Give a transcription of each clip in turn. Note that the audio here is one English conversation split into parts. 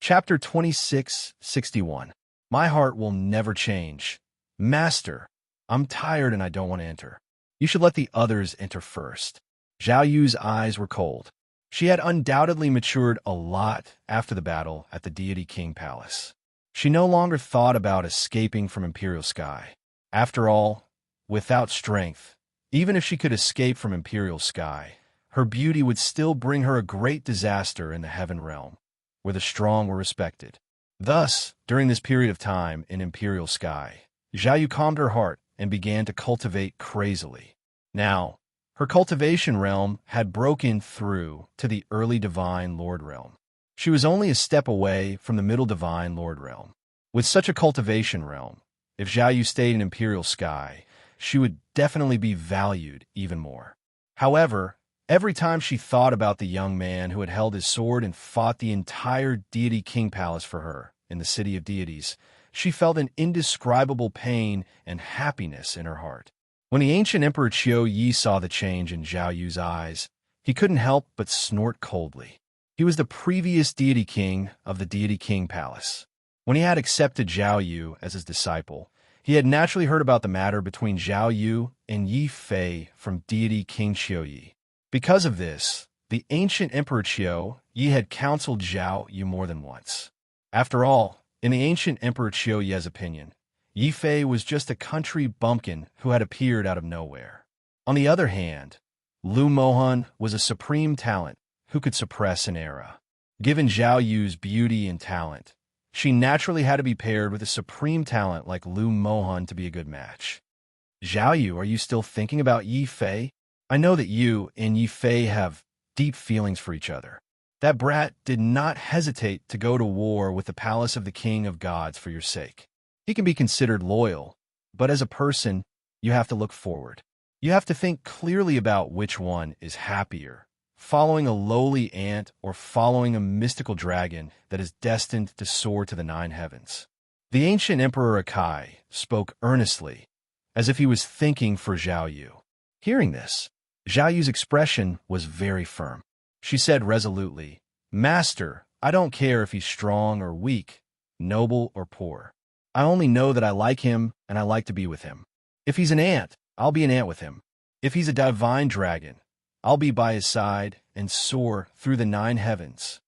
Chapter 2661. My heart will never change. Master, I'm tired and I don't want to enter. You should let the others enter first. Zhao Yu's eyes were cold. She had undoubtedly matured a lot after the battle at the Deity King Palace. She no longer thought about escaping from Imperial Sky. After all, without strength, even if she could escape from Imperial Sky, her beauty would still bring her a great disaster in the Heaven Realm, where the strong were respected. Thus, during this period of time in Imperial Sky, Zhao Yu calmed her heart and began to cultivate crazily. Now, her cultivation realm had broken through to the early Divine Lord realm. She was only a step away from the middle Divine Lord realm. With such a cultivation realm, if Zhao Yu stayed in Imperial Sky, she would definitely be valued even more. However, every time she thought about the young man who had held his sword and fought the entire Deity King Palace for her in the City of Deities, she felt an indescribable pain and happiness in her heart. When the ancient Emperor Qiu Yi saw the change in Zhao Yu's eyes, he couldn't help but snort coldly. He was the previous Deity King of the Deity King Palace. When he had accepted Zhao Yu as his disciple, he had naturally heard about the matter between Zhao Yu and Yi Fei from Deity King Qiu Yi. Because of this, the ancient Emperor Qiu Yi had counseled Zhao Yu more than once. After all, in the ancient Emperor Qiu Yi's opinion, Yi Fei was just a country bumpkin who had appeared out of nowhere. On the other hand, Lu Mohan was a supreme talent who could suppress an era. Given Zhao Yu's beauty and talent, she naturally had to be paired with a supreme talent like Lu Mohan to be a good match. Zhao Yu, are you still thinking about Yi Fei? I know that you and Yi Fei have deep feelings for each other. That brat did not hesitate to go to war with the palace of the King of Gods for your sake. He can be considered loyal, but as a person, you have to look forward. You have to think clearly about which one is happier, following a lowly ant or following a mystical dragon that is destined to soar to the 9 heavens. The ancient Emperor Akai spoke earnestly, as if he was thinking for Zhao Yu. Hearing this, Zhao Yu's expression was very firm. She said resolutely, "Master, I don't care if he's strong or weak, noble or poor. I only know that I like him and I like to be with him. If he's an ant, I'll be an ant with him. If he's a divine dragon, I'll be by his side and soar through the 9 heavens."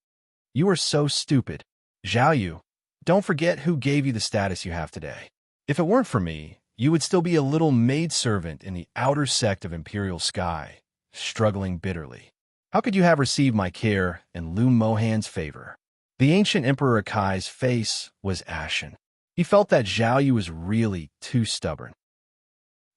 You are so stupid. Zhao Yu, don't forget who gave you the status you have today. If it weren't for me, you would still be a little maidservant in the outer sect of Imperial Sky, struggling bitterly. How could you have received my care and Lu Mohan's favor? The ancient Emperor Akai's face was ashen. He felt that Zhao Yu was really too stubborn.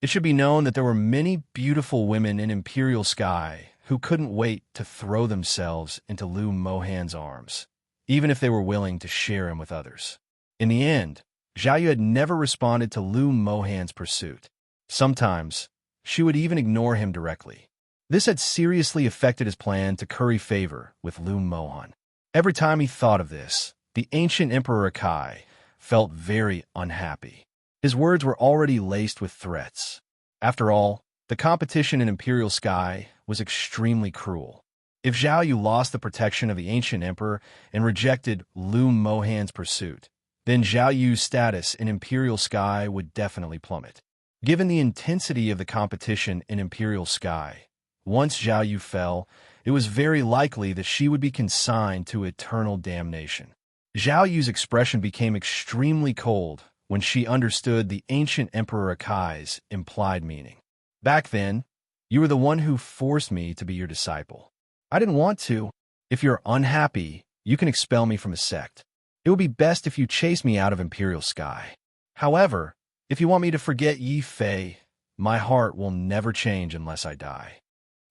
It should be known that there were many beautiful women in Imperial Sky who couldn't wait to throw themselves into Lu Mohan's arms, even if they were willing to share him with others. In the end, Zhao Yu had never responded to Lu Mohan's pursuit. Sometimes, she would even ignore him directly. This had seriously affected his plan to curry favor with Lu Mohan. Every time he thought of this, the ancient Emperor Akai felt very unhappy. His words were already laced with threats. After all, the competition in Imperial Sky was extremely cruel. If Zhao Yu lost the protection of the ancient emperor and rejected Lu Mohan's pursuit, then Zhao Yu's status in Imperial Sky would definitely plummet. Given the intensity of the competition in Imperial Sky, once Zhao Yu fell, it was very likely that she would be consigned to eternal damnation. Zhao Yu's expression became extremely cold when she understood the ancient Emperor Akai's implied meaning. Back then, you were the one who forced me to be your disciple. I didn't want to. If you're unhappy, you can expel me from a sect. It would be best if you chase me out of Imperial Sky. However, if you want me to forget Yi Fei, my heart will never change unless I die.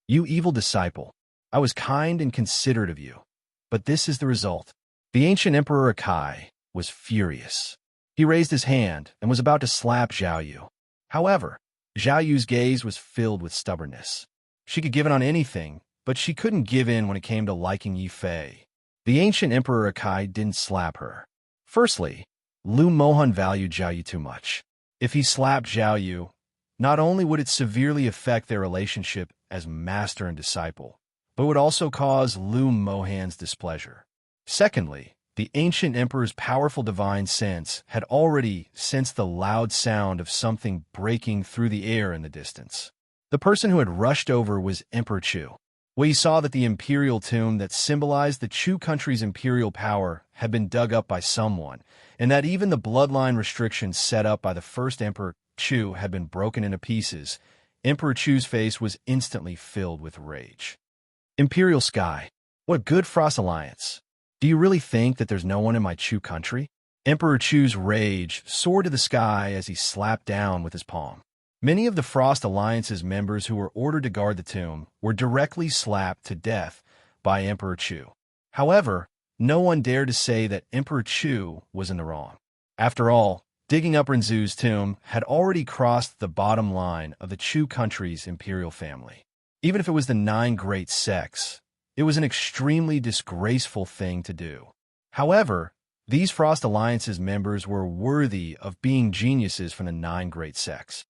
You evil disciple, I was kind and considerate of you, but this is the result. The ancient Emperor Akai was furious. He raised his hand and was about to slap Zhao Yu. However, Zhao Yu's gaze was filled with stubbornness. She could give in on anything, but she couldn't give in when it came to liking Yi Fei. The ancient Emperor Akai didn't slap her. Firstly, Lu Mohan valued Zhao Yu too much. If he slapped Zhao Yu, not only would it severely affect their relationship as master and disciple, but would also cause Lu Mohan's displeasure. Secondly, The ancient emperor's powerful divine sense had already sensed the loud sound of something breaking through the air in the distance. The person who had rushed over was Emperor Chu. Well, he saw that the imperial tomb that symbolized the Chu country's imperial power had been dug up by someone, and that even the bloodline restrictions set up by the first Emperor Chu had been broken into pieces. Emperor Chu's face was instantly filled with rage. Imperial Sky. What a good Frost alliance. Do you really think that there's no one in my Chu country? Emperor Chu's rage soared to the sky as he slapped down with his palm. Many of the Frost Alliance's members who were ordered to guard the tomb were directly slapped to death by Emperor Chu. However, no one dared to say that Emperor Chu was in the wrong. After all, digging up Renzu's tomb had already crossed the bottom line of the Chu country's imperial family. Even if it was the 9 great sects, it was an extremely disgraceful thing to do. However, these Frost Alliance's members were worthy of being geniuses from the 9 great sects.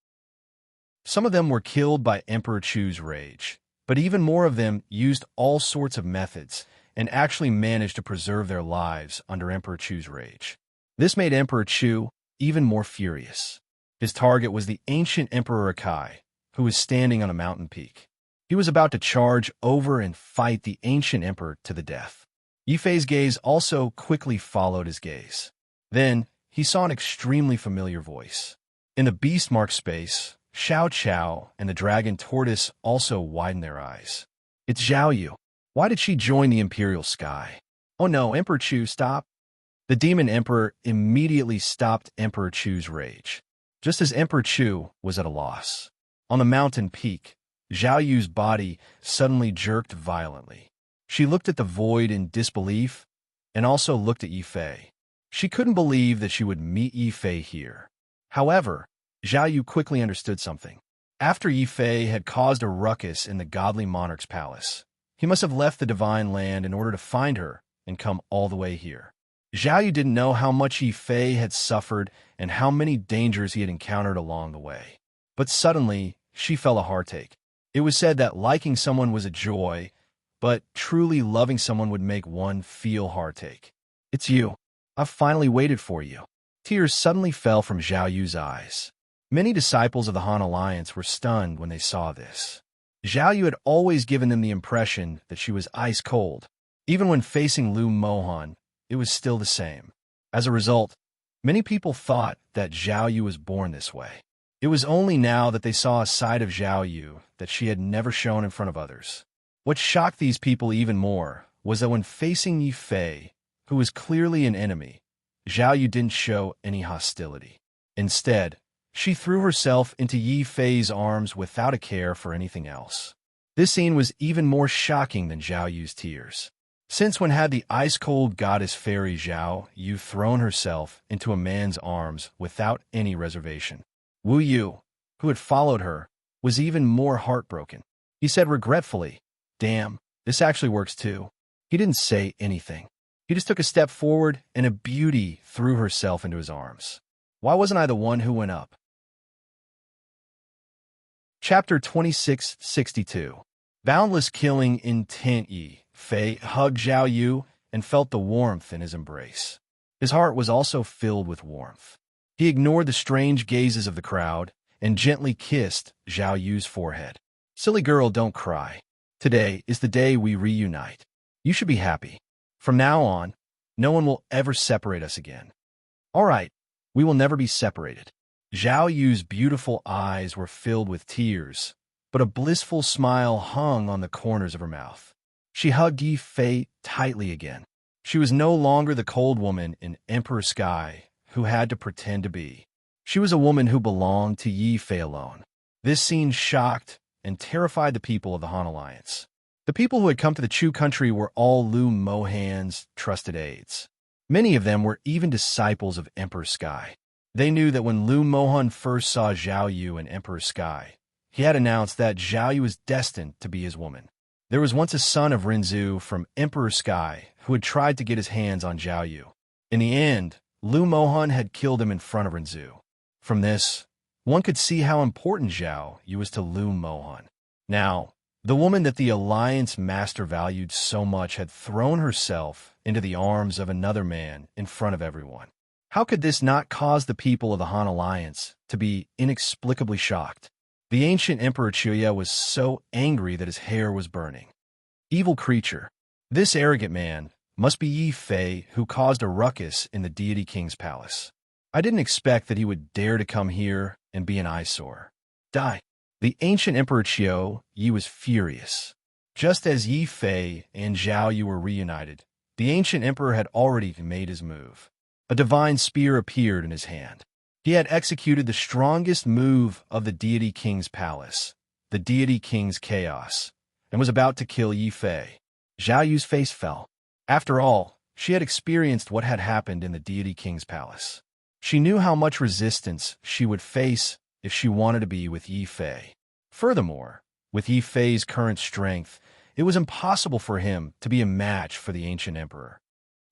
Some of them were killed by Emperor Chu's rage, but even more of them used all sorts of methods and actually managed to preserve their lives under Emperor Chu's rage. This made Emperor Chu even more furious. His target was the ancient Emperor Akai, who was standing on a mountain peak. He was about to charge over and fight the ancient emperor to the death. Yifei's gaze also quickly followed his gaze. Then, he saw an extremely familiar voice. In the beast-marked space, Xiao Qiao and the dragon tortoise also widened their eyes. It's Zhao Yu. Why did she join the Imperial Sky? Oh no, Emperor Chu, stop. The demon emperor immediately stopped Emperor Chu's rage, just as Emperor Chu was at a loss. On the mountain peak, Zhao Yu's body suddenly jerked violently. She looked at the void in disbelief and also looked at Yifei. She couldn't believe that she would meet Yifei here. However, Zhao Yu quickly understood something. After Yifei had caused a ruckus in the godly monarch's palace, he must have left the divine land in order to find her and come all the way here. Zhao Yu didn't know how much Yifei had suffered and how many dangers he had encountered along the way. But suddenly, she felt a heartache. It was said that liking someone was a joy, but truly loving someone would make one feel heartache. It's you. I've finally waited for you. Tears suddenly fell from Zhao Yu's eyes. Many disciples of the Han Alliance were stunned when they saw this. Zhao Yu had always given them the impression that she was ice cold. Even when facing Lu Mohan, it was still the same. As a result, many people thought that Zhao Yu was born this way. It was only now that they saw a side of Zhao Yu that she had never shown in front of others. What shocked these people even more was that when facing Yifei, who was clearly an enemy, Zhao Yu didn't show any hostility. Instead, she threw herself into Yifei's arms without a care for anything else. This scene was even more shocking than Zhao Yu's tears. Since when had the ice-cold goddess fairy Zhao Yu thrown herself into a man's arms without any reservation? Wu Yu, who had followed her, was even more heartbroken. He said regretfully, "Damn, this actually works too." He didn't say anything. He just took a step forward and a beauty threw herself into his arms. Why wasn't I the one who went up? Chapter 2662. Boundless killing intent. Yifei hugged Zhao Yu and felt the warmth in his embrace. His heart was also filled with warmth. He ignored the strange gazes of the crowd and gently kissed Zhao Yu's forehead. "Silly girl, don't cry. Today is the day we reunite. You should be happy. From now on, no one will ever separate us again." "All right, we will never be separated." Zhao Yu's beautiful eyes were filled with tears, but a blissful smile hung on the corners of her mouth. She hugged Yifei tightly again. She was no longer the cold woman in Emperor Sky who had to pretend to be. She was a woman who belonged to Yifei alone. This scene shocked and terrified the people of the Han Alliance. The people who had come to the Chu country were all Lu Mohan's trusted aides. Many of them were even disciples of Emperor Sky. They knew that when Lu Mohan first saw Zhao Yu in Emperor Sky, he had announced that Zhao Yu was destined to be his woman. There was once a son of Renzu from Emperor Sky who had tried to get his hands on Zhao Yu. In the end, Lu Mohan had killed him in front of Renzu. From this, one could see how important Zhao Yu was to Lu Mohan. Now, The woman that the Alliance master valued so much had thrown herself into the arms of another man in front of everyone. How could this not cause the people of the Han Alliance to be inexplicably shocked? The ancient Emperor Chuya was so angry that his hair was burning. Evil creature. This arrogant man must be Yi Fei, who caused a ruckus in the deity king's palace. I didn't expect that he would dare to come here and be an eyesore. Die. The ancient Emperor Qiu Yi was furious. Just as Yi Fei and Zhao Yu were reunited, the ancient emperor had already made his move. A divine spear appeared in his hand. He had executed the strongest move of the deity king's palace, the deity king's chaos, and was about to kill Yi Fei. Zhao Yu's face fell. After all, she had experienced what had happened in the deity king's palace. She knew how much resistance she would face if she wanted to be with Yi Fei. Furthermore, with Yi Fei's current strength, it was impossible for him to be a match for the ancient emperor.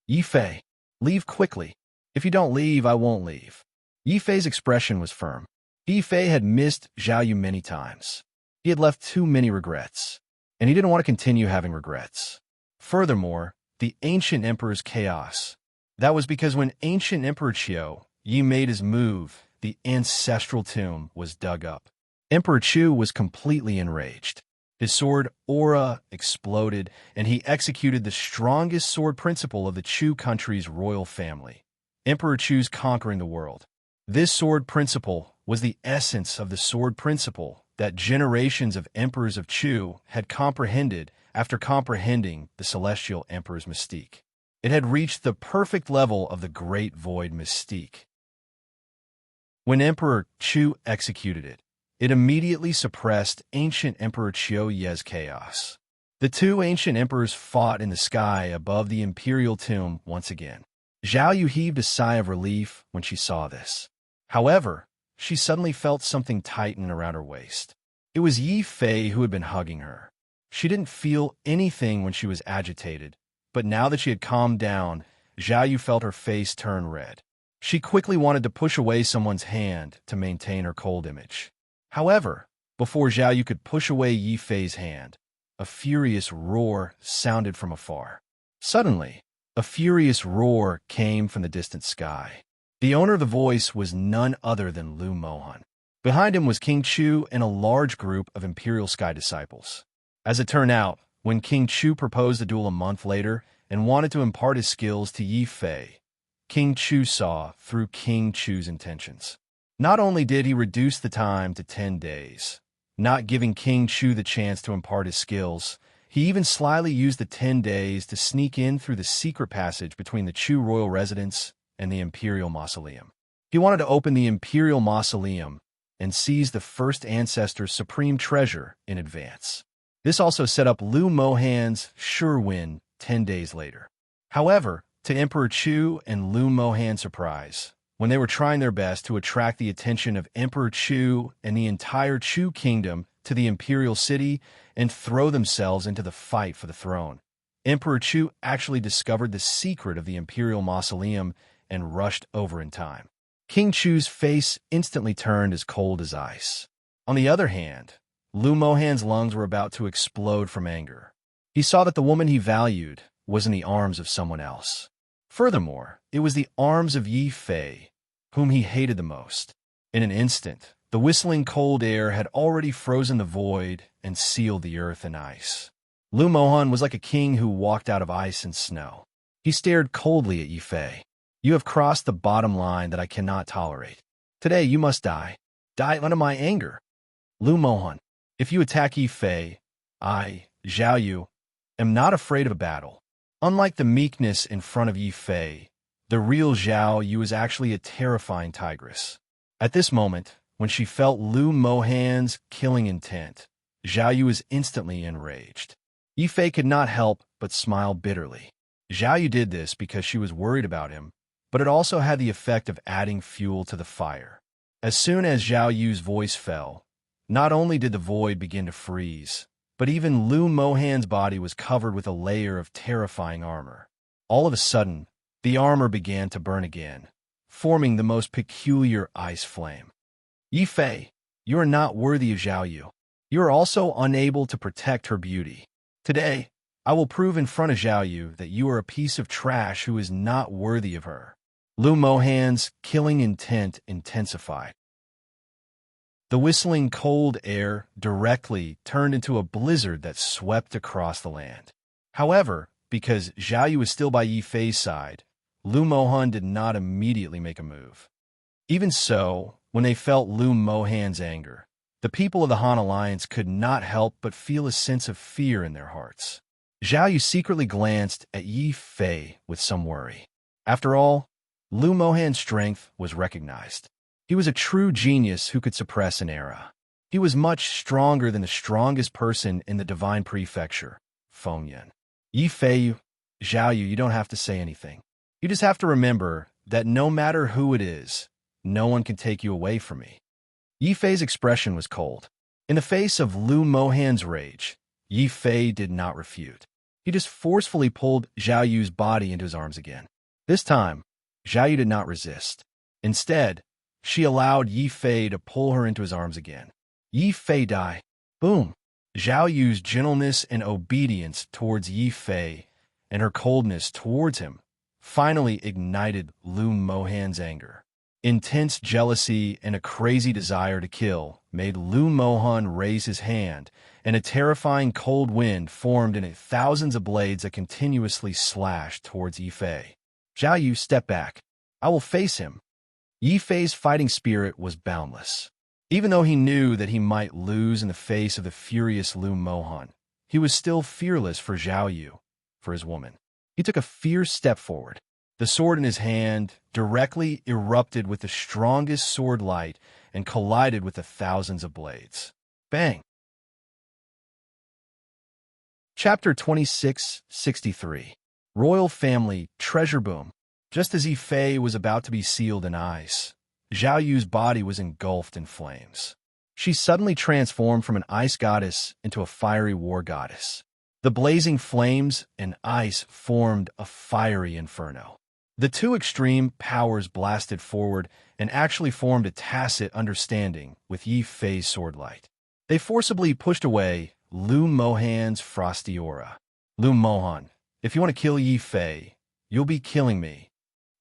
Yi Fei, leave quickly. If you don't leave, I won't leave. Yi Fei's expression was firm. Yi Fei had missed Zhao Yu many times. He had left too many regrets, and he didn't want to continue having regrets. Furthermore, the ancient emperor's chaos. That was because when ancient Emperor Qiu Yi made his move, the ancestral tomb was dug up. Emperor Chu was completely enraged. His sword aura exploded, and he executed the strongest sword principle of the Chu country's royal family. Emperor Chu's conquering the world. This sword principle was the essence of the sword principle that generations of emperors of Chu had comprehended after comprehending the celestial emperor's mystique. It had reached the perfect level of the great void mystique. When Emperor Chu executed it, it immediately suppressed ancient Emperor Qiu Ye's chaos. The two ancient emperors fought in the sky above the imperial tomb once again. Zhao Yu heaved a sigh of relief when she saw this. However, she suddenly felt something tighten around her waist. It was Yi Fei who had been hugging her. She didn't feel anything when she was agitated, but now that she had calmed down, Zhao Yu felt her face turn red. She quickly wanted to push away someone's hand to maintain her cold image. However, before Zhao Yu could push away Yi Fei's hand, a furious roar sounded from afar. Suddenly, a furious roar came from the distant sky. The owner of the voice was none other than Lu Mohan. Behind him was King Chu and a large group of Imperial Sky disciples. As it turned out, when King Chu proposed a duel a month later and wanted to impart his skills to Yi Fei, King Chu saw through King Chu's intentions. Not only did he reduce the time to 10 days, not giving King Chu the chance to impart his skills, he even slyly used the 10 days to sneak in through the secret passage between the Chu royal residence and the Imperial Mausoleum. He wanted to open the Imperial Mausoleum and seize the first ancestor's supreme treasure in advance. This also set up Lu Mohan's sure win 10 days later. However, to Emperor Chu and Lu Mohan's surprise, when they were trying their best to attract the attention of Emperor Chu and the entire Chu kingdom to the imperial city and throw themselves into the fight for the throne, Emperor Chu actually discovered the secret of the Imperial Mausoleum and rushed over in time. King Chu's face instantly turned as cold as ice. On the other hand, Lu Mohan's lungs were about to explode from anger. He saw that the woman he valued was in the arms of someone else. Furthermore, it was the arms of Yi Fei, whom he hated the most. In an instant, the whistling cold air had already frozen the void and sealed the earth in ice. Lu Mohan was like a king who walked out of ice and snow. He stared coldly at Yi Fei. You have crossed the bottom line that I cannot tolerate. Today you must die. Die under my anger. Lu Mohan, if you attack Yi Fei, I, Zhao Yu, am not afraid of a battle. Unlike the meekness in front of Yi Fei, the real Zhao Yu is actually a terrifying tigress. At this moment, when she felt Lu Mohan's killing intent, Zhao Yu was instantly enraged. Yi Fei could not help but smile bitterly. Zhao Yu did this because she was worried about him, but it also had the effect of adding fuel to the fire. As soon as Zhao Yu's voice fell, not only did the void begin to freeze, but even Lu Mohan's body was covered with a layer of terrifying armor. All of a sudden, the armor began to burn again, forming the most peculiar ice flame. Yi Fei, you are not worthy of Zhao Yu. You are also unable to protect her beauty. Today, I will prove in front of Zhao Yu that you are a piece of trash who is not worthy of her. Lu Mohan's killing intent intensified. The whistling cold air directly turned into a blizzard that swept across the land. However, because Zhao Yu was still by Yi Fei's side, Lu Mohan did not immediately make a move. Even so, when they felt Lu Mohan's anger, the people of the Han Alliance could not help but feel a sense of fear in their hearts. Zhao Yu secretly glanced at Yi Fei with some worry. After all, Lu Mohan's strength was recognized. He was a true genius who could suppress an era. He was much stronger than the strongest person in the Divine Prefecture, Fengyan. Yi Fei, Zhao Yu, you don't have to say anything. You just have to remember that no matter who it is, no one can take you away from me. Yi Fei's expression was cold. In the face of Lu Mohan's rage, Yi Fei did not refute. He just forcefully pulled Zhao Yu's body into his arms again. This time, Zhao Yu did not resist. Instead, she allowed Yi Fei to pull her into his arms again. Yi Fei died. Boom! Zhao Yu's gentleness and obedience towards Yi Fei and her coldness towards him finally ignited Lu Mohan's anger. Intense jealousy and a crazy desire to kill made Lu Mohan raise his hand, and a terrifying cold wind formed in it thousands of blades that continuously slashed towards Yi Fei. Zhao Yu, step back. I will face him. Yi Fei's fighting spirit was boundless. Even though he knew that he might lose in the face of the furious Lu Mohan, he was still fearless for Zhao Yu, for his woman. He took a fierce step forward. The sword in his hand directly erupted with the strongest sword light and collided with the thousands of blades. Bang! Chapter 2663. Royal Family Treasure Boom. Just as Yi Fei was about to be sealed in ice, Zhao Yu's body was engulfed in flames. She suddenly transformed from an ice goddess into a fiery war goddess. The blazing flames and ice formed a fiery inferno. The two extreme powers blasted forward and actually formed a tacit understanding with Yi Fei's sword light. They forcibly pushed away Lu Mohan's frosty aura. Lu Mohan, if you want to kill Yi Fei, you'll be killing me.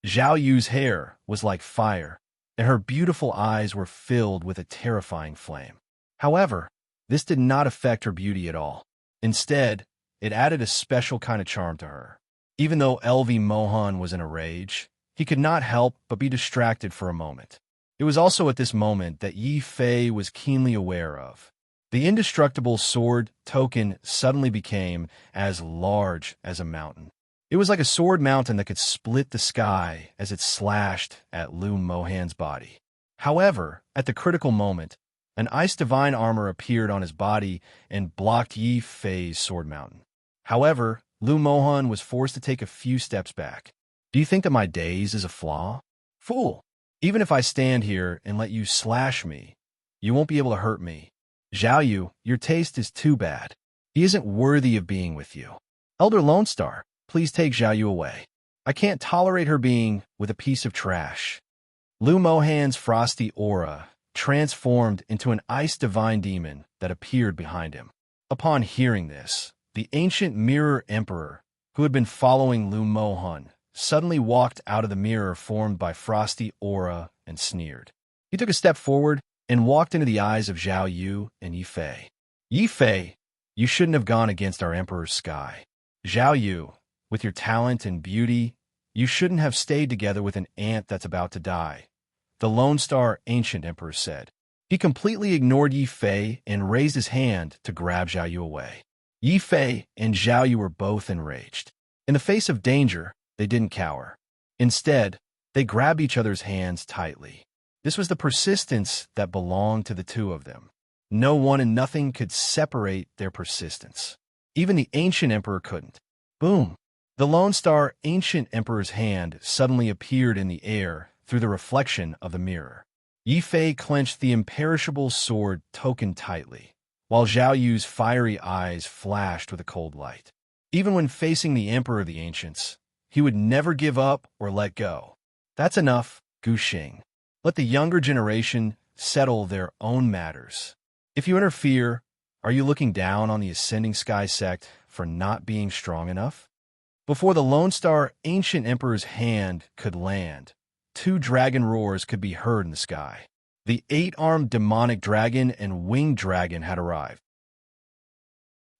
Zhao Yu's hair was like fire, and her beautiful eyes were filled with a terrifying flame. However, this did not affect her beauty at all. Instead, it added a special kind of charm to her. Even though LV Mohan was in a rage, he could not help but be distracted for a moment. It was also at this moment that Yi Fei was keenly aware of. The indestructible sword token suddenly became as large as a mountain. It was like a sword mountain that could split the sky as it slashed at Lu Mohan's body. However, at the critical moment, an ice divine armor appeared on his body and blocked Yi Fei's sword mountain. However, Lu Mohan was forced to take a few steps back. Do you think that my daze is a flaw? Fool! Even if I stand here and let you slash me, you won't be able to hurt me. Zhao Yu, your taste is too bad. He isn't worthy of being with you. Elder Lone Star, please take Zhao Yu away. I can't tolerate her being with a piece of trash. Lu Mohan's frosty aura transformed into an ice divine demon that appeared behind him. Upon hearing this, the ancient Mirror Emperor, who had been following Lu Mohan, suddenly walked out of the mirror formed by frosty aura and sneered. He took a step forward and walked into the eyes of Zhao Yu and Yi Fei. Yi Fei, you shouldn't have gone against our Emperor's sky. Zhao Yu, with your talent and beauty, you shouldn't have stayed together with an ant that's about to die, the Lone Star Ancient Emperor said. He completely ignored Yi Fei and raised his hand to grab Zhao Yu away. Yi Fei and Zhao Yu were both enraged. In the face of danger, they didn't cower. Instead, they grabbed each other's hands tightly. This was the persistence that belonged to the two of them. No one and nothing could separate their persistence. Even the Ancient Emperor couldn't. Boom! The Lone Star Ancient Emperor's hand suddenly appeared in the air through the reflection of the mirror. Yi Fei clenched the imperishable sword token tightly, while Zhao Yu's fiery eyes flashed with a cold light. Even when facing the Emperor of the Ancients, he would never give up or let go. That's enough, Gu Xing. Let the younger generation settle their own matters. If you interfere, Are you looking down on the Ascending Sky sect for not being strong enough? Before the Lone Star Ancient Emperor's hand could land, two dragon roars could be heard in the sky. The eight-armed demonic dragon and winged dragon had arrived.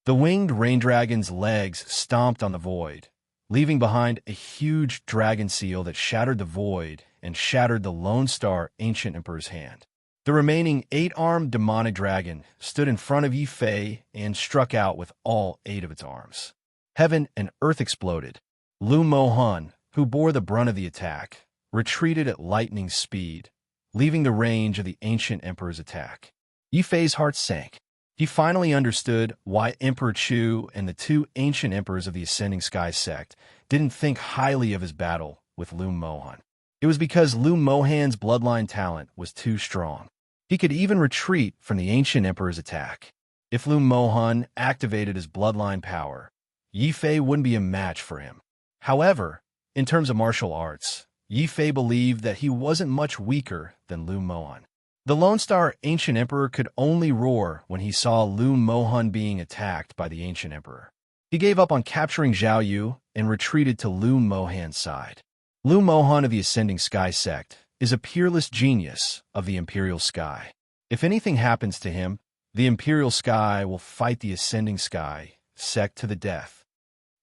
The winged rain dragon's legs stomped on the void, leaving behind a huge dragon seal that shattered the void and shattered the Lone Star Ancient Emperor's hand. The remaining eight-armed demonic dragon stood in front of Yi Fei and struck out with all eight of its arms. Heaven and earth exploded. Lu Mohan, who bore the brunt of the attack, retreated at lightning speed, leaving the range of the Ancient Emperor's attack. Yi Fei's heart sank. He finally understood why Emperor Chu and the two Ancient Emperors of the Ascending Sky sect didn't think highly of his battle with Lu Mohan. It was because Lu Mohan's bloodline talent was too strong. He could even retreat from the Ancient Emperor's attack. If Lu Mohan activated his bloodline power, Yi Fei wouldn't be a match for him. However, in terms of martial arts, Yi Fei believed that he wasn't much weaker than Lu Mohan. The Lone Star Ancient Emperor could only roar when he saw Lu Mohan being attacked by the Ancient Emperor. He gave up on capturing Zhao Yu and retreated to Lu Mohan's side. Lu Mohan of the Ascending Sky sect is a peerless genius of the Imperial Sky. If anything happens to him, the Imperial Sky will fight the Ascending Sky sect to the death.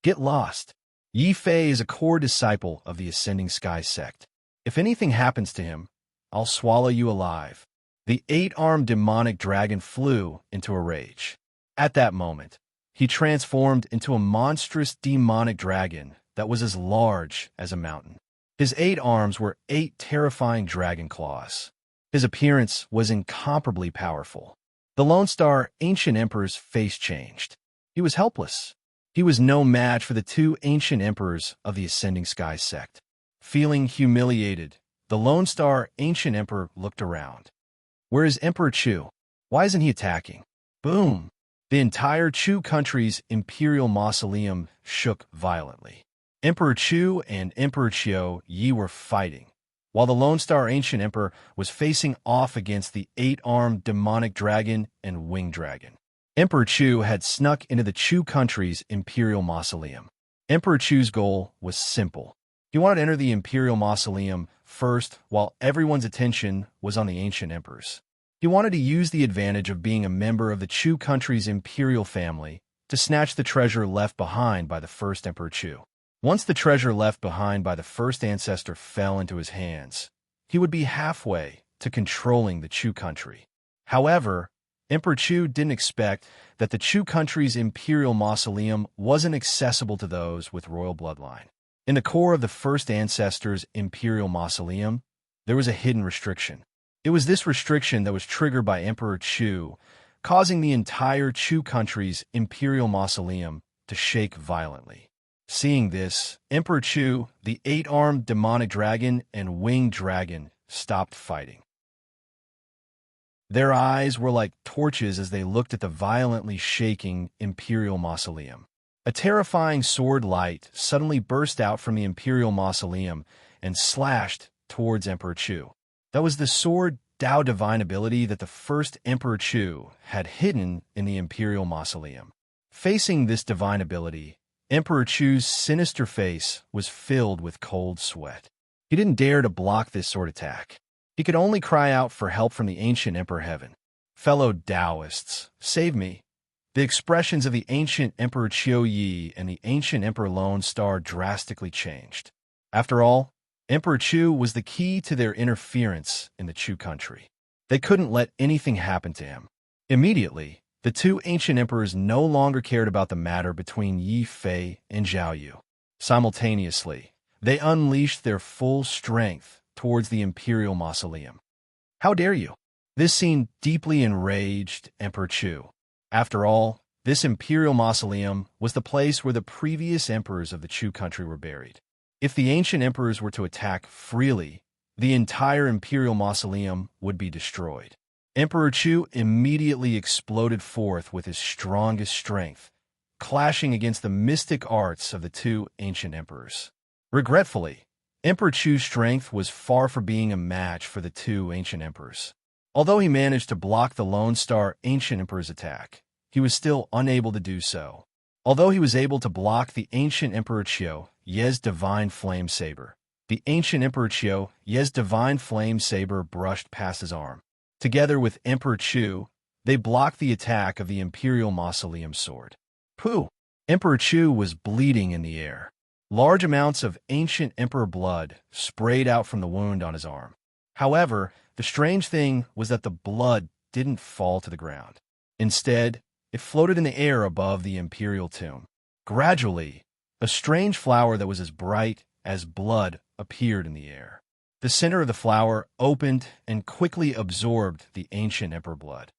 Get lost. Yi Fei is a core disciple of the Ascending Sky sect. If anything happens to him, I'll swallow you alive. The eight-armed demonic dragon flew into a rage. At that moment, he transformed into a monstrous demonic dragon that was as large as a mountain. His 8 arms were 8 terrifying dragon claws. His appearance was incomparably powerful. The Lone Star Ancient Emperor's face changed. He was helpless. He was no match for the 2 Ancient Emperors of the Ascending Sky sect. Feeling humiliated, the Lone Star Ancient Emperor looked around. Where is Emperor Chu? Why isn't he attacking? Boom! The entire Chu country's imperial mausoleum shook violently. Emperor Chu and Emperor Qiu Yi were fighting, while the Lone Star Ancient Emperor was facing off against the 8-armed demonic dragon and winged dragon. Emperor Chu had snuck into the Chu country's imperial mausoleum. Emperor Chu's goal was simple. He wanted to enter the imperial mausoleum first while everyone's attention was on the Ancient Emperors. He wanted to use the advantage of being a member of the Chu country's imperial family to snatch the treasure left behind by the first Emperor Chu. Once the treasure left behind by the first ancestor fell into his hands, he would be halfway to controlling the Chu country. However, Emperor Chu didn't expect that the Chu country's imperial mausoleum wasn't accessible to those with royal bloodline. In the core of the first ancestor's imperial mausoleum, there was a hidden restriction. It was this restriction that was triggered by Emperor Chu, causing the entire Chu country's imperial mausoleum to shake violently. Seeing this, Emperor Chu, the 8-armed demonic dragon and winged dragon, stopped fighting. Their eyes were like torches as they looked at the violently shaking imperial mausoleum. A terrifying sword light suddenly burst out from the imperial mausoleum and slashed towards Emperor Chu. That was the sword Dao divine ability that the first Emperor Chu had hidden in the imperial mausoleum. Facing this divine ability, Emperor Chu's sinister face was filled with cold sweat. He didn't dare to block this sword attack. He could only cry out for help from the Ancient Emperor Heaven. Fellow Taoists, save me. The expressions of the Ancient Emperor Qiu Yi and the Ancient Emperor Lone Star drastically changed. After all, Emperor Chu was the key to their interference in the Chu country. They couldn't let anything happen to him. Immediately, the 2 Ancient Emperors no longer cared about the matter between Yi Fei and Zhao Yu. Simultaneously, they unleashed their full strength towards the imperial mausoleum. How dare you? This scene deeply enraged Emperor Chu. After all, this imperial mausoleum was the place where the previous emperors of the Chu country were buried. If the Ancient Emperors were to attack freely, the entire imperial mausoleum would be destroyed. Emperor Chu immediately exploded forth with his strongest strength, clashing against the mystic arts of the 2 Ancient Emperors. Regretfully, Emperor Chu's strength was far from being a match for the 2 Ancient Emperors. Although he managed to block the Lone Star Ancient Emperor's attack, he was still unable to do so. Although he was able to block the ancient Emperor Qiu Ye's divine flame saber, the ancient Emperor Qiu Ye's divine flame saber brushed past his arm. Together with Emperor Chu, they blocked the attack of the Imperial Mausoleum sword. Pooh! Emperor Chu was bleeding in the air. Large amounts of ancient emperor blood sprayed out from the wound on his arm. However, the strange thing was that the blood didn't fall to the ground. Instead, it floated in the air above the imperial tomb. Gradually, a strange flower that was as bright as blood appeared in the air. The center of the flower opened and quickly absorbed the ancient emperor blood.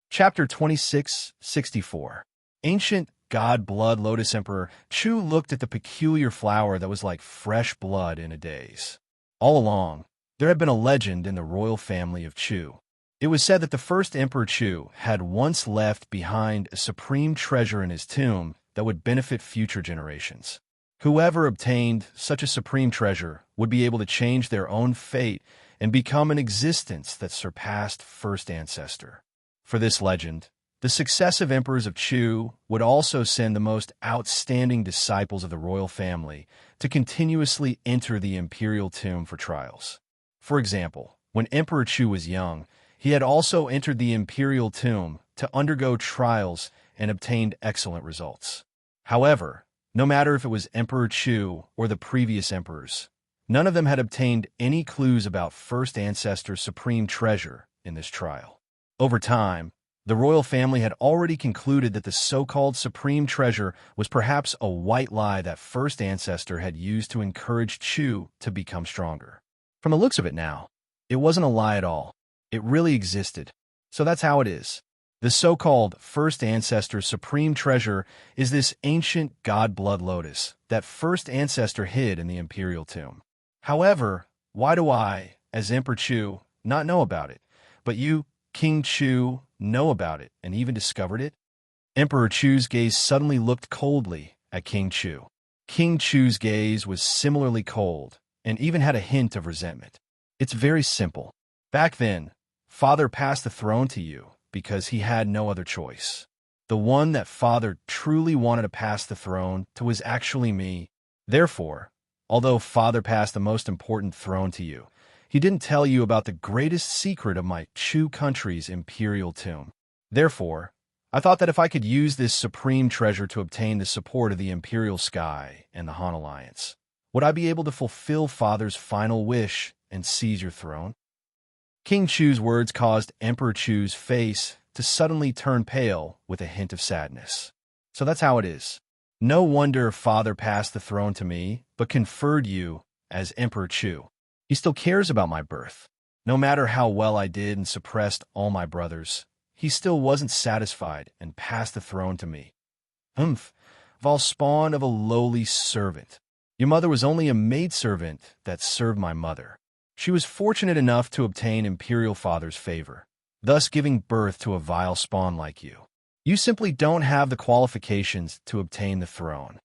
Chapter 2664. Ancient God Blood Lotus Emperor Chu looked at the peculiar flower that was like fresh blood in a daze. All along, there had been a legend in the royal family of Chu. It was said that the first Emperor Chu had once left behind a supreme treasure in his tomb that would benefit future generations. Whoever obtained such a supreme treasure would be able to change their own fate and become an existence that surpassed first ancestor. For this legend, the successive emperors of Chu would also send the most outstanding disciples of the royal family to continuously enter the imperial tomb for trials. For example, when Emperor Chu was young, he had also entered the imperial tomb to undergo trials and obtained excellent results. However, no matter if it was Emperor Chu or the previous emperors, none of them had obtained any clues about first ancestor's supreme treasure in this trial. Over time, the royal family had already concluded that the so-called supreme treasure was perhaps a white lie that first ancestor had used to encourage Chu to become stronger. From the looks of it now, it wasn't a lie at all. It really existed. So that's how it is. The so-called first ancestor's supreme treasure is this ancient god blood lotus that first ancestor hid in the imperial tomb. However, why do I, as Emperor Chu, not know about it, but you, King Chu, know about it and even discovered it? Emperor Chu's gaze suddenly looked coldly at King Chu. King Chu's gaze was similarly cold and even had a hint of resentment. It's very simple. Back then, Father passed the throne to you because he had no other choice. The one that Father truly wanted to pass the throne to was actually me. Therefore, although Father passed the most important throne to you, he didn't tell you about the greatest secret of my Chu country's imperial tomb. Therefore, I thought that if I could use this supreme treasure to obtain the support of the imperial sky and the Han Alliance, would I be able to fulfill Father's final wish and seize your throne? King Chu's words caused Emperor Chu's face to suddenly turn pale with a hint of sadness. So that's how it is. No wonder Father passed the throne to me, but conferred you as Emperor Chu. He still cares about my birth. No matter how well I did and suppressed all my brothers, he still wasn't satisfied and passed the throne to me. Val spawn of a lowly servant. Your mother was only a maidservant that served my mother. She was fortunate enough to obtain Imperial Father's favor, thus giving birth to a vile spawn like you. You simply don't have the qualifications to obtain the throne.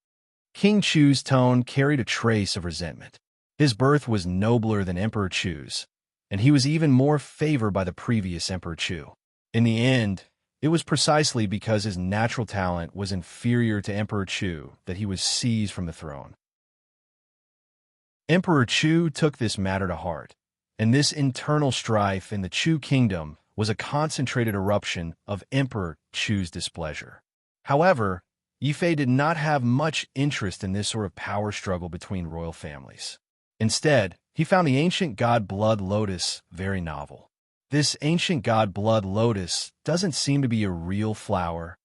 King Chu's tone carried a trace of resentment. His birth was nobler than Emperor Chu's, and he was even more favored by the previous Emperor Chu. In the end, it was precisely because his natural talent was inferior to Emperor Chu that he was seized from the throne. Emperor Chu took this matter to heart, and this internal strife in the Chu kingdom was a concentrated eruption of Emperor Chu's displeasure. However, Yifei did not have much interest in this sort of power struggle between royal families. Instead, he found the ancient god blood lotus very novel. This ancient god blood lotus doesn't seem to be a real flower.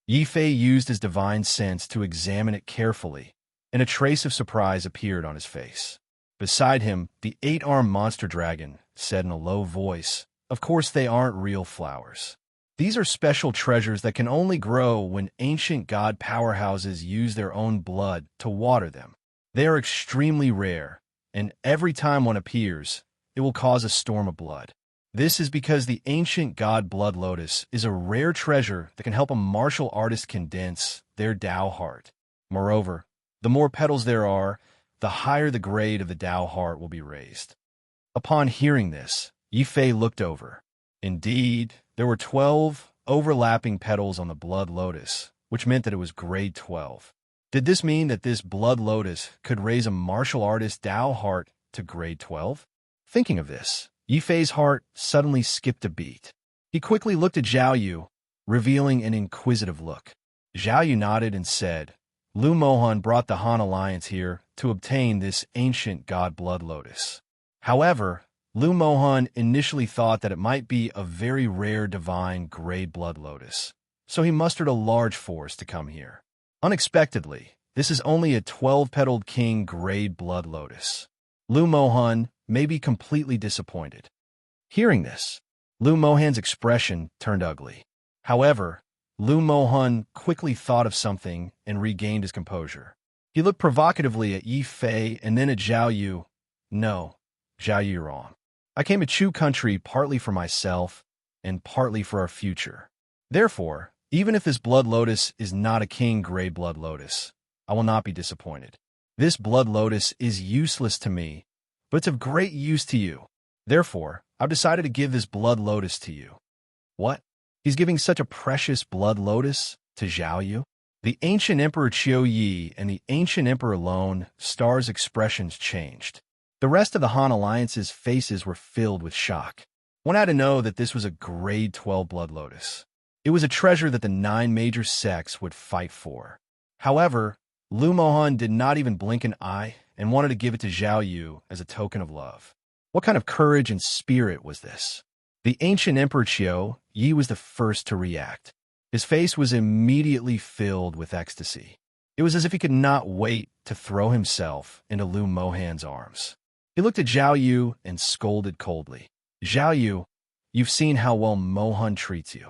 Yifei used his divine sense to examine it carefully, and a trace of surprise appeared on his face. Beside him, the eight-armed monster dragon said in a low voice, "Of course they aren't real flowers. These are special treasures that can only grow when ancient god powerhouses use their own blood to water them. They are extremely rare, and every time one appears, it will cause a storm of blood. This is because the ancient god blood lotus is a rare treasure that can help a martial artist condense their Tao heart. Moreover, the more petals there are, the higher the grade of the Tao heart will be raised." Upon hearing this, Yifei looked over. Indeed, There were 12 overlapping petals on the blood lotus, which meant that it was grade 12. Did this mean that this blood lotus could raise a martial artist Dao heart to grade 12? Thinking of this, Yifei's heart suddenly skipped a beat. He quickly looked at Zhao Yu, revealing an inquisitive look. Zhao Yu nodded and said, Lu Mohan brought the Han Alliance here to obtain this ancient god blood lotus. However, Lu Mohan initially thought that it might be a very rare divine grade blood lotus, so he mustered a large force to come here. Unexpectedly, this is only a 12-petaled king grade blood lotus. Lu Mohan may be completely disappointed. Hearing this, Lu Mohan's expression turned ugly. However, Lu Mohan quickly thought of something and regained his composure. He looked provocatively at Yi Fei and then at Zhao Yu. No, Zhao Yu, you're wrong. I came to Chu country partly for myself and partly for our future. Therefore, even if this blood lotus is not a king-grade blood lotus, I will not be disappointed. This blood lotus is useless to me, but it's of great use to you. Therefore, I've decided to give this blood lotus to you. What? He's giving such a precious blood lotus to Zhao Yu? The ancient Emperor Qiu Yi and the ancient Emperor alone, Star's expressions changed. The rest of the Han Alliance's faces were filled with shock. One had to know that this was a grade 12 blood lotus. It was a treasure that the 9 major sects would fight for. However, Lu Mohan did not even blink an eye and wanted to give it to Zhao Yu as a token of love. What kind of courage and spirit was this? The ancient Emperor Qiu Yi was the first to react. His face was immediately filled with ecstasy. It was as if he could not wait to throw himself into Lu Mohan's arms. He looked at Zhao Yu and scolded coldly. Zhao Yu, you've seen how well Mohan treats you.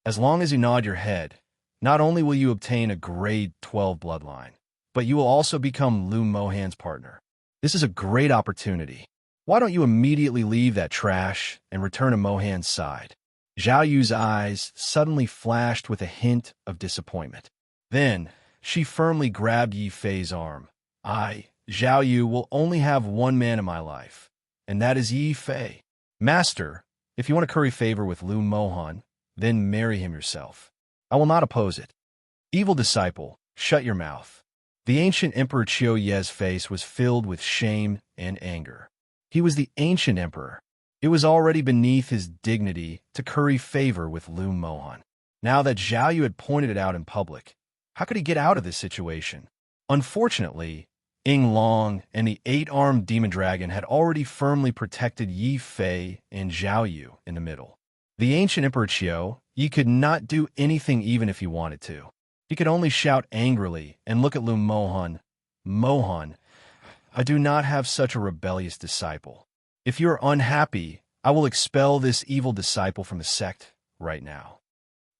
As long as you nod your head, not only will you obtain a grade 12 bloodline, but you will also become Lu Mohan's partner. This is a great opportunity. Why don't you immediately leave that trash and return to Mohan's side? Zhao Yu's eyes suddenly flashed with a hint of disappointment. Then, she firmly grabbed Yi Fei's arm. Zhao Yu, will only have one man in my life, and that is Yi Fei. Master, if you want to curry favor with Lu Mohan, then marry him yourself. I will not oppose it. Evil disciple, shut your mouth. The ancient Emperor Qiu Ye's face was filled with shame and anger. He was the ancient emperor. It was already beneath his dignity to curry favor with Lu Mohan. Now that Zhao Yu had pointed it out in public, how could he get out of this situation? Unfortunately, Ying Long and the 8-armed demon dragon had already firmly protected Yi Fei and Zhao Yu in the middle. The ancient Emperor Qiu Yi could not do anything even if he wanted to. He could only shout angrily and look at Lu Mohan. Mohan, I do not have such a rebellious disciple. If you are unhappy, I will expel this evil disciple from the sect right now.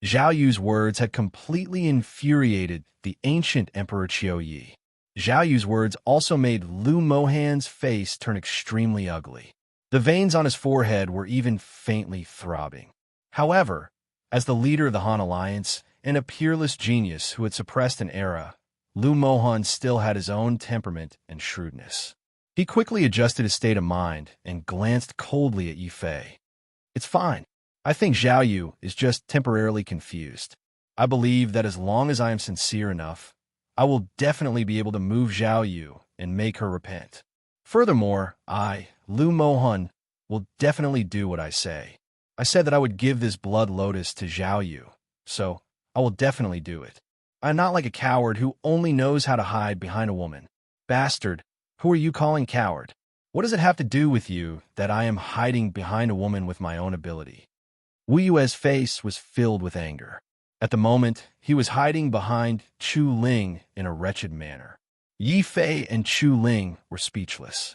Zhao Yu's words had completely infuriated the ancient Emperor Qiu Yi. Zhao Yu's words also made Lu Mohan's face turn extremely ugly. The veins on his forehead were even faintly throbbing. However, as the leader of the Han Alliance and a peerless genius who had suppressed an era, Lu Mohan still had his own temperament and shrewdness. He quickly adjusted his state of mind and glanced coldly at Yi Fei. It's fine. I think Zhao Yu is just temporarily confused. I believe that as long as I am sincere enough, I will definitely be able to move Zhao Yu and make her repent. Furthermore, Lu Mohan, will definitely do what I say. I said that I would give this blood lotus to Zhao Yu, so I will definitely do it. I am not like a coward who only knows how to hide behind a woman. Bastard, who are you calling coward? What does it have to do with you that I am hiding behind a woman with my own ability? Wu Yue's face was filled with anger. At the moment, he was hiding behind Chu Ling in a wretched manner. Yi Fei and Chu Ling were speechless.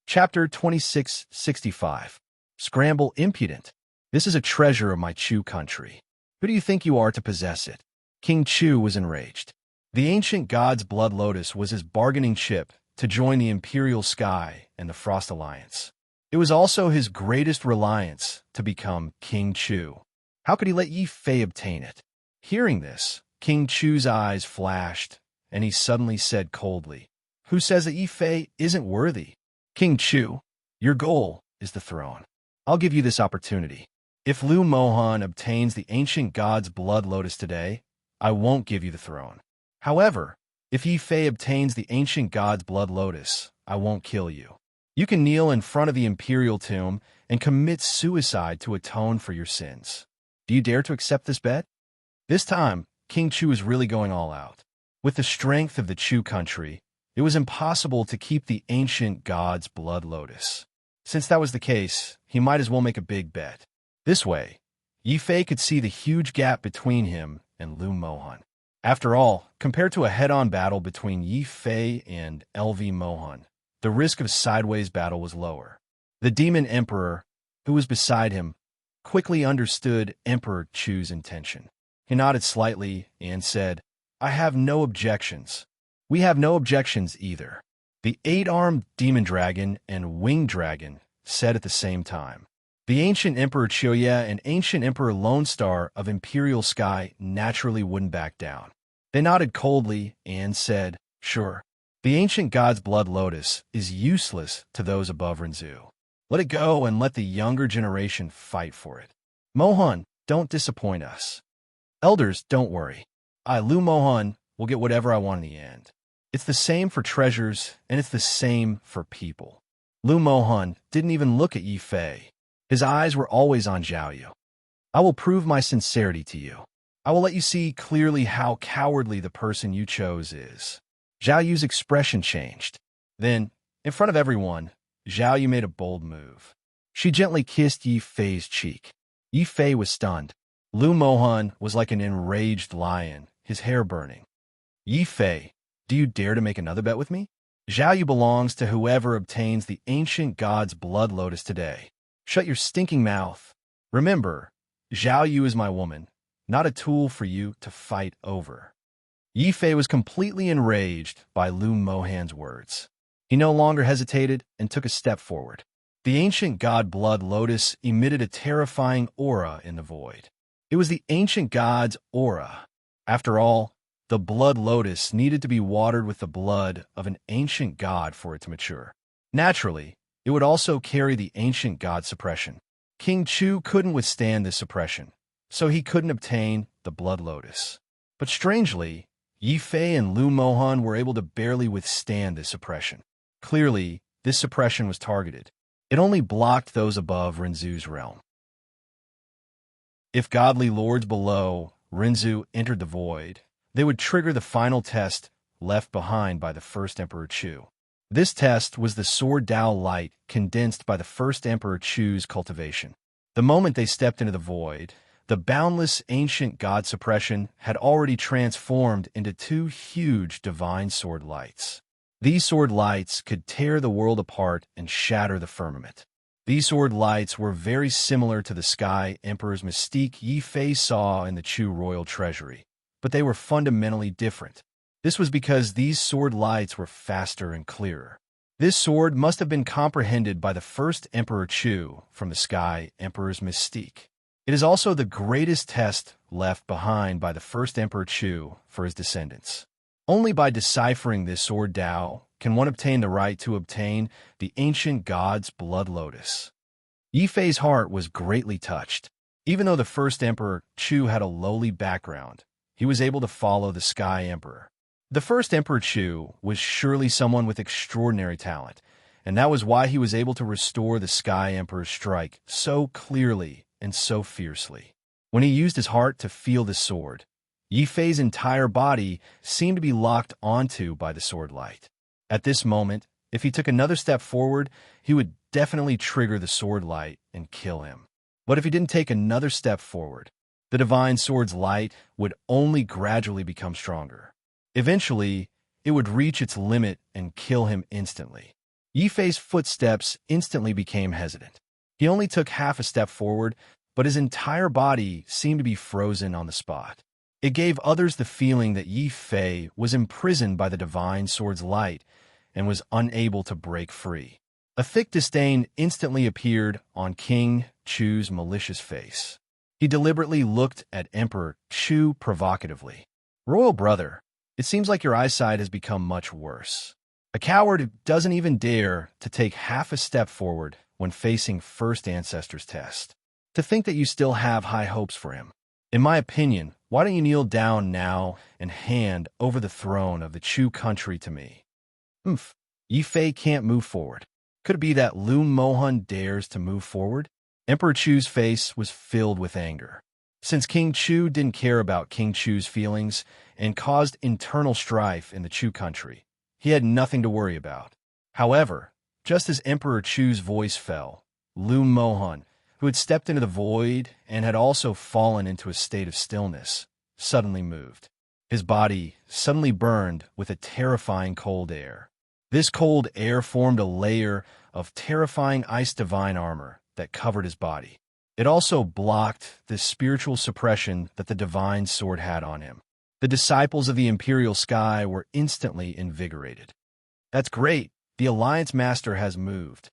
Chapter 2665. Scramble Impudent. This is a treasure of my Chu country. Who do you think you are to possess it? King Chu was enraged. The ancient god's blood lotus was his bargaining chip to join the Imperial Sky and the Frost Alliance. It was also his greatest reliance to become King Chu. How could he let Yi Fei obtain it? Hearing this, King Chu's eyes flashed, and he suddenly said coldly, "Who says that Yi Fei isn't worthy? King Chu, your goal is the throne. I'll give you this opportunity. If Lu Mohan obtains the ancient god's blood lotus today, I won't give you the throne. However, if Yi Fei obtains the ancient god's blood lotus, I won't kill you. You can kneel in front of the imperial tomb and commit suicide to atone for your sins. Do you dare to accept this bet? This time, King Chu is really going all out. With the strength of the Chu country, it was impossible to keep the ancient god's blood lotus. Since that was the case, he might as well make a big bet. This way, Yi Fei could see the huge gap between him and Lu Mohan. After all, compared to a head-on battle between Yi Fei and LV Mohan, the risk of a sideways battle was lower. The demon emperor, who was beside him, quickly understood Emperor Chu's intention. He nodded slightly and said, "I have no objections." "We have no objections either," the 8-armed demon dragon and winged dragon said at the same time. The ancient Emperor Choya and ancient Emperor Lone Star of Imperial Sky naturally wouldn't back down. They nodded coldly and said, "Sure. The ancient god's blood lotus is useless to those above Renzu. Let it go and let the younger generation fight for it. Mohan, don't disappoint us. Elders, don't worry. I, Lu Mohan, will get whatever I want in the end. It's the same for treasures, and it's the same for people." Lu Mohan didn't even look at Yi Fei. His eyes were always on Zhao Yu. "I will prove my sincerity to you. I will let you see clearly how cowardly the person you chose is." Zhao Yu's expression changed. Then, in front of everyone, Zhao Yu made a bold move. She gently kissed Yi Fei's cheek. Yi Fei was stunned. Lu Mohan was like an enraged lion, his hair burning. "Yi Fei, do you dare to make another bet with me? Zhao Yu belongs to whoever obtains the ancient god's blood lotus today. Shut your stinking mouth. Remember, Zhao Yu is my woman, not a tool for you to fight over." Yi Fei was completely enraged by Lu Mohan's words. He no longer hesitated and took a step forward. The ancient god blood lotus emitted a terrifying aura in the void. It was the ancient god's aura. After all, the blood lotus needed to be watered with the blood of an ancient god for it to mature. Naturally, it would also carry the ancient god suppression. King Chu couldn't withstand this suppression, so he couldn't obtain the blood lotus. But strangely, Yi Fei and Lu Mohan were able to barely withstand this suppression. Clearly, this suppression was targeted. It only blocked those above Renzu's realm. If godly lords below Renzu entered the void, they would trigger the final test left behind by the first Emperor Chu. This test was the Sword Dao light condensed by the first Emperor Chu's cultivation. The moment they stepped into the void, the boundless ancient god suppression had already transformed into 2 huge divine sword lights. These sword lights could tear the world apart and shatter the firmament. These sword lights were very similar to the Sky Emperor's mystique Yi Fei saw in the Chu royal treasury, but they were fundamentally different. This was because these sword lights were faster and clearer. This sword must have been comprehended by the first Emperor Chu from the Sky Emperor's mystique. It is also the greatest test left behind by the first Emperor Chu for his descendants. Only by deciphering this Sword Dao can one obtain the right to obtain the ancient god's blood lotus. Yi Fei's heart was greatly touched. Even though the first Emperor Chu had a lowly background, he was able to follow the Sky Emperor. The first Emperor Chu was surely someone with extraordinary talent, and that was why he was able to restore the Sky Emperor's strike so clearly and so fiercely. When he used his heart to feel the sword, Yi Fei's entire body seemed to be locked onto by the sword light. At this moment, if he took another step forward, he would definitely trigger the sword light and kill him. But if he didn't take another step forward, the divine sword's light would only gradually become stronger. Eventually, it would reach its limit and kill him instantly. Yi Fei's footsteps instantly became hesitant. He only took half a step forward, but his entire body seemed to be frozen on the spot. It gave others the feeling that Yi Fei was imprisoned by the divine sword's light and was unable to break free. A thick disdain instantly appeared on King Chu's malicious face. He deliberately looked at Emperor Chu provocatively. "Royal brother, it seems like your eyesight has become much worse. A coward who doesn't even dare to take half a step forward when facing first ancestors test. To think that you still have high hopes for him. In my opinion, why don't you kneel down now and hand over the throne of the Chu country to me? Yi Fei can't move forward. Could it be that Lu Mohan dares to move forward? Emperor Chu's face was filled with anger. Since King Chu didn't care about King Chu's feelings and caused internal strife in the Chu country, he had nothing to worry about. However, just as Emperor Chu's voice fell, Lu Mohan, who had stepped into the void and had also fallen into a state of stillness, suddenly moved. His body suddenly burned with a terrifying cold air. This cold air formed a layer of terrifying ice divine armor that covered his body. It also blocked the spiritual suppression that the divine sword had on him. The disciples of the Imperial Sky were instantly invigorated. That's great. The Alliance Master has moved.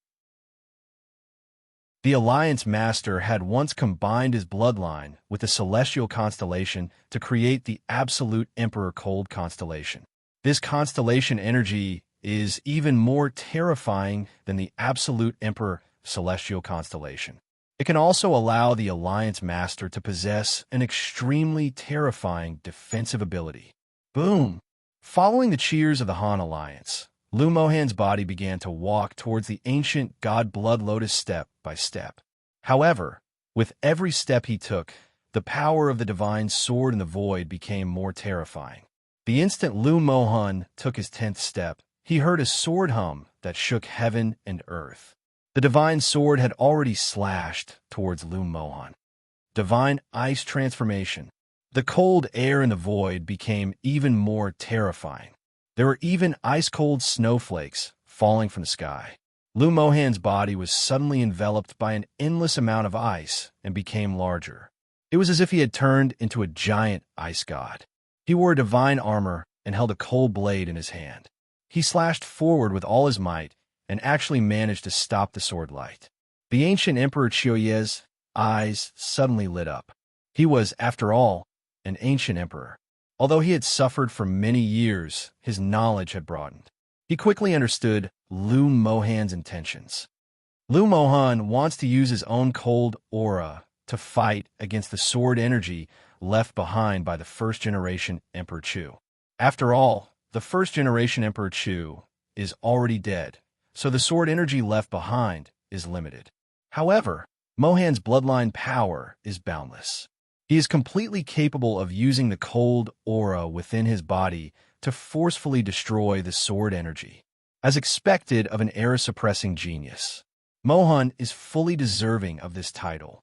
The Alliance Master had once combined his bloodline with the celestial constellation to create the Absolute Emperor Cold constellation. This constellation energy is even more terrifying than the Absolute Emperor celestial constellation. It can also allow the Alliance Master to possess an extremely terrifying defensive ability. Boom! Following the cheers of the Han Alliance, Lu Mohan's body began to walk towards the ancient God Blood Lotus step by step. However, with every step he took, the power of the divine sword in the void became more terrifying. The instant Lu Mohan took his 10th step, he heard a sword hum that shook heaven and earth. The divine sword had already slashed towards Lu Mohan. Divine ice transformation. The cold air in the void became even more terrifying. There were even ice-cold snowflakes falling from the sky. Lu Mohan's body was suddenly enveloped by an endless amount of ice and became larger. It was as if he had turned into a giant ice god. He wore divine armor and held a cold blade in his hand. He slashed forward with all his might and actually managed to stop the sword light. The ancient Emperor Chioye's eyes suddenly lit up. He was, after all, an ancient emperor. Although he had suffered for many years, his knowledge had broadened. He quickly understood Lu Mohan's intentions. Lu Mohan wants to use his own cold aura to fight against the sword energy left behind by the first-generation Emperor Chu. After all, the first-generation Emperor Chu is already dead, so the sword energy left behind is limited. However, Mohan's bloodline power is boundless. He is completely capable of using the cold aura within his body to forcefully destroy the sword energy. As expected of an era-suppressing genius, Mohan is fully deserving of this title.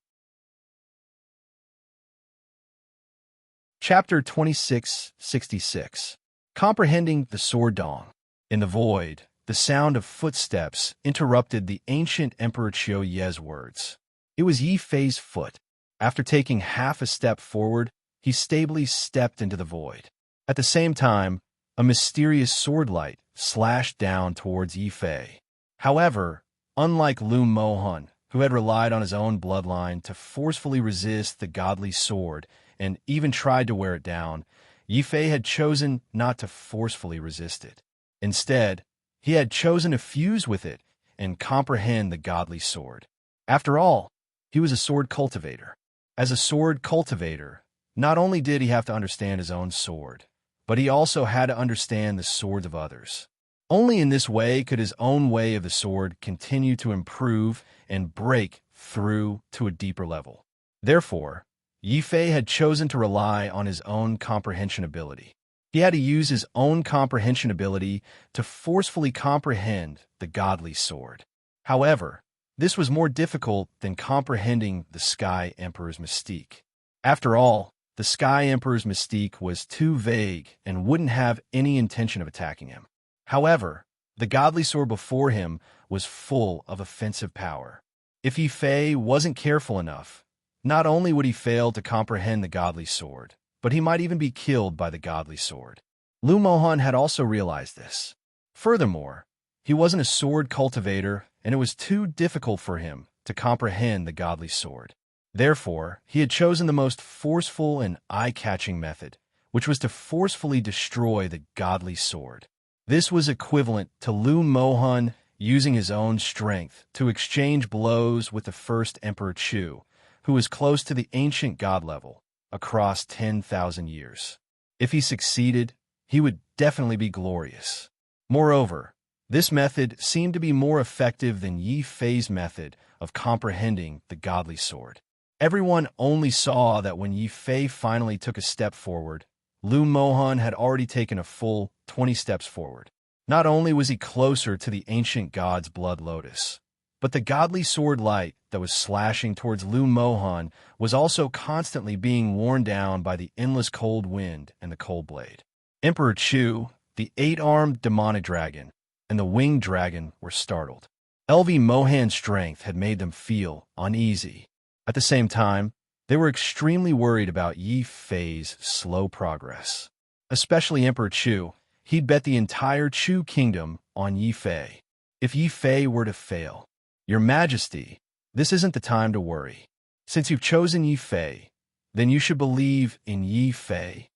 Chapter 2666. Comprehending the Sword Dong. In the void, the sound of footsteps interrupted the ancient Emperor Chioye's words. It was Yi Fei's foot. After taking half a step forward, he stably stepped into the void. At the same time, a mysterious sword light slashed down towards Yi Fei. However, unlike Lu Mohan, who had relied on his own bloodline to forcefully resist the godly sword and even tried to wear it down, Yi Fei had chosen not to forcefully resist it. Instead, he had chosen to fuse with it and comprehend the godly sword. After all, he was a sword cultivator. As a sword cultivator, not only did he have to understand his own sword, but he also had to understand the swords of others. Only in this way could his own way of the sword continue to improve and break through to a deeper level. Therefore, Yi Fei had chosen to rely on his own comprehension ability. He had to use his own comprehension ability to forcefully comprehend the godly sword. However, this was more difficult than comprehending the Sky Emperor's mystique. After all, the Sky Emperor's mystique was too vague and wouldn't have any intention of attacking him. However, the godly sword before him was full of offensive power. If Yi Fei wasn't careful enough, not only would he fail to comprehend the godly sword, but he might even be killed by the godly sword. Lu Mohan had also realized this. Furthermore, he wasn't a sword cultivator, and it was too difficult for him to comprehend the godly sword. Therefore, he had chosen the most forceful and eye-catching method, which was to forcefully destroy the godly sword. This was equivalent to Lu Mohan using his own strength to exchange blows with the first Emperor Chu, who was close to the ancient god level, across 10,000 years. If he succeeded, he would definitely be glorious. Moreover, this method seemed to be more effective than Yi Fei's method of comprehending the godly sword. Everyone only saw that when Yi Fei finally took a step forward, Lu Mohan had already taken a full 20 steps forward. Not only was he closer to the ancient god's blood lotus, but the godly sword light that was slashing towards Lu Mohan was also constantly being worn down by the endless cold wind and the cold blade. Emperor Chu, the 8-armed demonic dragon, and the winged dragon were startled. LV Mohan's strength had made them feel uneasy. At the same time, they were extremely worried about Yi Fei's slow progress. Especially Emperor Chu. He'd bet the entire Chu kingdom on Yi Fei. If Yi Fei were to fail, Your Majesty, this isn't the time to worry. Since you've chosen Yi Fei, then you should believe in Yi Fei.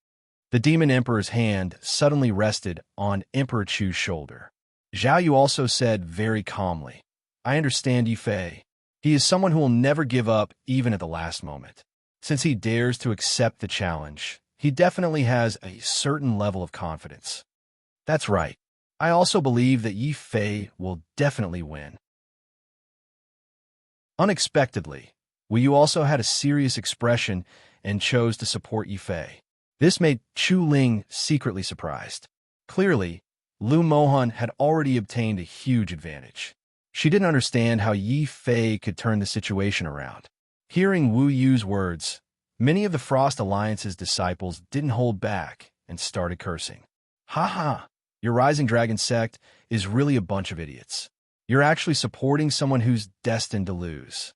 The demon emperor's hand suddenly rested on Emperor Chu's shoulder. Zhao Yu also said very calmly, I understand Yi Fei. He is someone who will never give up even at the last moment. Since he dares to accept the challenge, he definitely has a certain level of confidence. That's right. I also believe that Yi Fei will definitely win. Unexpectedly, Wu Yu also had a serious expression and chose to support Yi Fei. This made Chu Ling secretly surprised. Clearly, Lu Mohan had already obtained a huge advantage. She didn't understand how Yi Fei could turn the situation around. Hearing Wu Yu's words, many of the Frost Alliance's disciples didn't hold back and started cursing. Ha ha! Your Rising Dragon sect is really a bunch of idiots. You're actually supporting someone who's destined to lose.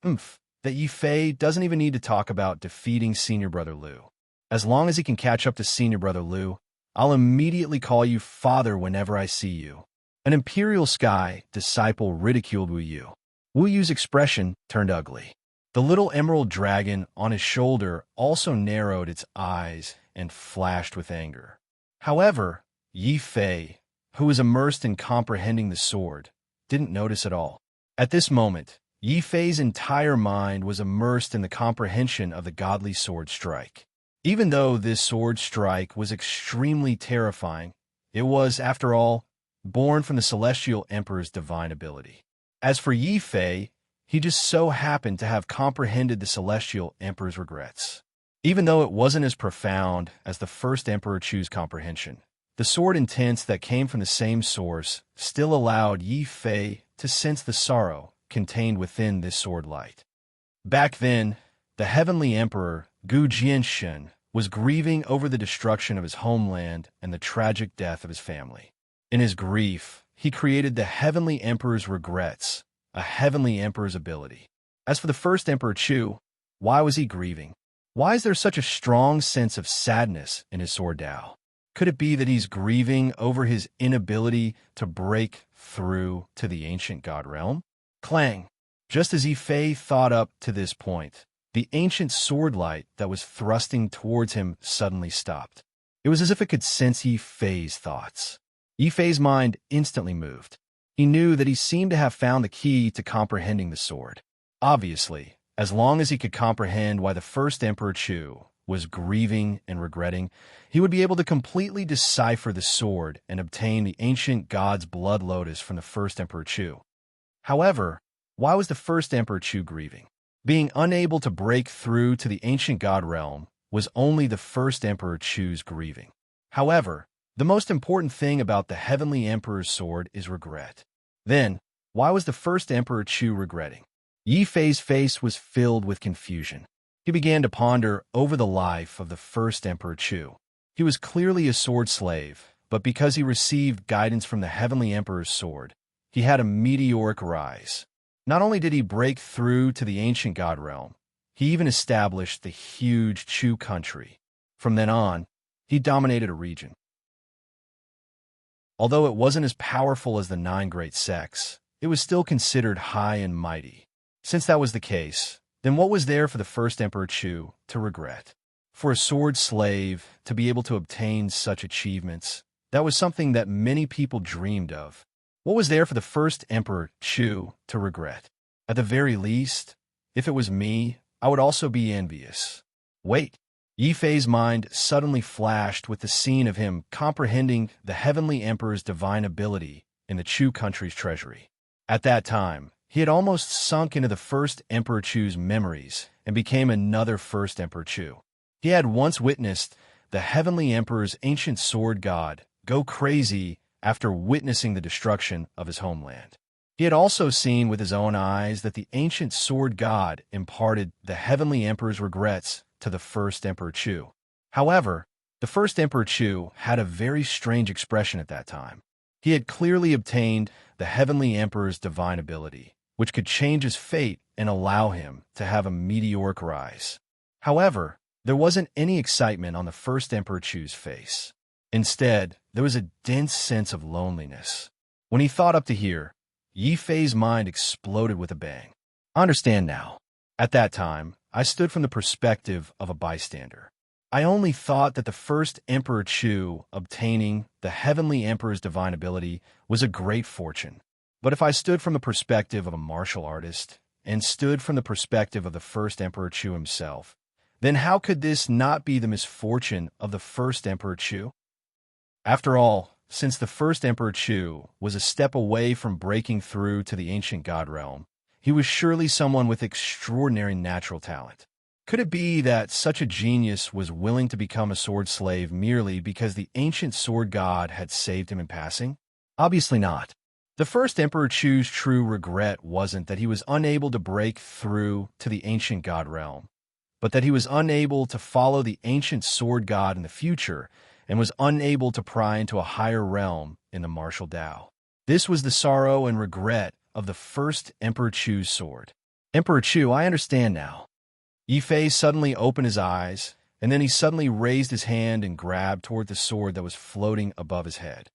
That Yi Fei doesn't even need to talk about defeating Senior Brother Lu. As long as he can catch up to Senior Brother Lu, I'll immediately call you father whenever I see you. An Imperial Sky disciple ridiculed Wu Yu. Wu Yu's expression turned ugly. The little emerald dragon on his shoulder also narrowed its eyes and flashed with anger. However, Yi Fei, who was immersed in comprehending the sword, didn't notice at all. At this moment, Yi Fei's entire mind was immersed in the comprehension of the godly sword strike. Even though this sword strike was extremely terrifying, it was, after all, born from the Celestial Emperor's divine ability. As for Yi Fei, he just so happened to have comprehended the Celestial Emperor's regrets. Even though it wasn't as profound as the first Emperor Chu's comprehension, the sword intents that came from the same source still allowed Yi Fei to sense the sorrow contained within this sword light. Back then, the Heavenly Emperor, Gu Jianshen, was grieving over the destruction of his homeland and the tragic death of his family. In his grief, he created the Heavenly Emperor's regrets, a Heavenly Emperor's ability. As for the first Emperor Chu, why was he grieving? Why is there such a strong sense of sadness in his sword Dao? Could it be that he's grieving over his inability to break through to the ancient god realm? Clang! Just as Yi Fei thought up to this point, the ancient sword light that was thrusting towards him suddenly stopped. It was as if it could sense Yi Fei's thoughts. Yi Fei's mind instantly moved. He knew that he seemed to have found the key to comprehending the sword. Obviously, as long as he could comprehend why the first Emperor Chu was grieving and regretting, he would be able to completely decipher the sword and obtain the ancient god's blood lotus from the first Emperor Chu. However, why was the first Emperor Chu grieving? Being unable to break through to the ancient god realm was only the first Emperor Chu's grieving. However, the most important thing about the Heavenly Emperor's sword is regret. Then, why was the first Emperor Chu regretting? Yi Fei's face was filled with confusion. He began to ponder over the life of the first Emperor Chu. He was clearly a sword slave, but because he received guidance from the Heavenly Emperor's sword, he had a meteoric rise. Not only did he break through to the ancient god realm, he even established the huge Chu country. From then on, he dominated a region. Although it wasn't as powerful as the 9 great sects, it was still considered high and mighty. Since that was the case, then what was there for the first Emperor Chu to regret? For a sword slave to be able to obtain such achievements, that was something that many people dreamed of. What was there for the first Emperor Chu to regret? At the very least, if it was me, I would also be envious. Wait. Yi Fei's mind suddenly flashed with the scene of him comprehending the heavenly emperor's divine ability in the Chu country's treasury. At that time, he had almost sunk into the first Emperor Chu's memories and became another first Emperor Chu. He had once witnessed the heavenly emperor's ancient sword god go crazy after witnessing the destruction of his homeland. He had also seen with his own eyes that the ancient sword god imparted the heavenly emperor's regrets to the first Emperor Chu. However, the first Emperor Chu had a very strange expression at that time. He had clearly obtained the heavenly emperor's divine ability, which could change his fate and allow him to have a meteoric rise. However, there wasn't any excitement on the first Emperor Chu's face. Instead, there was a dense sense of loneliness. When he thought up to here, Yi Fei's mind exploded with a bang. I understand now. At that time, I stood from the perspective of a bystander. I only thought that the first Emperor Chu obtaining the heavenly emperor's divine ability was a great fortune. But if I stood from the perspective of a martial artist and stood from the perspective of the first Emperor Chu himself, then how could this not be the misfortune of the first Emperor Chu? After all, since the first Emperor Chu was a step away from breaking through to the ancient god realm, he was surely someone with extraordinary natural talent. Could it be that such a genius was willing to become a sword slave merely because the ancient sword god had saved him in passing? Obviously not. The first Emperor Chu's true regret wasn't that he was unable to break through to the ancient god realm, but that he was unable to follow the ancient sword god in the future and was unable to pry into a higher realm in the martial Tao. This was the sorrow and regret of the first Emperor Chu's sword. Emperor Chu, I understand now. Yi Fei suddenly opened his eyes, and then he suddenly raised his hand and grabbed toward the sword that was floating above his head.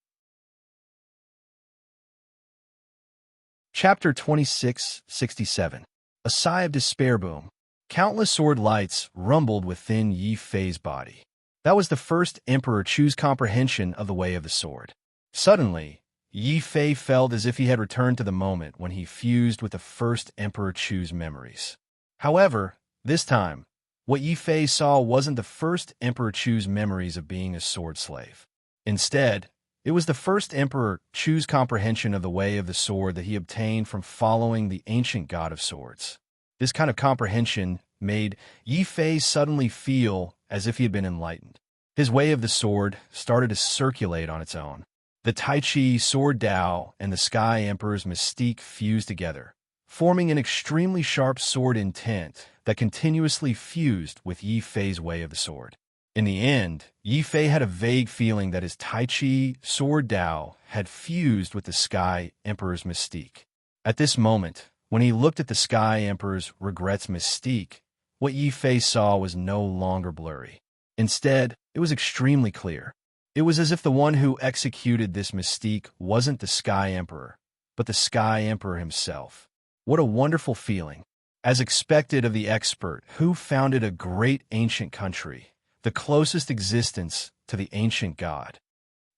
Chapter 2667. A sigh of despair boom. Countless sword lights rumbled within Yi Fei's body. That was the first Emperor Chu's comprehension of the way of the sword. Suddenly, Yi Fei felt as if he had returned to the moment when he fused with the first Emperor Chu's memories. However, this time, what Yi Fei saw wasn't the first Emperor Chu's memories of being a sword slave. Instead, it was the first Emperor Chu's comprehension of the way of the sword that he obtained from following the ancient god of swords. This kind of comprehension made Yi Fei suddenly feel as if he had been enlightened. His way of the sword started to circulate on its own. The Tai Chi sword Tao and the Sky Emperor's mystique fused together, forming an extremely sharp sword intent that continuously fused with Yi Fei's way of the sword. In the end, Yi Fei had a vague feeling that his Tai Chi sword Tao had fused with the Sky Emperor's mystique. At this moment, when he looked at the Sky Emperor's regrets mystique, what Yi Fei saw was no longer blurry. Instead, it was extremely clear. It was as if the one who executed this mystique wasn't the Sky Emperor, but the Sky Emperor himself. What a wonderful feeling. As expected of the expert who founded a great ancient country, the closest existence to the ancient god.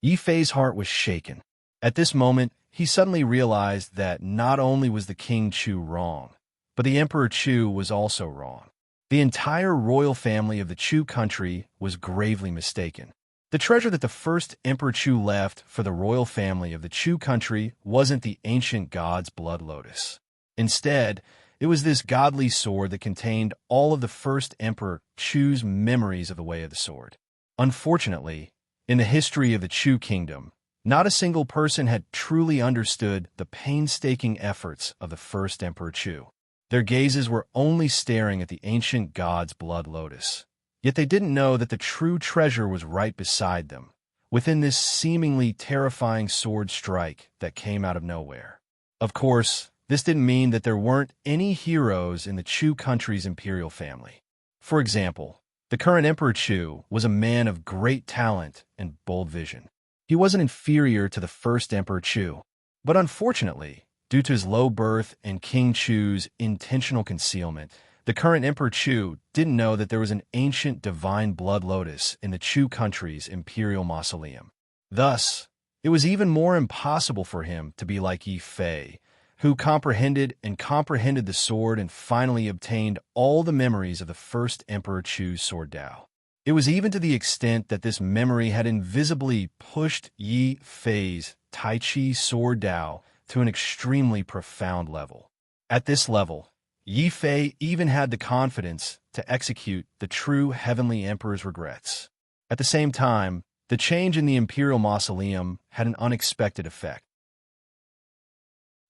Yi Fei's heart was shaken. At this moment, he suddenly realized that not only was the King Chu wrong, but the Emperor Chu was also wrong. The entire royal family of the Chu country was gravely mistaken. The treasure that the first Emperor Chu left for the royal family of the Chu country wasn't the ancient god's blood lotus. Instead, it was this godly sword that contained all of the first Emperor Chu's memories of the way of the sword. Unfortunately, in the history of the Chu kingdom, not a single person had truly understood the painstaking efforts of the first Emperor Chu. Their gazes were only staring at the ancient god's blood lotus. Yet they didn't know that the true treasure was right beside them, within this seemingly terrifying sword strike that came out of nowhere. Of course, this didn't mean that there weren't any heroes in the Chu country's imperial family. For example, the current Emperor Chu was a man of great talent and bold vision. He wasn't inferior to the first Emperor Chu, but unfortunately, due to his low birth and King Chu's intentional concealment, the current Emperor Chu didn't know that there was an ancient divine blood lotus in the Chu country's imperial mausoleum. Thus, It was even more impossible for him to be like Yi Fei, who comprehended the sword and finally obtained all the memories of the first Emperor Chu's sword Dao. It was even to the extent that this memory had invisibly pushed Yi Fei's Tai Chi sword Dao to an extremely profound level. At this level, Yi Fei even had the confidence to execute the true Heavenly Emperor's regrets. At the same time, the change in the Imperial Mausoleum had an unexpected effect.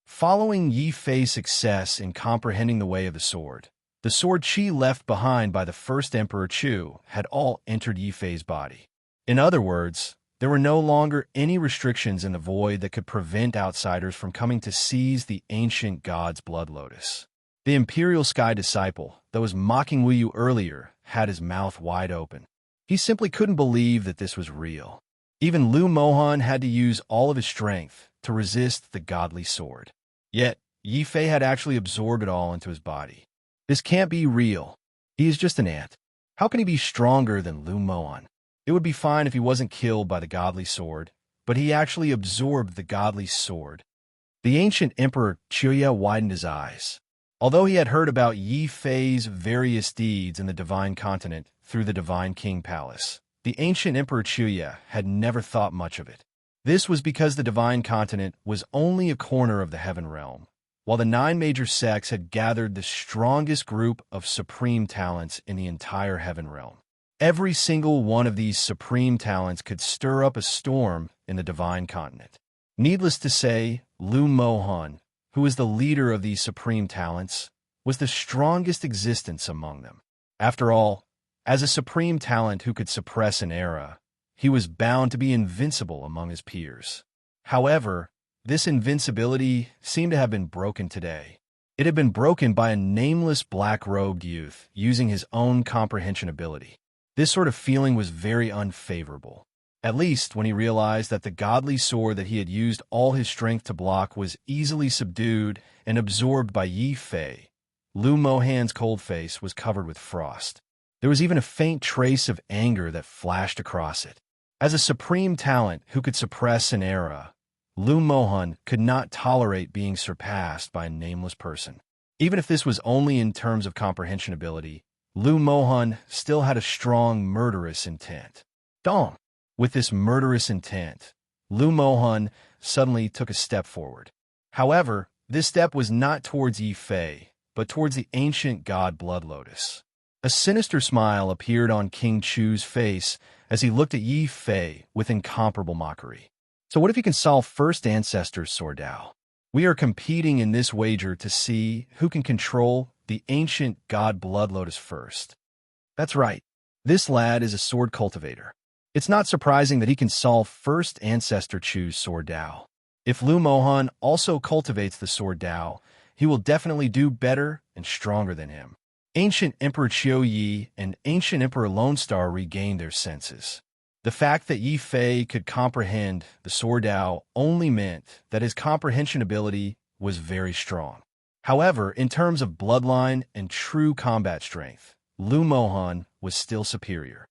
Following Yi Fei's success in comprehending the way of the sword Qi left behind by the first Emperor Chu had all entered Yi Fei's body. In other words, there were no longer any restrictions in the void that could prevent outsiders from coming to seize the ancient god's blood lotus. The Imperial Sky Disciple that was mocking Wu Yu earlier had his mouth wide open. He simply couldn't believe that this was real. Even Lu Mohan had to use all of his strength to resist the godly sword. Yet, Yi Fei had actually absorbed it all into his body. This can't be real. He is just an ant. How can he be stronger than Lu Mohan? It would be fine if he wasn't killed by the godly sword, but he actually absorbed the godly sword. The ancient Emperor Chuya widened his eyes. Although he had heard about Yi Fei's various deeds in the Divine Continent through the Divine King Palace, the ancient Emperor Chuya had never thought much of it. This was because the Divine Continent was only a corner of the Heaven Realm, while the 9 major sects had gathered the strongest group of supreme talents in the entire Heaven Realm. Every single one of these supreme talents could stir up a storm in the Divine Continent. Needless to say, Lu Mohan, who was the leader of these supreme talents, was the strongest existence among them. After all, as a supreme talent who could suppress an era, he was bound to be invincible among his peers. However, this invincibility seemed to have been broken today. It had been broken by a nameless black-robed youth using his own comprehension ability. This sort of feeling was very unfavorable, at least when he realized that the godly sword that he had used all his strength to block was easily subdued and absorbed by Yi Fei. Lu Mohan's cold face was covered with frost. There was even a faint trace of anger that flashed across it. As a supreme talent who could suppress an era, Lu Mohan could not tolerate being surpassed by a nameless person. Even if this was only in terms of comprehension ability, Lu Mohan still had a strong murderous intent. Dong! With this murderous intent, Lu Mohan suddenly took a step forward. However, this step was not towards Yi Fei, but towards the ancient god Blood Lotus. A sinister smile appeared on King Chu's face as he looked at Yi Fei with incomparable mockery. So what if he can solve First Ancestor's sword Dao? We are competing in this wager to see who can control the ancient god Blood Lotus first. That's right. This lad is a sword cultivator. It's not surprising that he can solve First Ancestor Chu's sword Dao. If Lu Mohan also cultivates the sword Dao, he will definitely do better and stronger than him. Ancient Emperor Qiu Yi and Ancient Emperor Lone Star regained their senses. The fact that Yi Fei could comprehend the sword Dao only meant that his comprehension ability was very strong. However, in terms of bloodline and true combat strength, Lu Mohan was still superior.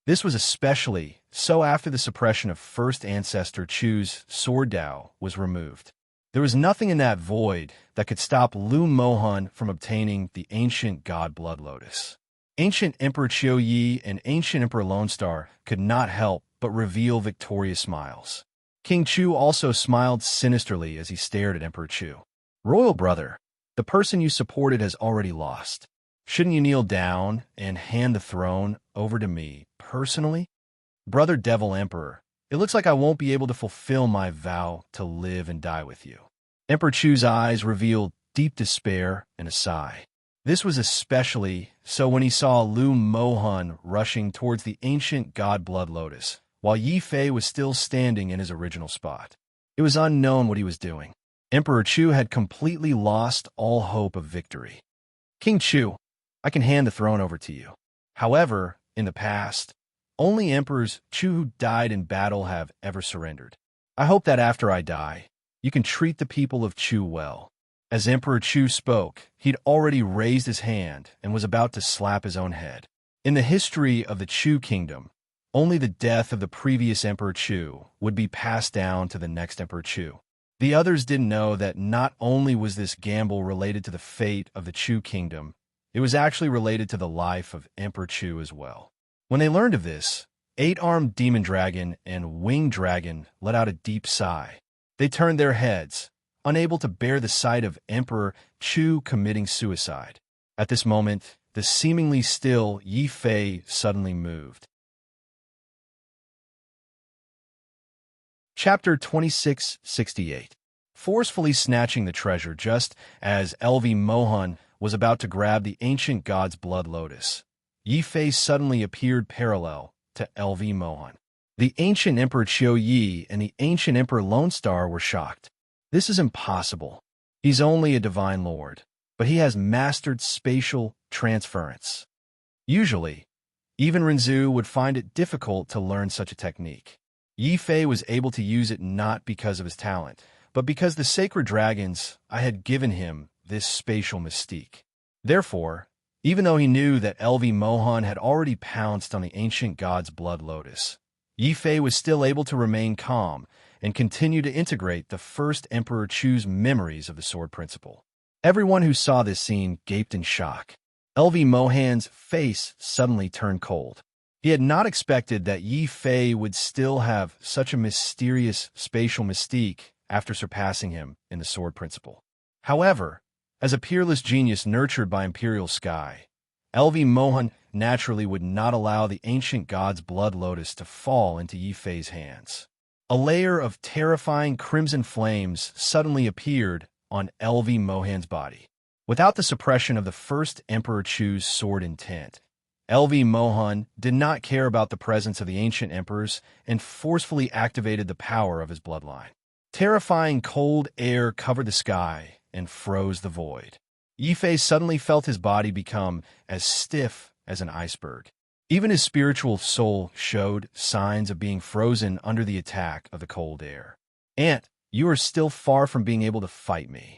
This was especially so after the suppression of First Ancestor Chu's sword Dao was removed. There was nothing in that void that could stop Lu Mohan from obtaining the ancient god Blood Lotus. Ancient Emperor Qiu Yi and Ancient Emperor Lone Star could not help but reveal victorious smiles. King Chu also smiled sinisterly as he stared at Emperor Chu. Royal brother, the person you supported has already lost. Shouldn't you kneel down and hand the throne over to me personally? Brother Devil Emperor, it looks like I won't be able to fulfill my vow to live and die with you. Emperor Chu's eyes revealed deep despair and a sigh. This was especially so when he saw Lu Mohan rushing towards the ancient god Blood Lotus, while Yi Fei was still standing in his original spot. It was unknown what he was doing. Emperor Chu had completely lost all hope of victory. King Chu, I can hand the throne over to you. However, in the past, only emperors Chu who died in battle have ever surrendered. I hope that after I die, you can treat the people of Chu well. As Emperor Chu spoke, he'd already raised his hand and was about to slap his own head. In the history of the Chu kingdom, Only the death of the previous Emperor Chu would be passed down to the next Emperor Chu. The others didn't know that not only was this gamble related to the fate of the Chu kingdom, it was actually related to the life of Emperor Chu as well. When they learned of this, Eight-Armed Demon Dragon and Winged Dragon let out a deep sigh. They turned their heads, unable to bear the sight of Emperor Chu committing suicide. At this moment, the seemingly still Yi Fei suddenly moved. Chapter 2668. Forcefully snatching the treasure just as LV Mohan was about to grab the ancient god's blood lotus, Yi Fei suddenly appeared parallel to LV Mohan. The ancient Emperor Qiu Yi and the ancient Emperor Lone Star were shocked. This is impossible. He's only a divine lord, but he has mastered spatial transference. Usually, even Renzu would find it difficult to learn such a technique. Yi Fei was able to use it not because of his talent, but because the sacred dragons I had given him this spatial mystique. Therefore, even though he knew that LV Mohan had already pounced on the ancient god's blood lotus, Yi Fei was still able to remain calm and continue to integrate the first Emperor Chu's memories of the sword principle. Everyone who saw this scene gaped in shock. LV Mohan's face suddenly turned cold. He had not expected that Yi Fei would still have such a mysterious spatial mystique after surpassing him in the sword principle. However, as a peerless genius nurtured by Imperial Sky, LV Mohan naturally would not allow the ancient god's blood lotus to fall into Yi Fei's hands. A layer of terrifying crimson flames suddenly appeared on LV Mohan's body. Without the suppression of the first Emperor Chu's sword intent, LV Mohan did not care about the presence of the ancient emperors and forcefully activated the power of his bloodline. Terrifying cold air covered the sky and froze the void. Yi Fei suddenly felt his body become as stiff as an iceberg. Even his spiritual soul showed signs of being frozen under the attack of the cold air. "Aunt, you are still far from being able to fight me."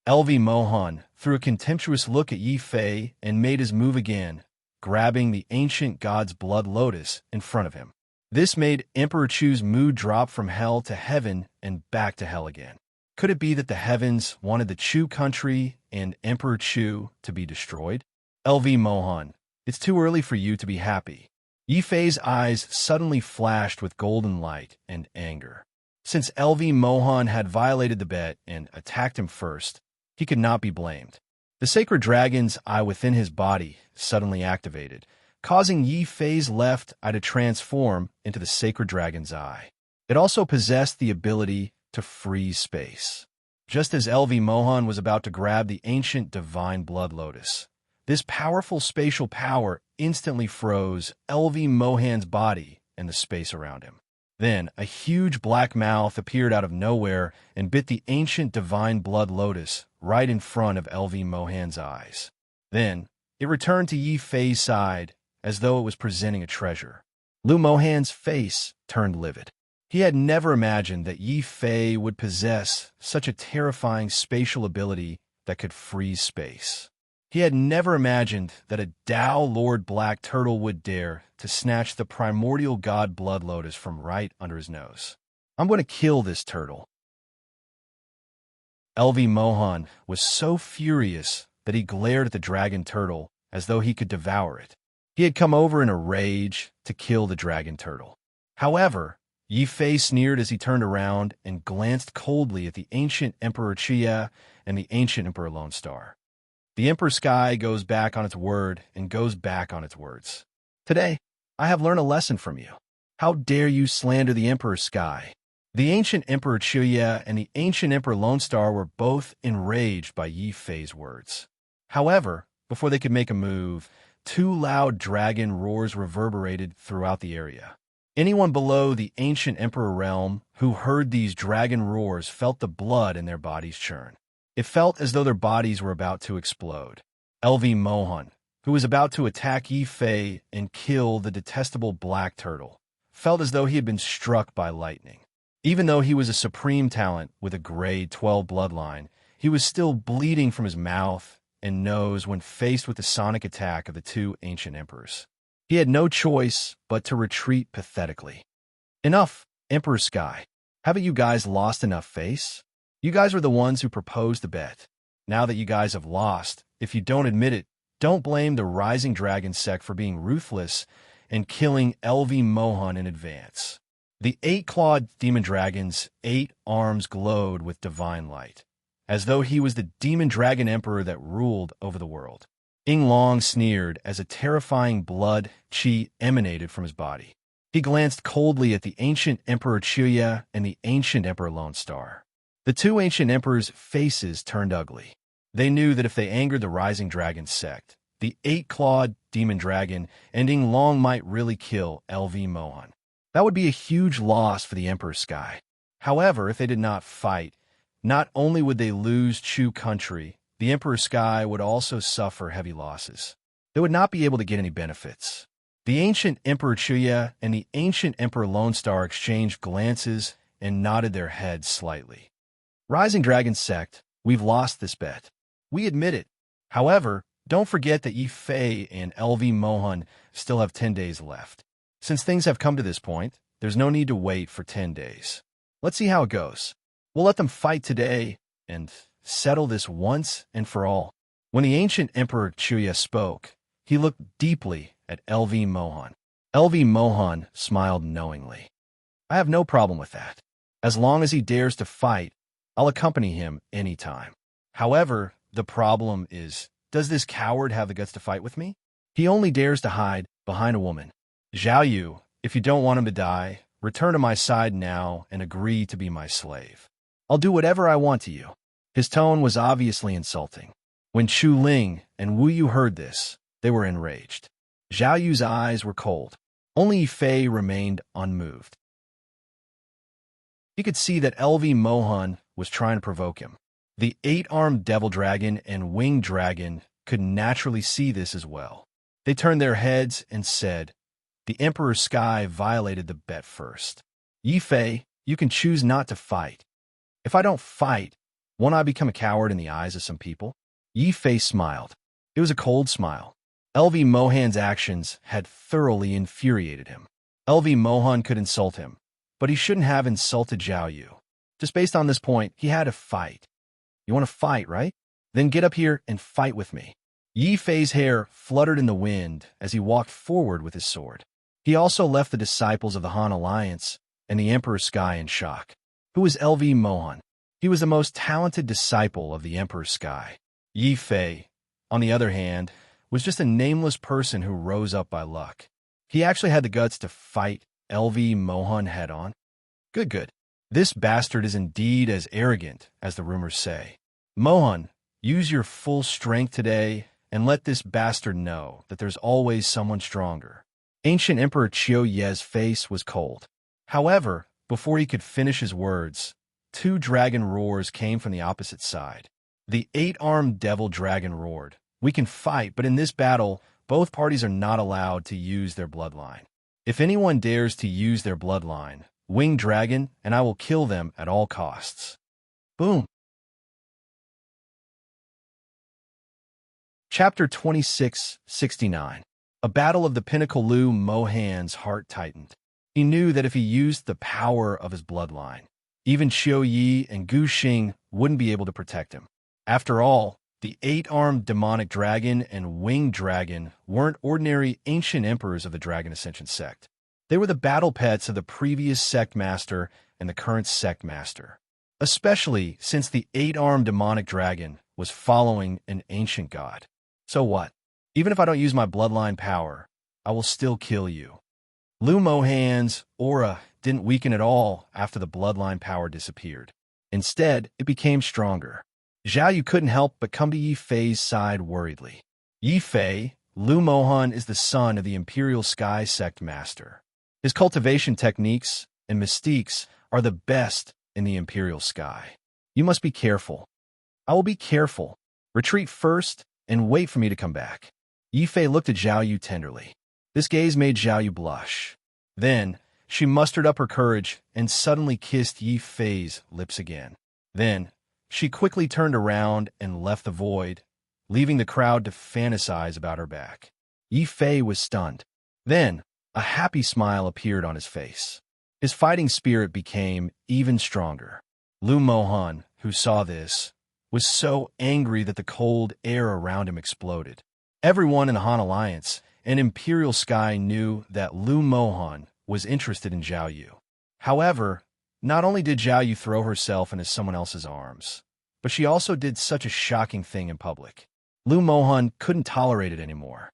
LV Mohan threw a contemptuous look at Yi Fei and made his move again, grabbing the ancient god's blood lotus in front of him. This made Emperor Chu's mood drop from hell to heaven and back to hell again. Could it be that the heavens wanted the Chu country and Emperor Chu to be destroyed? LV Mohan, it's too early for you to be happy. Yi Fei's eyes suddenly flashed with golden light and anger. Since LV Mohan had violated the bet and attacked him first, he could not be blamed. The sacred dragon's eye within his body suddenly activated, causing Yi Fei's left eye to transform into the sacred dragon's eye. It also possessed the ability to freeze space. Just as LV Mohan was about to grab the ancient divine blood lotus, this powerful spatial power instantly froze LV Mohan's body and the space around him. Then, a huge black mouth appeared out of nowhere and bit the ancient divine blood lotus right in front of LV Mohan's eyes. Then, it returned to Yi Fei's side as though it was presenting a treasure. Lu Mohan's face turned livid. He had never imagined that Yi Fei would possess such a terrifying spatial ability that could freeze space. He had never imagined that a Tao Lord Black Turtle would dare to snatch the primordial god blood lotus from right under his nose. "I'm going to kill this turtle." LV Mohan was so furious that he glared at the dragon turtle as though he could devour it. He had come over in a rage to kill the dragon turtle. However, Yi Fei sneered as he turned around and glanced coldly at the ancient Emperor Chia and the ancient Emperor Lone Star. The Emperor Sky goes back on its word and goes back on its words. "Today, I have learned a lesson from you. How dare you slander the Emperor Sky?" The ancient Emperor Chuya and the ancient Emperor Lone Star were both enraged by Yi Fei's words. However, before they could make a move, two loud dragon roars reverberated throughout the area. Anyone below the ancient Emperor realm who heard these dragon roars felt the blood in their bodies churn. It felt as though their bodies were about to explode. LV Mohan, who was about to attack Yi Fei and kill the detestable black turtle, felt as though he had been struck by lightning. Even though he was a supreme talent with a grade 12 bloodline, he was still bleeding from his mouth and nose when faced with the sonic attack of the two ancient emperors. He had no choice but to retreat pathetically. Enough, Emperor Sky. Haven't you guys lost enough face? You guys were the ones who proposed the bet. Now that you guys have lost, if you don't admit it, don't blame the Rising Dragon sect for being ruthless and killing LV Mohan in advance. The 8-clawed demon dragon's 8 arms glowed with divine light, as though he was the demon dragon emperor that ruled over the world. Ying Long sneered as a terrifying blood chi emanated from his body. He glanced coldly at the ancient Emperor Chuya and the ancient Emperor Lone Star. The two ancient emperors' faces turned ugly. They knew that if they angered the Rising Dragon sect, the 8-clawed demon dragon and Ying Long might really kill LV Mohan. That would be a huge loss for the Emperor Sky. However, if they did not fight, not only would they lose Chu country, the Emperor Sky would also suffer heavy losses. They would not be able to get any benefits. The ancient Emperor Chuya and the ancient Emperor Lone Star exchanged glances and nodded their heads slightly. Rising Dragon sect, we've lost this bet. We admit it. However, don't forget that Yi Fei and LV Mohan still have 10 days left. Since things have come to this point, there's no need to wait for 10 days. Let's see how it goes. We'll let them fight today and settle this once and for all. When the ancient Emperor Chuya spoke, he looked deeply at LV Mohan. LV Mohan smiled knowingly. I have no problem with that. As long as he dares to fight, I'll accompany him anytime. However, the problem is, does this coward have the guts to fight with me? He only dares to hide behind a woman. Zhao Yu, if you don't want him to die, return to my side now and agree to be my slave. I'll do whatever I want to you. His tone was obviously insulting. When Chu Ling and Wu Yu heard this, they were enraged. Zhao Yu's eyes were cold. Only Yi Fei remained unmoved. He could see that LV Mohan was trying to provoke him. The 8-armed devil dragon and winged dragon could naturally see this as well. They turned their heads and said, "The Emperor Sky violated the bet first. Yi Fei, you can choose not to fight. If I don't fight, won't I become a coward in the eyes of some people?" Yi Fei smiled. It was a cold smile. LV Mohan's actions had thoroughly infuriated him. LV Mohan could insult him, but he shouldn't have insulted Zhao Yu. Just based on this point, he had to fight. You want to fight, right? Then get up here and fight with me. Yi Fei's hair fluttered in the wind as he walked forward with his sword. He also left the disciples of the Han Alliance and the Emperor Sky in shock. Who was LV Mohan? He was the most talented disciple of the Emperor Sky. Yi Fei, on the other hand, was just a nameless person who rose up by luck. He actually had the guts to fight LV Mohan head-on. Good. This bastard is indeed as arrogant as the rumors say. Mohan, use your full strength today and let this bastard know that there's always someone stronger. Ancient Emperor Chiu Ye's face was cold. However, before he could finish his words, 2 dragon roars came from the opposite side. The 8-armed devil dragon roared, "We can fight, but in this battle, both parties are not allowed to use their bloodline. If anyone dares to use their bloodline, Winged Dragon, and I will kill them at all costs." Boom. Chapter 2669. A battle of the pinnacle. Lu Mohan's heart tightened. He knew that if he used the power of his bloodline, even Qiu Yi and Gu Xing wouldn't be able to protect him. After all, the 8-armed demonic dragon and winged dragon weren't ordinary ancient emperors of the Dragon Ascension sect. They were the battle pets of the previous sect master and the current sect master, especially since the 8-armed demonic dragon was following an ancient god. So what? Even if I don't use my bloodline power, I will still kill you. Lu Mohan's aura didn't weaken at all after the bloodline power disappeared. Instead, it became stronger. Zhao Yu couldn't help but come to Yi Fei's side worriedly. Yi Fei, Lu Mohan is the son of the Imperial Sky Sect Master. His cultivation techniques and mystiques are the best in the Imperial Sky. You must be careful. I will be careful. Retreat first and wait for me to come back. Yi Fei looked at Zhao Yu tenderly. This gaze made Zhao Yu blush. Then, she mustered up her courage and suddenly kissed Yi Fei's lips again. Then, she quickly turned around and left the void, leaving the crowd to fantasize about her back. Yi Fei was stunned. Then, a happy smile appeared on his face. His fighting spirit became even stronger. Lu Mohan, who saw this, was so angry that the cold air around him exploded. Everyone in the Han Alliance and Imperial Sky knew that Lu Mohan was interested in Zhao Yu. However, not only did Zhao Yu throw herself into someone else's arms, but she also did such a shocking thing in public. Lu Mohan couldn't tolerate it anymore.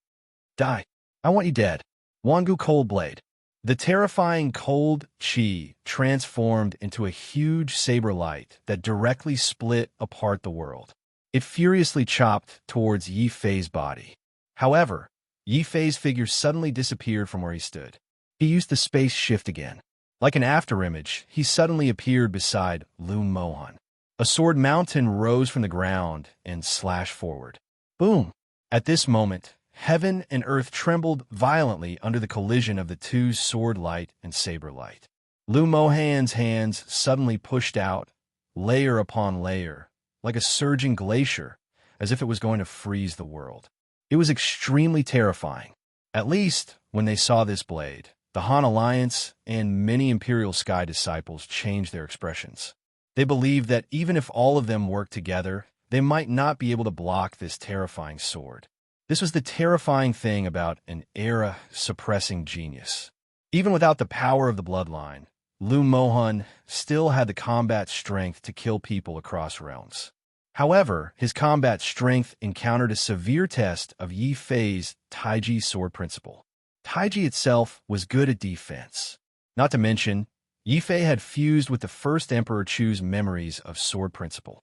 Die. I want you dead. Wangu Cold Blade. The terrifying cold chi transformed into a huge saber light that directly split apart the world. It furiously chopped towards Yi Fei's body. However, Yi Fei's figure suddenly disappeared from where he stood. He used the space shift again. Like an afterimage, he suddenly appeared beside Lu Mohan. A sword mountain rose from the ground and slashed forward. Boom! At this moment, heaven and earth trembled violently under the collision of the two sword light and saber light. Lu Mohan's hands suddenly pushed out, layer upon layer, like a surging glacier, as if it was going to freeze the world. It was extremely terrifying. At least, when they saw this blade, the Han Alliance and many Imperial Sky disciples changed their expressions. They believed that even if all of them worked together, they might not be able to block this terrifying sword. This was the terrifying thing about an era-suppressing genius. Even without the power of the bloodline, Lu Mohan still had the combat strength to kill people across realms. However, his combat strength encountered a severe test of Yi Fei's Taiji sword principle. Taiji itself was good at defense. Not to mention, Yi Fei had fused with the first Emperor Chu's memories of sword principle.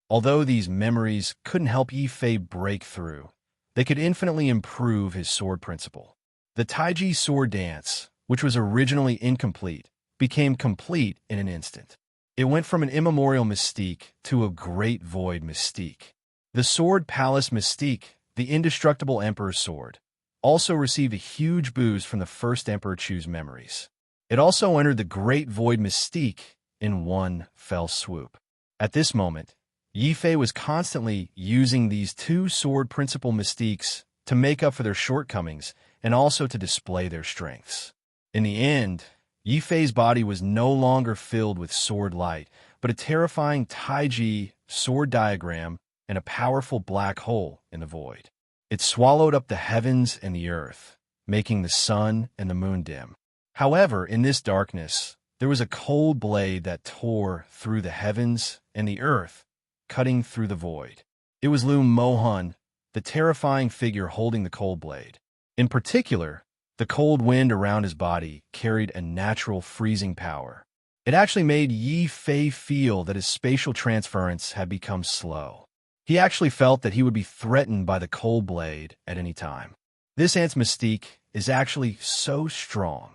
Although these memories couldn't help Yi Fei break through, they could infinitely improve his sword principle. The Taiji sword dance, which was originally incomplete, became complete in an instant. It went from an immemorial mystique to a great void mystique. The sword palace mystique, the indestructible Emperor's sword, also received a huge boost from the first Emperor Chu's memories. It also entered the great void mystique in one fell swoop. At this moment, Yi Fei was constantly using these two sword principle mystiques to make up for their shortcomings and also to display their strengths. In the end, Yi Fei's body was no longer filled with sword light, but a terrifying Taiji sword diagram and a powerful black hole in the void. It swallowed up the heavens and the earth, making the sun and the moon dim. However, in this darkness, there was a cold blade that tore through the heavens and the earth, cutting through the void. It was Lu Mohan, the terrifying figure holding the cold blade. In particular, the cold wind around his body carried a natural freezing power. It actually made Yi Fei feel that his spatial transference had become slow. He actually felt that he would be threatened by the cold blade at any time. This ant's mystique is actually so strong.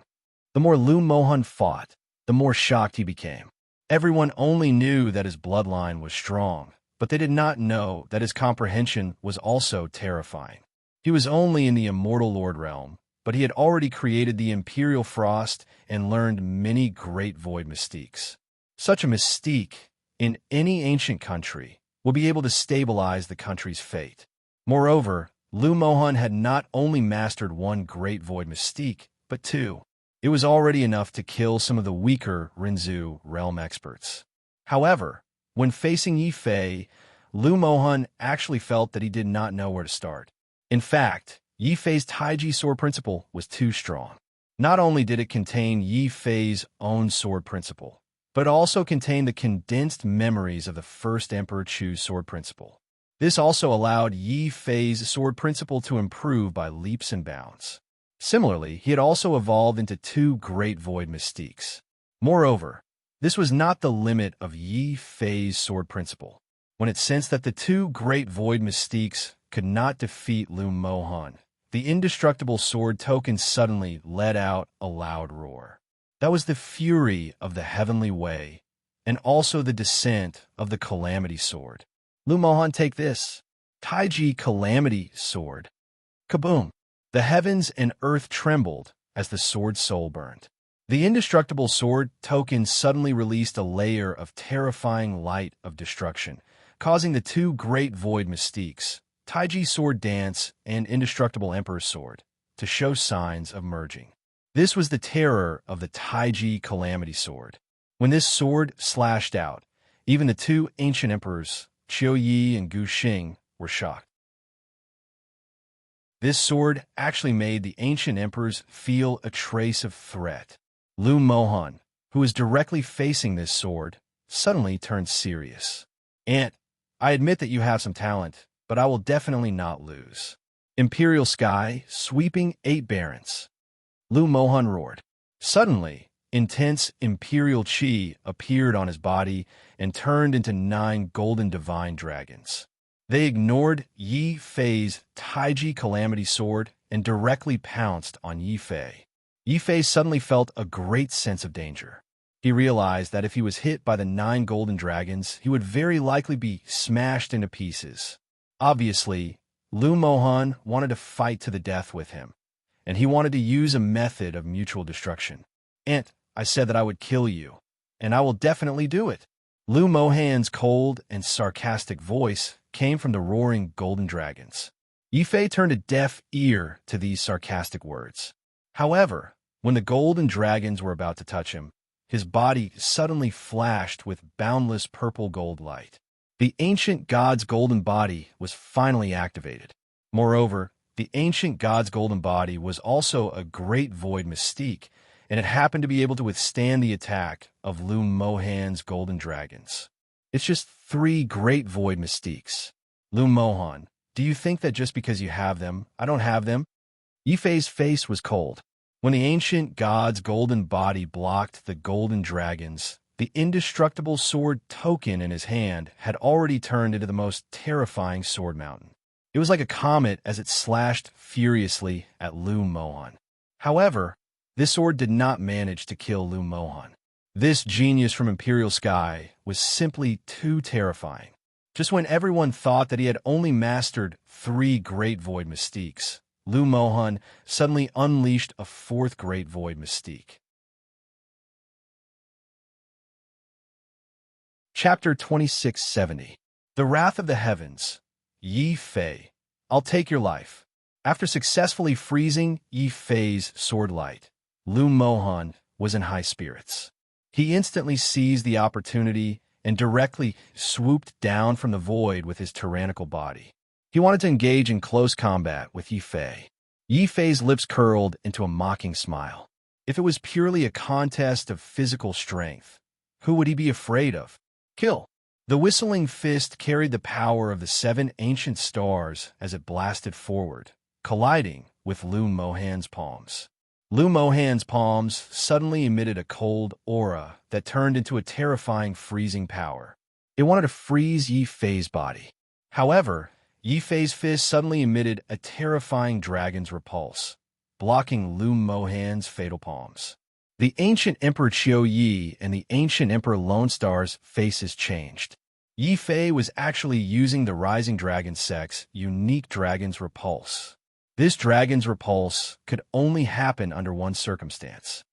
The more Lu Mohan fought, the more shocked he became. Everyone only knew that his bloodline was strong, but they did not know that his comprehension was also terrifying. He was only in the Immortal Lord realm, but he had already created the Imperial Frost and learned many great void mystiques. Such a mystique, in any ancient country, will be able to stabilize the country's fate. Moreover, Lu Mohan had not only mastered one great void mystique, but two. It was already enough to kill some of the weaker Rinzhu realm experts. However, when facing Yi Fei, Lu Mohan actually felt that he did not know where to start. In fact, Yi Fei's Taiji sword principle was too strong. Not only did it contain Yi Fei's own sword principle, but also contained the condensed memories of the first Emperor Chu's sword principle. This also allowed Yi Fei's sword principle to improve by leaps and bounds. Similarly, he had also evolved into two great void mystiques. Moreover, this was not the limit of Yi Fei's sword principle. When it sensed that the two great void mystiques could not defeat Lu Mohan, the indestructible sword token suddenly let out a loud roar. That was the fury of the heavenly way, and also the descent of the calamity sword. Lu Mohan, take this. Taiji calamity sword. Kaboom! The heavens and earth trembled as the sword's soul burned. The indestructible sword token suddenly released a layer of terrifying light of destruction, causing the two great void mystiques, Taiji sword dance, and indestructible emperor's sword to show signs of merging. This was the terror of the Taiji calamity sword. When this sword slashed out, even the two ancient emperors, Qiu Yi and Gu Xing, were shocked. This sword actually made the ancient emperors feel a trace of threat. Lu Mohan, who was directly facing this sword, suddenly turned serious. "Aunt, I admit that you have some talent, but I will definitely not lose." Imperial sky, sweeping 8 barons. Lu Mohan roared. Suddenly, intense imperial chi appeared on his body and turned into 9 golden divine dragons. They ignored Yi Fei's Taiji calamity sword and directly pounced on Yi Fei. Yi Fei suddenly felt a great sense of danger. He realized that if he was hit by the 9 golden dragons, he would very likely be smashed into pieces. Obviously, Lu Mohan wanted to fight to the death with him, and he wanted to use a method of mutual destruction. "Aunt, I said that I would kill you, and I will definitely do it." Lu Mohan's cold and sarcastic voice came from the roaring golden dragons. Yi Fei turned a deaf ear to these sarcastic words. However, when the golden dragons were about to touch him, his body suddenly flashed with boundless purple gold light. The ancient god's golden body was finally activated. Moreover, the ancient god's golden body was also a great void mystique, and it happened to be able to withstand the attack of Lu Mohan's golden dragons. It's just 3 great void mystiques. Lu Mohan, do you think that just because you have them, I don't have them? Yi Fei's face was cold. When the ancient god's golden body blocked the golden dragons, the indestructible sword token in his hand had already turned into the most terrifying sword mountain. It was like a comet as it slashed furiously at Lu Mohan. However, this sword did not manage to kill Lu Mohan. This genius from Imperial Sky was simply too terrifying. Just when everyone thought that he had only mastered 3 great void mystiques, Lu Mohan suddenly unleashed a 4th great void mystique. Chapter 2670. The Wrath of the Heavens. Yi Fei, I'll take your life. After successfully freezing Yi Fei's sword light, Lu Mohan was in high spirits. He instantly seized the opportunity and directly swooped down from the void with his tyrannical body. He wanted to engage in close combat with Yi Fei. Yi Fei's lips curled into a mocking smile. If it was purely a contest of physical strength, who would he be afraid of? Kill. The whistling fist carried the power of the 7 ancient stars as it blasted forward, colliding with Lu Mohan's palms. Lu Mohan's palms suddenly emitted a cold aura that turned into a terrifying freezing power. It wanted to freeze Yi Fei's body. However, Yi Fei's fist suddenly emitted a terrifying dragon's repulse, blocking Lu Mohan's fatal palms. The ancient Emperor Qiu Yi and the ancient Emperor Lone Star's faces changed. Yi Fei was actually using the Rising Dragon Sect's unique dragon's repulse. This dragon's repulse could only happen under one circumstance.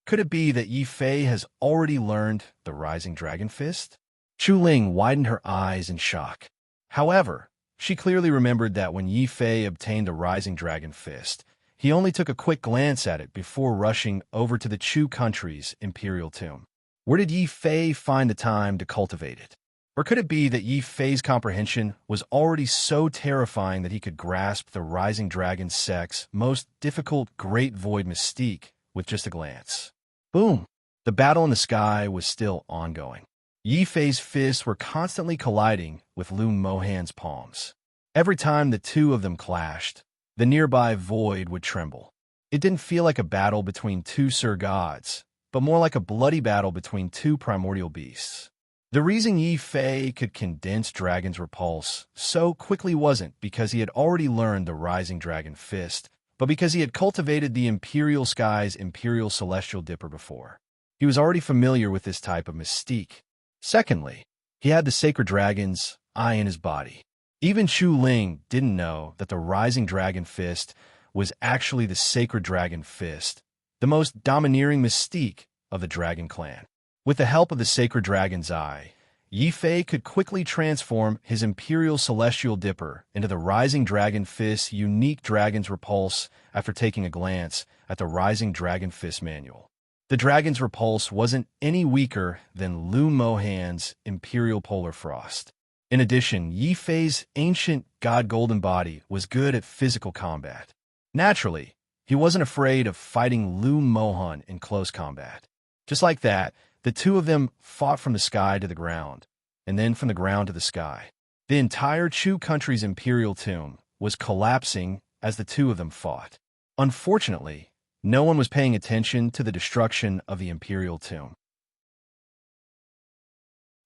Could it be that Yi Fei has already learned the Rising Dragon Fist? Chu Ling widened her eyes in shock. However, she clearly remembered that when Yi Fei obtained the Rising Dragon Fist, he only took a quick glance at it before rushing over to the Chu country's imperial tomb. Where did Yi Fei find the time to cultivate it? Or could it be that Yi Fei's comprehension was already so terrifying that he could grasp the Rising Dragon Sect's most difficult Great Void mystique with just a glance? Boom! The battle in the sky was still ongoing. Yi Fei's fists were constantly colliding with Lu Mohan's palms. Every time the two of them clashed, the nearby void would tremble. It didn't feel like a battle between 2 Sir Gods, but more like a bloody battle between 2 primordial beasts. The reason Yi Fei could condense Dragon's repulse so quickly wasn't because he had already learned the Rising Dragon Fist, but because he had cultivated the Imperial Sky's Imperial Celestial Dipper before. He was already familiar with this type of mystique. Secondly, he had the Sacred Dragon's eye in his body. Even Chu Ling didn't know that the Rising Dragon Fist was actually the Sacred Dragon Fist, the most domineering mystique of the Dragon Clan. With the help of the Sacred Dragon's Eye, Yi Fei could quickly transform his Imperial Celestial Dipper into the Rising Dragon Fist's unique Dragon's Repulse after taking a glance at the Rising Dragon Fist manual. The Dragon's Repulse wasn't any weaker than Lu Mohan's Imperial Polar Frost. In addition, Yi Fei's ancient God Golden Body was good at physical combat. Naturally, he wasn't afraid of fighting Lu Mohan in close combat. Just like that, the two of them fought from the sky to the ground, and then from the ground to the sky. The entire Chu country's imperial tomb was collapsing as the two of them fought. Unfortunately, no one was paying attention to the destruction of the imperial tomb.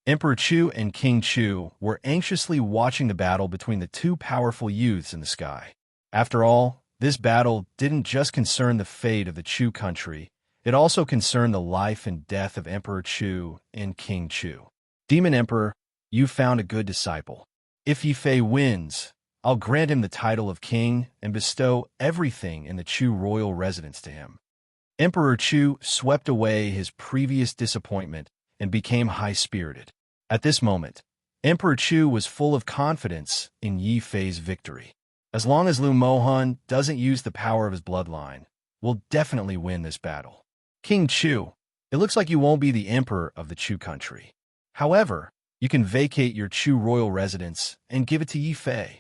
Emperor Chu and King Chu were anxiously watching the battle between the two powerful youths in the sky. After all, this battle didn't just concern the fate of the Chu country, it also concerned the life and death of Emperor Chu and King Chu. Demon Emperor, you found a good disciple. If Yi Fei wins, I'll grant him the title of king and bestow everything in the Chu royal residence to him. Emperor Chu swept away his previous disappointment and became high-spirited. At this moment, Emperor Chu was full of confidence in Yi Fei's victory. As long as Lu Mohan doesn't use the power of his bloodline, we'll definitely win this battle. King Chu, it looks like you won't be the emperor of the Chu country. However, you can vacate your Chu royal residence and give it to Yi Fei.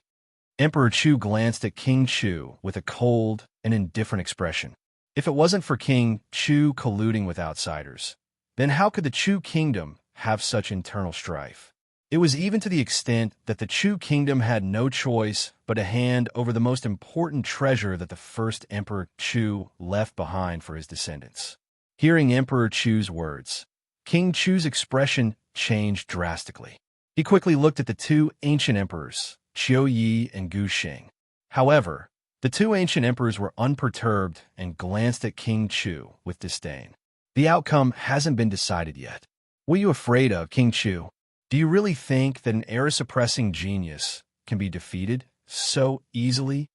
Emperor Chu glanced at King Chu with a cold and indifferent expression. If it wasn't for King Chu colluding with outsiders, then how could the Chu kingdom have such internal strife? It was even to the extent that the Chu kingdom had no choice but to hand over the most important treasure that the first Emperor Chu left behind for his descendants. Hearing Emperor Chu's words, King Chu's expression changed drastically. He quickly looked at the two ancient emperors, Qiu Yi and Gu Xing. However, the two ancient emperors were unperturbed and glanced at King Chu with disdain. The outcome hasn't been decided yet. What are you afraid of, King Chu? Do you really think that an era-suppressing genius can be defeated so easily?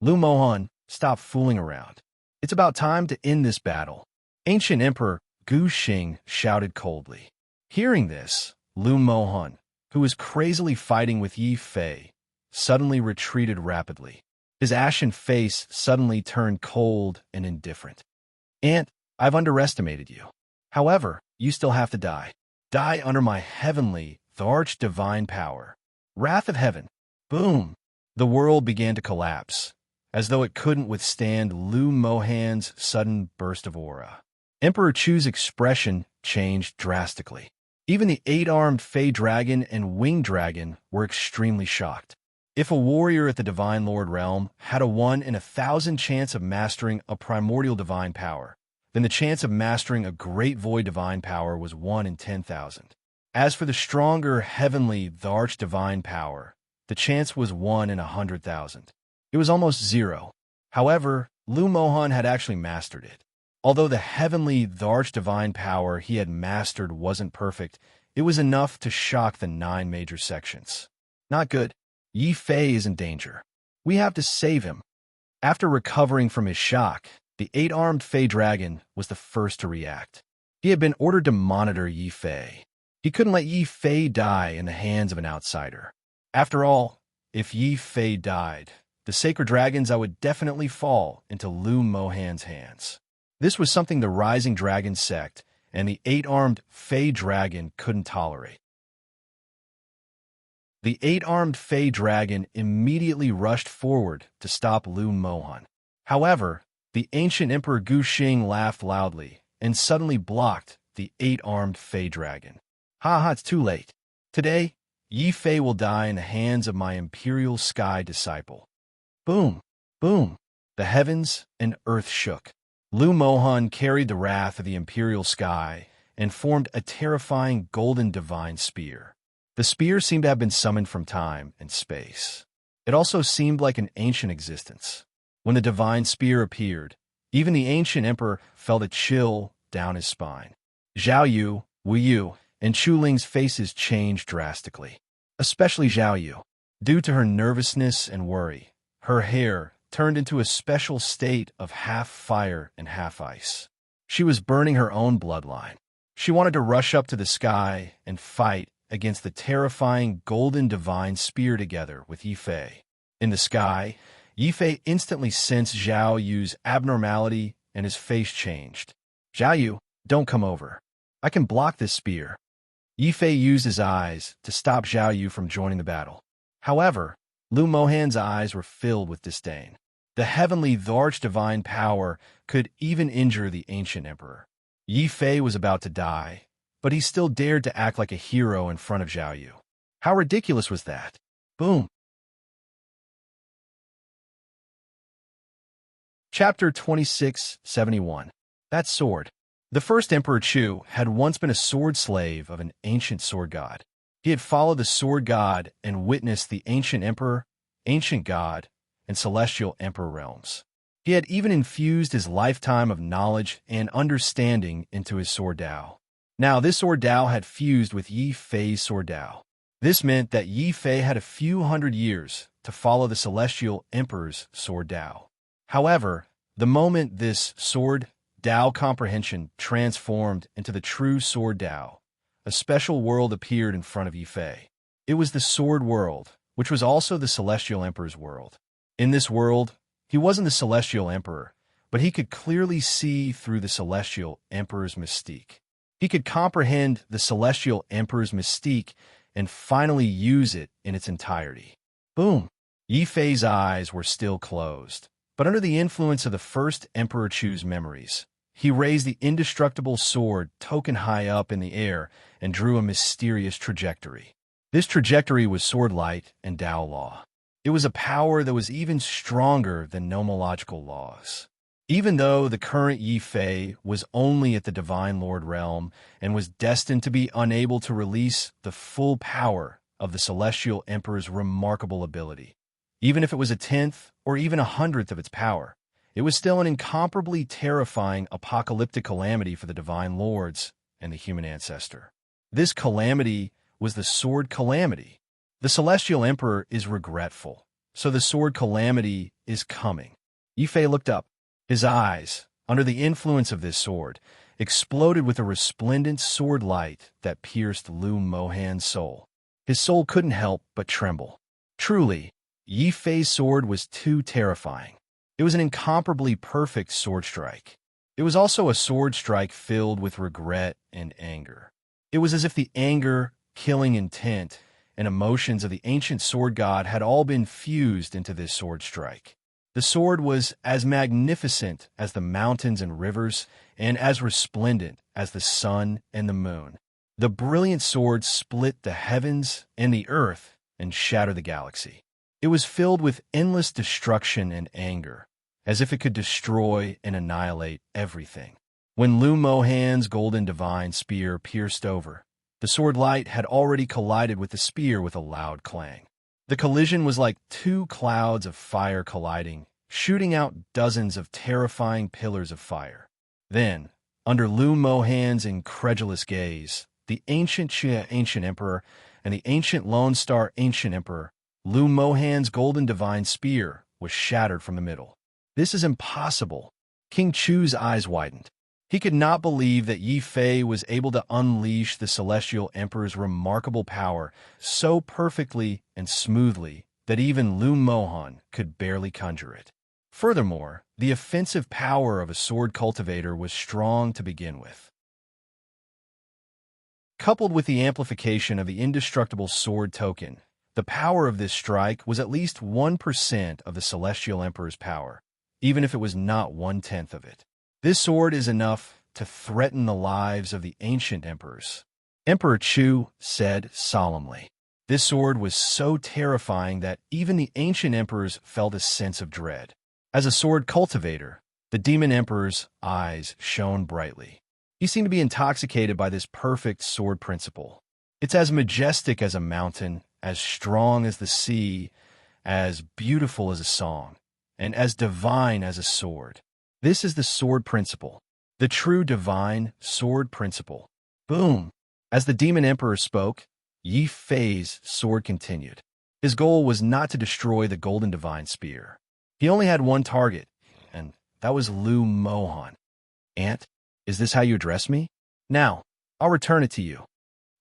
Lu Mohan, stop fooling around. It's about time to end this battle. Ancient Emperor Gu Xing shouted coldly. Hearing this, Lu Mohan, who was crazily fighting with Yi Fei, suddenly retreated rapidly. His ashen face suddenly turned cold and indifferent. Aunt, I've underestimated you. However, you still have to die. Die under my heavenly, Tharch divine power. Wrath of heaven. Boom! The world began to collapse, as though it couldn't withstand Lu Mohan's sudden burst of aura. Emperor Chu's expression changed drastically. Even the 8-armed Fey Dragon and Winged Dragon were extremely shocked. If a warrior at the Divine Lord realm had a 1 in 1,000 chance of mastering a primordial divine power, then the chance of mastering a Great Void divine power was 1 in 10,000. As for the stronger heavenly Tharch divine power, the chance was 1 in 100,000. It was almost zero. However, Lu Mohan had actually mastered it. Although the heavenly Tharch divine power he had mastered wasn't perfect, it was enough to shock the 9 major sections. Not good. Yi Fei is in danger. We have to save him. After recovering from his shock, the 8-armed Fey Dragon was the first to react. He had been ordered to monitor Yi Fei. He couldn't let Yi Fei die in the hands of an outsider. After all, if Yi Fei died, the sacred dragons would definitely fall into Lu Mohan's hands. This was something the Rising Dragon sect and the 8-armed Fey Dragon couldn't tolerate. The 8-armed Fey Dragon immediately rushed forward to stop Lu Mohan. However, the ancient Emperor Gu Xing laughed loudly and suddenly blocked the 8-armed Fey Dragon. Ha, it's too late. Today, Yi Fei will die in the hands of my Imperial Sky disciple. Boom, boom. The heavens and earth shook. Lu Mohan carried the wrath of the Imperial Sky and formed a terrifying golden divine spear. The spear seemed to have been summoned from time and space. It also seemed like an ancient existence. When the divine spear appeared, even the ancient emperor felt a chill down his spine. Zhao Yu, Wu Yu, and Chu Ling's faces changed drastically. Especially Zhao Yu. Due to her nervousness and worry, her hair turned into a special state of half fire and half ice. She was burning her own bloodline. She wanted to rush up to the sky and fight against the terrifying golden divine spear together with Yi Fei. In the sky, Yi Fei instantly sensed Zhao Yu's abnormality and his face changed. "Zhao Yu, don't come over. I can block this spear." Yi Fei used his eyes to stop Zhao Yu from joining the battle. However, Lu Mohan's eyes were filled with disdain. The heavenly, the arch-divine power could even injure the ancient emperor. Yi Fei was about to die, but he still dared to act like a hero in front of Zhao Yu. How ridiculous was that? Boom! Chapter 2671. That sword. The first Emperor Chu had once been a sword slave of an ancient sword god. He had followed the sword god and witnessed the ancient emperor, ancient god, and celestial emperor realms. He had even infused his lifetime of knowledge and understanding into his sword Dao. Now this sword Dao had fused with Yi Fei's sword Dao. This meant that Yi Fei had a few hundred years to follow the celestial emperor's sword Dao. However, the moment this sword Dao comprehension transformed into the true sword Dao, a special world appeared in front of Yi Fei. It was the sword world, which was also the celestial emperor's world. In this world, he wasn't the celestial emperor, but he could clearly see through the celestial emperor's mystique. He could comprehend the celestial emperor's mystique and finally use it in its entirety. Boom! Yi Fei's eyes were still closed, but under the influence of the first Emperor Chu's memories, he raised the indestructible sword token high up in the air and drew a mysterious trajectory. This trajectory was sword light and Dao law. It was a power that was even stronger than nomological laws. Even though the current Yi Fei was only at the Divine Lord realm and was destined to be unable to release the full power of the Celestial Emperor's remarkable ability, even if it was a tenth or even 100th of its power, it was still an incomparably terrifying apocalyptic calamity for the Divine Lords and the human ancestor. This calamity was the Sword Calamity. The Celestial Emperor is regretful, so the Sword Calamity is coming. Yi Fei looked up. His eyes, under the influence of this sword, exploded with a resplendent sword light that pierced Lu Mohan's soul. His soul couldn't help but tremble. Truly, Yi Fei's sword was too terrifying. It was an incomparably perfect sword strike. It was also a sword strike filled with regret and anger. It was as if the anger, killing intent, and emotions of the ancient sword god had all been fused into this sword strike. The sword was as magnificent as the mountains and rivers, and as resplendent as the sun and the moon. The brilliant sword split the heavens and the earth and shattered the galaxy. It was filled with endless destruction and anger, as if it could destroy and annihilate everything. When Lu Mohan's golden divine spear pierced over, the sword light had already collided with the spear with a loud clang. The collision was like two clouds of fire colliding, shooting out dozens of terrifying pillars of fire. Then, under Lu Mohan's incredulous gaze, the ancient Xia Ancient Emperor and the ancient Lone Star Ancient Emperor, Lu Mohan's golden divine spear was shattered from the middle. "This is impossible." King Chu's eyes widened. He could not believe that Yi Fei was able to unleash the Celestial Emperor's remarkable power so perfectly and smoothly that even Lu Mohan could barely conjure it. Furthermore, the offensive power of a sword cultivator was strong to begin with. Coupled with the amplification of the indestructible sword token, the power of this strike was at least 1% of the Celestial Emperor's power, even if it was not 1/10 of it. This sword is enough to threaten the lives of the ancient emperors. Emperor Chu said solemnly. This sword was so terrifying that even the ancient emperors felt a sense of dread. As a sword cultivator, the demon emperor's eyes shone brightly. He seemed to be intoxicated by this perfect sword principle. It's as majestic as a mountain, as strong as the sea, as beautiful as a song, and as divine as a sword. This is the sword principle, the true divine sword principle. Boom! As the demon emperor spoke, Yi Fei's sword continued. His goal was not to destroy the golden divine spear. He only had one target, and that was Lu Mohan. "Aunt, is this how you address me? Now, I'll return it to you."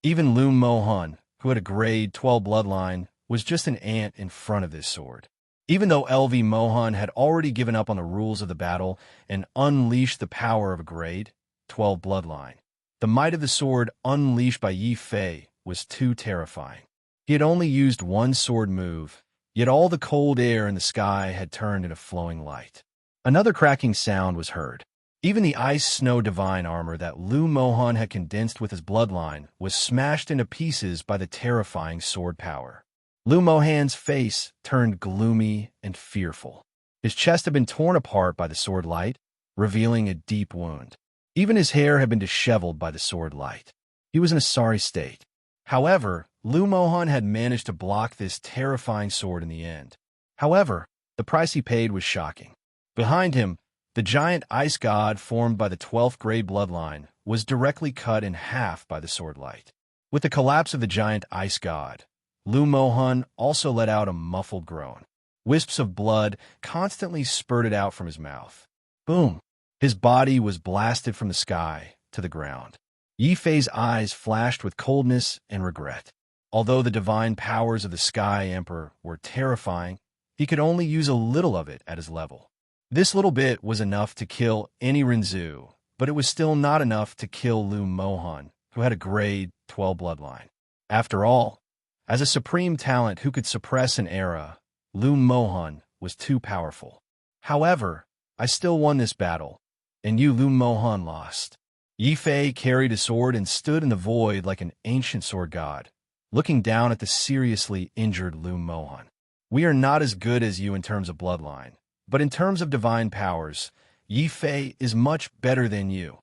Even Lu Mohan, who had a grade 12 bloodline, was just an ant in front of this sword. Even though LV Mohan had already given up on the rules of the battle and unleashed the power of a grade 12 bloodline, the might of the sword unleashed by Yi Fei was too terrifying. He had only used one sword move, yet all the cold air in the sky had turned into flowing light. Another cracking sound was heard. Even the ice snow divine armor that Lu Mohan had condensed with his bloodline was smashed into pieces by the terrifying sword power. Lu Mohan's face turned gloomy and fearful. His chest had been torn apart by the sword light, revealing a deep wound. Even his hair had been disheveled by the sword light. He was in a sorry state. However, Lu Mohan had managed to block this terrifying sword in the end. However, the price he paid was shocking. Behind him, the giant ice god formed by the 12th grade bloodline was directly cut in half by the sword light. With the collapse of the giant ice god, Lu Mohan also let out a muffled groan. Wisps of blood constantly spurted out from his mouth. Boom! His body was blasted from the sky to the ground. Yi Fei's eyes flashed with coldness and regret. Although the divine powers of the Sky Emperor were terrifying, he could only use a little of it at his level. This little bit was enough to kill any Rinzhu, but it was still not enough to kill Lu Mohan, who had a grade 12 bloodline. After all, as a supreme talent who could suppress an era, Lu Mohan was too powerful. However, I still won this battle, and you, Lu Mohan, lost. Yi Fei carried a sword and stood in the void like an ancient sword god, looking down at the seriously injured Lu Mohan. We are not as good as you in terms of bloodline, but in terms of divine powers, Yi Fei is much better than you.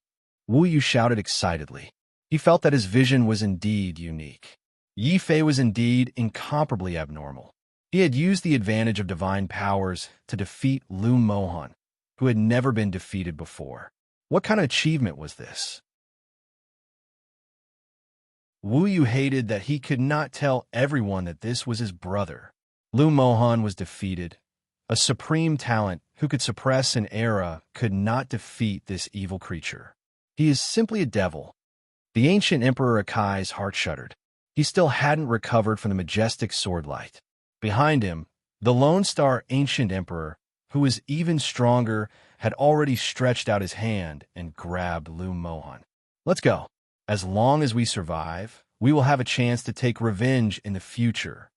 Wu Yu shouted excitedly. He felt that his vision was indeed unique. Yi Fei was indeed incomparably abnormal. He had used the advantage of divine powers to defeat Lu Mohan, who had never been defeated before. What kind of achievement was this? Wu Yu hated that he could not tell everyone that this was his brother. Lu Mohan was defeated. A supreme talent who could suppress an era could not defeat this evil creature. He is simply a devil. The ancient Emperor Akai's heart shuddered. He still hadn't recovered from the majestic sword light. Behind him, the Lone Star Ancient Emperor, who was even stronger, had already stretched out his hand and grabbed Lu Mohan. Let's go. As long as we survive, we will have a chance to take revenge in the future.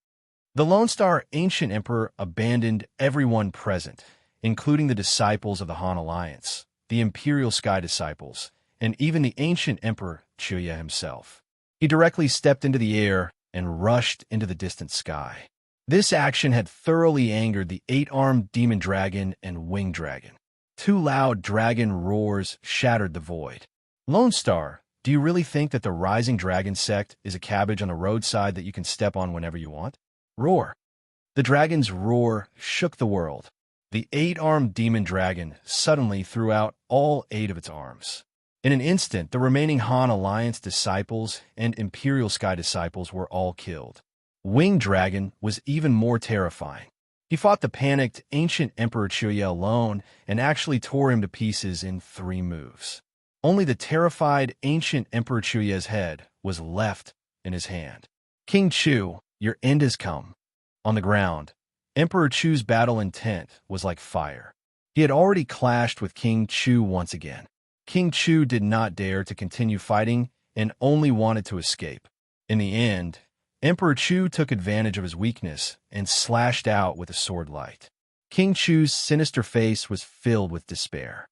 The Lone Star Ancient Emperor abandoned everyone present, including the disciples of the Han Alliance, the Imperial Sky Disciples, and even the Ancient Emperor Chuya himself. He directly stepped into the air and rushed into the distant sky. This action had thoroughly angered the 8-armed demon dragon and winged dragon. Two loud dragon roars shattered the void. Lone Star, do you really think that the Rising Dragon sect is a cabbage on the roadside that you can step on whenever you want? Roar. The dragon's roar shook the world. The 8-armed demon dragon suddenly threw out all 8 of its arms. In an instant, the remaining Han Alliance disciples and Imperial Sky disciples were all killed. Winged Dragon was even more terrifying. He fought the panicked ancient Emperor Chuya alone and actually tore him to pieces in 3 moves. Only the terrified ancient Emperor Chuya's head was left in his hand. King Chu, your end has come. On the ground, Emperor Chu's battle intent was like fire. He had already clashed with King Chu once again. King Chu did not dare to continue fighting and only wanted to escape. In the end, Emperor Chu took advantage of his weakness and slashed out with a sword light. King Chu's sinister face was filled with despair.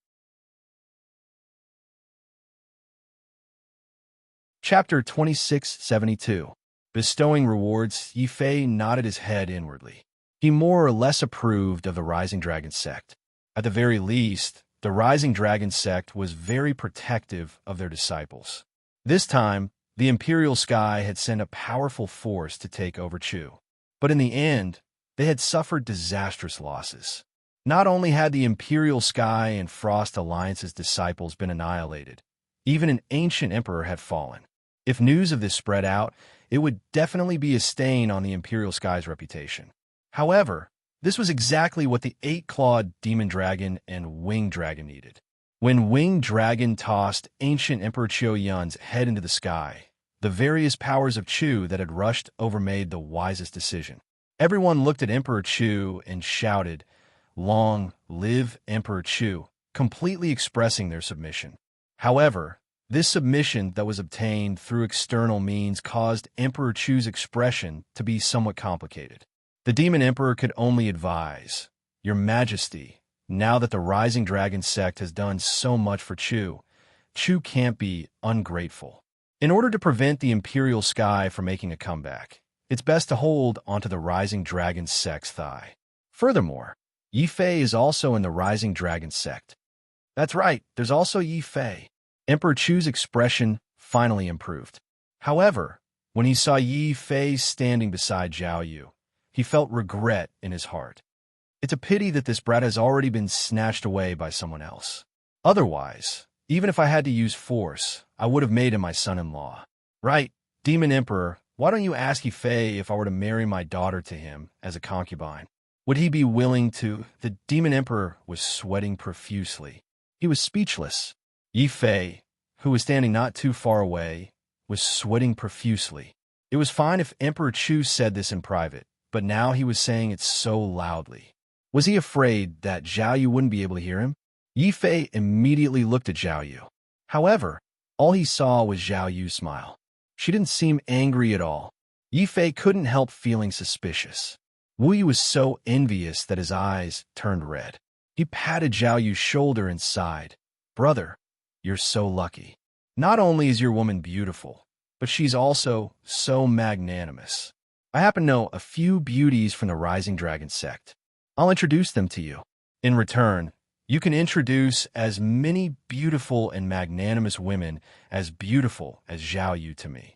Chapter 2672. Bestowing rewards, Yi Fei nodded his head inwardly. He more or less approved of the Rising Dragon sect. At the very least, the Rising Dragon sect was very protective of their disciples. This time, the Imperial Sky had sent a powerful force to take over Chu. But in the end, they had suffered disastrous losses. Not only had the Imperial Sky and Frost Alliance's disciples been annihilated, even an ancient emperor had fallen. If news of this spread out, it would definitely be a stain on the Imperial Sky's reputation. However, this was exactly what the 8-clawed demon dragon and winged dragon needed. When winged dragon tossed ancient Emperor Qiu Yun's head into the sky, The various powers of Chu that had rushed over made the wisest decision. Everyone looked at Emperor Chu and shouted, "Long live Emperor Chu," completely expressing their submission. However, this submission that was obtained through external means caused Emperor Chu's expression to be somewhat complicated. The Demon Emperor could only advise, "Your Majesty, now that the Rising Dragon sect has done so much for Chu, Chu can't be ungrateful. In order to prevent the Imperial Sky from making a comeback, it's best to hold onto the Rising Dragon sect's thigh." Furthermore, Yi Fei is also in the Rising Dragon sect. That's right, there's also Yi Fei. Emperor Chu's expression finally improved. However, when he saw Yi Fei standing beside Zhao Yu, he felt regret in his heart. It's a pity that this brat has already been snatched away by someone else. Otherwise, even if I had to use force, I would have made him my son-in-law. Right, Demon Emperor, why don't you ask Yi Fei if I were to marry my daughter to him as a concubine? Would he be willing to? The Demon Emperor was sweating profusely. He was speechless. Yi Fei, who was standing not too far away, was sweating profusely. It was fine if Emperor Chu said this in private, but now he was saying it so loudly. Was he afraid that Zhao Yu wouldn't be able to hear him? Yi Fei immediately looked at Zhao Yu. However, all he saw was Zhao Yu smile. She didn't seem angry at all. Yi Fei couldn't help feeling suspicious. Wu Yu was so envious that his eyes turned red. He patted Zhao Yu's shoulder and sighed. "Brother, you're so lucky. Not only is your woman beautiful, but she's also so magnanimous. I happen to know a few beauties from the Rising Dragon sect. I'll introduce them to you. In return, you can introduce as many beautiful and magnanimous women as beautiful as Zhao Yu to me."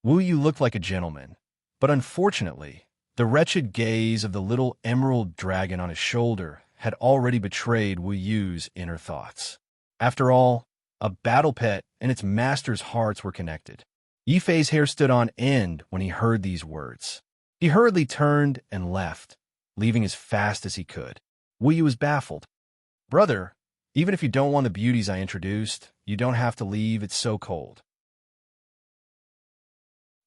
Wu Yu looked like a gentleman, but unfortunately, the wretched gaze of the little emerald dragon on his shoulder had already betrayed Wu Yu's inner thoughts. After all, a battle pet and its master's hearts were connected. Yi Fei's hair stood on end when he heard these words. He hurriedly turned and left, leaving as fast as he could. Wu Yu was baffled. "Brother, even if you don't want the beauties I introduced, you don't have to leave. It's so cold."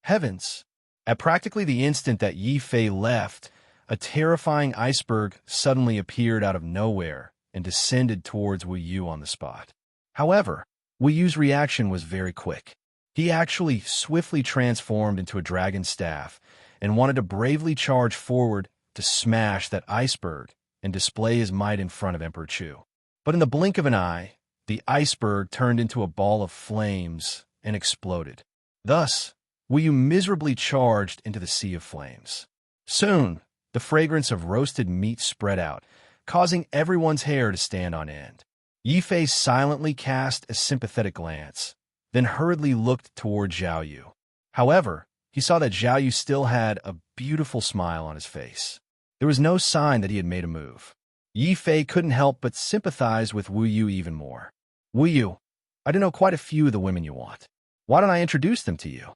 Heavens! At practically the instant that Yi Fei left, a terrifying iceberg suddenly appeared out of nowhere and descended towards Wu Yu on the spot. However, Wu Yu's reaction was very quick. He actually swiftly transformed into a dragon staff and wanted to bravely charge forward to smash that iceberg and display his might in front of Emperor Chu. But in the blink of an eye, the iceberg turned into a ball of flames and exploded. Thus, Wu Yu miserably charged into the sea of flames. Soon, the fragrance of roasted meat spread out, causing everyone's hair to stand on end. Yi Fei silently cast a sympathetic glance, then hurriedly looked toward Zhao Yu. However, he saw that Zhao Yu still had a beautiful smile on his face. There was no sign that he had made a move. Yi Fei couldn't help but sympathize with Wu Yu even more. "Wu Yu, I do know quite a few of the women you want. Why don't I introduce them to you?"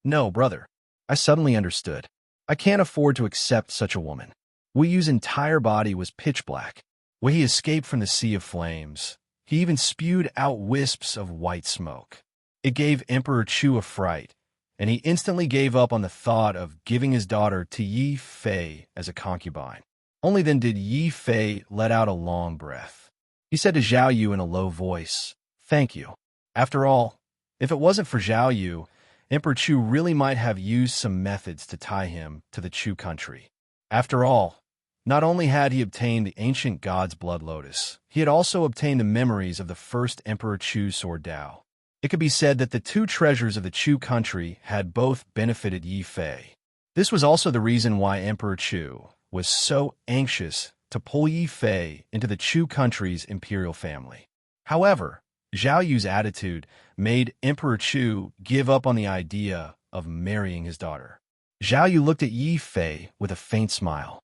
"No, brother." I suddenly understood. I can't afford to accept such a woman. Wu Yu's entire body was pitch black. When he escaped from the sea of flames, he even spewed out wisps of white smoke. It gave Emperor Chu a fright, and he instantly gave up on the thought of giving his daughter to Yi Fei as a concubine. Only then did Yi Fei let out a long breath. He said to Zhao Yu in a low voice, "Thank you." After all, if it wasn't for Zhao Yu, Emperor Chu really might have used some methods to tie him to the Chu country. After all, not only had he obtained the ancient god's blood lotus, he had also obtained the memories of the first Emperor Chu's sword Dao. It could be said that the two treasures of the Chu country had both benefited Yi Fei. This was also the reason why Emperor Chu was so anxious to pull Yi Fei into the Chu country's imperial family. However, Zhao Yu's attitude made Emperor Chu give up on the idea of marrying his daughter. Zhao Yu looked at Yi Fei with a faint smile.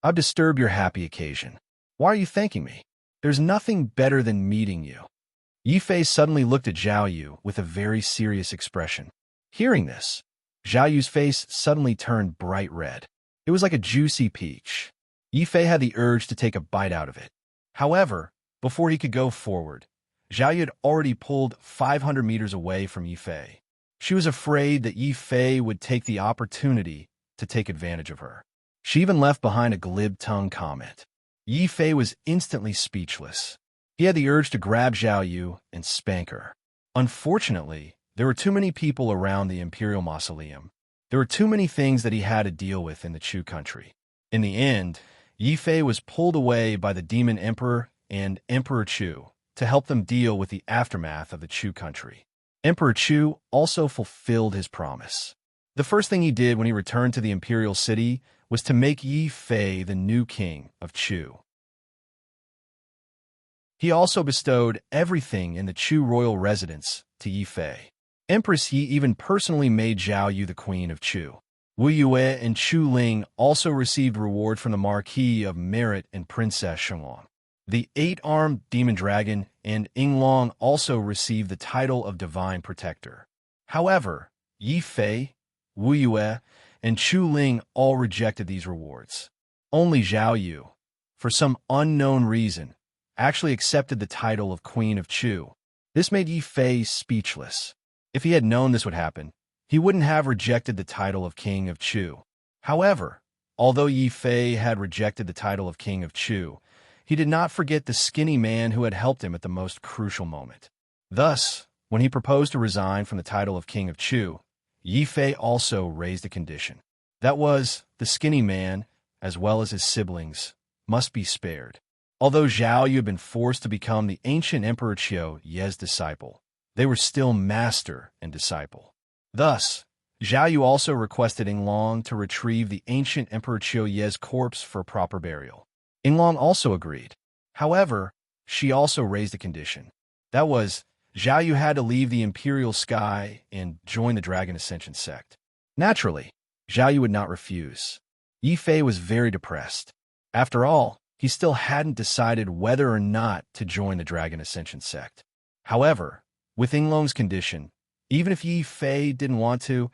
"I've disturbed your happy occasion. Why are you thanking me? There's nothing better than meeting you." Yi Fei suddenly looked at Zhao Yu with a very serious expression. Hearing this, Zhao Yu's face suddenly turned bright red. It was like a juicy peach. Yi Fei had the urge to take a bite out of it. However, before he could go forward, Zhao Yu had already pulled 500 meters away from Yi Fei. She was afraid that Yi Fei would take the opportunity to take advantage of her. She even left behind a glib-tongued comment. Yi Fei was instantly speechless. He had the urge to grab Zhao Yu and spank her. Unfortunately, there were too many people around the imperial mausoleum. There were too many things that he had to deal with in the Chu country. In the end, Yi Fei was pulled away by the Demon Emperor and Emperor Chu to help them deal with the aftermath of the Chu country. Emperor Chu also fulfilled his promise. The first thing he did when he returned to the imperial city was to make Yi Fei the new king of Chu. He also bestowed everything in the Chu royal residence to Yi Fei. Empress Yi even personally made Zhao Yu the queen of Chu. Wu Yue and Chu Ling also received reward from the Marquis of Merit and Princess Shenglong. The eight-armed demon dragon and Yinglong also received the title of divine protector. However, Yi Fei, Wu Yue, and Chu Ling all rejected these rewards. Only Zhao Yu, for some unknown reason, actually accepted the title of Queen of Chu. This made Yi Fei speechless. If he had known this would happen, he wouldn't have rejected the title of King of Chu. However, although Yi Fei had rejected the title of King of Chu, he did not forget the skinny man who had helped him at the most crucial moment. Thus, when he proposed to resign from the title of King of Chu, Yi Fei also raised a condition. That was, the skinny man, as well as his siblings, must be spared. Although Zhao Yu had been forced to become the ancient Emperor Qiu Ye's disciple, they were still master and disciple. Thus, Zhao Yu also requested Yinglong to retrieve the ancient Emperor Qiu Ye's corpse for proper burial. Yinglong also agreed. However, she also raised a condition. That was, Zhao Yu had to leave the imperial sky and join the Dragon Ascension sect. Naturally, Zhao Yu would not refuse. Yi Fei was very depressed. After all, he still hadn't decided whether or not to join the Dragon Ascension sect. However, with Yinglong's condition, even if Yi Fei didn't want to,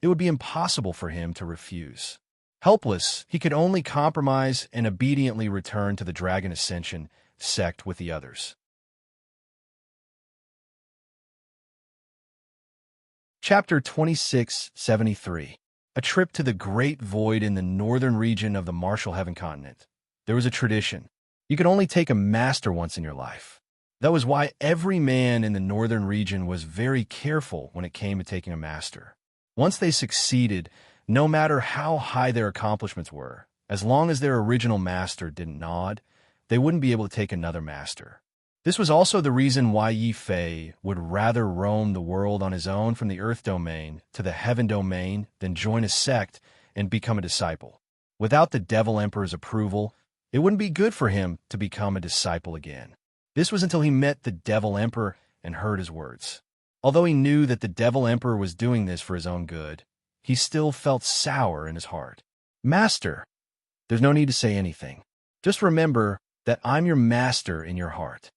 it would be impossible for him to refuse. Helpless, he could only compromise and obediently return to the Dragon Ascension sect with the others. Chapter 2673. A trip to the Great Void in the northern region of the Martial Heaven continent. There was a tradition. You could only take a master once in your life. That was why every man in the northern region was very careful when it came to taking a master. Once they succeeded, no matter how high their accomplishments were, as long as their original master didn't nod, they wouldn't be able to take another master. This was also the reason why Yi Fei would rather roam the world on his own from the Earth domain to the Heaven domain than join a sect and become a disciple. Without the Devil Emperor's approval, it wouldn't be good for him to become a disciple again. This was until he met the Devil Emperor and heard his words. Although he knew that the Devil Emperor was doing this for his own good, he still felt sour in his heart. Master, there's no need to say anything. Just remember that I'm your master in your heart.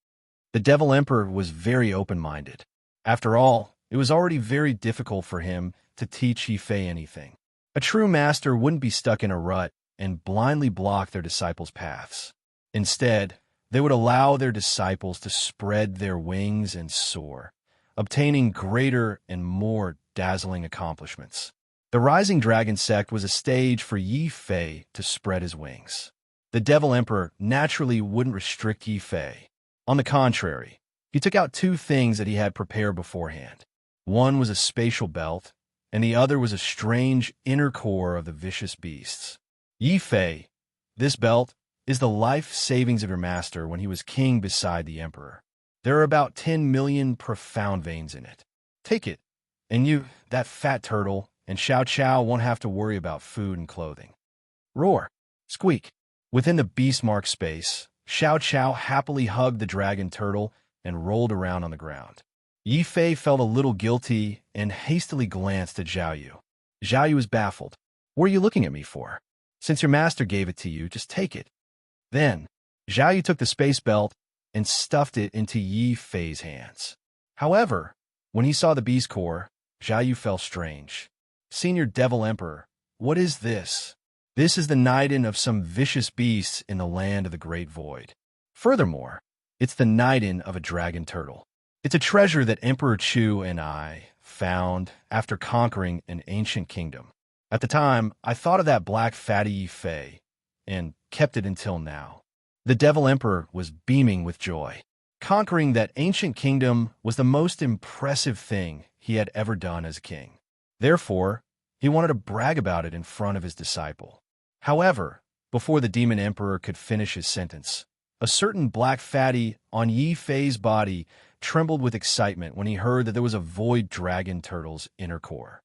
The Devil Emperor was very open-minded. After all, it was already very difficult for him to teach Yi Fei anything. A true master wouldn't be stuck in a rut and blindly block their disciples' paths. Instead, they would allow their disciples to spread their wings and soar, obtaining greater and more dazzling accomplishments. The Rising Dragon sect was a stage for Yi Fei to spread his wings. The Devil Emperor naturally wouldn't restrict Yi Fei. On the contrary, he took out two things that he had prepared beforehand. One was a spatial belt, and the other was a strange inner core of the vicious beasts. Yi Fei, this belt, is the life savings of your master when he was king beside the emperor. There are about 10 million profound veins in it. Take it, and you, that fat turtle, and Xiao Chao won't have to worry about food and clothing. Roar. Squeak. Within the beast-marked space, Xiao Chao happily hugged the dragon turtle and rolled around on the ground. Yi Fei felt a little guilty and hastily glanced at Zhao Yu. Zhao Yu was baffled. What are you looking at me for? Since your master gave it to you, just take it. Then, Zhao Yu took the space belt and stuffed it into Yi Fei's hands. However, when he saw the beast core, Zhao Yu felt strange. Senior Devil Emperor, what is this? This is the Niden of some vicious beasts in the land of the Great Void. Furthermore, it's the Niden of a dragon turtle. It's a treasure that Emperor Chu and I found after conquering an ancient kingdom. At the time, I thought of that black fatty Yifei and kept it until now. The Devil Emperor was beaming with joy. Conquering that ancient kingdom was the most impressive thing he had ever done as king. Therefore, he wanted to brag about it in front of his disciple. However, before the demon emperor could finish his sentence, a certain black fatty on Yi Fei's body trembled with excitement when he heard that there was a void dragon turtle's inner core.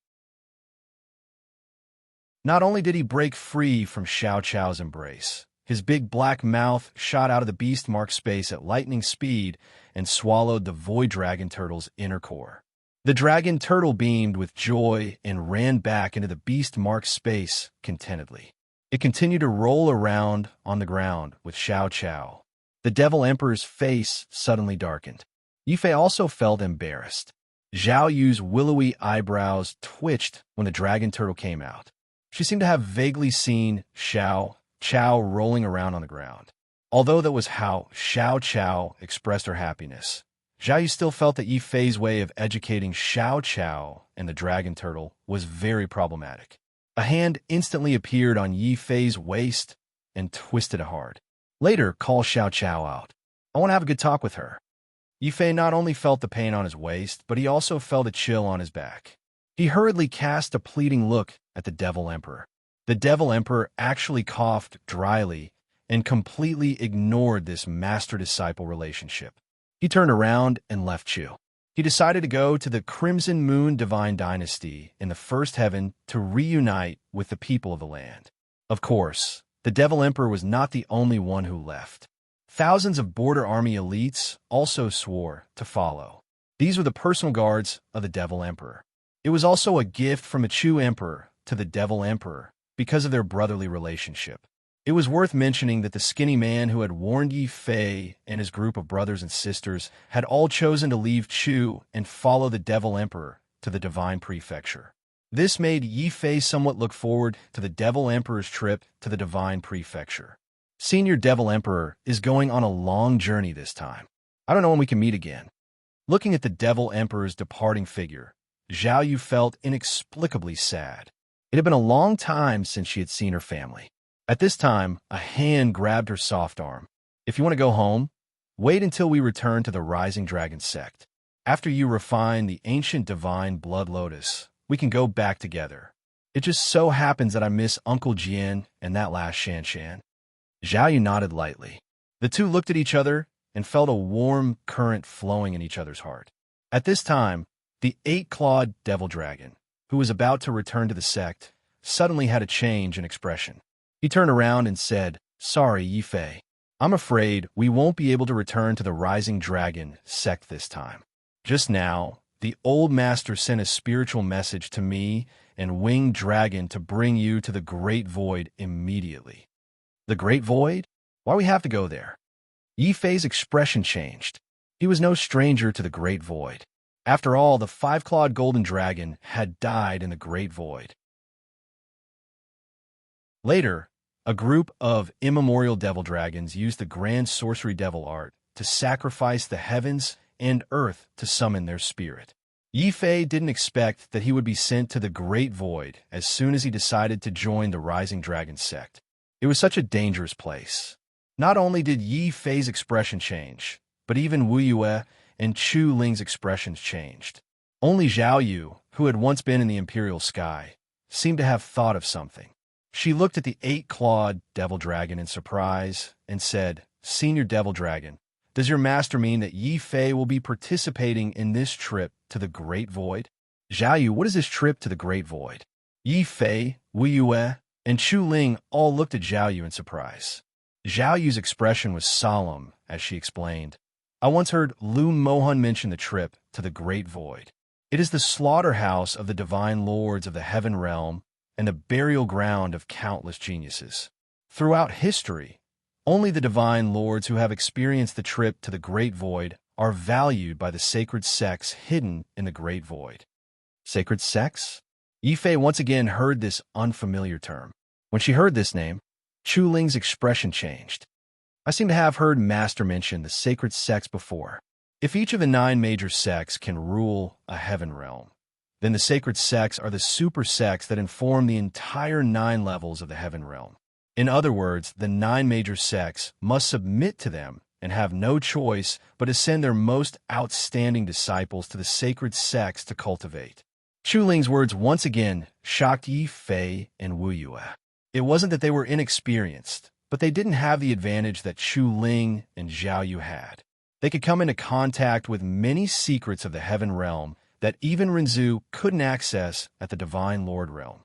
Not only did he break free from Xiao Chao's embrace, his big black mouth shot out of the beast mark space at lightning speed and swallowed the void dragon turtle's inner core. The dragon turtle beamed with joy and ran back into the beast mark space contentedly. It continued to roll around on the ground with Xiao Chao. The Devil Emperor's face suddenly darkened. Yifei also felt embarrassed. Zhao Yu's willowy eyebrows twitched when the dragon turtle came out. She seemed to have vaguely seen Xiao Chao rolling around on the ground. Although that was how Xiao Chao expressed her happiness, Zhao Yu still felt that Yifei's way of educating Xiao Chao and the dragon turtle was very problematic. A hand instantly appeared on Yifei's waist and twisted it hard. Later, call Xiao Chao out. I want to have a good talk with her. Yifei not only felt the pain on his waist, but he also felt a chill on his back. He hurriedly cast a pleading look at the Devil Emperor. The Devil Emperor actually coughed dryly and completely ignored this master-disciple relationship. He turned around and left Chu. He decided to go to the Crimson Moon Divine Dynasty in the First Heaven to reunite with the people of the land. Of course, the Devil Emperor was not the only one who left. Thousands of Border Army elites also swore to follow. These were the personal guards of the Devil Emperor. It was also a gift from a Chu Emperor to the Devil Emperor because of their brotherly relationship. It was worth mentioning that the skinny man who had warned Yi Fei and his group of brothers and sisters had all chosen to leave Chu and follow the Devil Emperor to the Divine Prefecture. This made Yi Fei somewhat look forward to the Devil Emperor's trip to the Divine Prefecture. Senior Devil Emperor is going on a long journey this time. I don't know when we can meet again. Looking at the Devil Emperor's departing figure, Zhao Yu felt inexplicably sad. It had been a long time since she had seen her family. At this time, a hand grabbed her soft arm. If you want to go home, wait until we return to the Rising Dragon sect. After you refine the ancient divine blood lotus, we can go back together. It just so happens that I miss Uncle Jian and that last Shan Shan. Zhao Yu nodded lightly. The two looked at each other and felt a warm current flowing in each other's heart. At this time, the eight-clawed devil dragon, who was about to return to the sect, suddenly had a change in expression. He turned around and said, "Sorry, Yifei. I'm afraid we won't be able to return to the Rising Dragon sect this time. Just now, the old master sent a spiritual message to me and Winged Dragon to bring you to the Great Void immediately." The Great Void? Why we have to go there? Yifei's expression changed. He was no stranger to the Great Void. After all, the five-clawed golden dragon had died in the Great Void. Later, a group of immemorial devil dragons used the grand sorcery devil art to sacrifice the heavens and earth to summon their spirit. Yifei didn't expect that he would be sent to the Great Void as soon as he decided to join the Rising Dragon sect. It was such a dangerous place. Not only did Yifei's expression change, but even Wu Yue and Chu Ling's expressions changed. Only Zhao Yu, who had once been in the Imperial Sky, seemed to have thought of something. She looked at the eight-clawed devil dragon in surprise and said, "Senior Devil Dragon, does your master mean that Yifei will be participating in this trip to the Great Void?" "Zhao Yu, what is this trip to the Great Void?" Yifei, Wu Yue, and Chu Ling all looked at Zhao Yu in surprise. Zhao Yu's expression was solemn as she explained, "I once heard Lu Mohan mention the trip to the Great Void. It is the slaughterhouse of the divine lords of the Heaven Realm and the burial ground of countless geniuses. Throughout history, only the divine lords who have experienced the trip to the Great Void are valued by the sacred sects hidden in the Great Void." Sacred sects? Yifei once again heard this unfamiliar term. When she heard this name, Chu Ling's expression changed. "I seem to have heard Master mention the sacred sects before. If each of the 9 major sects can rule a heaven realm, Then the sacred sects are the super sects that inform the entire 9 levels of the heaven realm. In other words, the 9 major sects must submit to them and have no choice but to send their most outstanding disciples to the sacred sects to cultivate. Chu Ling's words once again shocked Yi Fei and Wu Yue. It wasn't that they were inexperienced, but they didn't have the advantage that Chu Ling and Zhao Yu had. They could come into contact with many secrets of the heaven realm that even Renzu couldn't access at the Divine Lord realm.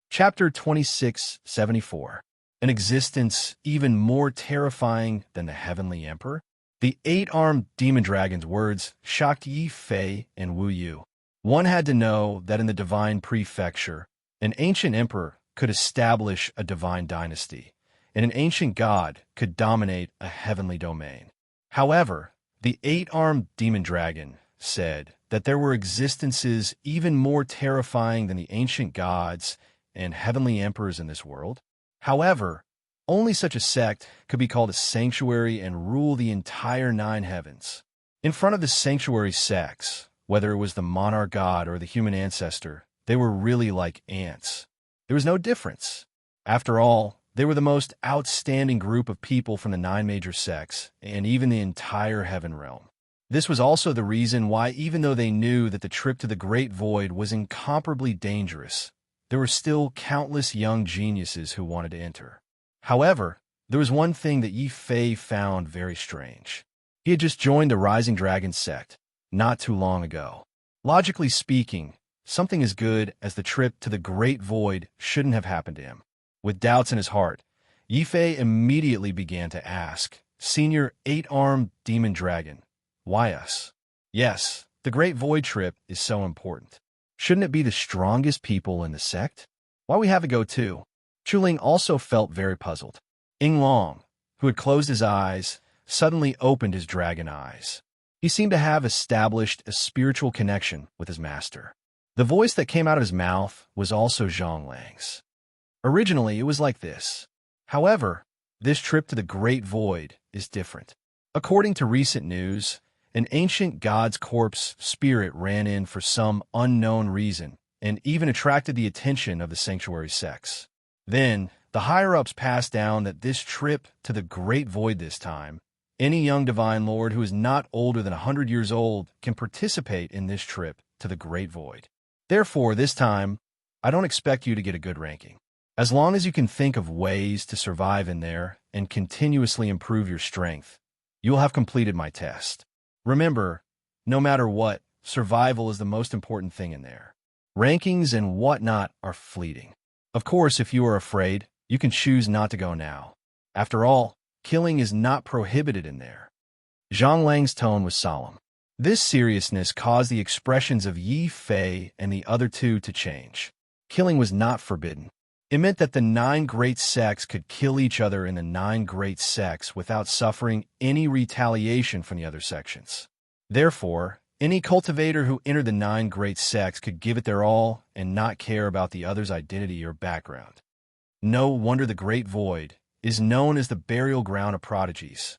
Chapter 2674. An existence even more terrifying than the Heavenly Emperor? The 8-armed demon dragon's words shocked Yi Fei and Wu Yu. One had to know that in the divine prefecture, an ancient emperor could establish a divine dynasty, and an ancient god could dominate a heavenly domain. However, the 8-armed demon dragon said that there were existences even more terrifying than the ancient gods and heavenly emperors in this world. However, only such a sect could be called a sanctuary and rule the entire 9 heavens. In front of the sanctuary sects, whether it was the monarch god or the human ancestor, they were really like ants. There was no difference. After all, they were the most outstanding group of people from the 9 major sects, and even the entire heaven realm. This was also the reason why, even though they knew that the trip to the Great Void was incomparably dangerous, there were still countless young geniuses who wanted to enter. However, there was one thing that Yi Fei found very strange. He had just joined the Rising Dragon sect not too long ago. Logically speaking, something as good as the trip to the Great Void shouldn't have happened to him. With doubts in his heart, Yi Fei immediately began to ask, Senior 8-armed demon dragon, why us? Yes, the Great Void trip is so important. Shouldn't it be the strongest people in the sect? Why we have to go too? Chu Ling also felt very puzzled. Ying Long, who had closed his eyes, suddenly opened his dragon eyes. He seemed to have established a spiritual connection with his master. The voice that came out of his mouth was also Zhang Lang's. Originally, it was like this. However, this trip to the Great Void is different. According to recent news, an ancient god's corpse spirit ran in for some unknown reason and even attracted the attention of the sanctuary sects. Then, the higher-ups passed down that this trip to the Great Void this time, any young divine lord who is not older than 100 years old can participate in this trip to the Great Void. Therefore, this time, I don't expect you to get a good ranking. As long as you can think of ways to survive in there and continuously improve your strength, you will have completed my test. Remember, no matter what, survival is the most important thing in there. Rankings and whatnot are fleeting. Of course, if you are afraid, you can choose not to go now. After all, killing is not prohibited in there. Zhang Lang's tone was solemn. This seriousness caused the expressions of Yi Fei and the other two to change. Killing was not forbidden. It meant that the 9 great sects could kill each other in the 9 great sects without suffering any retaliation from the other sections. Therefore, any cultivator who entered the 9 great sects could give it their all and not care about the other's identity or background. No wonder the Great Void is known as the burial ground of prodigies.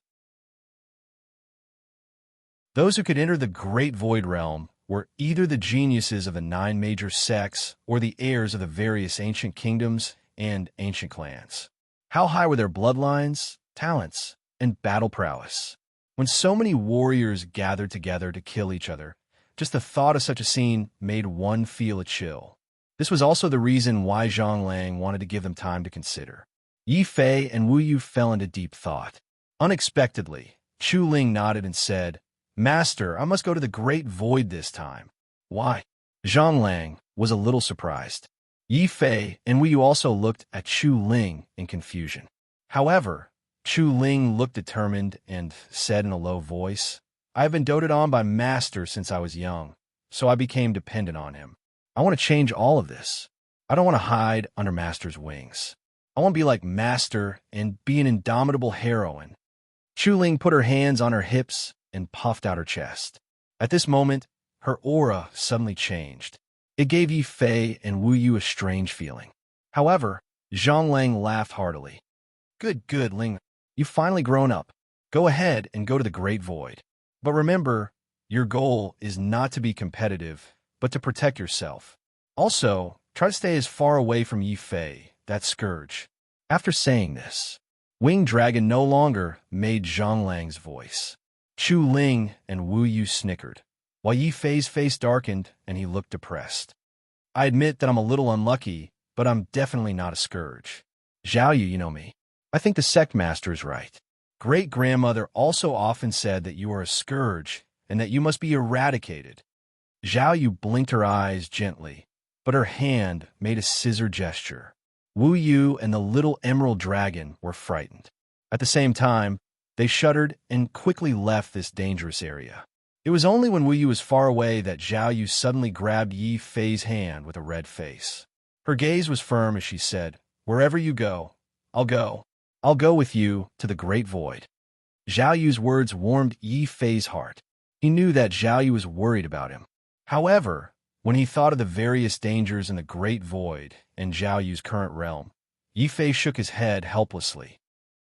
Those who could enter the Great Void realm were either the geniuses of the 9 major sects or the heirs of the various ancient kingdoms and ancient clans. How high were their bloodlines, talents, and battle prowess? When so many warriors gathered together to kill each other, just the thought of such a scene made one feel a chill. This was also the reason why Zhang Lang wanted to give them time to consider. Yi Fei and Wu Yu fell into deep thought. Unexpectedly, Chu Ling nodded and said, Master, I must go to the Great Void this time. Why? Zhang Lang was a little surprised. Yi Fei and Wu Yu also looked at Chu Ling in confusion. However, Chu Ling looked determined and said in a low voice, I have been doted on by Master since I was young, so I became dependent on him. I want to change all of this. I don't want to hide under Master's wings. I want to be like Master and be an indomitable heroine. Chu Ling put her hands on her hips and puffed out her chest. At this moment, her aura suddenly changed. It gave Yi Fei and Wu Yu a strange feeling. However, Zhang Lang laughed heartily. Good, Ling. You've finally grown up. Go ahead and go to the Great Void. But remember, your goal is not to be competitive, but to protect yourself. Also, try to stay as far away from Yi Fei, that scourge. After saying this, Winged Dragon no longer made Zhonglang's voice. Chu Ling and Wu Yu snickered, while Yi Fei's face darkened and he looked depressed. I admit that I'm a little unlucky, but I'm definitely not a scourge. Zhao Yu, you know me. I think the sect master is right. Great-grandmother also often said that you are a scourge and that you must be eradicated. Zhao Yu blinked her eyes gently, but her hand made a scissor gesture. Wu Yu and the little emerald dragon were frightened. At the same time, they shuddered and quickly left this dangerous area. It was only when Wu Yu was far away that Zhao Yu suddenly grabbed Yi Fei's hand with a red face. Her gaze was firm as she said, "Wherever you go, I'll go. I'll go with you to the great void." Zhao Yu's words warmed Yi Fei's heart. He knew that Zhao Yu was worried about him. However, when he thought of the various dangers in the great void and Zhao Yu's current realm, Yi Fei shook his head helplessly.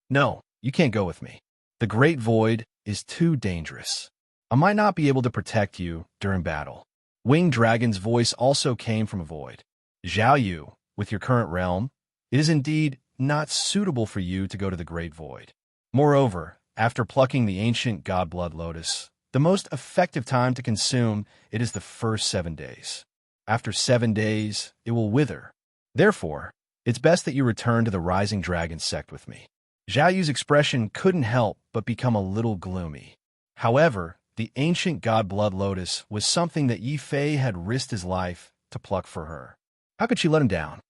"No, you can't go with me. The great void is too dangerous. I might not be able to protect you during battle." Winged Dragon's voice also came from a void. "Zhao Yu, with your current realm, it is indeed not suitable for you to go to the great void. Moreover, after plucking the ancient godblood lotus, the most effective time to consume it is the first 7 days. After 7 days, it will wither. Therefore, it's best that you return to the Rising Dragon sect with me." Zhao Yu's expression couldn't help but become a little gloomy. However, the ancient godblood lotus was something that Yi Fei had risked his life to pluck for her. How could she let him down?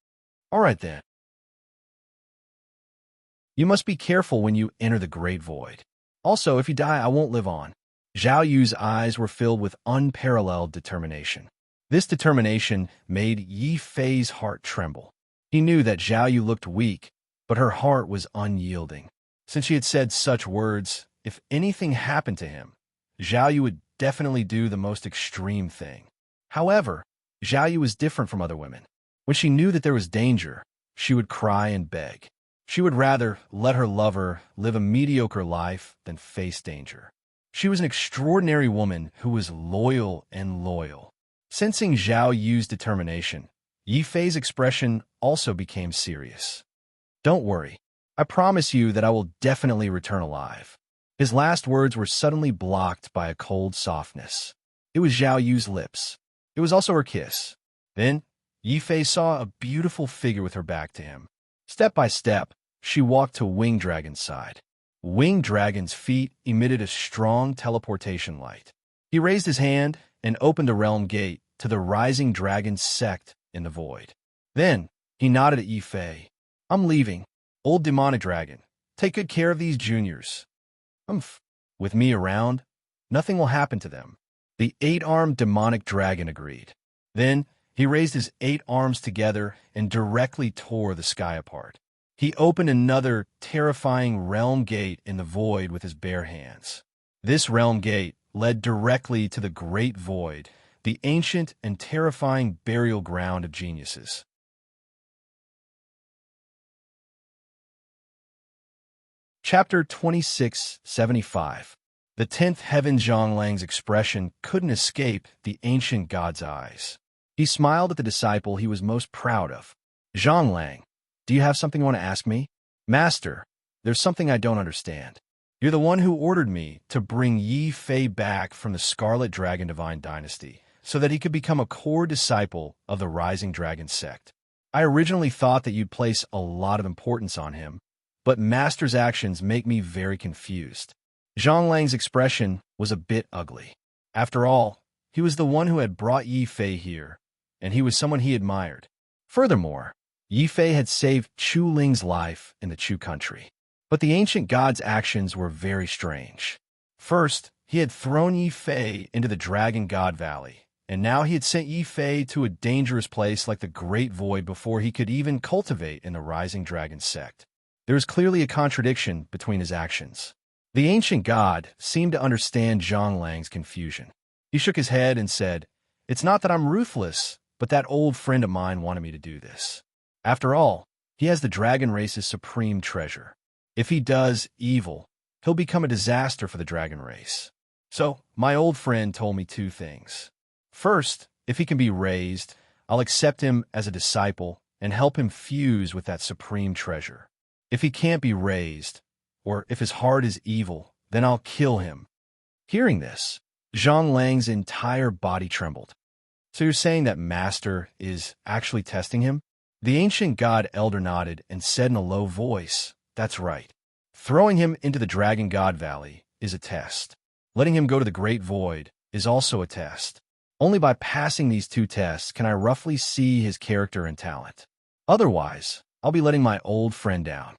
All right then. You must be careful when you enter the great void. Also, if you die, I won't live on. Zhao Yu's eyes were filled with unparalleled determination. This determination made Yi Fei's heart tremble. He knew that Zhao Yu looked weak, but her heart was unyielding. Since she had said such words, if anything happened to him, Zhao Yu would definitely do the most extreme thing. However, Zhao Yu was different from other women. When she knew that there was danger, she would cry and beg. She would rather let her lover live a mediocre life than face danger. She was an extraordinary woman who was loyal and loyal. Sensing Zhao Yu's determination, Yi Fei's expression also became serious. "Don't worry. I promise you that I will definitely return alive." His last words were suddenly blocked by a cold softness. It was Zhao Yu's lips. It was also her kiss. Then, Yi Fei saw a beautiful figure with her back to him. Step by step, she walked to Winged Dragon's side. Winged Dragon's feet emitted a strong teleportation light. He raised his hand and opened a realm gate to the Rising Dragon sect in the void. Then, he nodded at Yi Fei. "I'm leaving. Old demonic dragon, take good care of these juniors." With me around, nothing will happen to them." The 8-armed demonic dragon agreed. Then, he raised his 8 arms together and directly tore the sky apart. He opened another terrifying realm gate in the void with his bare hands. This realm gate led directly to the great void, the ancient and terrifying burial ground of geniuses. Chapter 2675. The 10th heaven. Zhonglang's expression couldn't escape the ancient god's eyes. He smiled at the disciple he was most proud of. "Zhonglang, do you have something you want to ask me?" "Master, there's something I don't understand. You're the one who ordered me to bring Yi Fei back from the Scarlet Dragon Divine Dynasty so that he could become a core disciple of the Rising Dragon sect. I originally thought that you'd place a lot of importance on him, but Master's actions make me very confused." Zhonglang's expression was a bit ugly. After all, he was the one who had brought Yi Fei here, and he was someone he admired. Furthermore, Yi Fei had saved Chu Ling's life in the Chu country. But the ancient god's actions were very strange. First, he had thrown Yi Fei into the Dragon God Valley, and now he had sent Yi Fei to a dangerous place like the Great Void before he could even cultivate in the Rising Dragon sect. There was clearly a contradiction between his actions. The ancient god seemed to understand Zhonglang's confusion. He shook his head and said, "It's not that I'm ruthless, but that old friend of mine wanted me to do this. After all, he has the dragon race's supreme treasure. If he does evil, he'll become a disaster for the dragon race. So, my old friend told me two things. First, if he can be raised, I'll accept him as a disciple and help him fuse with that supreme treasure. If he can't be raised, or if his heart is evil, then I'll kill him. Hearing this, Zhang Lang's entire body trembled. So you're saying that Master is actually testing him? The ancient god elder nodded and said in a low voice, "That's right. Throwing him into the Dragon God Valley is a test. Letting him go to the Great Void is also a test. Only by passing these two tests can I roughly see his character and talent. Otherwise, I'll be letting my old friend down."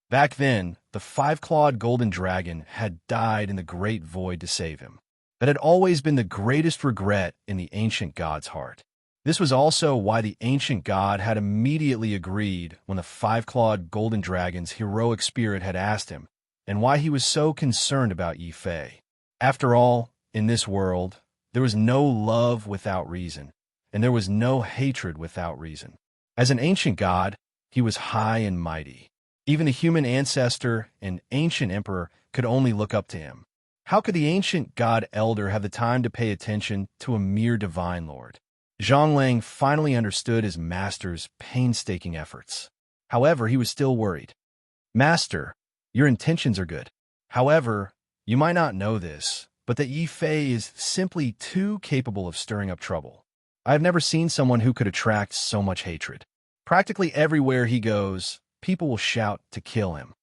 Back then, the five-clawed golden dragon had died in the Great Void to save him. That had always been the greatest regret in the ancient god's heart. This was also why the ancient god had immediately agreed when the five-clawed golden dragon's heroic spirit had asked him, and why he was so concerned about Yi Fei. After all, in this world, there was no love without reason, and there was no hatred without reason. As an ancient god, he was high and mighty. Even the human ancestor and ancient emperor could only look up to him. How could the ancient god elder have the time to pay attention to a mere divine lord? Zhang Lang finally understood his master's painstaking efforts. However, he was still worried. "Master, your intentions are good. However, you might not know this, but that Yi Fei is simply too capable of stirring up trouble. I have never seen someone who could attract so much hatred. Practically everywhere he goes, people will shout to kill him.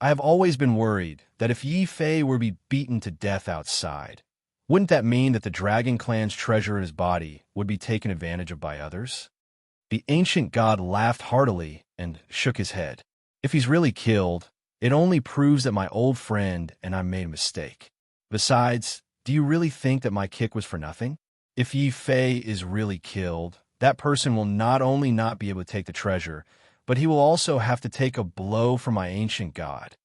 I have always been worried that if Yi Fei were to be beaten to death outside, wouldn't that mean that the Dragon Clan's treasure in his body would be taken advantage of by others?" The ancient god laughed heartily and shook his head. "If he's really killed, it only proves that my old friend and I made a mistake. Besides, do you really think that my kick was for nothing? If Yi Fei is really killed, that person will not only not be able to take the treasure, but he will also have to take a blow from my ancient god."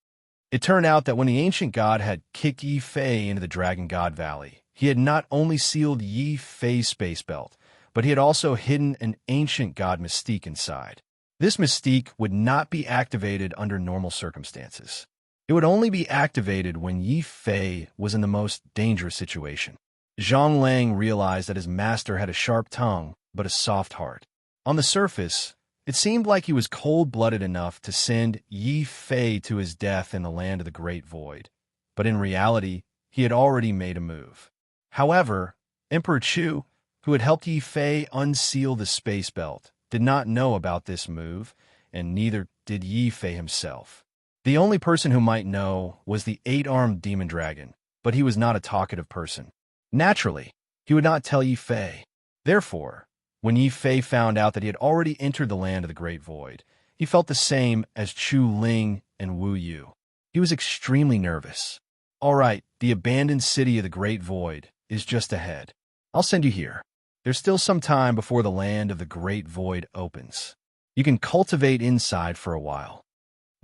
It turned out that when the ancient god had kicked Yi Fei into the Dragon God Valley, he had not only sealed Yi Fei's space belt, but he had also hidden an ancient god mystique inside. This mystique would not be activated under normal circumstances. It would only be activated when Yi Fei was in the most dangerous situation. Zhang Lang realized that his master had a sharp tongue, but a soft heart. On the surface, it seemed like he was cold-blooded enough to send Yi Fei to his death in the land of the Great Void. But in reality, he had already made a move. However, Emperor Chu, who had helped Yi Fei unseal the space belt, did not know about this move, and neither did Yi Fei himself. The only person who might know was the eight-armed demon dragon, but he was not a talkative person. Naturally, he would not tell Yi Fei. Therefore, when Yi Fei found out that he had already entered the land of the Great Void, he felt the same as Chu Ling and Wu Yu. He was extremely nervous. "All right, the abandoned city of the Great Void is just ahead. I'll send you here. There's still some time before the land of the Great Void opens. You can cultivate inside for a while."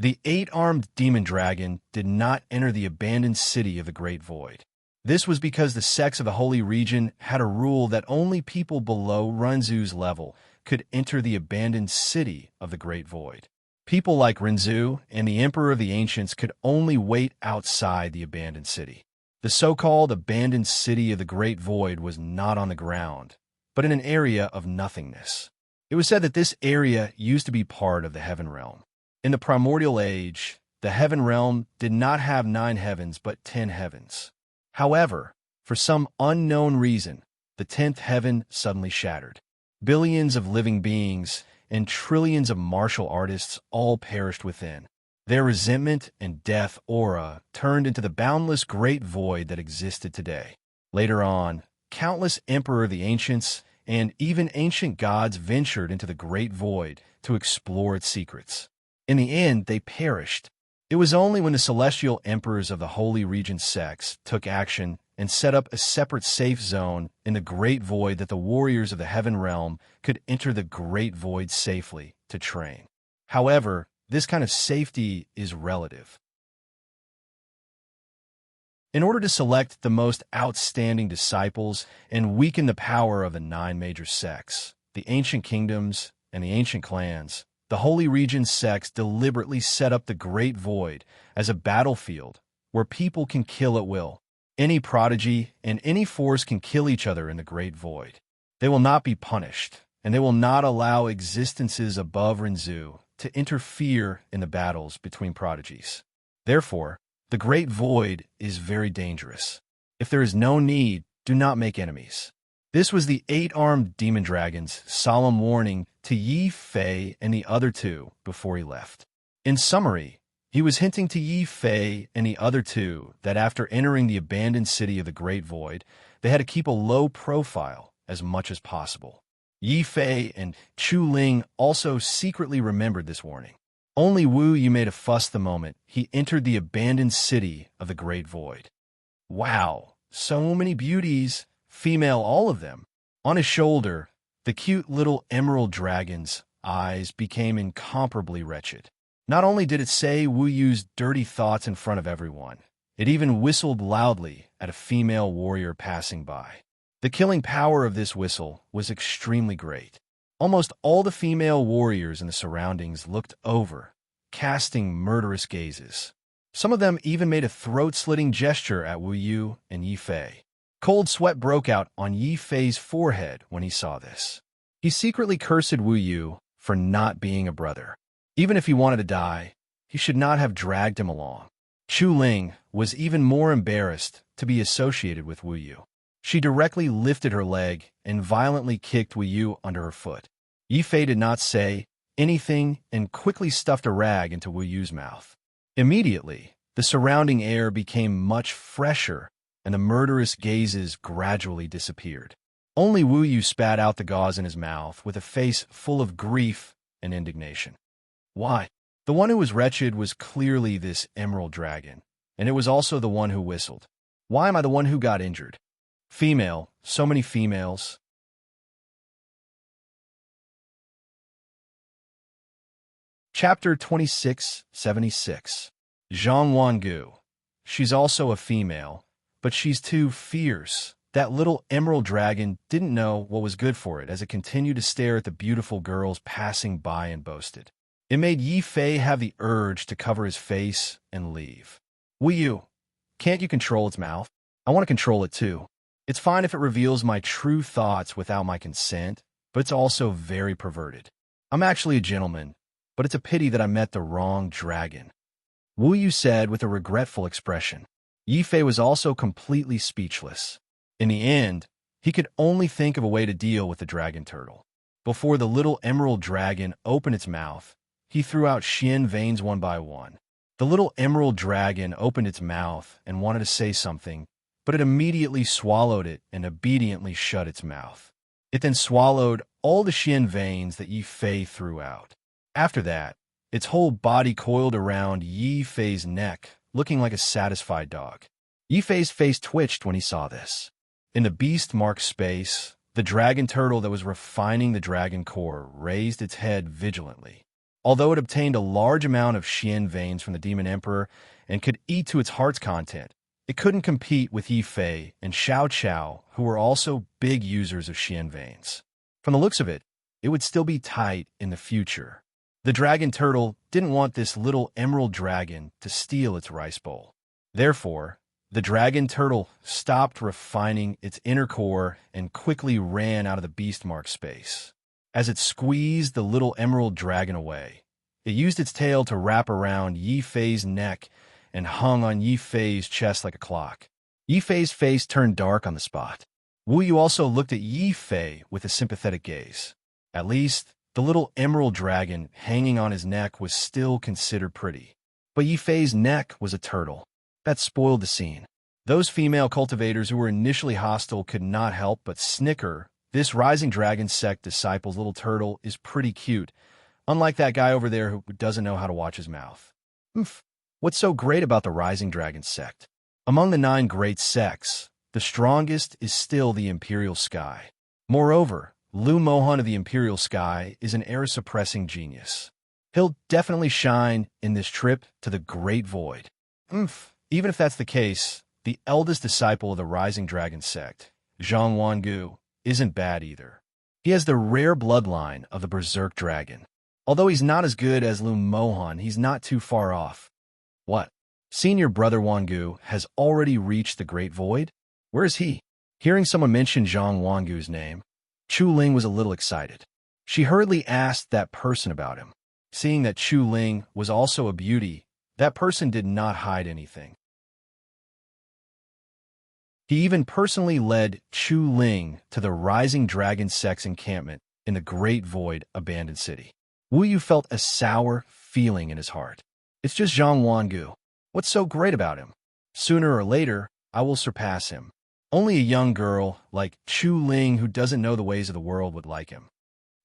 The eight-armed demon dragon did not enter the abandoned city of the Great Void. This was because the sects of the Holy Region had a rule that only people below Renzu's level could enter the abandoned city of the Great Void. People like Renzu and the Emperor of the Ancients could only wait outside the abandoned city. The so-called abandoned city of the Great Void was not on the ground, but in an area of nothingness. It was said that this area used to be part of the Heaven Realm. In the primordial age, the Heaven Realm did not have 9 heavens but 10 heavens. However, for some unknown reason, the 10th heaven suddenly shattered. Billions of living beings and trillions of martial artists all perished within. Their resentment and death aura turned into the boundless great void that existed today. Later on, countless Emperor of the Ancients and even ancient gods ventured into the great void to explore its secrets. In the end, they perished. It was only when the celestial emperors of the Holy Region sects took action and set up a separate safe zone in the Great Void that the warriors of the Heaven Realm could enter the Great Void safely to train. However, this kind of safety is relative. In order to select the most outstanding disciples and weaken the power of the 9 major sects, the ancient kingdoms, and the ancient clans, the Holy Region sects deliberately set up the Great Void as a battlefield where people can kill at will. Any prodigy and any force can kill each other in the great void. They will not be punished, and they will not allow existences above Rinzu to interfere in the battles between prodigies. Therefore, the great void is very dangerous. If there is no need, do not make enemies. This was the 8-armed demon dragon's solemn warning to Yi Fei and the other two before he left. In summary, he was hinting to Yi Fei and the other two that after entering the abandoned city of the Great Void, they had to keep a low profile as much as possible. Yi Fei and Chu Ling also secretly remembered this warning. Only Wu Yu made a fuss the moment he entered the abandoned city of the Great Void. Wow, so many beauties, female all of them. On his shoulder, the cute little emerald dragon's eyes became incomparably wretched. Not only did it say Wu Yu's dirty thoughts in front of everyone, it even whistled loudly at a female warrior passing by. The killing power of this whistle was extremely great. Almost all the female warriors in the surroundings looked over, casting murderous gazes. Some of them even made a throat-slitting gesture at Wu Yu and Yi Fei. Cold sweat broke out on Yi Fei's forehead when he saw this. He secretly cursed Wu Yu for not being a brother. Even if he wanted to die, he should not have dragged him along. Chu Ling was even more embarrassed to be associated with Wu Yu. She directly lifted her leg and violently kicked Wu Yu under her foot. Yi Fei did not say anything and quickly stuffed a rag into Wu Yu's mouth. Immediately, the surrounding air became much fresher and the murderous gazes gradually disappeared. Only Wu Yu spat out the gauze in his mouth with a face full of grief and indignation. Why? The one who was wretched was clearly this emerald dragon, and it was also the one who whistled. Why am I the one who got injured? Female, so many females. Chapter 2676. Zhang Wangu. She's also a female, but she's too fierce. That little emerald dragon didn't know what was good for it as it continued to stare at the beautiful girls passing by and boasted. It made Yi Fei have the urge to cover his face and leave. Wu Yu, can't you control its mouth? I want to control it too. It's fine if it reveals my true thoughts without my consent, but it's also very perverted. I'm actually a gentleman, but it's a pity that I met the wrong dragon. Wu Yu said with a regretful expression. Yi Fei was also completely speechless. In the end, he could only think of a way to deal with the dragon turtle. Before the little emerald dragon opened its mouth, he threw out Xian veins one by one. The little emerald dragon opened its mouth and wanted to say something, but it immediately swallowed it and obediently shut its mouth. It then swallowed all the Xian veins that Yi Fei threw out. After that, its whole body coiled around Yi Fei's neck, looking like a satisfied dog. Yi Fei's face twitched when he saw this. In the beast-marked space, the dragon turtle that was refining the dragon core raised its head vigilantly. Although it obtained a large amount of Xian veins from the Demon Emperor and could eat to its heart's content, it couldn't compete with Yi Fei and Xiao Qiao, who were also big users of Xian veins. From the looks of it, it would still be tight in the future. The dragon turtle didn't want this little emerald dragon to steal its rice bowl. Therefore, the dragon turtle stopped refining its inner core and quickly ran out of the beast-marked space. As it squeezed the little emerald dragon away, it used its tail to wrap around Yi Fei's neck and hung on Yi Fei's chest like a clock. Yi Fei's face turned dark on the spot. Wu Yu also looked at Yi Fei with a sympathetic gaze. At least, the little emerald dragon hanging on his neck was still considered pretty. But Yi Fei's neck was a turtle. That spoiled the scene. Those female cultivators who were initially hostile could not help but snicker. This rising dragon sect disciple's little turtle is pretty cute, unlike that guy over there who doesn't know how to watch his mouth. What's so great about the rising dragon sect? Among the 9 great sects, the strongest is still the Imperial Sky. Moreover, Lu Mohan of the Imperial Sky is an error-suppressing genius. He'll definitely shine in this trip to the Great Void. Even if that's the case, the eldest disciple of the Rising Dragon sect, Zhang Wangu, isn't bad either. He has the rare bloodline of the Berserk Dragon. Although he's not as good as Lu Mohan, he's not too far off. What? Senior brother Wangu has already reached the Great Void? Where is he? Hearing someone mention Zhang Wangu's name, Chu Ling was a little excited. She hurriedly asked that person about him. Seeing that Chu Ling was also a beauty, that person did not hide anything. He even personally led Chu Ling to the Rising Dragon Sect's encampment in the Great Void abandoned city. Wu Yu felt a sour feeling in his heart. It's just Zhang Wangu. What's so great about him? Sooner or later, I will surpass him. Only a young girl like Chu Ling who doesn't know the ways of the world would like him.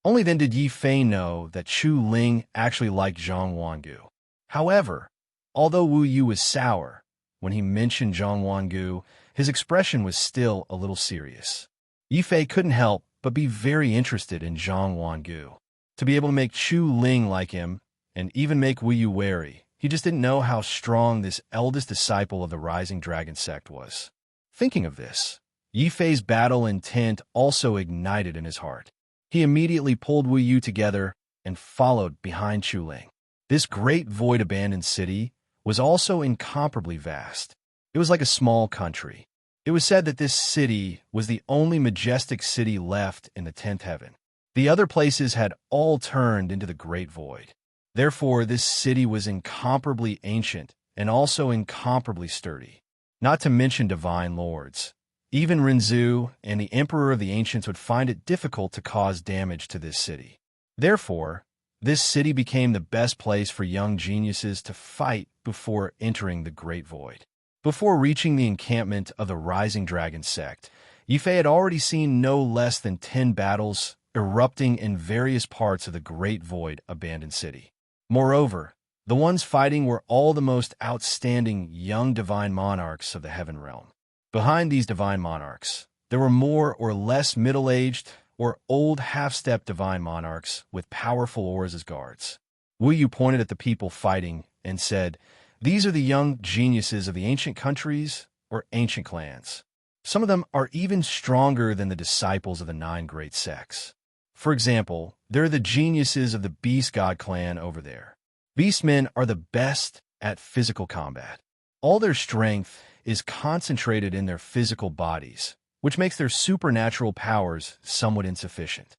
Only then did Yi Fei know that Chu Ling actually liked Zhang Wangu. However, although Wu Yu was sour, when he mentioned Zhang Wangu, his expression was still a little serious. Yi Fei couldn't help but be very interested in Zhang Wangu. To be able to make Chu Ling like him, and even make Wu Yu wary, he just didn't know how strong this eldest disciple of the Rising Dragon Sect was. Thinking of this, Yi Fei's battle intent also ignited in his heart. He immediately pulled Wu Yu together and followed behind Chu Ling. This Great Void abandoned city was also incomparably vast. It was like a small country. It was said that this city was the only majestic city left in the 10th heaven. The other places had all turned into the Great Void. Therefore, this city was incomparably ancient and also incomparably sturdy. Not to mention divine lords. Even Renzu and the Emperor of the Ancients would find it difficult to cause damage to this city. Therefore, this city became the best place for young geniuses to fight before entering the Great Void. Before reaching the encampment of the Rising Dragon Sect, Yi Fei had already seen no less than 10 battles erupting in various parts of the Great Void abandoned city. Moreover, the ones fighting were all the most outstanding young divine monarchs of the heaven realm. Behind these divine monarchs, there were more or less middle-aged or old half-step divine monarchs with powerful auras as guards. Wu Yu pointed at the people fighting and said, "These are the young geniuses of the ancient countries or ancient clans. Some of them are even stronger than the disciples of the 9 great sects. For example, there are the geniuses of the Beast God clan over there. Beastmen are the best at physical combat. All their strength is concentrated in their physical bodies, which makes their supernatural powers somewhat insufficient."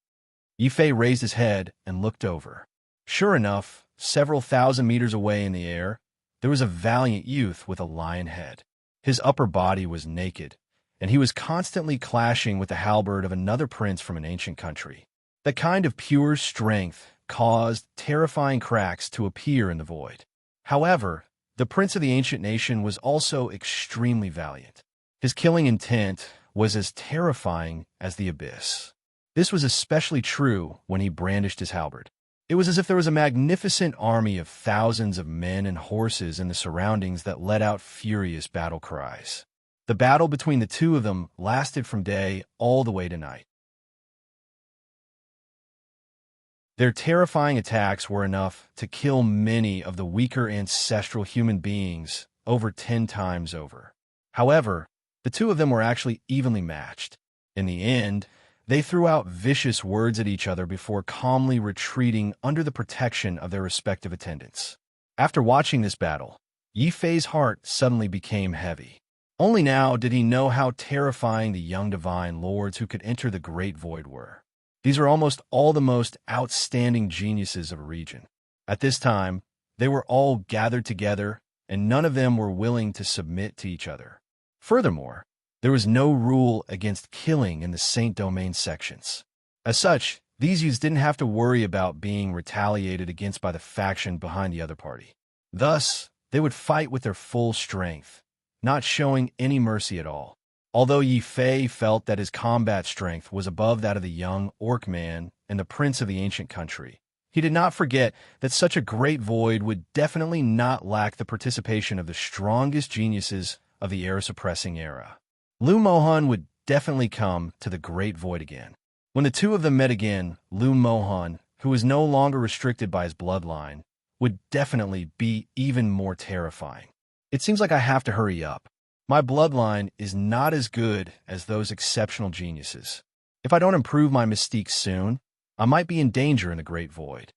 Yi Fei raised his head and looked over. Sure enough, several thousand meters away in the air, there was a valiant youth with a lion head. His upper body was naked, and he was constantly clashing with the halberd of another prince from an ancient country. That kind of pure strength caused terrifying cracks to appear in the void. However, the prince of the ancient nation was also extremely valiant. His killing intent was as terrifying as the abyss. This was especially true when he brandished his halberd. It was as if there was a magnificent army of thousands of men and horses in the surroundings that let out furious battle cries. The battle between the two of them lasted from day all the way to night. Their terrifying attacks were enough to kill many of the weaker ancestral human beings over 10 times over. However, the two of them were actually evenly matched. In the end, they threw out vicious words at each other before calmly retreating under the protection of their respective attendants. After watching this battle, Yi Fei's heart suddenly became heavy. Only now did he know how terrifying the young divine lords who could enter the Great Void were. These are almost all the most outstanding geniuses of a region. At this time, they were all gathered together, and none of them were willing to submit to each other. Furthermore, there was no rule against killing in the Saint Domain sections. As such, these youths didn't have to worry about being retaliated against by the faction behind the other party. Thus, they would fight with their full strength, not showing any mercy at all. Although Yi Fei felt that his combat strength was above that of the young orc man and the prince of the ancient country, he did not forget that such a great void would definitely not lack the participation of the strongest geniuses of the era-suppressing era. Lu Mohan would definitely come to the Great Void again. When the two of them met again, Lu Mohan, who was no longer restricted by his bloodline, would definitely be even more terrifying. It seems like I have to hurry up. My bloodline is not as good as those exceptional geniuses. If I don't improve my mystique soon, I might be in danger in the Great Void.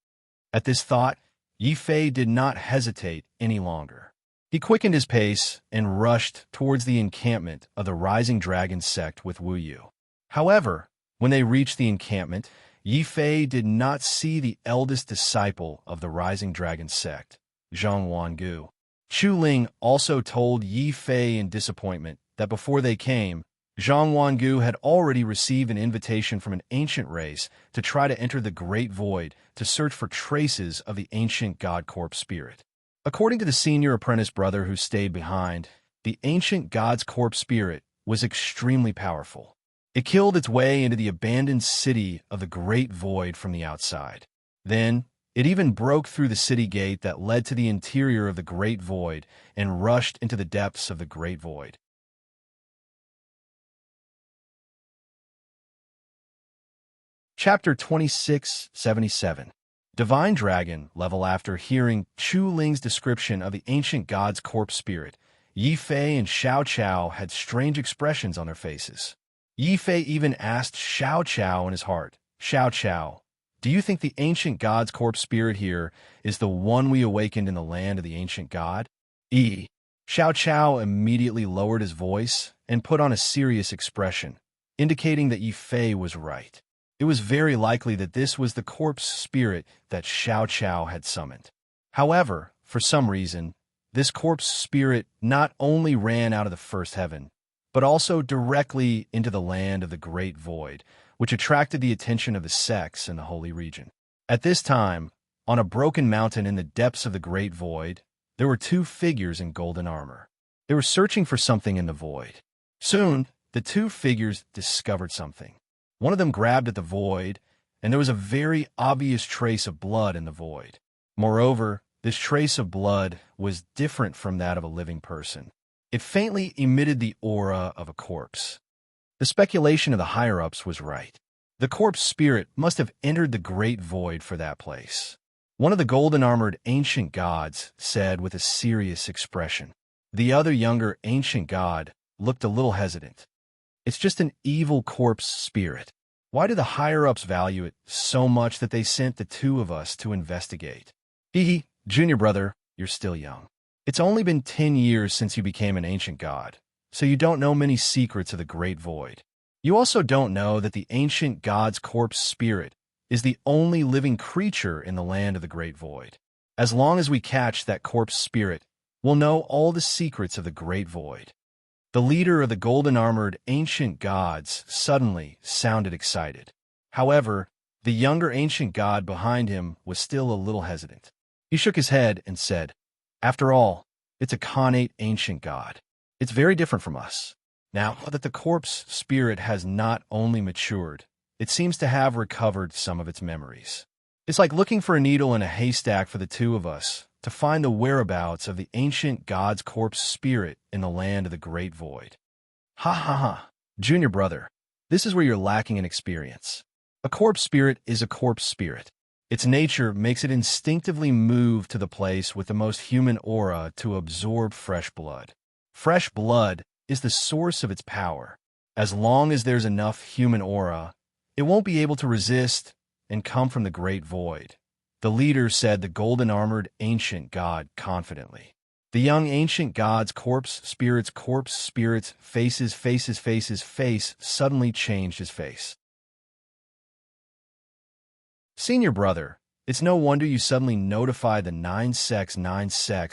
At this thought, Yi Fei did not hesitate any longer. He quickened his pace and rushed towards the encampment of the Rising Dragon sect with Wu Yu. However, when they reached the encampment, Yi Fei did not see the eldest disciple of the Rising Dragon sect, Zhang Wangu. Chu Ling also told Yi Fei in disappointment that before they came, Zhang Wangu had already received an invitation from an ancient race to try to enter the Great Void to search for traces of the ancient god corpse spirit. According to the senior apprentice brother who stayed behind, the ancient god's corpse spirit was extremely powerful. It killed its way into the abandoned city of the Great Void from the outside. Then, it even broke through the city gate that led to the interior of the Great Void and rushed into the depths of the Great Void. Chapter 2677. Divine Dragon level. After hearing Chu Ling's description of the ancient god's corpse spirit, Yi Fei and Xiao Chao had strange expressions on their faces. Yi Fei even asked Xiao Chao in his heart, "Xiao Chao, do you think the ancient god's corpse spirit here is the one we awakened in the land of the ancient god?" Xiao Chao immediately lowered his voice and put on a serious expression, indicating that Yi Fei was right. It was very likely that this was the corpse spirit that Xiao Chao had summoned. However, for some reason, this corpse spirit not only ran out of the first heaven, but also directly into the land of the Great Void, which attracted the attention of the sects in the Holy Region. At this time, on a broken mountain in the depths of the Great Void, there were two figures in golden armor. They were searching for something in the void. Soon, the two figures discovered something. One of them grabbed at the void, and there was a very obvious trace of blood in the void. Moreover, this trace of blood was different from that of a living person. It faintly emitted the aura of a corpse. The speculation of the higher-ups was right. The corpse spirit must have entered the Great Void for that place. One of the golden-armored ancient gods said with a serious expression. The other younger ancient god looked a little hesitant. "It's just an evil corpse spirit. Why do the higher-ups value it so much that they sent the two of us to investigate?" Junior brother, you're still young. It's only been 10 years since you became an ancient god, so you don't know many secrets of the Great Void. You also don't know that the ancient god's corpse spirit is the only living creature in the land of the Great Void. As long as we catch that corpse spirit, we'll know all the secrets of the Great Void. The leader of the golden-armored ancient gods suddenly sounded excited. However, the younger ancient god behind him was still a little hesitant. He shook his head and said, "After all, it's a Khanate ancient god. It's very different from us. Now that the corpse spirit has not only matured, it seems to have recovered some of its memories. It's like looking for a needle in a haystack for the two of us to find the whereabouts of the ancient god's corpse spirit in the land of the Great Void." Ha ha ha. Junior brother, this is where you're lacking in experience. A corpse spirit is a corpse spirit. Its nature makes it instinctively move to the place with the most human aura to absorb fresh blood. Fresh blood is the source of its power. As long as there's enough human aura, it won't be able to resist and come from the Great Void. The leader said the golden-armored ancient god confidently. The young ancient god's corpse spirit's face suddenly changed his face. Senior brother, it's no wonder you suddenly notify the nine sects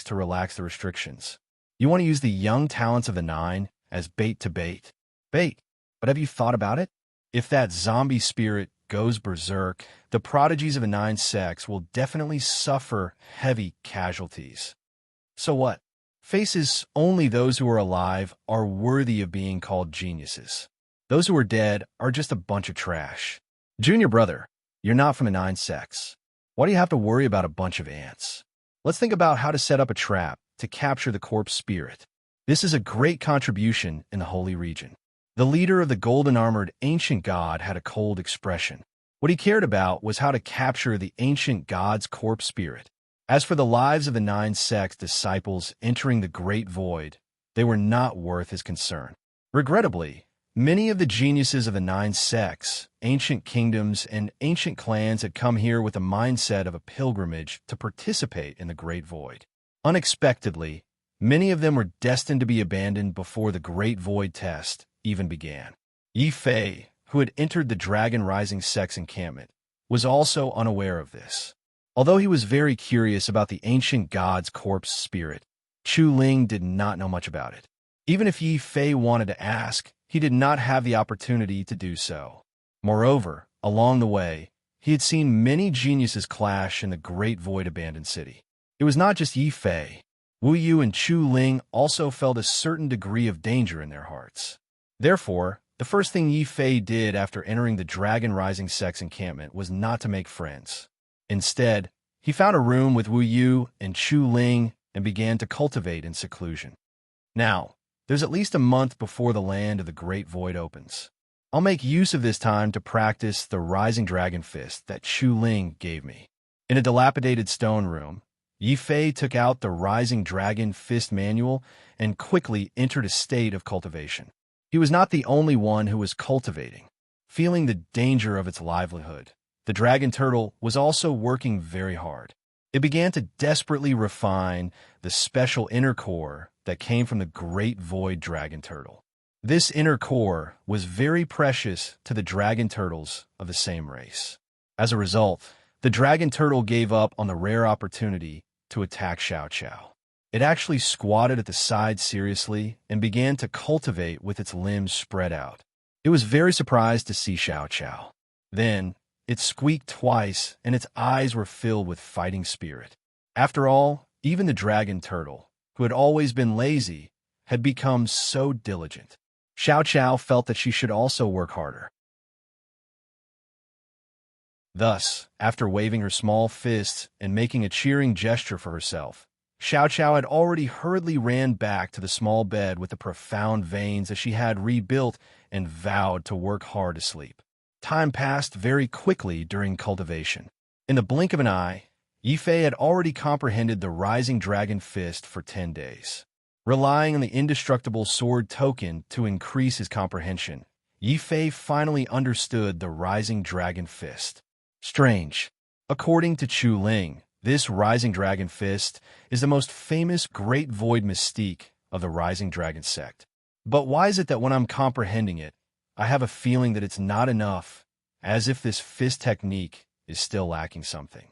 to relax the restrictions. You want to use the young talents of the nine as bait to bait. Bait. But have you thought about it? If that zombie spirit goes berserk, the prodigies of the nine sects will definitely suffer heavy casualties. So what? Faces only those who are alive are worthy of being called geniuses. Those who are dead are just a bunch of trash. Junior brother, you're not from the nine sects. Why do you have to worry about a bunch of ants? Let's think about how to set up a trap to capture the corpse spirit. This is a great contribution in the Holy Region. The leader of the golden-armored ancient god had a cold expression. What he cared about was how to capture the ancient god's corpse spirit. As for the lives of the nine sects disciples entering the Great Void, they were not worth his concern. Regrettably, many of the geniuses of the nine sects, ancient kingdoms, and ancient clans had come here with the mindset of a pilgrimage to participate in the Great Void. Unexpectedly, Many of them were destined to be abandoned before the Great Void test even began. Yi Fei, who had entered the Dragon Rising Sect's encampment, was also unaware of this. Although he was very curious about the ancient god's corpse spirit, Chu Ling did not know much about it. Even if Yi Fei wanted to ask, he did not have the opportunity to do so. Moreover, along the way, he had seen many geniuses clash in the Great Void abandoned city. It was not just Yi Fei. Wu Yu and Chu Ling also felt a certain degree of danger in their hearts. Therefore, the first thing Yi Fei did after entering the Dragon Rising Sect's encampment was not to make friends. Instead, he found a room with Wu Yu and Chu Ling and began to cultivate in seclusion. Now, there's at least a month before the land of the Great Void opens. I'll make use of this time to practice the Rising Dragon Fist that Chu Ling gave me. In a dilapidated stone room, Yi Fei took out the Rising Dragon Fist manual and quickly entered a state of cultivation. He was not the only one who was cultivating. Feeling the danger of its livelihood, the dragon turtle was also working very hard. It began to desperately refine the special inner core that came from the Great Void dragon turtle. This inner core was very precious to the dragon turtles of the same race. As a result, the dragon turtle gave up on the rare opportunity to attack Xiao Qiao. It actually squatted at the side seriously and began to cultivate with its limbs spread out. It was very surprised to see Xiao Qiao. Then, it squeaked twice and its eyes were filled with fighting spirit. After all, even the dragon turtle, who had always been lazy, had become so diligent. Xiao Qiao felt that she should also work harder. Thus, after waving her small fists and making a cheering gesture for herself, Xiao Qiao had already hurriedly ran back to the small bed with the profound veins that she had rebuilt and vowed to work hard to sleep. Time passed very quickly during cultivation. In the blink of an eye, Yi Fei had already comprehended the Rising Dragon Fist for 10 days. Relying on the indestructible sword token to increase his comprehension, Yi Fei finally understood the Rising Dragon Fist. Strange. According to Chu Ling, this Rising Dragon Fist is the most famous Great Void mystique of the Rising Dragon sect. But why is it that when I'm comprehending it, I have a feeling that it's not enough, as if this fist technique is still lacking something?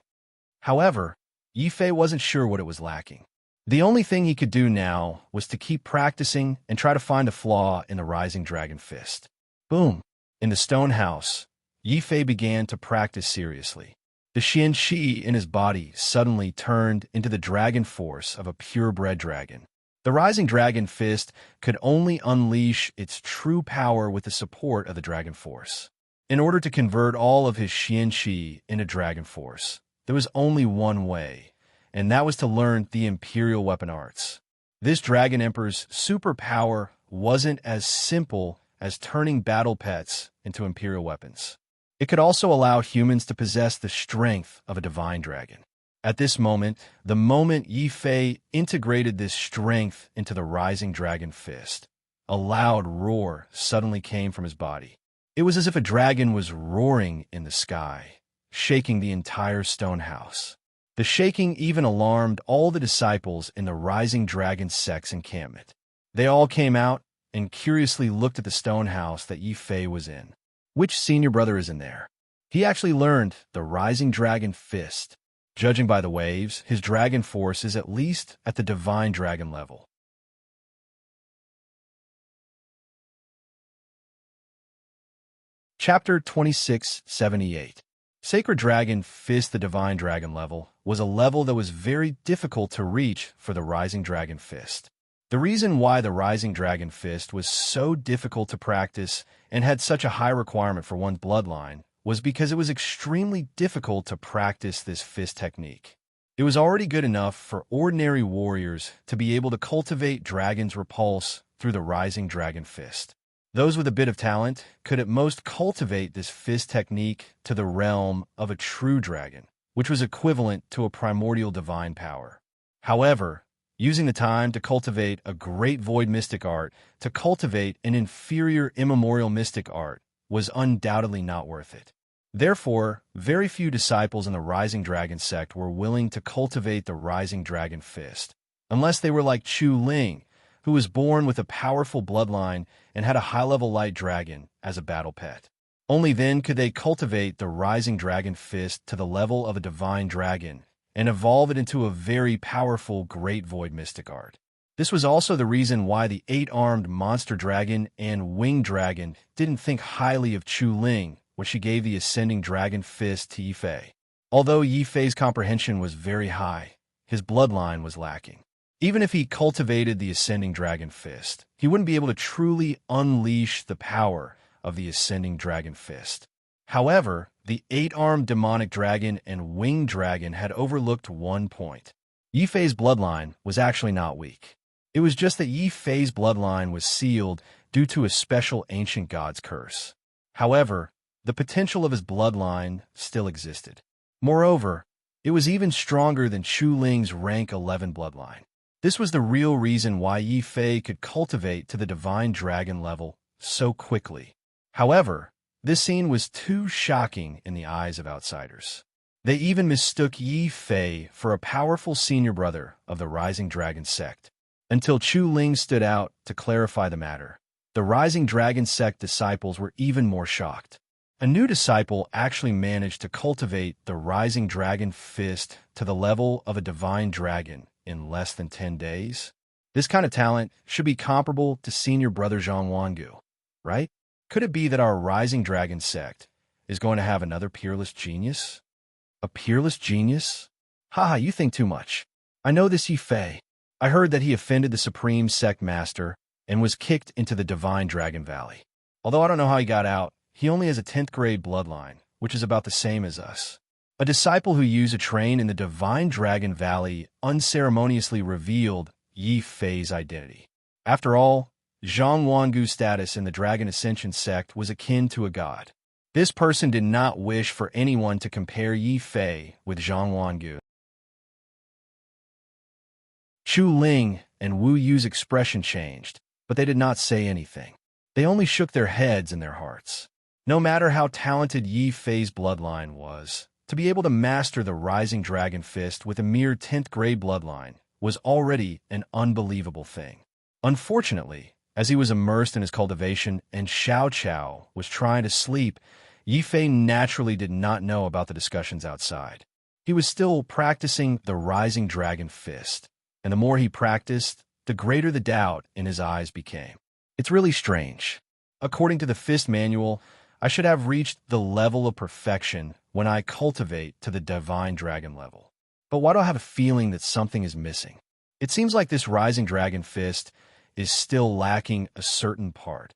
However, Yi Fei wasn't sure what it was lacking. The only thing he could do now was to keep practicing and try to find a flaw in the Rising Dragon Fist. Boom! In the stone house, Yi Fei began to practice seriously. The Xian Qi in his body suddenly turned into the dragon force of a purebred dragon. The Rising Dragon Fist could only unleash its true power with the support of the Dragon Force. In order to convert all of his Xian Qi into Dragon Force, there was only one way, and that was to learn the Imperial Weapon Arts. This Dragon Emperor's superpower wasn't as simple as turning battle pets into Imperial weapons. It could also allow humans to possess the strength of a divine dragon. At this moment, the moment Yi Fei integrated this strength into the Rising Dragon Fist, a loud roar suddenly came from his body. It was as if a dragon was roaring in the sky, shaking the entire stone house. The shaking even alarmed all the disciples in the Rising Dragon sect's encampment. They all came out and curiously looked at the stone house that Yi Fei was in. Which senior brother is in there? He actually learned the Rising Dragon Fist. Judging by the waves, his dragon force is at least at the divine dragon level. Chapter 2678. Sacred Dragon Fist. The divine dragon level was a level that was very difficult to reach for the Rising Dragon Fist. The reason why the Rising Dragon Fist was so difficult to practice and had such a high requirement for one's bloodline was because it was extremely difficult to practice this fist technique. It was already good enough for ordinary warriors to be able to cultivate Dragon's Repulse through the Rising Dragon Fist. Those with a bit of talent could at most cultivate this fist technique to the realm of a true dragon, which was equivalent to a primordial divine power. However, using the time to cultivate a great void mystic art to cultivate an inferior immemorial mystic art was undoubtedly not worth it. Therefore, very few disciples in the Rising Dragon sect were willing to cultivate the Rising Dragon Fist, unless they were like Chu Ling, who was born with a powerful bloodline and had a high-level light dragon as a battle pet. Only then could they cultivate the rising dragon fist to the level of a divine dragon and evolve it into a very powerful great void mystic art. This was also the reason why the 8-armed monster dragon and winged dragon didn't think highly of Chu Ling when she gave the ascending dragon fist to Yifei. Although Yifei's comprehension was very high, his bloodline was lacking. Even if he cultivated the ascending dragon fist, he wouldn't be able to truly unleash the power of the ascending dragon fist. However, the 8-armed demonic dragon and winged dragon had overlooked one point. Yifei's bloodline was actually not weak. It was just that Yifei's bloodline was sealed due to a special ancient god's curse. However, the potential of his bloodline still existed. Moreover, it was even stronger than Chu Ling's rank 11 bloodline. This was the real reason why Yifei could cultivate to the divine dragon level so quickly. However, this scene was too shocking in the eyes of outsiders. They even mistook Yifei for a powerful senior brother of the Rising Dragon sect, until Chu Ling stood out to clarify the matter. The Rising Dragon sect disciples were even more shocked. A new disciple actually managed to cultivate the Rising Dragon fist to the level of a divine dragon in less than 10 days. This kind of talent should be comparable to senior brother Zhang Wangu, right? Could it be that our Rising Dragon sect is going to have another peerless genius? A peerless genius? Haha, you think too much. I know this Yifei. I heard that he offended the Supreme Sect Master and was kicked into the Divine Dragon Valley. Although I don't know how he got out, he only has a 10th grade bloodline, which is about the same as us. A disciple who used a train in the Divine Dragon Valley unceremoniously revealed Yifei's identity. After all, Zhang Wangu's status in the Dragon Ascension sect was akin to a god. This person did not wish for anyone to compare Yifei with Zhang Wangu. Chu Ling and Wu Yu's expression changed, but they did not say anything. They only shook their heads and their hearts. No matter how talented Yifei's bloodline was, to be able to master the Rising Dragon Fist with a mere 10th grade bloodline was already an unbelievable thing. Unfortunately, as he was immersed in his cultivation and Xiao Chao was trying to sleep, Yifei naturally did not know about the discussions outside. He was still practicing the Rising Dragon Fist, and the more he practiced, the greater the doubt in his eyes became. It's really strange. According to the Fist Manual, I should have reached the level of perfection when I cultivate to the Divine Dragon level. But why do I have a feeling that something is missing? It seems like this Rising Dragon Fist is still lacking a certain part.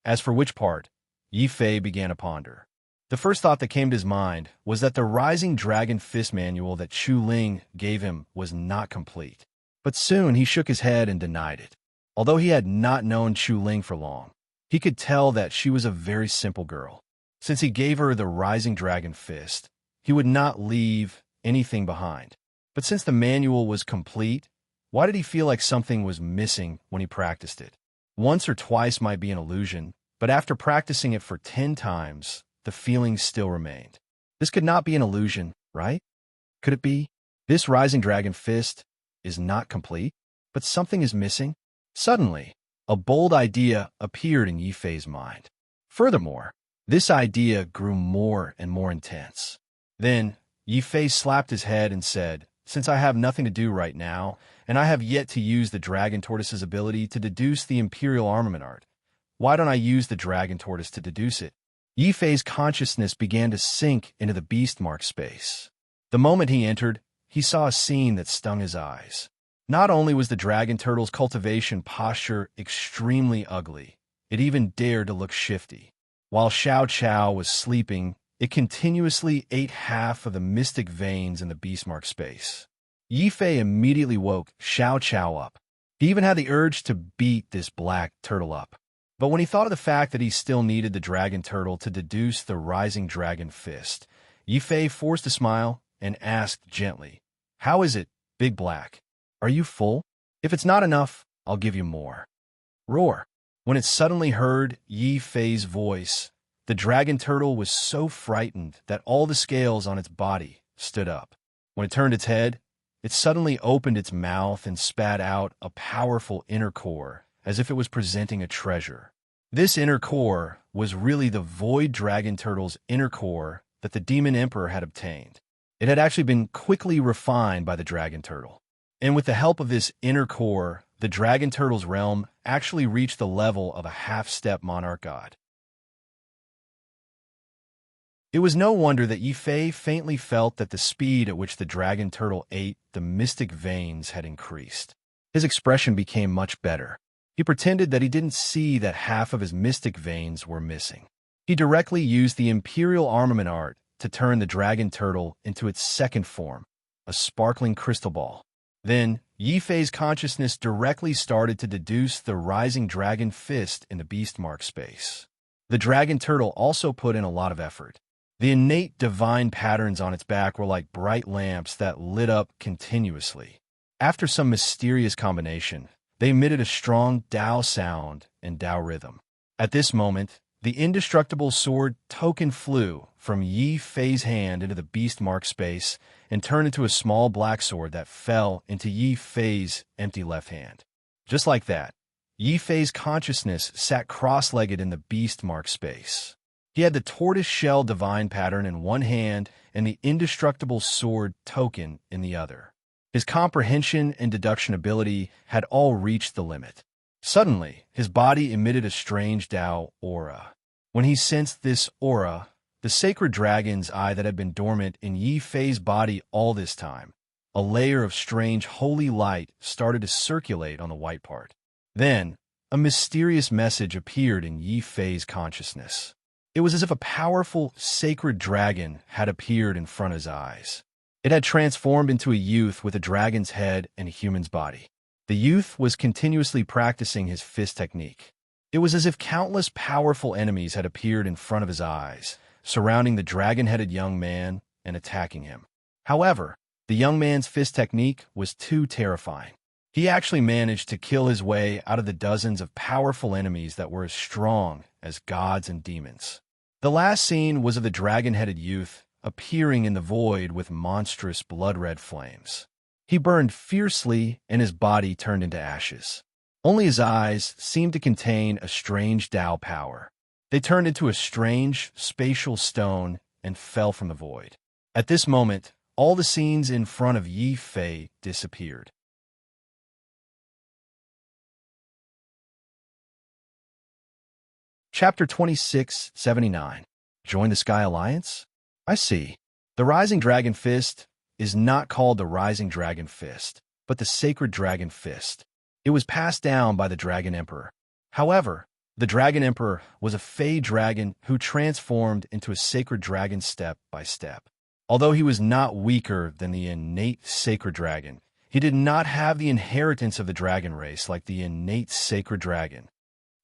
As for which part, Yifei began to ponder. The first thought that came to his mind was that the Rising Dragon Fist Manual that Chu Ling gave him was not complete. But soon he shook his head and denied it. Although he had not known Chu Ling for long, he could tell that she was a very simple girl. Since he gave her the Rising Dragon Fist, he would not leave anything behind. But since the manual was complete, why did he feel like something was missing when he practiced it? Once or twice might be an illusion, but after practicing it for 10 times, the feeling still remained. This could not be an illusion, right? Could it be? This Rising Dragon Fist is not complete, but something is missing? Suddenly, a bold idea appeared in Yifei's mind. Furthermore, this idea grew more and more intense. Then, Yifei slapped his head and said, "Since I have nothing to do right now, and I have yet to use the Dragon Tortoise's ability to deduce the Imperial Armament Art, why don't I use the Dragon Tortoise to deduce it?" Yifei's consciousness began to sink into the beast mark space. The moment he entered, he saw a scene that stung his eyes. Not only was the dragon turtle's cultivation posture extremely ugly, it even dared to look shifty. While Xiao Chao was sleeping, it continuously ate half of the mystic veins in the beastmark space. Yifei immediately woke Xiao Chao up. He even had the urge to beat this black turtle up. But when he thought of the fact that he still needed the dragon turtle to deduce the Rising Dragon Fist, Yifei forced a smile and asked gently, "How is it, Big Black? Are you full? If it's not enough, I'll give you more." Roar. When it suddenly heard Yifei's voice, the dragon turtle was so frightened that all the scales on its body stood up. When it turned its head, it suddenly opened its mouth and spat out a powerful inner core, as if it was presenting a treasure. This inner core was really the void dragon turtle's inner core that the demon emperor had obtained. It had actually been quickly refined by the dragon turtle. And with the help of this inner core, the dragon turtle's realm actually reached the level of a half-step monarch god. It was no wonder that Yi Fei faintly felt that the speed at which the dragon turtle ate the mystic veins had increased. His expression became much better. He pretended that he didn't see that half of his mystic veins were missing. He directly used the imperial armament art to turn the dragon turtle into its second form, a sparkling crystal ball. Then, Yi Fei's consciousness directly started to deduce the rising dragon fist in the beast mark space. The dragon turtle also put in a lot of effort. The innate divine patterns on its back were like bright lamps that lit up continuously. After some mysterious combination, they emitted a strong Dao sound and Dao rhythm. At this moment, the indestructible sword token flew from Yi Fei's hand into the beast mark space and turned into a small black sword that fell into Yi Fei's empty left hand. Just like that, Yi Fei's consciousness sat cross-legged in the beast mark space. He had the tortoise-shell divine pattern in one hand and the indestructible sword token in the other. His comprehension and deduction ability had all reached the limit. Suddenly, his body emitted a strange Dao aura. When he sensed this aura, the sacred dragon's eye that had been dormant in Yi Fei's body all this time, a layer of strange holy light started to circulate on the white part. Then, a mysterious message appeared in Yi Fei's consciousness. It was as if a powerful, sacred dragon had appeared in front of his eyes. It had transformed into a youth with a dragon's head and a human's body. The youth was continuously practicing his fist technique. It was as if countless powerful enemies had appeared in front of his eyes, surrounding the dragon-headed young man and attacking him. However, the young man's fist technique was too terrifying. He actually managed to kill his way out of the dozens of powerful enemies that were as strong as gods and demons. The last scene was of the dragon-headed youth appearing in the void with monstrous blood-red flames. He burned fiercely and his body turned into ashes. Only his eyes seemed to contain a strange Dao power. They turned into a strange, spatial stone and fell from the void. At this moment, all the scenes in front of Yi Fei disappeared. Chapter 2679. Join the Sky Alliance? I see. The Rising Dragon Fist is not called the Rising Dragon Fist, but the Sacred Dragon Fist. It was passed down by the Dragon Emperor. However, the Dragon Emperor was a Fey dragon who transformed into a sacred dragon step by step. Although he was not weaker than the innate sacred dragon, he did not have the inheritance of the dragon race like the innate sacred dragon.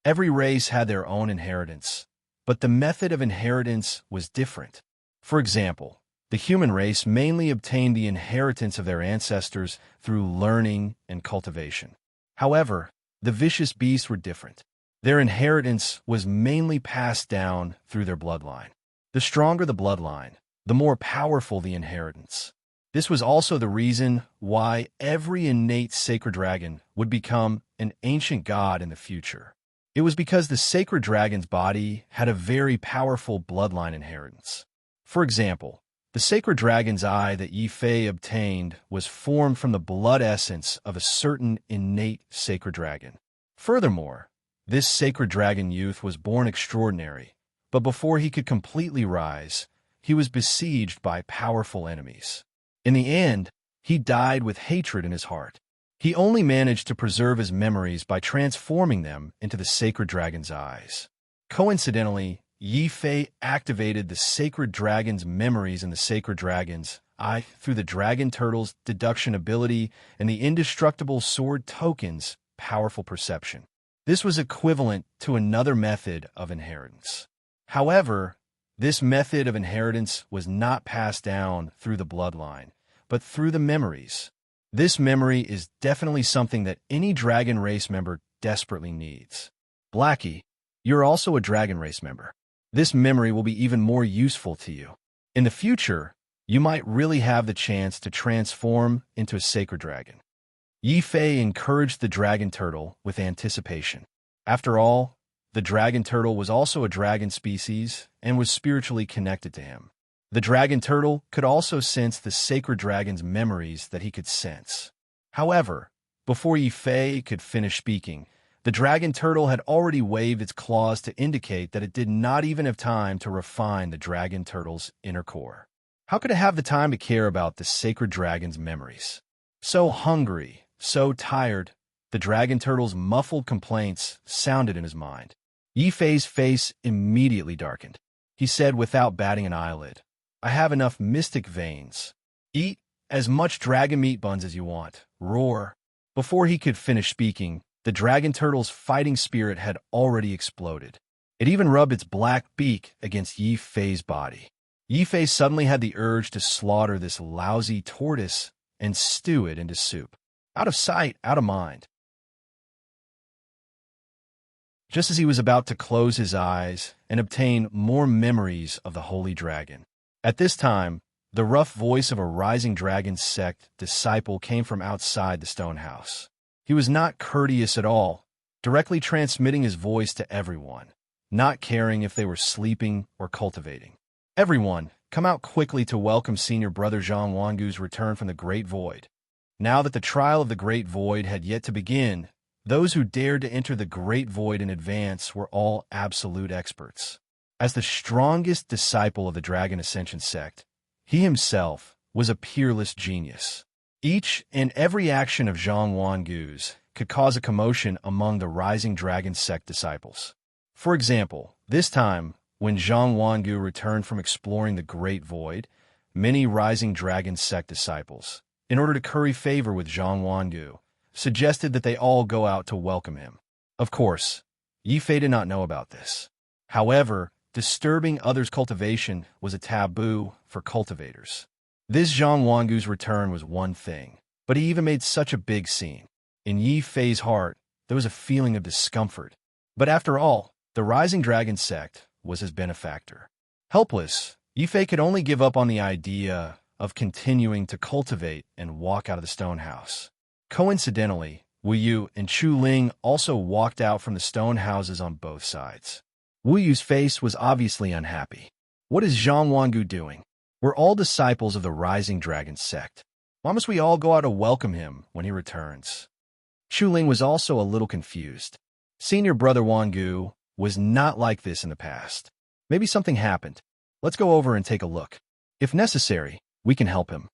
Every race had their own inheritance, but the method of inheritance was different. For example, the human race mainly obtained the inheritance of their ancestors through learning and cultivation. However, the vicious beasts were different. Their inheritance was mainly passed down through their bloodline. The stronger the bloodline, the more powerful the inheritance. This was also the reason why every innate sacred dragon would become an ancient god in the future. It was because the sacred dragon's body had a very powerful bloodline inheritance. For example, the sacred dragon's eye that Yi Fei obtained was formed from the blood essence of a certain innate sacred dragon. Furthermore, this sacred dragon youth was born extraordinary, but before he could completely rise, he was besieged by powerful enemies. In the end, he died with hatred in his heart. He only managed to preserve his memories by transforming them into the sacred dragon's eyes. Coincidentally, Yi Fei activated the sacred dragon's memories in the sacred dragon's eye through the dragon turtle's deduction ability and the indestructible sword token's powerful perception. This was equivalent to another method of inheritance. However, this method of inheritance was not passed down through the bloodline, but through the memories. This memory is definitely something that any dragon race member desperately needs. Blackie, you're also a dragon race member. This memory will be even more useful to you. In the future, you might really have the chance to transform into a sacred dragon. Yi Fei encouraged the dragon turtle with anticipation. After all, the dragon turtle was also a dragon species and was spiritually connected to him. The dragon turtle could also sense the sacred dragon's memories that he could sense. However, before Yi Fei could finish speaking, the dragon turtle had already waved its claws to indicate that it did not even have time to refine the dragon turtle's inner core. How could it have the time to care about the sacred dragon's memories? So hungry, so tired, the dragon turtle's muffled complaints sounded in his mind. Yi Fei's face immediately darkened. He said without batting an eyelid, "I have enough mystic veins. Eat as much dragon meat buns as you want. Roar." Before he could finish speaking, the dragon turtle's fighting spirit had already exploded. It even rubbed its black beak against Yi Fei's body. Yi Fei suddenly had the urge to slaughter this lousy tortoise and stew it into soup. Out of sight, out of mind. Just as he was about to close his eyes and obtain more memories of the holy dragon. At this time, the rough voice of a rising dragon sect disciple came from outside the stone house. He was not courteous at all, directly transmitting his voice to everyone, not caring if they were sleeping or cultivating. "Everyone, come out quickly to welcome Senior Brother Zhang Wangu's return from the Great Void." Now that the trial of the Great Void had yet to begin, those who dared to enter the Great Void in advance were all absolute experts. As the strongest disciple of the Dragon Ascension sect, he himself was a peerless genius. Each and every action of Zhang Wangu's could cause a commotion among the Rising Dragon sect disciples. For example, this time, when Zhang Wangu returned from exploring the Great Void, many Rising Dragon sect disciples, in order to curry favor with Zhang Wangu, suggested that they all go out to welcome him. Of course, Yi Fei did not know about this. However, disturbing others' cultivation was a taboo for cultivators. This Zhang Wangu's return was one thing, but he even made such a big scene. In Yi Fei's heart, there was a feeling of discomfort. But after all, the Rising Dragon sect was his benefactor. Helpless, Yi Fei could only give up on the idea of continuing to cultivate and walk out of the stone house. Coincidentally, Wu Yu and Chu Ling also walked out from the stone houses on both sides. Wu Yu's face was obviously unhappy. What is Zhang Wangu doing? We're all disciples of the Rising Dragon sect. Why must we all go out to welcome him when he returns? Chu Ling was also a little confused. Senior Brother Wangu was not like this in the past. Maybe something happened. Let's go over and take a look. If necessary, we can help him.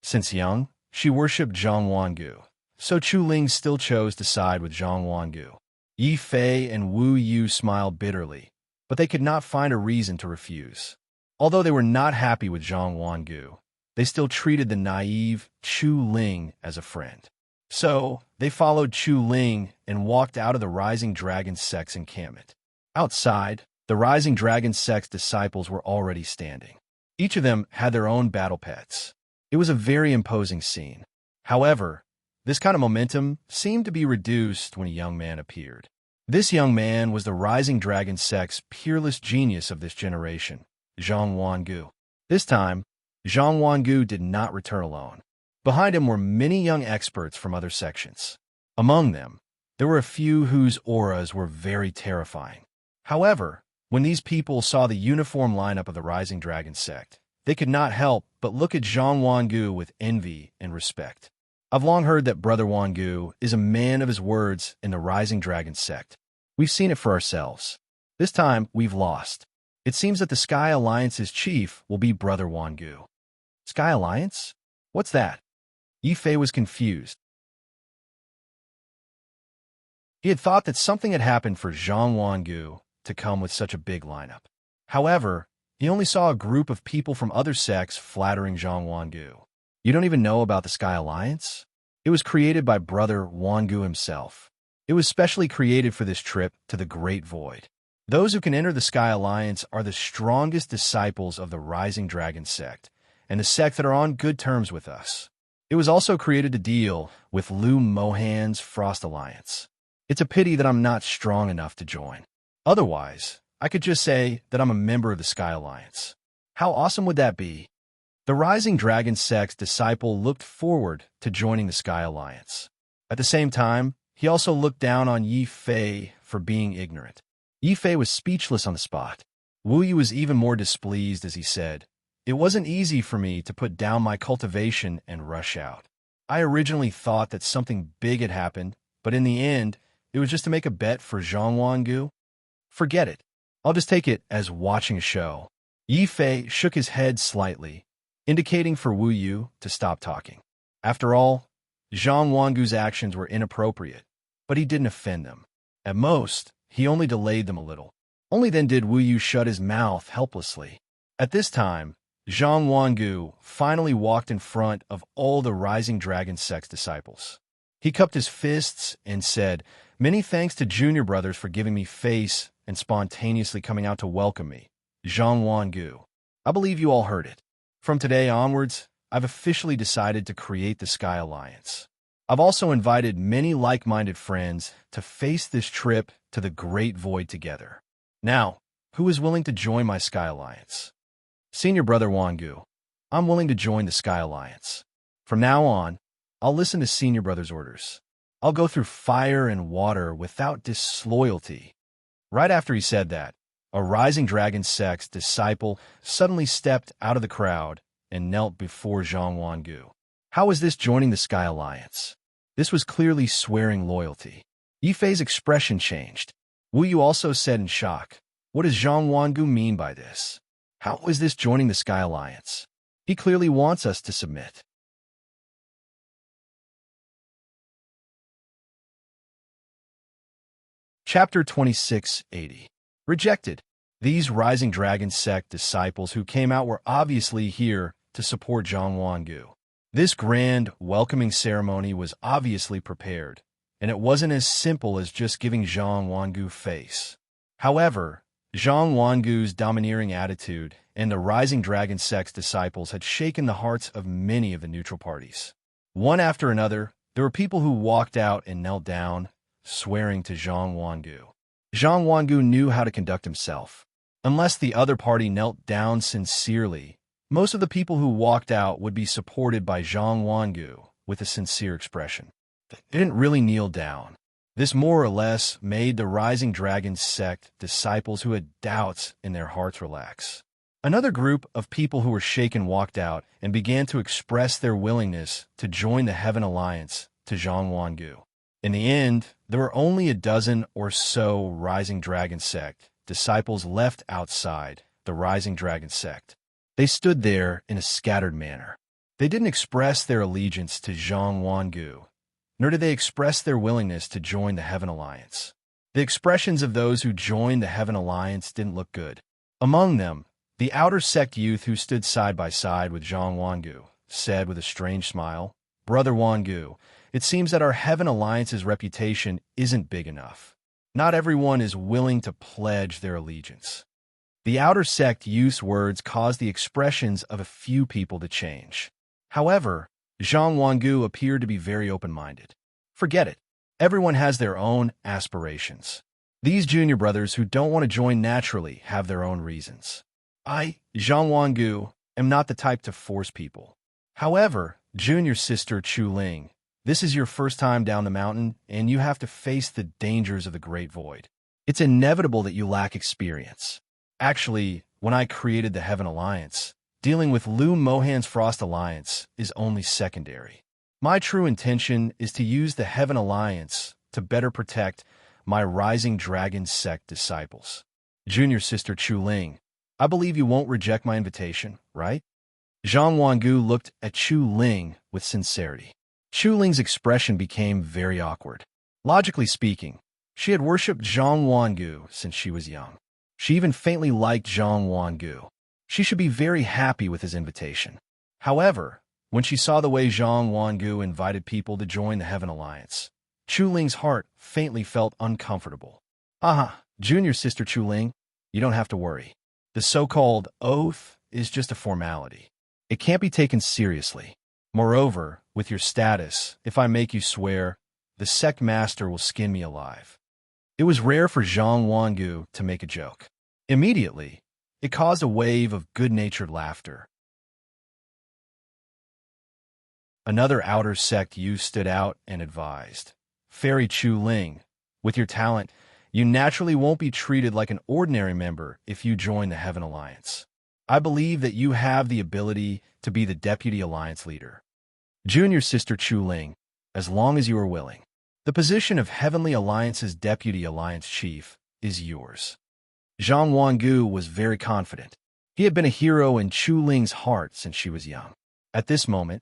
Since young, she worshipped Zhang Wangu, so Chu Ling still chose to side with Zhang Wangu. Yi Fei and Wu Yu smiled bitterly, but they could not find a reason to refuse. Although they were not happy with Zhang Wangu, they still treated the naive Chu Ling as a friend. So, they followed Chu Ling and walked out of the Rising Dragon sect's encampment. Outside, the Rising Dragon sect's disciples were already standing. Each of them had their own battle pets. It was a very imposing scene. However, this kind of momentum seemed to be reduced when a young man appeared. This young man was the Rising Dragon sect's peerless genius of this generation, Zhang Wangu. This time, Zhang Wangu did not return alone. Behind him were many young experts from other sections. Among them, there were a few whose auras were very terrifying. However, when these people saw the uniform lineup of the Rising Dragon sect, they could not help but look at Zhang Wangu with envy and respect. I've long heard that Brother Wangu is a man of his words in the Rising Dragon sect. We've seen it for ourselves. This time, we've lost. It seems that the Sky Alliance's chief will be Brother Wangu. Sky Alliance? What's that? Yi Fei was confused. He had thought that something had happened for Zhang Wangu to come with such a big lineup. However, he only saw a group of people from other sects flattering Zhang Wangu. You don't even know about the Sky Alliance? It was created by Brother Wangu himself. It was specially created for this trip to the Great Void. Those who can enter the Sky Alliance are the strongest disciples of the Rising Dragon sect, and the sect that are on good terms with us. It was also created to deal with Lu Mohan's Frost Alliance. It's a pity that I'm not strong enough to join. Otherwise, I could just say that I'm a member of the Sky Alliance. How awesome would that be? The Rising Dragon sect's disciple looked forward to joining the Sky Alliance. At the same time, he also looked down on Yi Fei for being ignorant. Yi Fei was speechless on the spot. Wu Yu was even more displeased as he said, "It wasn't easy for me to put down my cultivation and rush out. I originally thought that something big had happened, but in the end, it was just to make a bet for Zhongwangu. Forget it. I'll just take it as watching a show." Yi Fei shook his head slightly, indicating for Wu Yu to stop talking. After all, Zhang Wangu's actions were inappropriate, but he didn't offend them. At most, he only delayed them a little. Only then did Wu Yu shut his mouth helplessly. At this time, Zhang Wangu finally walked in front of all the Rising Dragon sect's disciples. He cupped his fists and said, "Many thanks to Junior Brothers for giving me face and spontaneously coming out to welcome me. Zhang Wangu. I believe you all heard it. From today onwards, I've officially decided to create the Sky Alliance. I've also invited many like-minded friends to face this trip to the Great Void together. Now, who is willing to join my Sky Alliance?" "Senior Brother Wangu, I'm willing to join the Sky Alliance. From now on, I'll listen to Senior Brother's orders. I'll go through fire and water without disloyalty." Right after he said that, a Rising Dragon sect's disciple suddenly stepped out of the crowd and knelt before Zhang Wangu. How was this joining the Sky Alliance? This was clearly swearing loyalty. Yi Fei's expression changed. Wu Yu also said in shock, "What does Zhang Wangu mean by this? How is this joining the Sky Alliance? He clearly wants us to submit." Chapter 2680. Rejected. These Rising Dragon sect disciples who came out were obviously here to support Zhang Wangu. This grand, welcoming ceremony was obviously prepared, and it wasn't as simple as just giving Zhang Wangu face. However, Zhang Wangu's domineering attitude and the Rising Dragon sect's disciples had shaken the hearts of many of the neutral parties. One after another, there were people who walked out and knelt down, swearing to Zhang Wangu. Zhang Wangu knew how to conduct himself. Unless the other party knelt down sincerely, most of the people who walked out would be supported by Zhang Wangu with a sincere expression. They didn't really kneel down. This more or less made the Rising Dragon sect disciples who had doubts in their hearts relax. Another group of people who were shaken walked out and began to express their willingness to join the Heaven Alliance to Zhang Wangu. In the end, there were only a dozen or so Rising Dragon sect disciples left outside the Rising Dragon sect. They stood there in a scattered manner. They didn't express their allegiance to Zhang Wangu, nor did they express their willingness to join the Heaven Alliance. The expressions of those who joined the Heaven Alliance didn't look good. Among them, the outer sect youth who stood side by side with Zhang Wangu said with a strange smile, "Brother Wangu, it seems that our Heaven Alliance's reputation isn't big enough. Not everyone is willing to pledge their allegiance." The outer sect youth's words caused the expressions of a few people to change. However, Zhang Wangu appeared to be very open-minded. Forget it. Everyone has their own aspirations. These junior brothers who don't want to join naturally have their own reasons. I, Zhang Wangu, am not the type to force people. However, junior sister Chu Ling, this is your first time down the mountain, and you have to face the dangers of the Great Void. It's inevitable that you lack experience. Actually, when I created the Heaven Alliance, dealing with Lu Mohan's Frost Alliance is only secondary. My true intention is to use the Heaven Alliance to better protect my Rising Dragon sect disciples. Junior sister Chu Ling, I believe you won't reject my invitation, right? Zhang Wangu looked at Chu Ling with sincerity. Chu Ling's expression became very awkward. Logically speaking, she had worshipped Zhang Wangu since she was young. She even faintly liked Zhang Wangu. She should be very happy with his invitation. However, when she saw the way Zhang Wangu invited people to join the Heaven Alliance, Chu Ling's heart faintly felt uncomfortable. Junior sister Chu Ling, you don't have to worry. The so-called oath is just a formality. It can't be taken seriously. Moreover, with your status, if I make you swear, the sect master will skin me alive. It was rare for Zhang Wangu to make a joke. Immediately, it caused a wave of good-natured laughter. Another outer sect youth stood out and advised. Fairy Chu Ling, with your talent, you naturally won't be treated like an ordinary member if you join the Heaven Alliance. I believe that you have the ability to be the Deputy Alliance leader. Junior Sister Chu Ling, as long as you are willing. The position of Heavenly Alliance's Deputy Alliance Chief is yours. Zhang Wangu was very confident. He had been a hero in Chu Ling's heart since she was young. At this moment,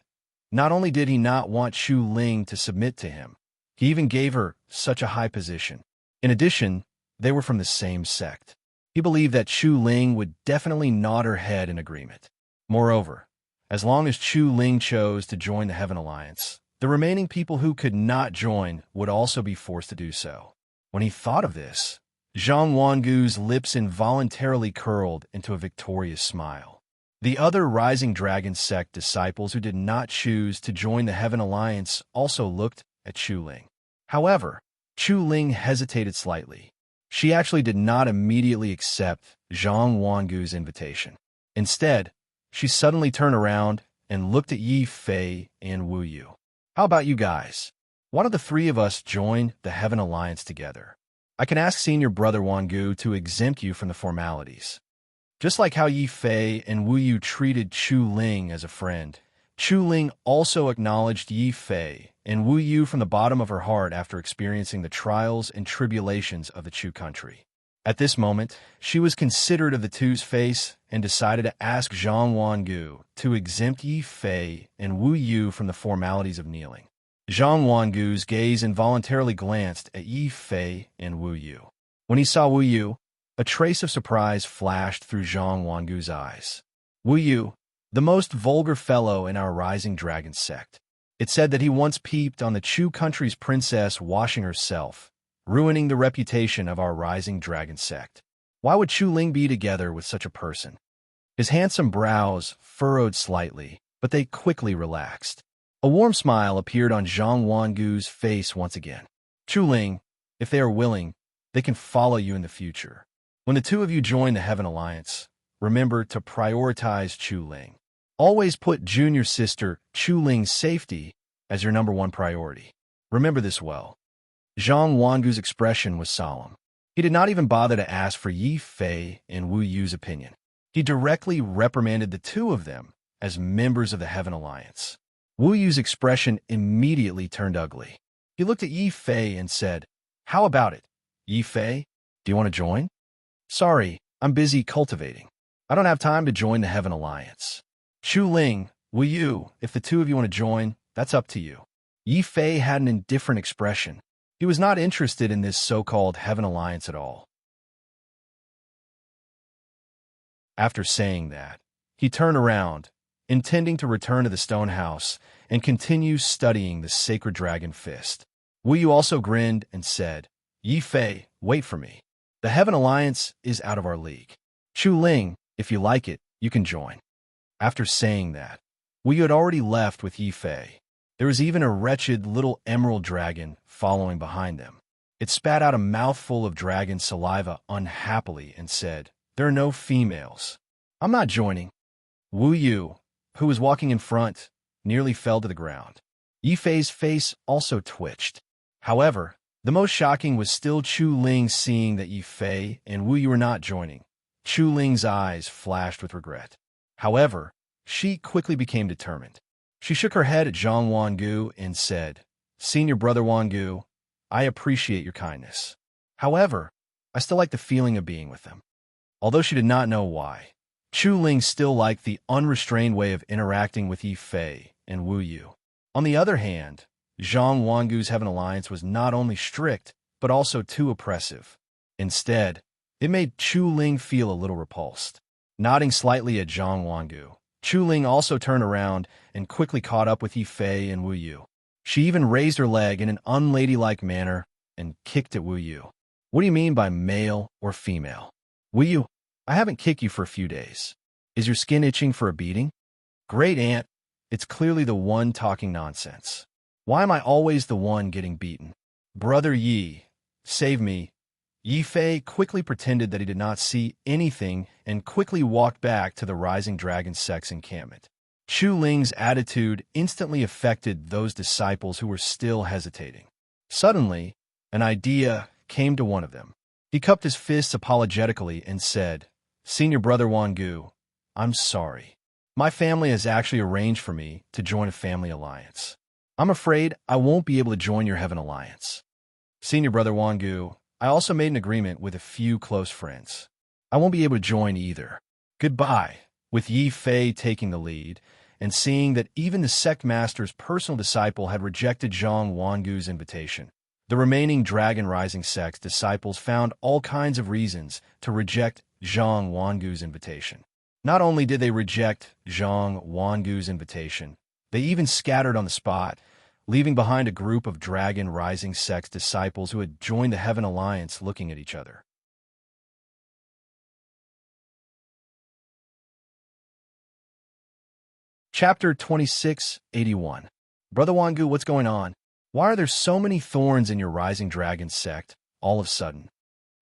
not only did he not want Chu Ling to submit to him, he even gave her such a high position. In addition, they were from the same sect. He believed that Chu Ling would definitely nod her head in agreement. Moreover, as long as Chu Ling chose to join the Heaven Alliance, the remaining people who could not join would also be forced to do so. When he thought of this, Zhang Wangu's lips involuntarily curled into a victorious smile. The other Rising Dragon sect disciples who did not choose to join the Heaven Alliance also looked at Chu Ling. However, Chu Ling hesitated slightly. She actually did not immediately accept Zhang Wangu's invitation. Instead, she suddenly turned around and looked at Yi Fei and Wu Yu. How about you guys? Why don't the three of us join the Heaven Alliance together? I can ask Senior Brother Wangu to exempt you from the formalities. Just like how Yi Fei and Wu Yu treated Chu Ling as a friend, Chu Ling also acknowledged Yi Fei and Wu Yu from the bottom of her heart after experiencing the trials and tribulations of the Chu country. At this moment, she was considerate of the two's face and decided to ask Zhang Wangu to exempt Yi Fei and Wu Yu from the formalities of kneeling. Zhang Wangu's gaze involuntarily glanced at Yi Fei and Wu Yu. When he saw Wu Yu, a trace of surprise flashed through Zhang Wangu's eyes. Wu Yu, the most vulgar fellow in our Rising Dragon sect. It said that he once peeped on the Chu country's princess washing herself, ruining the reputation of our Rising Dragon sect. Why would Chu Ling be together with such a person? His handsome brows furrowed slightly, but they quickly relaxed. A warm smile appeared on Zhang Wangu's face once again. Chu Ling, if they are willing, they can follow you in the future. When the two of you join the Heaven Alliance, remember to prioritize Chu Ling. Always put junior sister Chu Ling's safety as your #1 priority. Remember this well. Zhang Wangu's expression was solemn. He did not even bother to ask for Yi Fei and Wu Yu's opinion. He directly reprimanded the two of them as members of the Heaven Alliance. Wu Yu's expression immediately turned ugly. He looked at Yi Fei and said, "How about it? Yi Fei, do you want to join?" "Sorry, I'm busy cultivating. I don't have time to join the Heaven Alliance." "Chu Ling, Wu Yu, if the two of you want to join, that's up to you." Yi Fei had an indifferent expression. He was not interested in this so-called Heaven Alliance at all. After saying that, he turned around, intending to return to the stone house and continue studying the sacred dragon fist. Wu Yu also grinned and said, "Yi Fei, wait for me. The Heaven Alliance is out of our league. Chu Ling, if you like it, you can join." After saying that, Wu Yu had already left with Yi Fei. There was even a wretched little emerald dragon following behind them. It spat out a mouthful of dragon saliva unhappily and said, "There are no females. I'm not joining." Wu Yu, who was walking in front, nearly fell to the ground. Yi Fei's face also twitched. However, the most shocking was still Chu Ling seeing that Yi Fei and Wu Yu were not joining. Chu Ling's eyes flashed with regret. However, she quickly became determined. She shook her head at Zhang Wangu and said, "Senior Brother Wangu, I appreciate your kindness. However, I still like the feeling of being with them." Although she did not know why, Chu Ling still liked the unrestrained way of interacting with Yi Fei and Wu Yu. On the other hand, Zhang Wangu's Heaven Alliance was not only strict, but also too oppressive. Instead, it made Chu Ling feel a little repulsed. Nodding slightly at Zhang Wangu, Chu Ling also turned around and quickly caught up with Yi Fei and Wu Yu. She even raised her leg in an unladylike manner and kicked at Wu Yu. "What do you mean by male or female? Wu Yu, I haven't kicked you for a few days. Is your skin itching for a beating?" "Great aunt, it's clearly the one talking nonsense. Why am I always the one getting beaten? Brother Yi, save me." Yi Fei quickly pretended that he did not see anything and quickly walked back to the Rising Dragon sect's encampment. Chu Ling's attitude instantly affected those disciples who were still hesitating. Suddenly, an idea came to one of them. He cupped his fists apologetically and said, "Senior brother Wangu, I'm sorry. My family has actually arranged for me to join a family alliance. I'm afraid I won't be able to join your Heaven Alliance. Senior brother Wangu, I also made an agreement with a few close friends. I won't be able to join either. Goodbye." With Yi Fei taking the lead, and seeing that even the sect master's personal disciple had rejected Zhang Wangu's invitation, the remaining Dragon Rising sect's disciples found all kinds of reasons to reject Zhang Wangu's invitation. Not only did they reject Zhang Wangu's invitation, they even scattered on the spot, leaving behind a group of Dragon Rising sect's disciples who had joined the Heaven Alliance looking at each other. Chapter 2681. Brother Wangu, what's going on? Why are there so many thorns in your Rising Dragon sect, all of a sudden?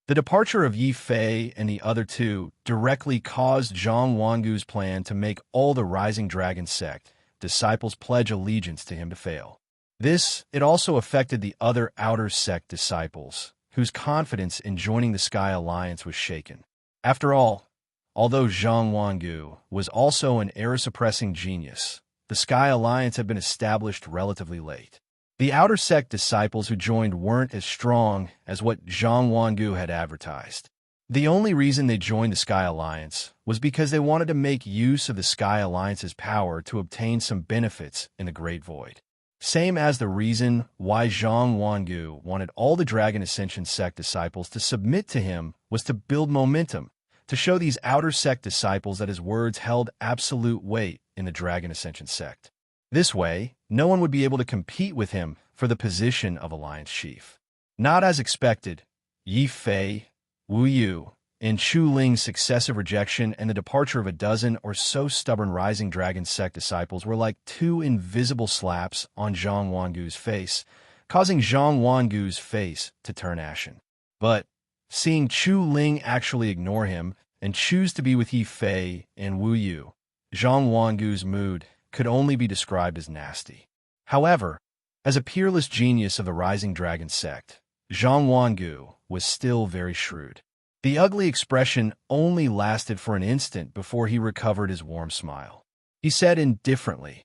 The departure of Yi Fei and the other two directly caused Zhang Wangu's plan to make all the Rising Dragon sect disciples pledge allegiance to him to fail. It also affected the other outer sect disciples, whose confidence in joining the Sky Alliance was shaken. After all, although Zhang Wangu was also an error-suppressing genius, the Sky Alliance had been established relatively late. The outer sect disciples who joined weren't as strong as what Zhang Wangu had advertised. The only reason they joined the Sky Alliance was because they wanted to make use of the Sky Alliance's power to obtain some benefits in the Great Void. Same as the reason why Zhang Wangu wanted all the Dragon Ascension sect disciples to submit to him was to build momentum, to show these outer sect disciples that his words held absolute weight in the Dragon Ascension sect. This way, no one would be able to compete with him for the position of Alliance Chief. Not as expected, Yi Fei, Wu Yu, and Chu Ling's successive rejection and the departure of a dozen or so stubborn Rising Dragon sect disciples were like two invisible slaps on Zhang Wangu's face, causing Zhang Wangu's face to turn ashen. But seeing Chu Ling actually ignore him and choose to be with Yi Fei and Wu Yu, Zhang Wangu's mood could only be described as nasty. However, as a peerless genius of the Rising Dragon sect, Zhang Wangu was still very shrewd. The ugly expression only lasted for an instant before he recovered his warm smile. He said indifferently,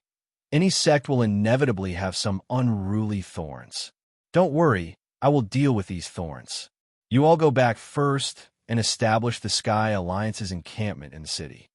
"Any sect will inevitably have some unruly thorns. Don't worry, I will deal with these thorns. You all go back first and establish the Sky Alliance's encampment in the city."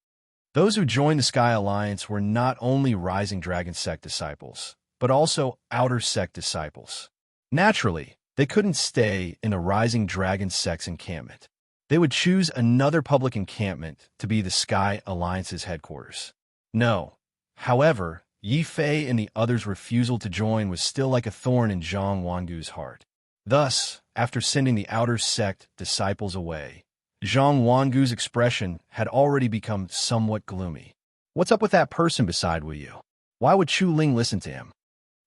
Those who joined the Sky Alliance were not only Rising Dragon sect disciples, but also outer sect disciples. Naturally, they couldn't stay in the Rising Dragon sect's encampment. They would choose another public encampment to be the Sky Alliance's headquarters. No. However, Yi Fei and the others' refusal to join was still like a thorn in Zhang Wangu's heart. Thus, after sending the outer sect disciples away, Zhang Wangu's expression had already become somewhat gloomy. What's up with that person beside Wu Yu? Why would Chu Ling listen to him?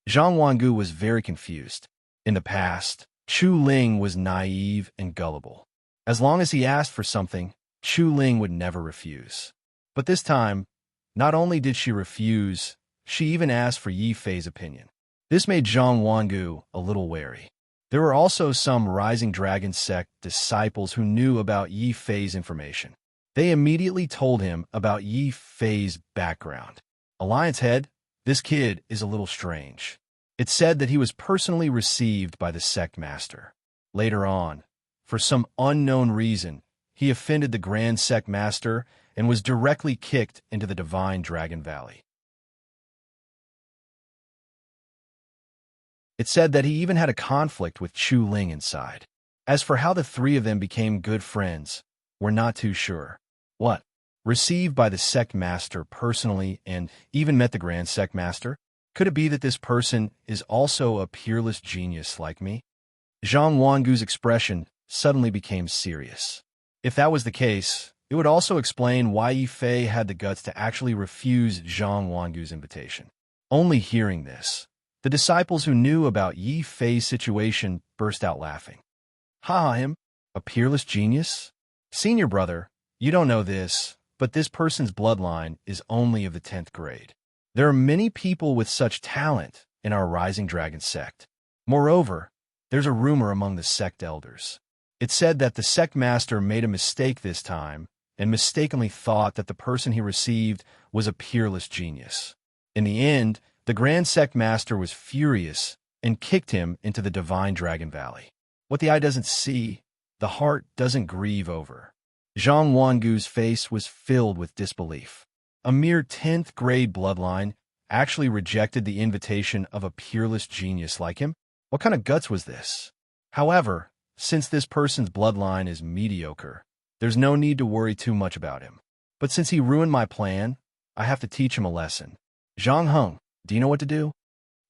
Zhang Wangu was very confused. In the past, Chu Ling was naive and gullible. As long as he asked for something, Chu Ling would never refuse. But this time, not only did she refuse, she even asked for Yi Fei's opinion. This made Zhang Wangu a little wary. There were also some Rising Dragon sect disciples who knew about Yi Fei's information. They immediately told him about Yi Fei's background. Alliance head, this kid is a little strange. It said that he was personally received by the sect master. Later on, for some unknown reason, he offended the Grand Sect Master and was directly kicked into the Divine Dragon Valley. It said that he even had a conflict with Chu Ling inside. As for how the three of them became good friends, we're not too sure. What? Received by the Sect Master personally and even met the Grand Sect Master? Could it be that this person is also a peerless genius like me? Zhang Wangu's expression suddenly became serious. If that was the case, it would also explain why Yi Fei had the guts to actually refuse Zhang Wangu's invitation. Only hearing this, the disciples who knew about Yi Fei's situation burst out laughing. Ha, him? A peerless genius? Senior brother, you don't know this, but this person's bloodline is only of the 10th grade. There are many people with such talent in our Rising Dragon sect. Moreover, there's a rumor among the sect elders. It's said that the sect master made a mistake this time and mistakenly thought that the person he received was a peerless genius. In the end, the Grand Sect Master was furious and kicked him into the Divine Dragon Valley. What the eye doesn't see, the heart doesn't grieve over. Zhang Wangu's face was filled with disbelief. A mere 10th grade bloodline actually rejected the invitation of a peerless genius like him? What kind of guts was this? However, since this person's bloodline is mediocre, there's no need to worry too much about him. But since he ruined my plan, I have to teach him a lesson. Zhang Heng, do you know what to do?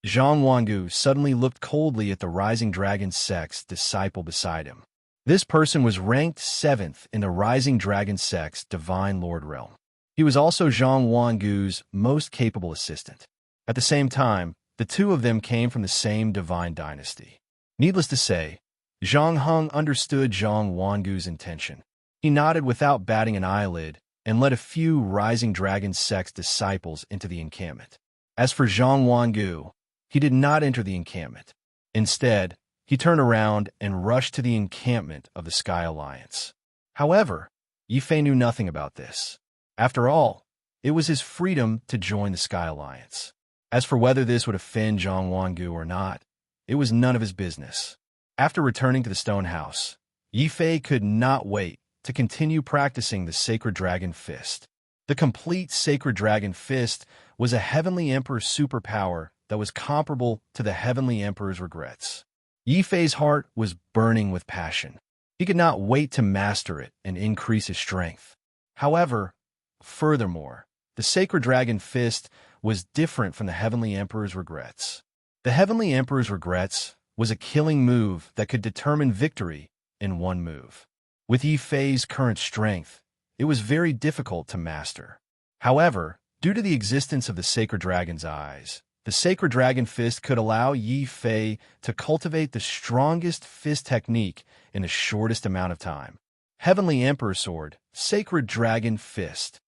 Zhang Wangu suddenly looked coldly at the Rising Dragon sect's disciple beside him. This person was ranked 7th in the Rising Dragon sect's Divine Lord realm. He was also Zhang Wangu's most capable assistant. At the same time, the two of them came from the same divine dynasty. Needless to say, Zhang Heng understood Zhang Wangu's intention. He nodded without batting an eyelid and led a few Rising Dragon sect's disciples into the encampment. As for Zhang Wangu, he did not enter the encampment. Instead, he turned around and rushed to the encampment of the Sky Alliance. However, Yifei knew nothing about this. After all, it was his freedom to join the Sky Alliance. As for whether this would offend Zhang Wangu or not, it was none of his business. After returning to the stone house, Yifei could not wait to continue practicing the Sacred Dragon Fist. The complete Sacred Dragon Fist was a Heavenly Emperor's superpower that was comparable to the Heavenly Emperor's regrets. Yifei's heart was burning with passion. He could not wait to master it and increase his strength. However, furthermore, the Sacred Dragon Fist was different from the Heavenly Emperor's regrets. The Heavenly Emperor's regrets was a killing move that could determine victory in one move. With Yifei's current strength, it was very difficult to master. However, due to the existence of the Sacred Dragon's eyes, the Sacred Dragon Fist could allow Yifei to cultivate the strongest fist technique in the shortest amount of time. Heavenly Emperor Sword, Sacred Dragon Fist.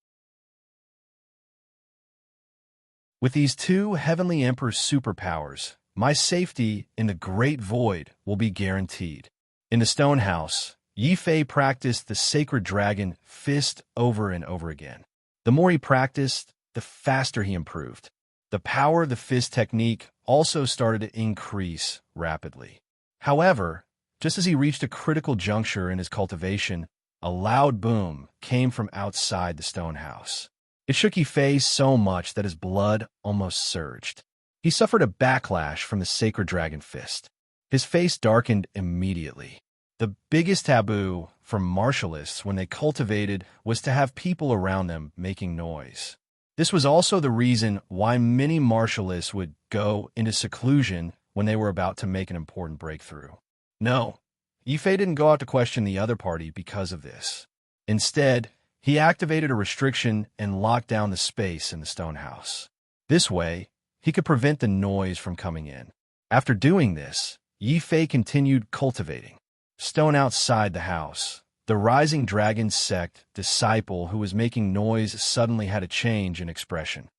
With these two Heavenly Emperor superpowers, my safety in the Great Void will be guaranteed. In the Stone House, Yifei practiced the Sacred Dragon Fist over and over again. The more he practiced, the faster he improved. The power of the fist technique also started to increase rapidly. However, just as he reached a critical juncture in his cultivation, a loud boom came from outside the stone house. It shook Yifei so much that his blood almost surged. He suffered a backlash from the Sacred Dragon Fist. His face darkened immediately. The biggest taboo for martialists when they cultivated was to have people around them making noise. This was also the reason why many martialists would go into seclusion when they were about to make an important breakthrough. No, Yifei didn't go out to question the other party because of this. Instead, he activated a restriction and locked down the space in the stone house. This way, he could prevent the noise from coming in. After doing this, Yifei continued cultivating. Stone outside the house, the Rising Dragon sect disciple who was making noise suddenly had a change in expression.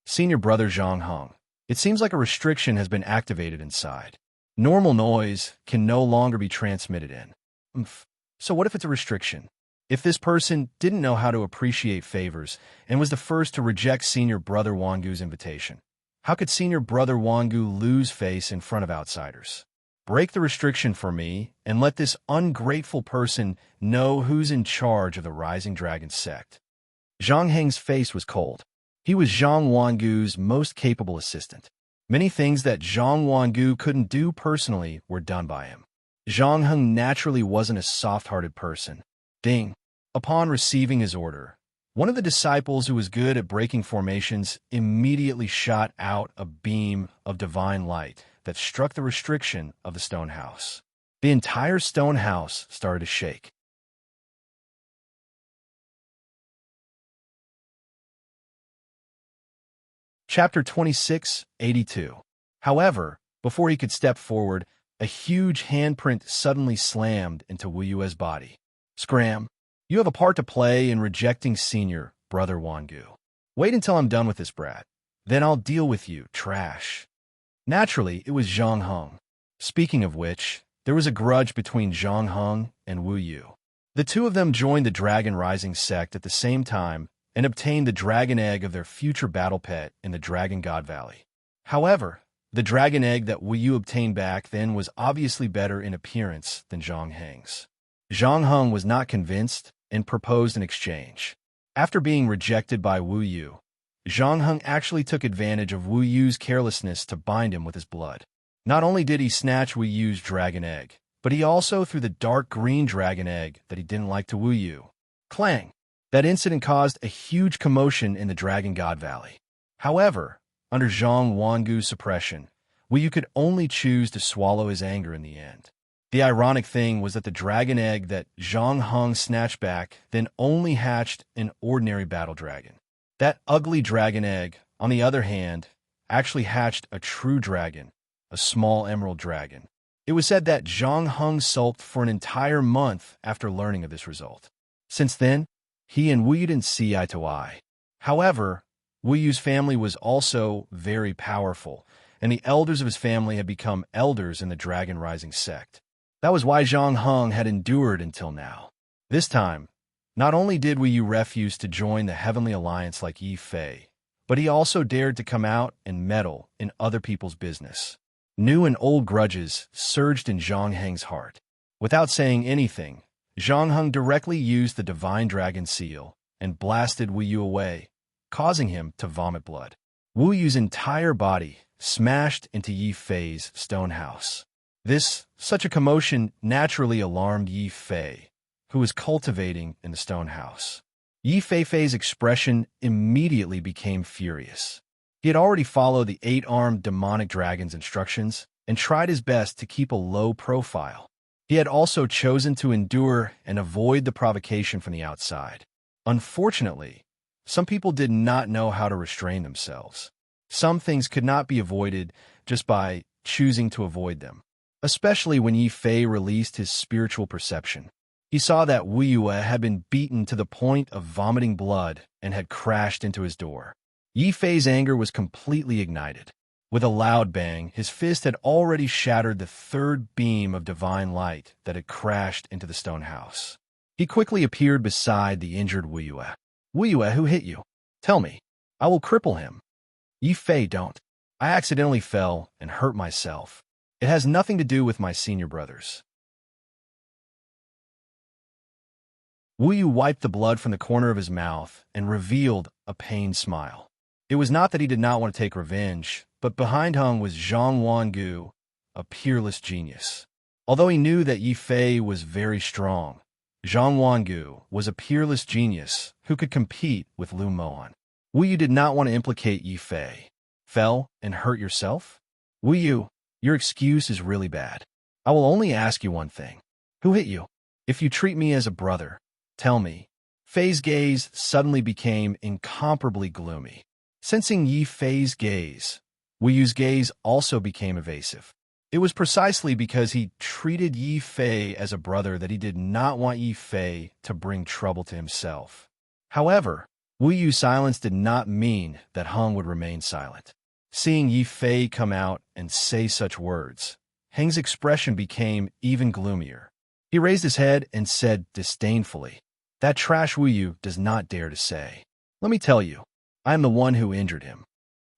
Senior Brother Zhang Heng, it seems like a restriction has been activated inside. Normal noise can no longer be transmitted in. So what if it's a restriction? If this person didn't know how to appreciate favors and was the first to reject Senior Brother Wangu's invitation, how could Senior Brother Wangu lose face in front of outsiders? Break the restriction for me and let this ungrateful person know who's in charge of the Rising Dragon sect. Zhang Heng's face was cold. He was Zhang Wangu's most capable assistant. Many things that Zhang Wangu couldn't do personally were done by him. Zhang Heng naturally wasn't a soft-hearted person. Ding. Upon receiving his order, one of the disciples who was good at breaking formations immediately shot out a beam of divine light that struck the restriction of the stone house. The entire stone house started to shake. Chapter 26:82. However, before he could step forward, a huge handprint suddenly slammed into Wu Yue's body. Scram, you have a part to play in rejecting Senior Brother Wangu. Wait until I'm done with this brat. Then I'll deal with you, trash. Naturally, it was Zhang Heng. Speaking of which, there was a grudge between Zhang Heng and Wu Yu. The two of them joined the Dragon Rising sect at the same time and obtained the dragon egg of their future battle pet in the Dragon God Valley. However, the dragon egg that Wu Yu obtained back then was obviously better in appearance than Zhang Heng's. Zhang Heng was not convinced and proposed an exchange. After being rejected by Wu Yu, Zhang Heng actually took advantage of Wu Yu's carelessness to bind him with his blood. Not only did he snatch Wu Yu's dragon egg, but he also threw the dark green dragon egg that he didn't like to Wu Yu. Clang! That incident caused a huge commotion in the Dragon God Valley. However, under Zhang Wangu's suppression, Wu Yu could only choose to swallow his anger in the end. The ironic thing was that the dragon egg that Zhang Heng snatched back then only hatched an ordinary battle dragon. That ugly dragon egg, on the other hand, actually hatched a true dragon, a small emerald dragon. It was said that Zhang Heng sulked for an entire month after learning of this result. Since then, he and Wu Yu didn't see eye to eye. However, Wu Yu's family was also very powerful, and the elders of his family had become elders in the Dragon Rising sect. That was why Zhang Heng had endured until now. This time, not only did Wu Yu refuse to join the Heavenly Alliance like Yi Fei, but he also dared to come out and meddle in other people's business. New and old grudges surged in Zhang Heng's heart. Without saying anything, Zhang Heng directly used the Divine Dragon Seal and blasted Wu Yu away, causing him to vomit blood. Wu Yu's entire body smashed into Yi Fei's stone house. Such a commotion naturally alarmed Yi Fei, who was cultivating in the stone house. Yi Fei's expression immediately became furious. He had already followed the 8-armed demonic dragon's instructions and tried his best to keep a low profile. He had also chosen to endure and avoid the provocation from the outside. Unfortunately, some people did not know how to restrain themselves. Some things could not be avoided just by choosing to avoid them, especially when Yi Fei released his spiritual perception. He saw that Wu Yu had been beaten to the point of vomiting blood and had crashed into his door. Yi Fei's anger was completely ignited. With a loud bang, his fist had already shattered the third beam of divine light that had crashed into the stone house. He quickly appeared beside the injured Wu Yu. Wu Yu, who hit you? Tell me. I will cripple him. Yi Fei, don't. I accidentally fell and hurt myself. It has nothing to do with my senior brothers. Wu Yu wiped the blood from the corner of his mouth and revealed a pained smile. It was not that he did not want to take revenge, but behind Heng was Zhang Wangu, a peerless genius. Although he knew that Yi Fei was very strong, Zhang Wangu was a peerless genius who could compete with Lu Moan. Wu Yu did not want to implicate Yi Fei. Fell and hurt yourself? Wu Yu, your excuse is really bad. I will only ask you one thing. Who hit you? If you treat me as a brother, tell me. Fei's gaze suddenly became incomparably gloomy. Sensing Yi Fei's gaze, Wu Yu's gaze also became evasive. It was precisely because he treated Yi Fei as a brother that he did not want Yi Fei to bring trouble to himself. However, Wu Yu's silence did not mean that Heng would remain silent. Seeing Yi Fei come out and say such words, Heng's expression became even gloomier. He raised his head and said disdainfully, "That trash Wu Yu does not dare to say. Let me tell you, I am the one who injured him.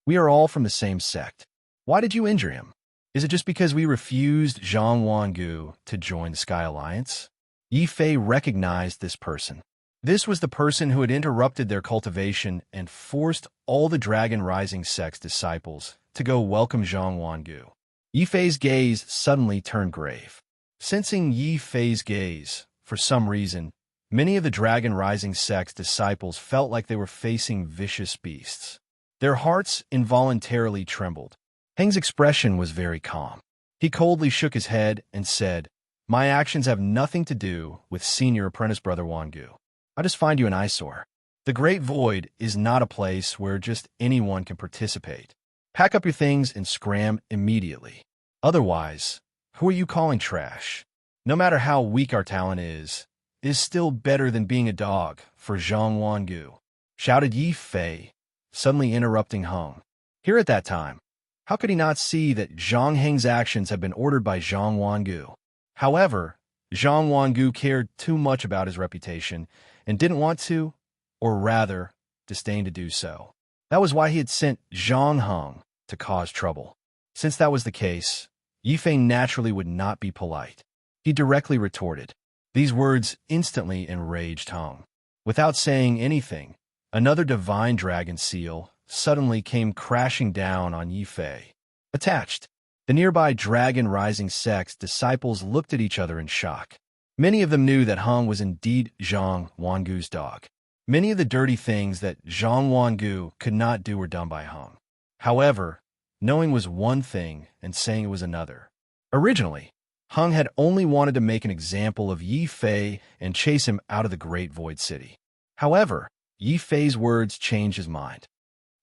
We are all from the same sect. Why did you injure him? Is it just because we refused Zhang Wangu to join the Sky Alliance?" Yi Fei recognized this person. This was the person who had interrupted their cultivation and forced all the Dragon Rising sect's disciples to go welcome Zhang Wangu. Yi Fei's gaze suddenly turned grave. Sensing Yi Fei's gaze, for some reason, many of the Dragon Rising sect's disciples felt like they were facing vicious beasts. Their hearts involuntarily trembled. Heng's expression was very calm. He coldly shook his head and said, "My actions have nothing to do with senior apprentice brother Wangu. I just find you an eyesore. The Great Void is not a place where just anyone can participate. Pack up your things and scram immediately. Otherwise, who are you calling trash? No matter how weak our talent is, it is still better than being a dog for Zhang Wangu," shouted Yi Fei, suddenly interrupting Heng. Here at that time, how could he not see that Zhang Heng's actions had been ordered by Zhang Wangu? However, Zhang Wangu cared too much about his reputation and didn't want to, or rather, disdained to do so. That was why he had sent Zhang Heng to cause trouble. Since that was the case, Yifei naturally would not be polite. He directly retorted. These words instantly enraged Heng. Without saying anything, another divine dragon seal suddenly came crashing down on Yifei. Attached, the nearby dragon rising sect's disciples looked at each other in shock. Many of them knew that Heng was indeed Zhang Wangu's dog. Many of the dirty things that Zhang Wangu could not do were done by Heng. However, knowing was one thing and saying it was another. Originally, Heng had only wanted to make an example of Yifei and chase him out of the Great Void City. However, Yifei's words changed his mind.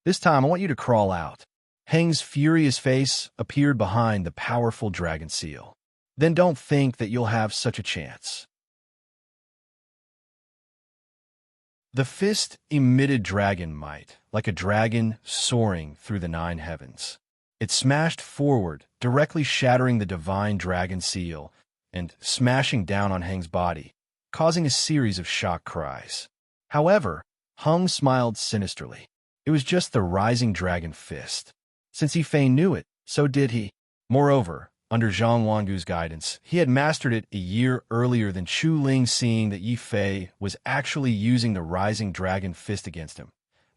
This time, I want you to crawl out. Heng's furious face appeared behind the powerful dragon seal. Then don't think that you'll have such a chance. The fist emitted dragon might, like a dragon soaring through the 9 heavens. It smashed forward, directly shattering the divine dragon seal and smashing down on Heng's body, causing a series of shocked cries. However, Heng smiled sinisterly. It was just the rising dragon fist. Since Yifei knew it, so did he. Moreover, under Zhang Wangu's guidance, he had mastered it a year earlier than Chu Ling. Seeing that Yifei was actually using the rising dragon fist against him,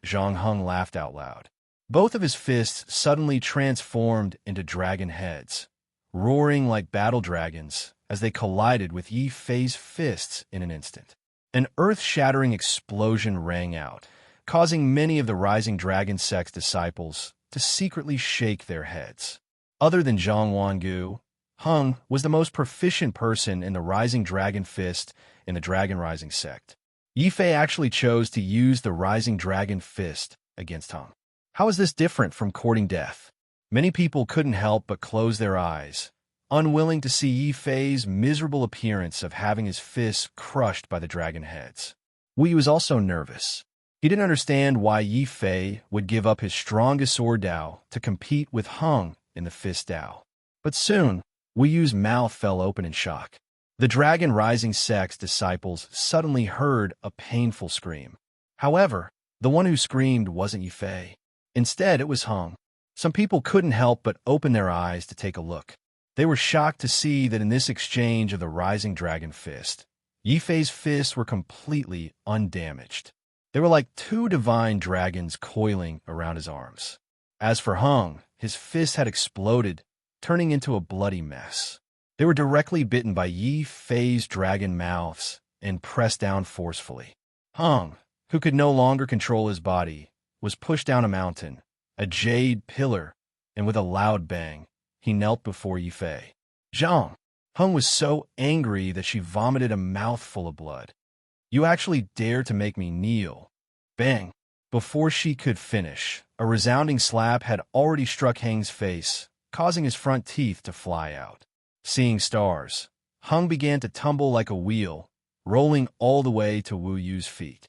Zhang Heng laughed out loud. Both of his fists suddenly transformed into dragon heads, roaring like battle dragons as they collided with Yifei's fists in an instant. An earth-shattering explosion rang out, causing many of the rising dragon sect's disciples to secretly shake their heads. Other than Zhang Wangu, Heng was the most proficient person in the rising dragon fist in the Dragon Rising sect. Yifei actually chose to use the rising dragon fist against Heng. How is this different from courting death? Many people couldn't help but close their eyes, unwilling to see Yifei's miserable appearance of having his fists crushed by the dragon heads. Wu Yu was also nervous. He didn't understand why Yifei would give up his strongest sword Dao to compete with Heng in the fist Dao. But soon, Wu Yu's mouth fell open in shock. The Dragon Rising sect's disciples suddenly heard a painful scream. However, the one who screamed wasn't Yifei. Instead, it was Heng. Some people couldn't help but open their eyes to take a look. They were shocked to see that in this exchange of the rising dragon fist, Yifei's fists were completely undamaged. They were like 2 divine dragons coiling around his arms. As for Heng, his fists had exploded, turning into a bloody mess. They were directly bitten by Yifei's dragon mouths and pressed down forcefully. Heng, who could no longer control his body, was pushed down a mountain, a jade pillar, and with a loud bang, he knelt before Yifei. Zhang! Heng was so angry that she vomited a mouthful of blood. You actually dare to make me kneel. Bang! Before she could finish, a resounding slap had already struck Heng's face, causing his front teeth to fly out. Seeing stars, Heng began to tumble like a wheel, rolling all the way to Wu Yu's feet.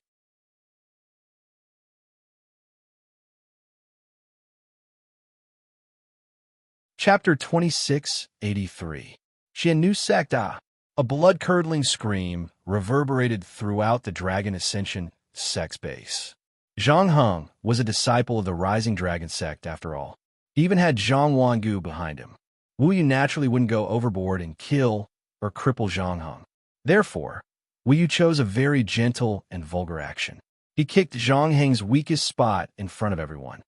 Chapter 2683. Xiannu Secta. A blood-curdling scream reverberated throughout the Dragon Ascension sect's base. Zhang Heng was a disciple of the Rising Dragon sect after all. He even had Zhang Wangu behind him. Wu Yu naturally wouldn't go overboard and kill or cripple Zhang Heng. Therefore, Wu Yu chose a very gentle and vulgar action. He kicked Zhang Heng's weakest spot in front of everyone.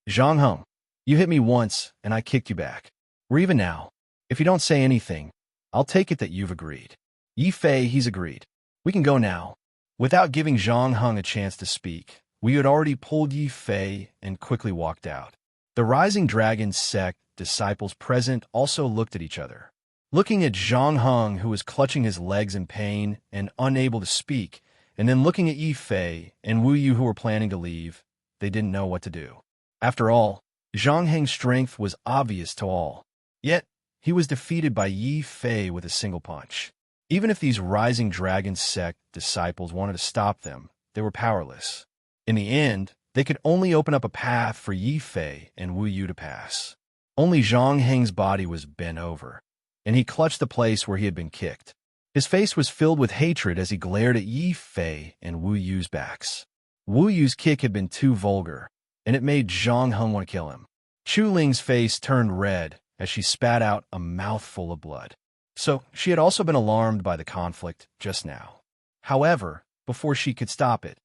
Zhang Heng, you hit me once, and I kicked you back. We're even now. If you don't say anything, I'll take it that you've agreed. Yifei, he's agreed. We can go now. Without giving Zhang Heng a chance to speak, we had already pulled Yifei and quickly walked out. The Rising Dragon sect disciples present also looked at each other. Looking at Zhang Heng, who was clutching his legs in pain and unable to speak, and then looking at Yifei and Wu Yu, who were planning to leave, they didn't know what to do. After all, Zhang Heng's strength was obvious to all. Yet, he was defeated by Yifei with a single punch. Even if these Rising Dragon sect disciples wanted to stop them, they were powerless. In the end, They could only open up a path for Yi Fei and Wu Yu to pass. Only Zhang Heng's body was bent over, and he clutched the place where he had been kicked. His face was filled with hatred as he glared at Yi Fei and Wu Yu's backs. Wu Yu's kick had been too vulgar, and it made Zhang Heng want to kill him. Chu Ling's face turned red as she spat out a mouthful of blood. So she had also been alarmed by the conflict just now. However, before she could stop it,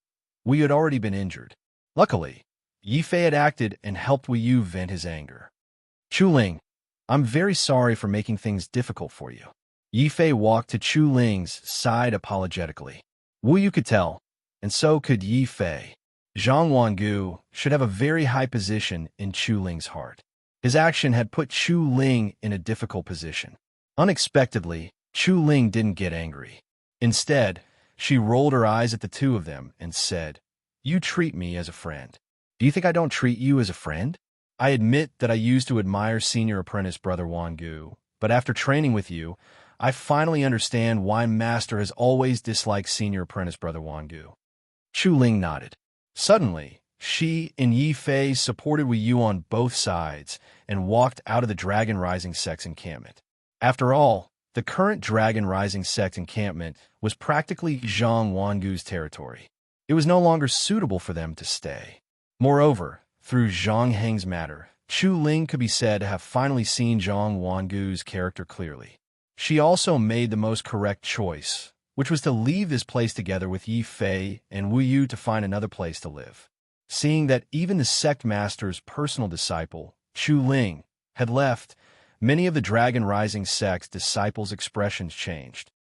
Wu Yu had already been injured. Luckily, Yi Fei had acted and helped Wu Yu vent his anger. Chu Ling, I'm very sorry for making things difficult for you. Yi Fei walked to Chu Ling's side apologetically. Wu Yu could tell, and so could Yi Fei. Zhang Wangu should have a very high position in Chu Ling's heart. His action had put Chu Ling in a difficult position. Unexpectedly, Chu Ling didn't get angry. Instead, she rolled her eyes at the two of them and said, "You treat me as a friend. Do you think I don't treat you as a friend? I admit that I used to admire senior apprentice Brother Wangu, but after training with you, I finally understand why Master has always disliked senior apprentice Brother Wangu." Chu Ling nodded. Suddenly, she and Yi Fei supported Wu Yu on both sides and walked out of the Dragon Rising Sect's encampment. After all, the current Dragon Rising Sect encampment was practically Zhang Wangu's territory. It was no longer suitable for them to stay. Moreover, through Zhang Heng's matter, Chu Ling could be said to have finally seen Zhang Wangu's character clearly. She also made the most correct choice, which was to leave this place together with Yi Fei and Wu Yu to find another place to live. Seeing that even the sect master's personal disciple, Chu Ling, had left, many of the Dragon Rising Sect's disciples' expressions changed.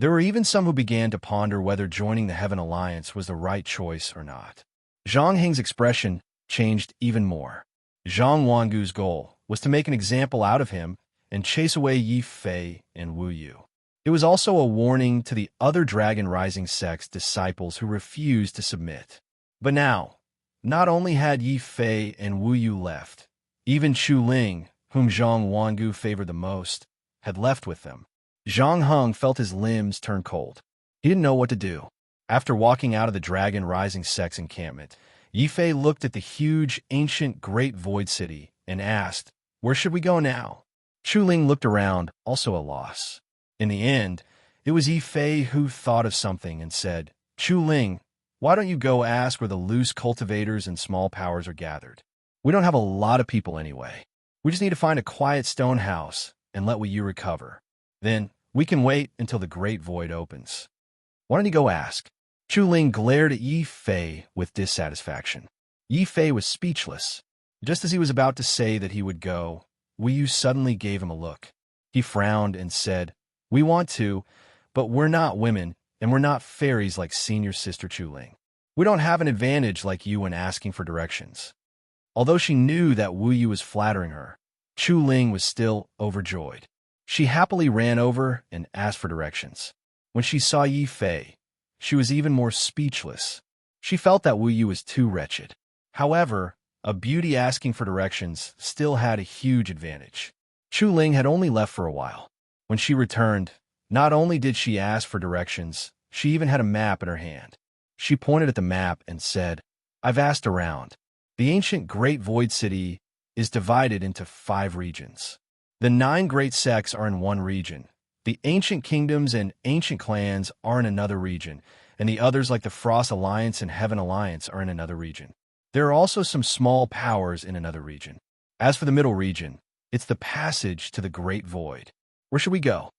There were even some who began to ponder whether joining the Heaven Alliance was the right choice or not. Zhang Heng's expression changed even more. Zhang Wangu's goal was to make an example out of him and chase away Yi Fei and Wu Yu. It was also a warning to the other Dragon Rising Sect's disciples who refused to submit. But now, not only had Yi Fei and Wu Yu left, even Chu Ling, whom Zhang Wangu favored the most, had left with them. Zhang Heng felt his limbs turn cold. He didn't know what to do. After walking out of the Dragon Rising Sect's encampment, Yi Fei looked at the huge, ancient Great Void City and asked, "Where should we go now?" Chu Ling looked around, also a loss. In the end, it was Yi Fei who thought of something and said, "Chu Ling, why don't you go ask where the loose cultivators and small powers are gathered? We don't have a lot of people anyway. We just need to find a quiet stone house and let Wu Yu recover. Then we can wait until the Great Void opens. Why don't you go ask?" Chu Ling glared at Yi Fei with dissatisfaction. Yi Fei was speechless. Just as he was about to say that he would go, Wu Yu suddenly gave him a look. He frowned and said, "We want to, but we're not women, and we're not fairies like senior sister Chu Ling. We don't have an advantage like you when asking for directions." Although she knew that Wu Yu was flattering her, Chu Ling was still overjoyed. She happily ran over and asked for directions. When she saw Yi Fei, she was even more speechless. She felt that Wu Yu was too wretched. However, a beauty asking for directions still had a huge advantage. Chu Ling had only left for a while. When she returned, not only did she ask for directions, she even had a map in her hand. She pointed at the map and said, "I've asked around. The ancient Great Void City is divided into 5 regions. The 9 great sects are in one region. The ancient kingdoms and ancient clans are in another region, and the others like the Frost Alliance and Heaven Alliance are in another region. There are also some small powers in another region. As for the middle region, it's the passage to the Great Void. Where should we go?"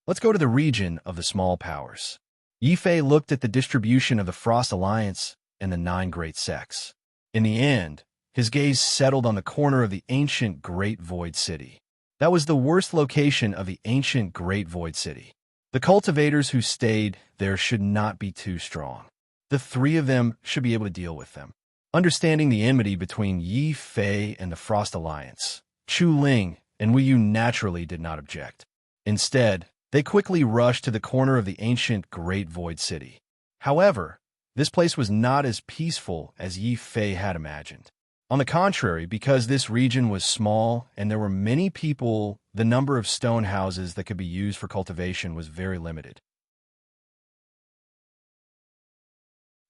"Let's go to the region of the small powers." Yi Fei looked at the distribution of the Frost Alliance and the 9 great sects. In the end, his gaze settled on the corner of the ancient Great Void City. That was the worst location of the ancient Great Void City. The cultivators who stayed there should not be too strong. The 3 of them should be able to deal with them. Understanding the enmity between Yi Fei and the Frost Alliance, Chu Ling and Wu Yu naturally did not object. Instead, they quickly rushed to the corner of the ancient Great Void City. However, this place was not as peaceful as Yi Fei had imagined. On the contrary, because this region was small and there were many people, the number of stone houses that could be used for cultivation was very limited.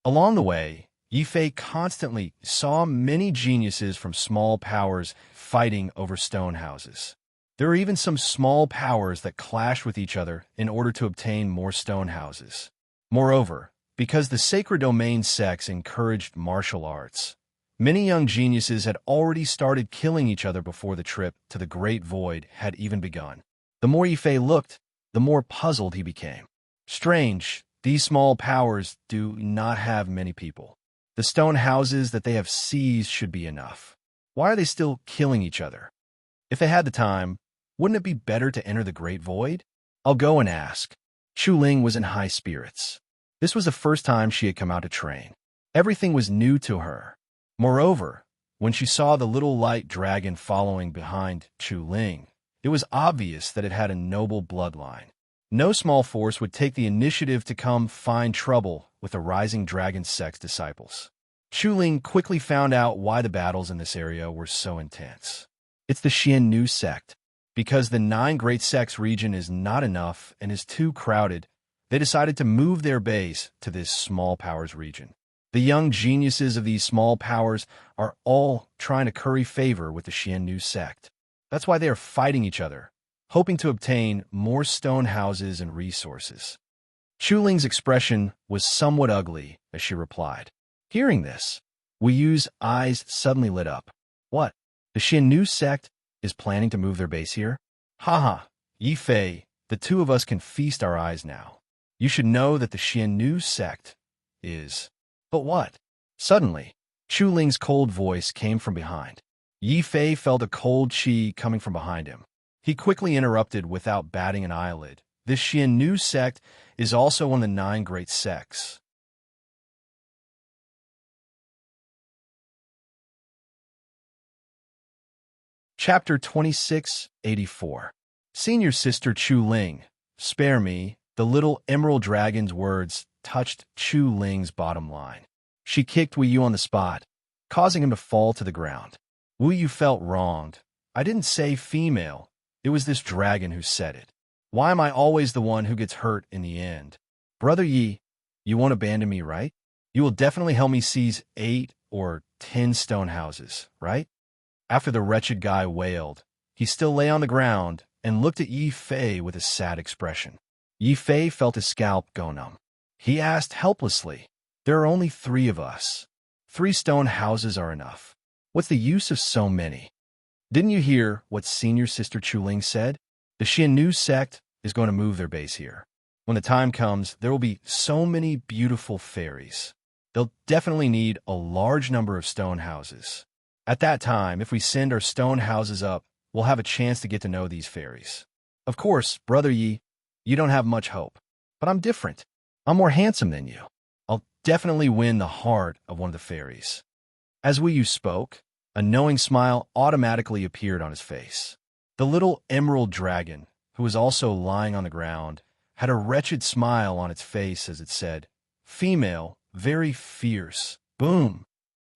Along the way, Yifei constantly saw many geniuses from small powers fighting over stone houses. There are even some small powers that clash with each other in order to obtain more stone houses. Moreover, because the sacred domain sects encouraged martial arts, many young geniuses had already started killing each other before the trip to the Great Void had even begun. The more Yifei looked, the more puzzled he became. Strange, these small powers do not have many people. The stone houses that they have seized should be enough. Why are they still killing each other? If they had the time, wouldn't it be better to enter the Great Void? I'll go and ask. Chu Ling was in high spirits. This was the first time she had come out to train. Everything was new to her. Moreover, when she saw the little light dragon following behind Chu Ling, it was obvious that it had a noble bloodline. No small force would take the initiative to come find trouble with the rising dragon sect's disciples. Chu Ling quickly found out why the battles in this area were so intense. It's the Xiannu sect. Because the 9 great sects region is not enough and is too crowded, they decided to move their base to this small powers region. The young geniuses of these small powers are all trying to curry favor with the Xiannu sect. That's why they are fighting each other, hoping to obtain more stone houses and resources. Chu Ling's expression was somewhat ugly as she replied. Hearing this, Wu Yu's eyes suddenly lit up. What? The Xiannu sect is planning to move their base here? Haha, Yifei, the two of us can feast our eyes now. You should know that the Xiannu sect is... But what? Suddenly, Chu Ling's cold voice came from behind. Yifei felt a cold qi coming from behind him. He quickly interrupted without batting an eyelid. This Xiannu sect is also one of the 9 great sects. Chapter 2684. Senior Sister Chu Ling, spare me. The little emerald dragon's words touched Chu Ling's bottom line. She kicked Wu Yu on the spot, causing him to fall to the ground. Wu Yu felt wronged. I didn't say female. It was this dragon who said it. Why am I always the one who gets hurt in the end? Brother Yi, you won't abandon me, right? You will definitely help me seize 8 or 10 stone houses, right? After the wretched guy wailed, he still lay on the ground and looked at Yifei with a sad expression. Yifei felt his scalp go numb. He asked helplessly, there are only 3 of us. 3 stone houses are enough. What's the use of so many? Didn't you hear what Senior Sister Chu Ling said? The Xiannu sect is going to move their base here. When the time comes, there will be so many beautiful fairies. They'll definitely need a large number of stone houses. At that time, if we send our stone houses up, we'll have a chance to get to know these fairies. Of course, Brother Yi, you don't have much hope. But I'm different. I'm more handsome than you. I'll definitely win the heart of one of the fairies. As Wu Yu spoke, a knowing smile automatically appeared on his face. The little emerald dragon, who was also lying on the ground, had a wretched smile on its face as it said, female, very fierce. Boom!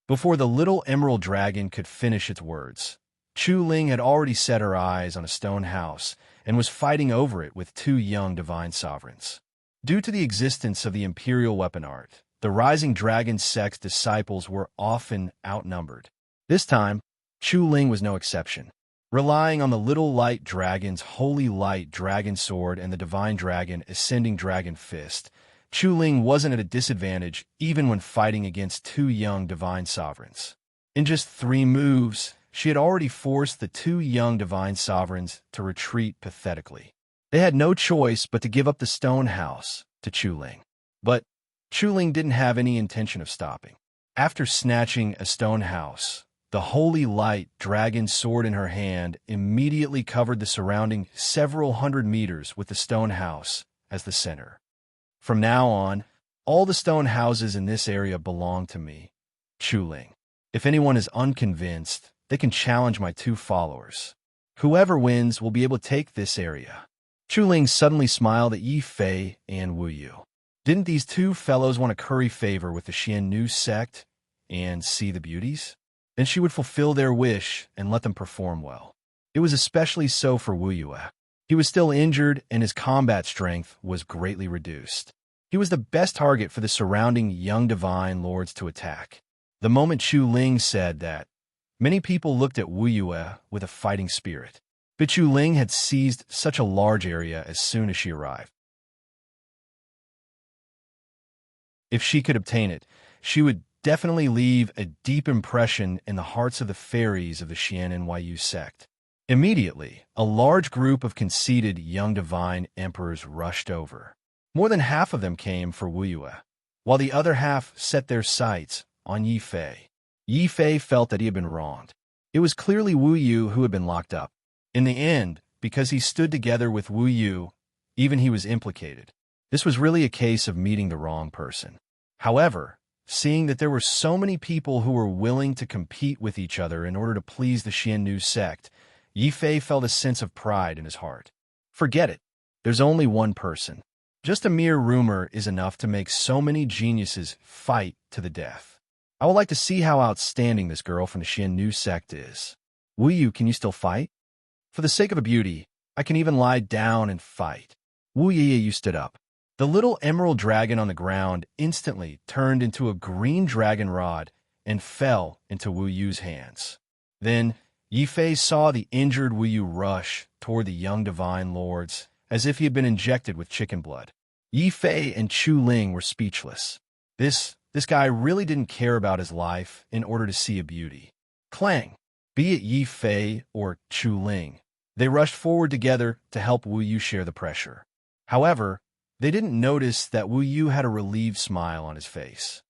Before the little emerald dragon could finish its words, Chu Ling had already set her eyes on a stone house and was fighting over it with 2 young divine sovereigns. Due to the existence of the imperial weapon art, the rising dragon sect's disciples were often outnumbered. This time, Chu Ling was no exception. Relying on the little light dragon's holy light dragon sword and the divine dragon ascending dragon fist, Chu Ling wasn't at a disadvantage even when fighting against 2 young divine sovereigns. In just 3 moves, she had already forced the 2 young divine sovereigns to retreat pathetically. They had no choice but to give up the stone house to Chu Ling. But Chu Ling didn't have any intention of stopping. After snatching a stone house, the holy light dragon sword in her hand immediately covered the surrounding several hundred meters with the stone house as the center. From now on, all the stone houses in this area belong to me, Chu Ling. If anyone is unconvinced, they can challenge my 2 followers. Whoever wins will be able to take this area. Chu Ling suddenly smiled at Yifei and Wu Yu. Didn't these 2 fellows want to curry favor with the Xiannu sect and see the beauties? Then she would fulfill their wish and let them perform well. It was especially so for Wu Yu. He was still injured and his combat strength was greatly reduced. He was the best target for the surrounding young divine lords to attack. The moment Chu Ling said that, many people looked at Wu Yue with a fighting spirit. But Chu Ling had seized such a large area as soon as she arrived. If she could obtain it, she would definitely leave a deep impression in the hearts of the fairies of the Xian and Yu sect. Immediately, a large group of conceited young divine emperors rushed over. More than half of them came for Wu Yue, while the other half set their sights on Yi Fei. Yi Fei felt that he had been wronged. It was clearly Wu Yu who had been locked up. In the end, because he stood together with Wu Yu, even he was implicated. This was really a case of meeting the wrong person. However, seeing that there were so many people who were willing to compete with each other in order to please the Xiannu sect, Yi Fei felt a sense of pride in his heart. Forget it. There's only one person. Just a mere rumor is enough to make so many geniuses fight to the death. I would like to see how outstanding this girl from the Xiannu sect is. Wu Yu, can you still fight? For the sake of a beauty, I can even lie down and fight. Wu Yu stood up. The little emerald dragon on the ground instantly turned into a green dragon rod and fell into Wu Yu's hands. Then, Yi Fei saw the injured Wu Yu rush toward the young divine lords as if he had been injected with chicken blood. Yi Fei and Chu Ling were speechless. This guy really didn't care about his life in order to see a beauty. Clang! Be it Yi Fei or Chu Ling, they rushed forward together to help Wu Yu share the pressure. However, they didn't notice that Wu Yu had a relieved smile on his face.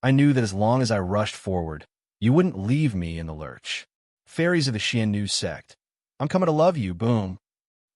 I knew that as long as I rushed forward, you wouldn't leave me in the lurch. Fairies of the Xiannu sect, I'm coming to love you, boom.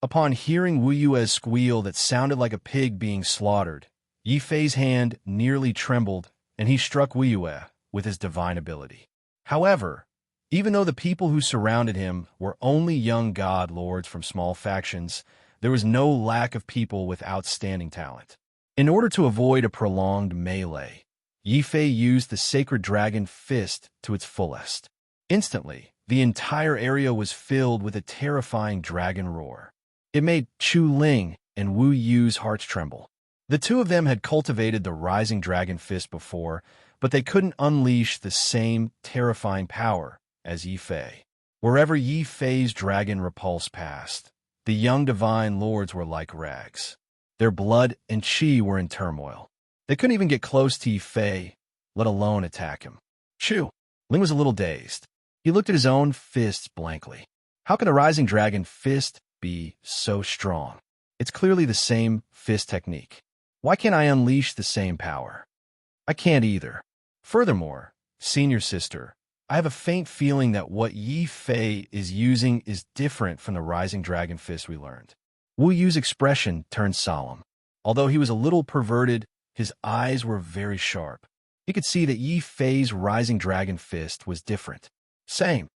Upon hearing Wu Yue's squeal that sounded like a pig being slaughtered, Yi Fei's hand nearly trembled, and he struck Wu Yue with his divine ability. However, even though the people who surrounded him were only young god lords from small factions, there was no lack of people with outstanding talent. In order to avoid a prolonged melee, Yi Fei used the sacred dragon fist to its fullest. Instantly, the entire area was filled with a terrifying dragon roar. It made Chu Ling and Wu Yu's hearts tremble. The two of them had cultivated the rising dragon fist before, but they couldn't unleash the same terrifying power as Yi Fei. Wherever Yi Fei's dragon repulse passed, the young divine lords were like rags. Their blood and qi were in turmoil. They couldn't even get close to Yi Fei, let alone attack him. Chu Ling was a little dazed. He looked at his own fists blankly. How can a rising dragon fist be so strong? It's clearly the same fist technique. Why can't I unleash the same power? I can't either. Furthermore, senior sister, I have a faint feeling that what Yi Fei is using is different from the rising dragon fist we learned. Wu Yu's expression turned solemn. Although he was a little perverted, his eyes were very sharp. He could see that Yi Fei's rising dragon fist was different. Same.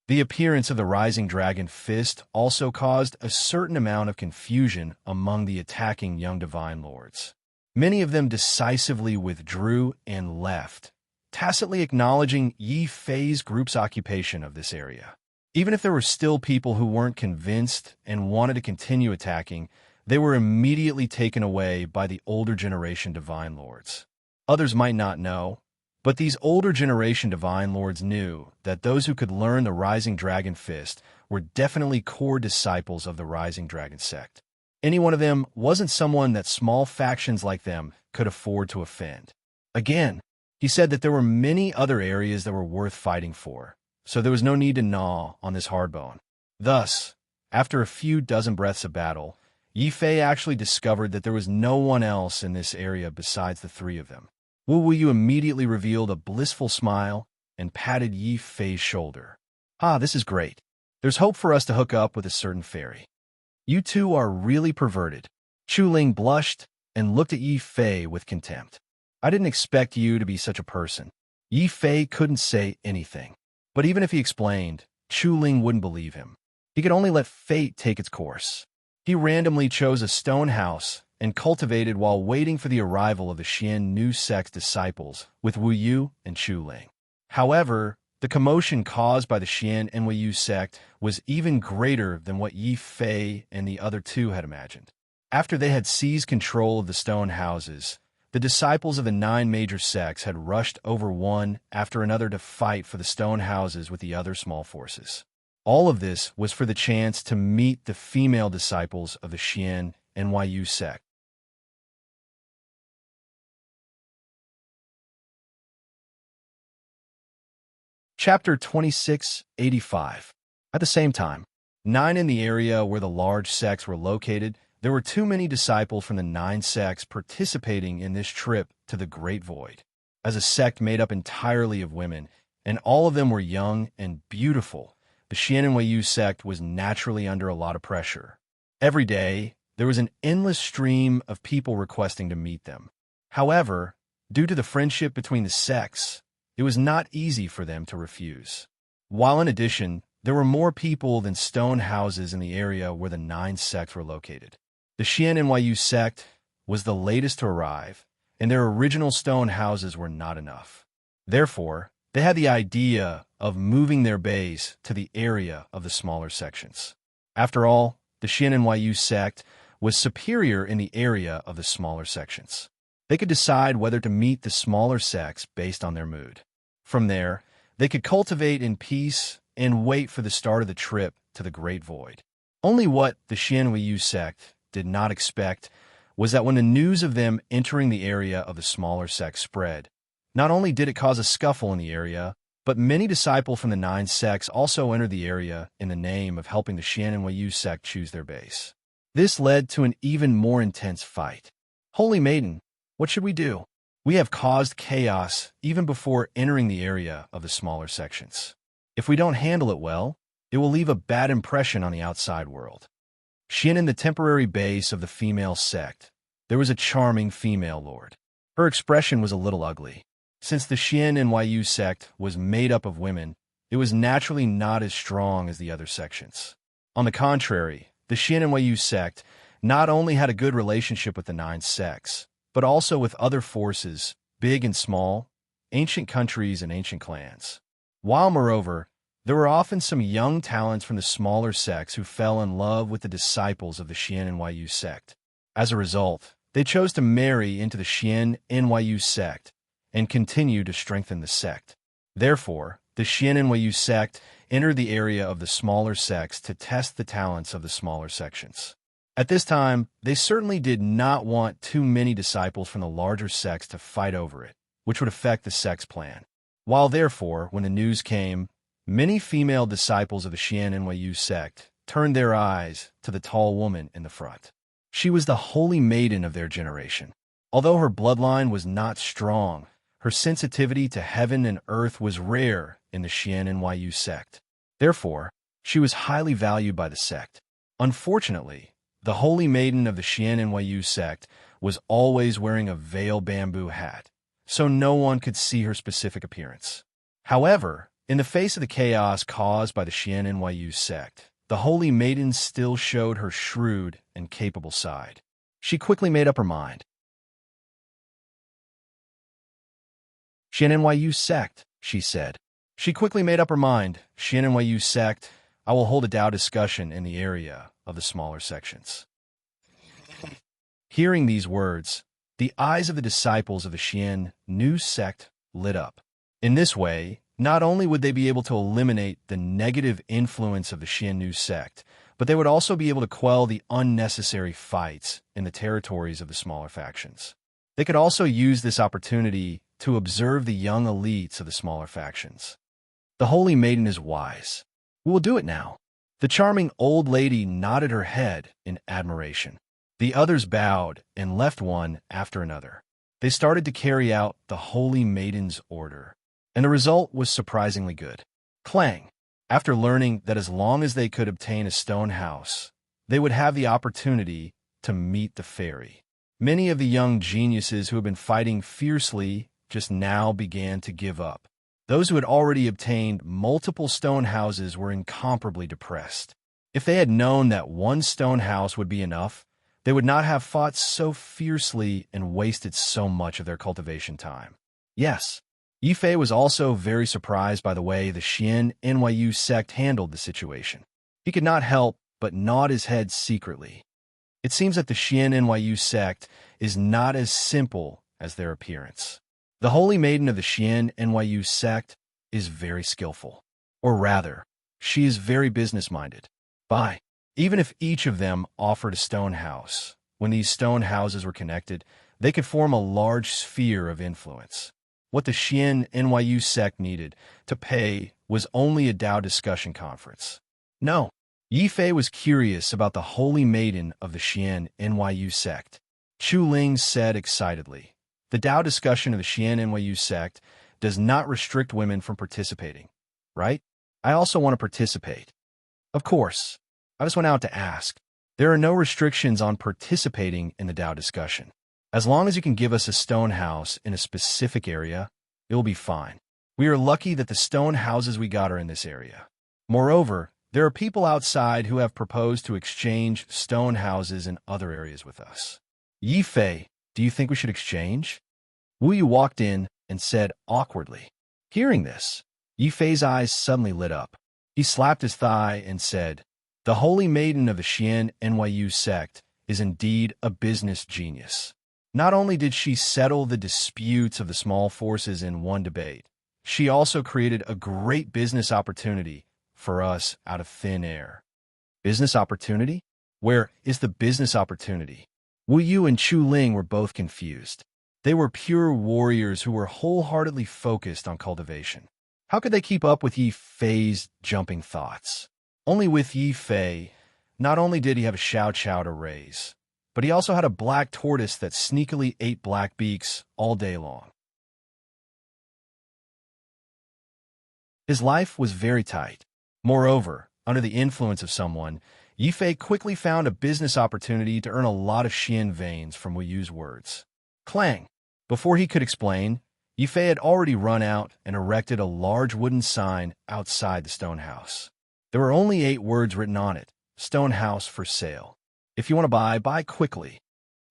The appearance of the rising dragon fist also caused a certain amount of confusion among the attacking young divine lords. Many of them decisively withdrew and left, tacitly acknowledging Yi Fei's group's occupation of this area. Even if there were still people who weren't convinced and wanted to continue attacking, they were immediately taken away by the older generation divine lords. Others might not know, but these older generation divine lords knew that those who could learn the rising dragon fist were definitely core disciples of the rising dragon sect. Any one of them wasn't someone that small factions like them could afford to offend. Again, he said that there were many other areas that were worth fighting for, so there was no need to gnaw on this hard bone. Thus, after a few dozen breaths of battle, Yi Fei actually discovered that there was no one else in this area besides the three of them. Wu Yu immediately revealed a blissful smile and patted Yi Fei's shoulder. Ah, this is great. There's hope for us to hook up with a certain fairy. You two are really perverted. Chu Ling blushed and looked at Yi Fei with contempt. I didn't expect you to be such a person. Yi Fei couldn't say anything. But even if he explained, Chu Ling wouldn't believe him. He could only let fate take its course. He randomly chose a stone house and cultivated while waiting for the arrival of the Xiannu sect disciples with Wu Yu and Chu Ling. However, the commotion caused by the Xian and Wu Yu sect was even greater than what Yi Fei and the other two had imagined. After they had seized control of the stone houses, the disciples of the 9 major sects had rushed over one after another to fight for the stone houses with the other small forces. All of this was for the chance to meet the female disciples of the Xian and Yu sect. Chapter 2685. At the same time, 9 in the area where the large sects were located, there were too many disciples from the 9 sects participating in this trip to the Great Void. As a sect made up entirely of women, and all of them were young and beautiful, the Xian and Yu sect was naturally under a lot of pressure. Every day, there was an endless stream of people requesting to meet them. However, due to the friendship between the sects, it was not easy for them to refuse. While in addition, there were more people than stone houses in the area where the 9 sects were located. The Xian and Yu sect was the latest to arrive, and their original stone houses were not enough. Therefore, they had the idea of moving their base to the area of the smaller sections. After all, the Xian and Yu sect was superior in the area of the smaller sections. They could decide whether to meet the smaller sects based on their mood. From there, they could cultivate in peace and wait for the start of the trip to the Great Void. Only what the Xian Yu sect did not expect was that when the news of them entering the area of the smaller sects spread, not only did it cause a scuffle in the area, but many disciples from the 9 sects also entered the area in the name of helping the Xian and Yu sect choose their base. This led to an even more intense fight. Holy Maiden, what should we do? We have caused chaos even before entering the area of the smaller sections. If we don't handle it well, it will leave a bad impression on the outside world. Xian in the temporary base of the female sect, there was a charming female lord. Her expression was a little ugly. Since the Xian and Yu sect was made up of women, it was naturally not as strong as the other sections. On the contrary, the Xian and Yu sect not only had a good relationship with the 9 sects, but also with other forces, big and small, ancient countries and ancient clans. While, moreover, there were often some young talents from the smaller sects who fell in love with the disciples of the Xian and Yu sect. As a result, they chose to marry into the Xian and Yu sect and continue to strengthen the sect. Therefore, the Xian and Yu sect entered the area of the smaller sects to test the talents of the smaller sections. At this time, they certainly did not want too many disciples from the larger sects to fight over it, which would affect the sect's plan. While therefore, when the news came, many female disciples of the Xian and Yu sect turned their eyes to the tall woman in the front. She was the holy maiden of their generation. Although her bloodline was not strong, her sensitivity to heaven and earth was rare in the Xian and Yu sect. Therefore, she was highly valued by the sect. Unfortunately, the holy maiden of the Xian and Yu sect was always wearing a veil bamboo hat, so no one could see her specific appearance. However, in the face of the chaos caused by the Xian and Yu sect, the holy maiden still showed her shrewd and capable side. She quickly made up her mind. Xian and Yu sect, she said. She quickly made up her mind. Xian and Yu sect, I will hold a Tao discussion in the area of the smaller sections. Hearing these words, the eyes of the disciples of the Xian new sect lit up. In this way, not only would they be able to eliminate the negative influence of the Xian new sect, but they would also be able to quell the unnecessary fights in the territories of the smaller factions. They could also use this opportunity to observe the young elites of the smaller factions. The Holy Maiden is wise. We will do it now. The charming old lady nodded her head in admiration. The others bowed and left one after another. They started to carry out the Holy Maiden's order, and the result was surprisingly good. Clang! After learning that as long as they could obtain a stone house, they would have the opportunity to meet the fairy. Many of the young geniuses who had been fighting fiercely just now began to give up. Those who had already obtained multiple stone houses were incomparably depressed. If they had known that one stone house would be enough, they would not have fought so fiercely and wasted so much of their cultivation time. Yes, Yifei was also very surprised by the way the Xian and Yu sect handled the situation. He could not help but nod his head secretly. It seems that the Xian NYU sect is not as simple as their appearance. The holy maiden of the Xian NYU sect is very skillful. Or rather, she is very business-minded. Even if each of them offered a stone house, when these stone houses were connected, they could form a large sphere of influence. What the Xian NYU sect needed to pay was only a Tao discussion conference. No, Yi Fei was curious about the holy maiden of the Xian NYU sect. Chu Ling said excitedly, "The Tao discussion of the Xian NYU sect does not restrict women from participating, right? I also want to participate." "Of course. I just went out to ask. There are no restrictions on participating in the Tao discussion. As long as you can give us a stone house in a specific area, it will be fine. We are lucky that the stone houses we got are in this area. Moreover, there are people outside who have proposed to exchange stone houses in other areas with us." "Yi Fei, do you think we should exchange?" Wu Yu walked in and said awkwardly. Hearing this, Yi Fei's eyes suddenly lit up. He slapped his thigh and said, "The holy maiden of the Xian NYU sect is indeed a business genius. Not only did she settle the disputes of the small forces in one debate, she also created a great business opportunity for us out of thin air." Business opportunity? Where is the business opportunity? Wu Yu and Chu Ling were both confused. They were pure warriors who were wholeheartedly focused on cultivation. How could they keep up with Yi Fei's jumping thoughts? Only with Yi Fei, not only did he have a Xiao Chow to raise, but he also had a black tortoise that sneakily ate black beaks all day long. His life was very tight. Moreover, under the influence of someone, Yi Fei quickly found a business opportunity to earn a lot of Xian veins from Wu Yu's words. Clang! Before he could explain, Yi Fei had already run out and erected a large wooden sign outside the stone house. There were only 8 words written on it: "Stone house for sale. If you want to buy quickly."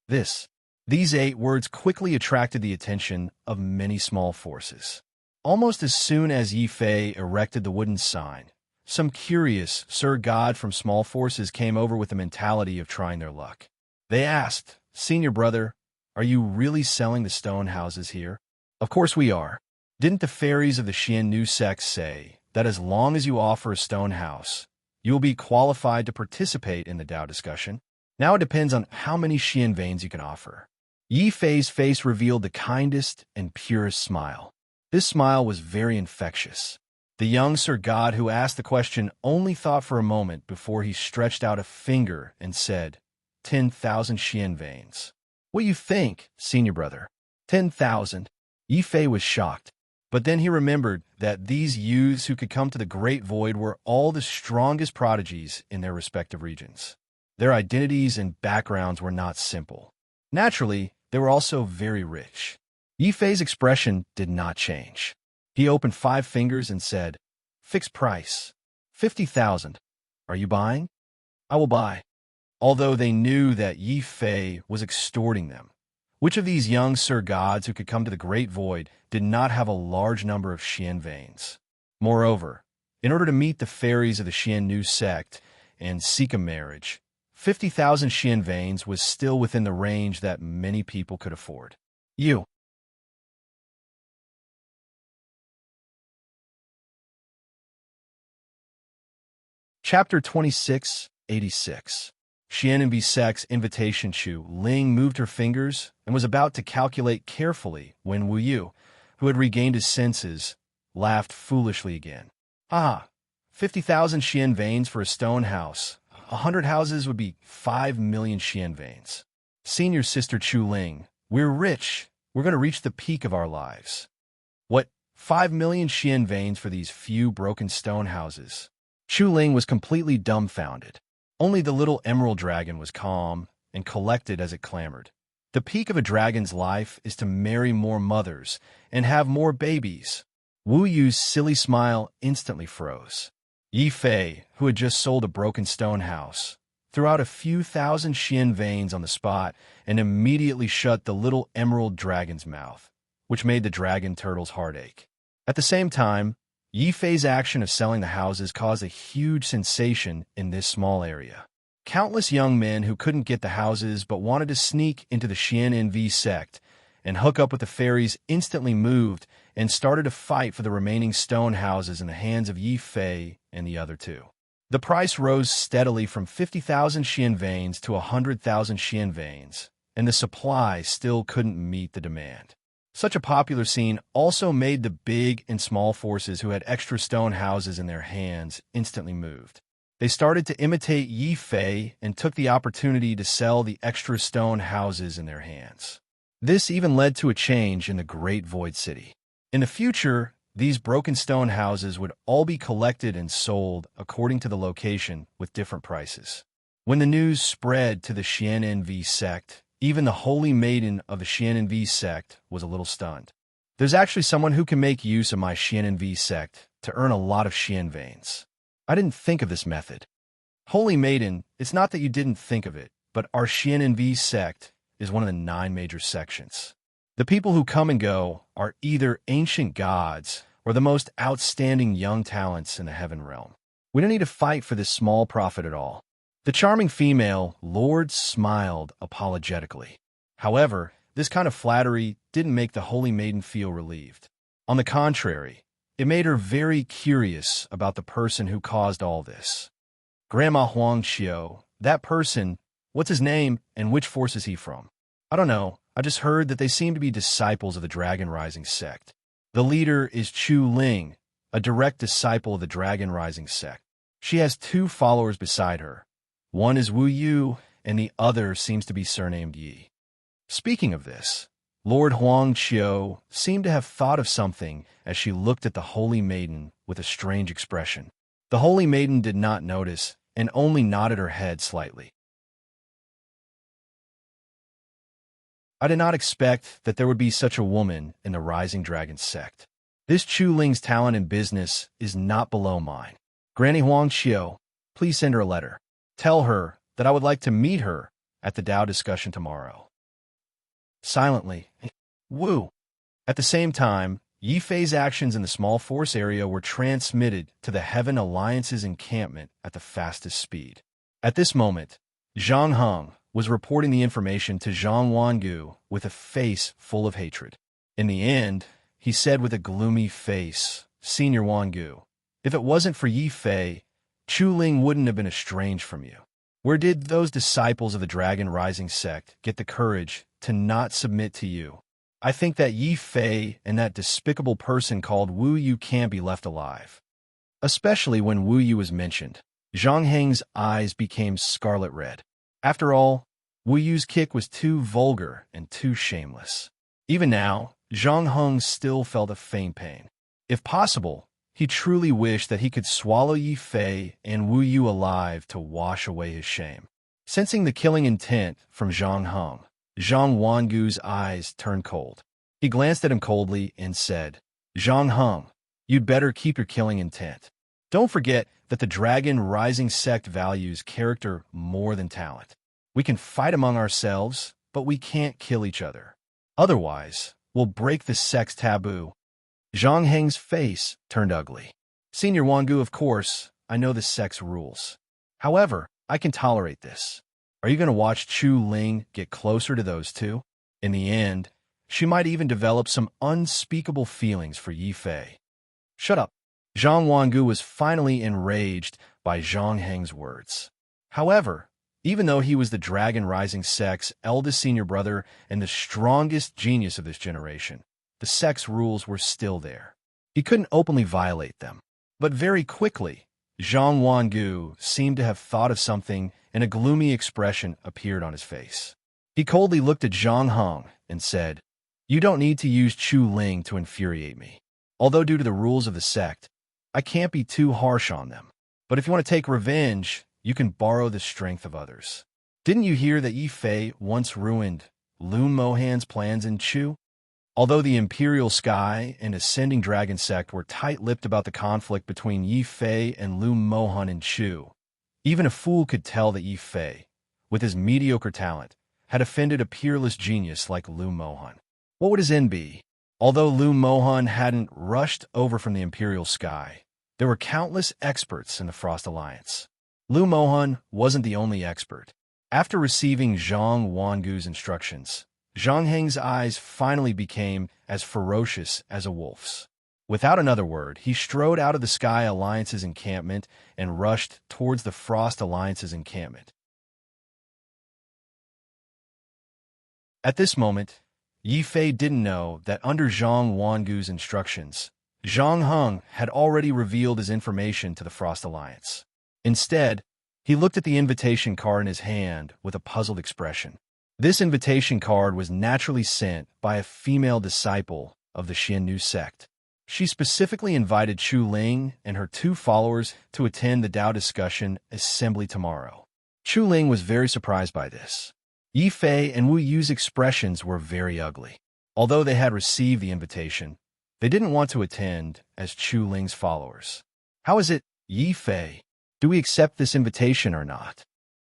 These 8 words quickly attracted the attention of many small forces. Almost as soon as Yi Fei erected the wooden sign, some curious Sir God from small forces came over with the mentality of trying their luck. They asked, "Senior brother, are you really selling the stone houses here?" "Of course we are. Didn't the fairies of the Xian Nu sect say that as long as you offer a stone house, you will be qualified to participate in the Tao discussion? Now it depends on how many Xian veins you can offer." Yi Fei's face revealed the kindest and purest smile. This smile was very infectious. The young Sir God who asked the question only thought for a moment before he stretched out a finger and said, 10,000 Xian veins. "What do you think, senior brother?" 10,000. Yi Fei was shocked. But then he remembered that these youths who could come to the Great Void were all the strongest prodigies in their respective regions. Their identities and backgrounds were not simple. Naturally, they were also very rich. Yi Fei's expression did not change. He opened 5 fingers and said, "Fixed price. 50,000. Are you buying?" "I will buy." Although they knew that Yi Fei was extorting them. Which of these young Sir Gods who could come to the Great Void did not have a large number of Xian veins? Moreover, in order to meet the fairies of the Xian Nu sect and seek a marriage, 50,000 Xian veins was still within the range that many people could afford. Chapter 2686. Xian and sect's invitation. Chu Ling moved her fingers and was about to calculate carefully when Wu Yu, who had regained his senses, laughed foolishly again. "Ah, 50,000 Xian veins for a stone house. 100 houses would be 5 million Xian veins. Senior sister Chu Ling, we're rich. We're going to reach the peak of our lives." "What, 5 million Xian veins for these few broken stone houses?" Chu Ling was completely dumbfounded. Only the little emerald dragon was calm and collected as it clamored. The peak of a dragon's life is to marry more mothers and have more babies. Wu Yu's silly smile instantly froze. Yi Fei, who had just sold a broken stone house, threw out a few thousand Xian veins on the spot and immediately shut the little emerald dragon's mouth, which made the dragon turtle's heart ache. At the same time, Yi Fei's action of selling the houses caused a huge sensation in this small area. Countless young men who couldn't get the houses but wanted to sneak into the Xian sect and hook up with the fairies instantly moved and started a fight for the remaining stone houses in the hands of Yi Fei and the other two. The price rose steadily from 50,000 Xian veins to 100,000 Xian veins, and the supply still couldn't meet the demand. Such a popular scene also made the big and small forces who had extra stone houses in their hands instantly moved. They started to imitate Yi Fei and took the opportunity to sell the extra stone houses in their hands. This even led to a change in the Great Void City. In the future, these broken stone houses would all be collected and sold according to the location with different prices. When the news spread to the Xian sect, even the holy maiden of the Xian sect was a little stunned. There's actually someone who can make use of my Xian sect to earn a lot of Xian veins. I didn't think of this method. Holy maiden, it's not that you didn't think of it, but our Xian sect is one of the 9 major sections. The people who come and go are either ancient gods or the most outstanding young talents in the heaven realm. We don't need to fight for this small profit at all. The charming female lord smiled apologetically. However, this kind of flattery didn't make the holy maiden feel relieved. On the contrary, it made her very curious about the person who caused all this. Grandma Huang Xiao, that person, what's his name and which force is he from? I don't know. I just heard that they seem to be disciples of the Dragon Rising sect. The leader is Chu Ling, a direct disciple of the Dragon Rising sect. She has 2 followers beside her. One is Wu Yu, and the other seems to be surnamed Yi. Speaking of this, Lord Huang Qiu seemed to have thought of something as she looked at the Holy Maiden with a strange expression. The Holy Maiden did not notice and only nodded her head slightly. I did not expect that there would be such a woman in the Rising Dragon sect. This Chu Ling's talent in business is not below mine. Granny Huang Qiu, please send her a letter. Tell her that I would like to meet her at the Dao discussion tomorrow. Silently, Wu. At the same time, Yi Fei's actions in the small force area were transmitted to the Heaven Alliance's encampment at the fastest speed. At this moment, Zhang Heng was reporting the information to Zhang Wangu with a face full of hatred. In the end, he said with a gloomy face, Senior Wangu, if it wasn't for Yi Fei, Chu Ling wouldn't have been estranged from you. Where did those disciples of the Dragon Rising sect get the courage to not submit to you? I think that Yi Fei and that despicable person called Wu Yu can't be left alive. Especially when Wu Yu was mentioned. Zhang Heng's eyes became scarlet red. After all, Wu Yu's kick was too vulgar and too shameless. Even now, Zhang Heng still felt a faint pain. If possible, he truly wished that he could swallow Yi Fei and Wu Yu alive to wash away his shame. Sensing the killing intent from Zhang Heng, Zhang Wangu's eyes turned cold. He glanced at him coldly and said, Zhang Heng, you'd better keep your killing intent. Don't forget that the Dragon Rising sect values character more than talent. We can fight among ourselves, but we can't kill each other. Otherwise, we'll break the sect's taboo. Zhang Heng's face turned ugly. Senior Wangu, of course, I know the sect's rules. However, I can tolerate this. Are you going to watch Chu Ling get closer to those two? In the end, she might even develop some unspeakable feelings for Yi Fei. Shut up. Zhang Wangu was finally enraged by Zhang Heng's words. However, even though he was the Dragon Rising sect's eldest senior brother and the strongest genius of this generation, the sect's rules were still there. He couldn't openly violate them. But very quickly, Zhang Wangu seemed to have thought of something and a gloomy expression appeared on his face. He coldly looked at Zhang Heng and said, You don't need to use Chu Ling to infuriate me. Although due to the rules of the sect, I can't be too harsh on them. But if you want to take revenge, you can borrow the strength of others. Didn't you hear that Yi Fei once ruined Lun Mohan's plans in Chu? Although the Imperial Sky and Ascending Dragon sect were tight-lipped about the conflict between Yi Fei and Lun Mohan in Chu, even a fool could tell that Yi Fei, with his mediocre talent, had offended a peerless genius like Lun Mohan. What would his end be? Although Lun Mohan hadn't rushed over from the Imperial Sky, there were countless experts in the Frost Alliance. Lu Mohan wasn't the only expert. After receiving Zhang Wangu's instructions, Zhang Heng's eyes finally became as ferocious as a wolf's. Without another word, he strode out of the Sky Alliance's encampment and rushed towards the Frost Alliance's encampment. At this moment, Yi Fei didn't know that under Zhang Wangu's instructions, Zhang Heng had already revealed his information to the Frost Alliance. Instead, he looked at the invitation card in his hand with a puzzled expression. This invitation card was naturally sent by a female disciple of the Xiannu sect. She specifically invited Chu Ling and her 2 followers to attend the Dao discussion assembly tomorrow. Chu Ling was very surprised by this. Yi Fei and Wu Yu's expressions were very ugly. Although they had received the invitation, they didn't want to attend as Chu Ling's followers. How is it, Yi Fei? Do we accept this invitation or not?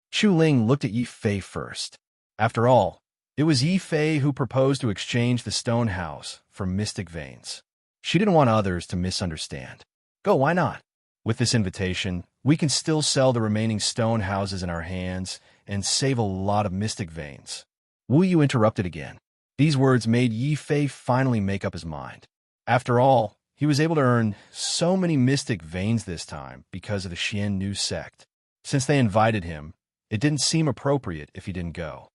Chu Ling looked at Yi Fei first. After all, it was Yi Fei who proposed to exchange the stone house for mystic veins. She didn't want others to misunderstand. Go, why not? With this invitation, we can still sell the remaining stone houses in our hands and save a lot of mystic veins. Wu Yu interrupted again. These words made Yi Fei finally make up his mind. After all, he was able to earn so many mystic veins this time because of the Xiannu sect. Since they invited him, it didn't seem appropriate if he didn't go.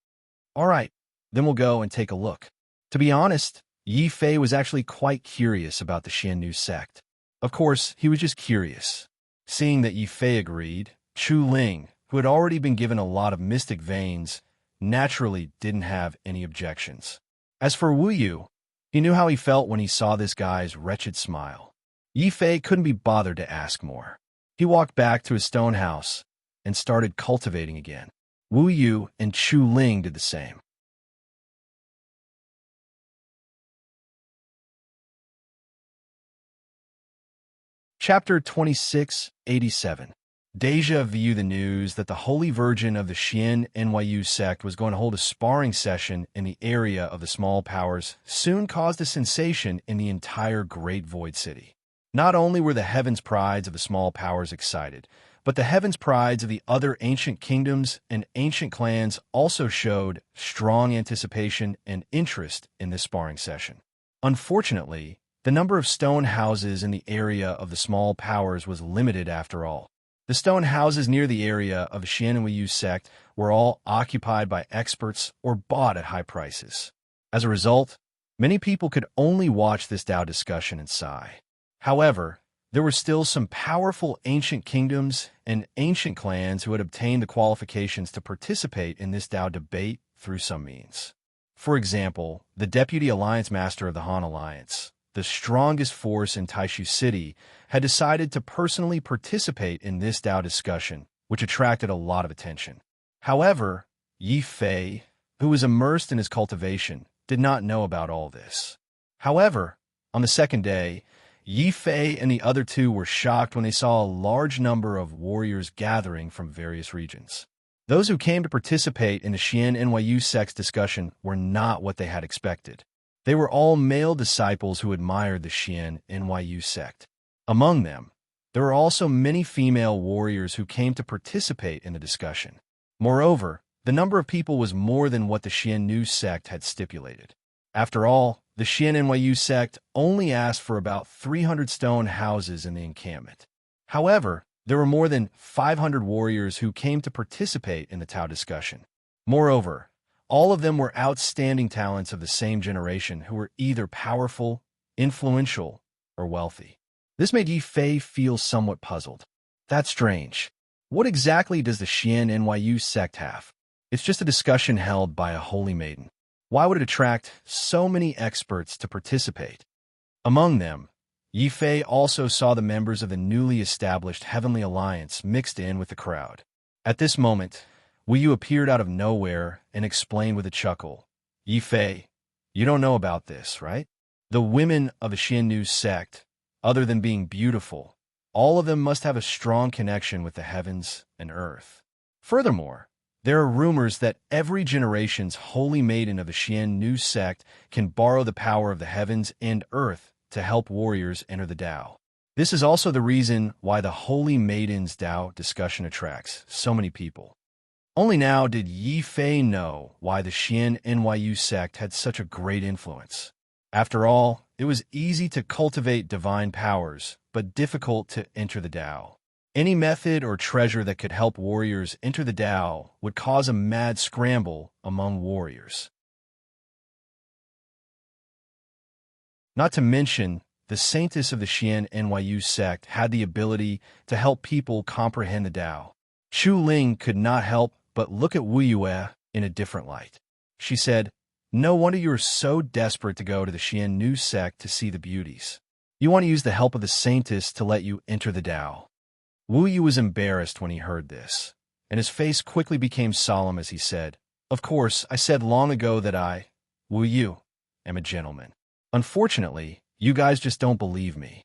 All right, then we'll go and take a look. To be honest, Yi Fei was actually quite curious about the Xiannu sect. Of course, he was just curious. Seeing that Yi Fei agreed, Chu Ling, who had already been given a lot of mystic veins, naturally didn't have any objections. As for Wu Yu, he knew how he felt when he saw this guy's wretched smile. Yi Fei couldn't be bothered to ask more. He walked back to his stone house and started cultivating again. Wu Yu and Chu Ling did the same. Chapter 2687. Deja vu. The news that the Holy Virgin of the Xian NYU sect was going to hold a sparring session in the area of the Small Powers soon caused a sensation in the entire Great Void City. Not only were the Heavens Prides of the Small Powers excited, but the Heavens Prides of the other ancient kingdoms and ancient clans also showed strong anticipation and interest in this sparring session. Unfortunately, the number of stone houses in the area of the Small Powers was limited after all. The stone houses near the area of the Xiannu sect were all occupied by experts or bought at high prices. As a result, many people could only watch this Dao discussion and sigh. However, there were still some powerful ancient kingdoms and ancient clans who had obtained the qualifications to participate in this Dao debate through some means. For example, the Deputy Alliance Master of the Han Alliance, the strongest force in Taishu City, had decided to personally participate in this Dao discussion, which attracted a lot of attention. However, Yi Fei, who was immersed in his cultivation, did not know about all this. However, on the second day, Yi Fei and the other 2 were shocked when they saw a large number of warriors gathering from various regions. Those who came to participate in the Xian NYU sect's discussion were not what they had expected. They were all male disciples who admired the Xian NYU sect. Among them, there were also many female warriors who came to participate in the discussion. Moreover, the number of people was more than what the Xiannu sect had stipulated. After all, the Xian NYU sect only asked for about 300 stone houses in the encampment. However, there were more than 500 warriors who came to participate in the Tao discussion. Moreover, all of them were outstanding talents of the same generation who were either powerful, influential, or wealthy. This made Yi Fei feel somewhat puzzled. That's strange. What exactly does the Xian NYU sect have? It's just a discussion held by a holy maiden. Why would it attract so many experts to participate? Among them, Yi Fei also saw the members of the newly established Heavenly Alliance mixed in with the crowd. At this moment, Wu Yu appeared out of nowhere and explained with a chuckle, Yi Fei, you don't know about this, right? The women of the Xiannu sect, other than being beautiful, all of them must have a strong connection with the heavens and earth. Furthermore, there are rumors that every generation's holy maiden of the Xiannu sect can borrow the power of the heavens and earth to help warriors enter the Tao. This is also the reason why the Holy Maiden's Tao discussion attracts so many people. Only now did Yi Fei know why the Xian NYU sect had such a great influence. After all, it was easy to cultivate divine powers, but difficult to enter the Tao. Any method or treasure that could help warriors enter the Tao would cause a mad scramble among warriors. Not to mention, the saintess of the Xian NYU sect had the ability to help people comprehend the Tao. Chu Ling could not help but look at Wu Yue in a different light. She said, "No wonder you are so desperate to go to the Xian Nu sect to see the beauties. You want to use the help of the saintess to let you enter the Tao." Wu Yu was embarrassed when he heard this, and his face quickly became solemn as he said, "Of course, I said long ago that I, Wu Yu, am a gentleman. Unfortunately, you guys just don't believe me."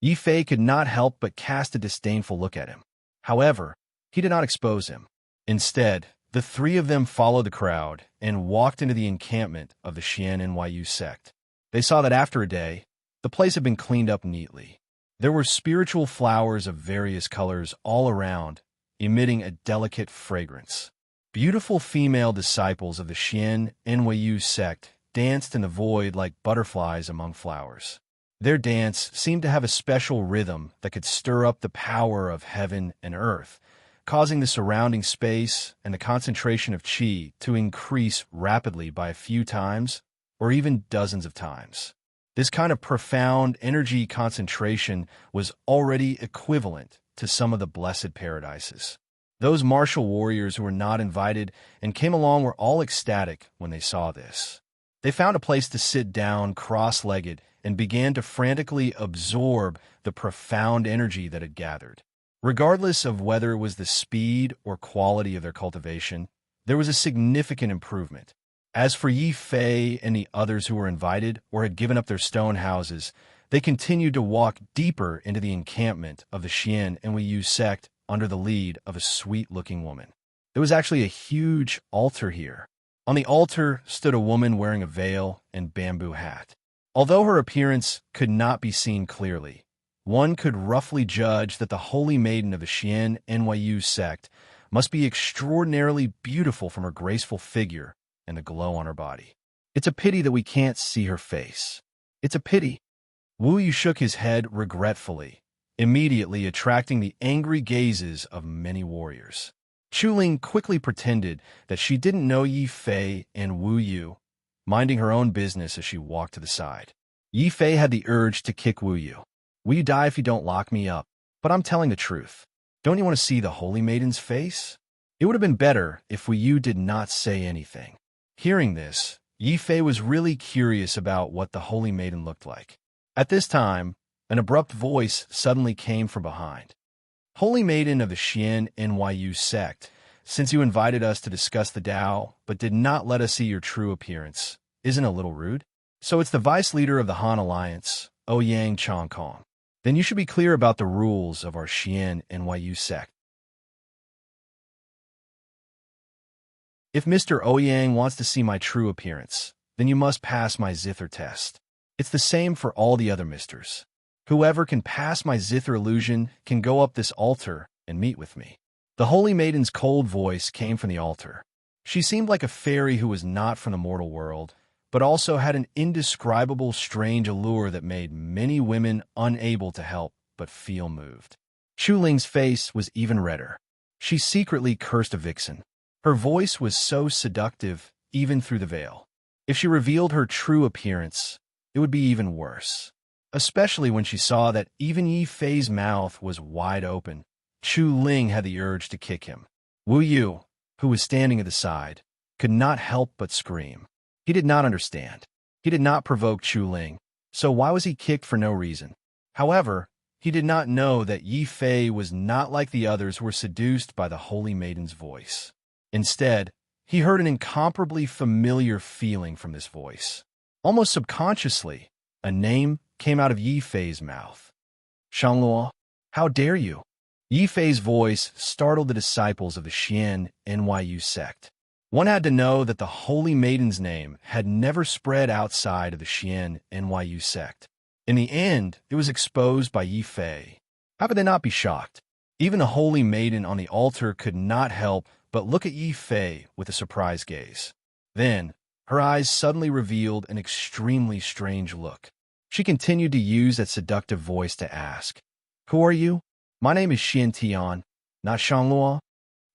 Yi Fei could not help but cast a disdainful look at him. However, he did not expose him. Instead, the three of them followed the crowd and walked into the encampment of the Xian NYU sect. They saw that after a day, the place had been cleaned up neatly. There were spiritual flowers of various colors all around, emitting a delicate fragrance. Beautiful female disciples of the Xian NYU sect danced in the void like butterflies among flowers. Their dance seemed to have a special rhythm that could stir up the power of heaven and earth, causing the surrounding space and the concentration of qi to increase rapidly by a few times or even dozens of times. This kind of profound energy concentration was already equivalent to some of the blessed paradises. Those martial warriors who were not invited and came along were all ecstatic when they saw this. They found a place to sit down cross-legged and began to frantically absorb the profound energy that had gathered. Regardless of whether it was the speed or quality of their cultivation, there was a significant improvement. As for Yi Fei and the others who were invited or had given up their stone houses, they continued to walk deeper into the encampment of the Xian NYU sect under the lead of a sweet-looking woman. There was actually a huge altar here. On the altar stood a woman wearing a veil and bamboo hat. Although her appearance could not be seen clearly, one could roughly judge that the Holy Maiden of the Xian NYU sect must be extraordinarily beautiful from her graceful figure and the glow on her body. It's a pity that we can't see her face. It's a pity. Wu Yu shook his head regretfully, immediately attracting the angry gazes of many warriors. Chu Ling quickly pretended that she didn't know Yi Fei and Wu Yu, minding her own business as she walked to the side. Yi Fei had the urge to kick Wu Yu. "Will you die if you don't lock me up? But I'm telling the truth. Don't you want to see the Holy Maiden's face?" It would have been better if Wu Yu did not say anything. Hearing this, Yi Fei was really curious about what the Holy Maiden looked like. At this time, an abrupt voice suddenly came from behind. "Holy Maiden of the Xian NYU sect, since you invited us to discuss the Tao but did not let us see your true appearance, isn't a little rude? So it's the vice leader of the Han Alliance, Ouyang Chongkong. Then you should be clear about the rules of our Xian NYU sect. If Mr. Ouyang wants to see my true appearance, then you must pass my zither test. It's the same for all the other misters. Whoever can pass my zither illusion can go up this altar and meet with me." The Holy Maiden's cold voice came from the altar. She seemed like a fairy who was not from the mortal world, but also had an indescribable strange allure that made many women unable to help but feel moved. Chu Ling's face was even redder. She secretly cursed a vixen. Her voice was so seductive, even through the veil. If she revealed her true appearance, it would be even worse. Especially when she saw that even Yi Fei's mouth was wide open. Chu Ling had the urge to kick him. Wu Yu, who was standing at the side, could not help but scream. He did not understand. He did not provoke Chu Ling, so why was he kicked for no reason? However, he did not know that Yi Fei was not like the others who were seduced by the Holy Maiden's voice. Instead, he heard an incomparably familiar feeling from this voice. Almost subconsciously, a name came out of Yi Fei's mouth. "Shangluo, how dare you?" Yi Fei's voice startled the disciples of the Xian NYU sect. One had to know that the Holy Maiden's name had never spread outside of the Xian NYU sect. In the end, it was exposed by Yi Fei. How could they not be shocked? Even the holy maiden on the altar could not help but look at Yi Fei with a surprised gaze. Then, her eyes suddenly revealed an extremely strange look. She continued to use that seductive voice to ask, "Who are you?" "My name is Xian Tian, not Shangluo."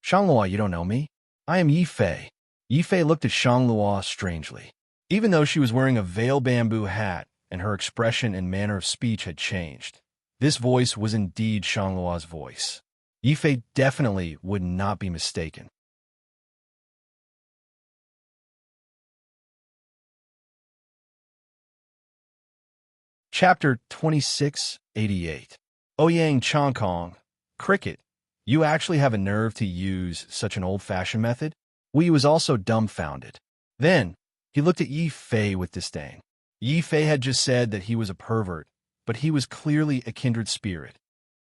"Shangluo, you don't know me? I am Yi Fei." Yi Fei looked at Shangluo strangely. Even though she was wearing a veil bamboo hat and her expression and manner of speech had changed, this voice was indeed Shangluo's voice. Yi Fei definitely would not be mistaken. Chapter 2688. Ouyang Chongkong. Cricket. You actually have a nerve to use such an old-fashioned method? Wu was also dumbfounded. Then, he looked at Yi Fei with disdain. Yi Fei had just said that he was a pervert, but he was clearly a kindred spirit.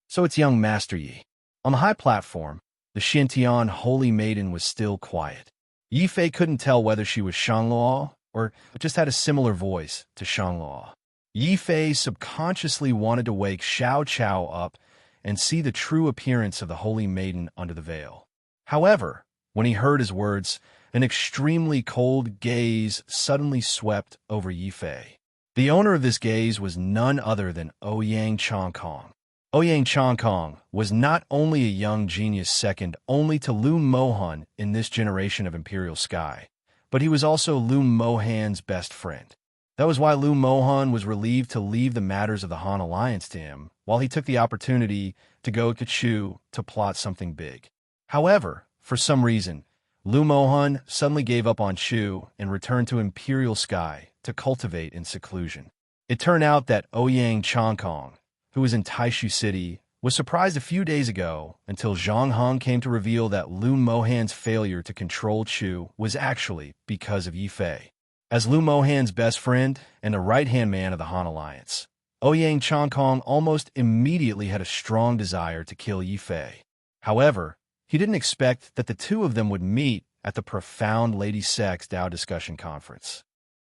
So it's young Master Yi. On the high platform, the Xintian holy maiden was still quiet. Yi Fei couldn't tell whether she was Shangluo or just had a similar voice to Shangluo. Yi Fei subconsciously wanted to wake Xiao Chao up and see the true appearance of the holy maiden under the veil. However, when he heard his words, an extremely cold gaze suddenly swept over Yi Fei. The owner of this gaze was none other than Ouyang Chongkong. Ouyang Chongkong was not only a young genius second only to Lu Mohan in this generation of Imperial Sky, but he was also Lu Mohan's best friend. That was why Lu Mohan was relieved to leave the matters of the Han Alliance to him, while he took the opportunity to go to Chu to plot something big. However, for some reason, Lu Mohan suddenly gave up on Chu and returned to Imperial Sky to cultivate in seclusion. It turned out that Ouyang Chongkong, who was in Taishu City, was surprised a few days ago until Zhang Heng came to reveal that Lu Mohan's failure to control Chu was actually because of Yi Fei. As Lu Mohan's best friend and the right-hand man of the Han Alliance, Ouyang Chongkong almost immediately had a strong desire to kill Yi Fei. However, he didn't expect that the two of them would meet at the profound Lady Sex Dao discussion conference.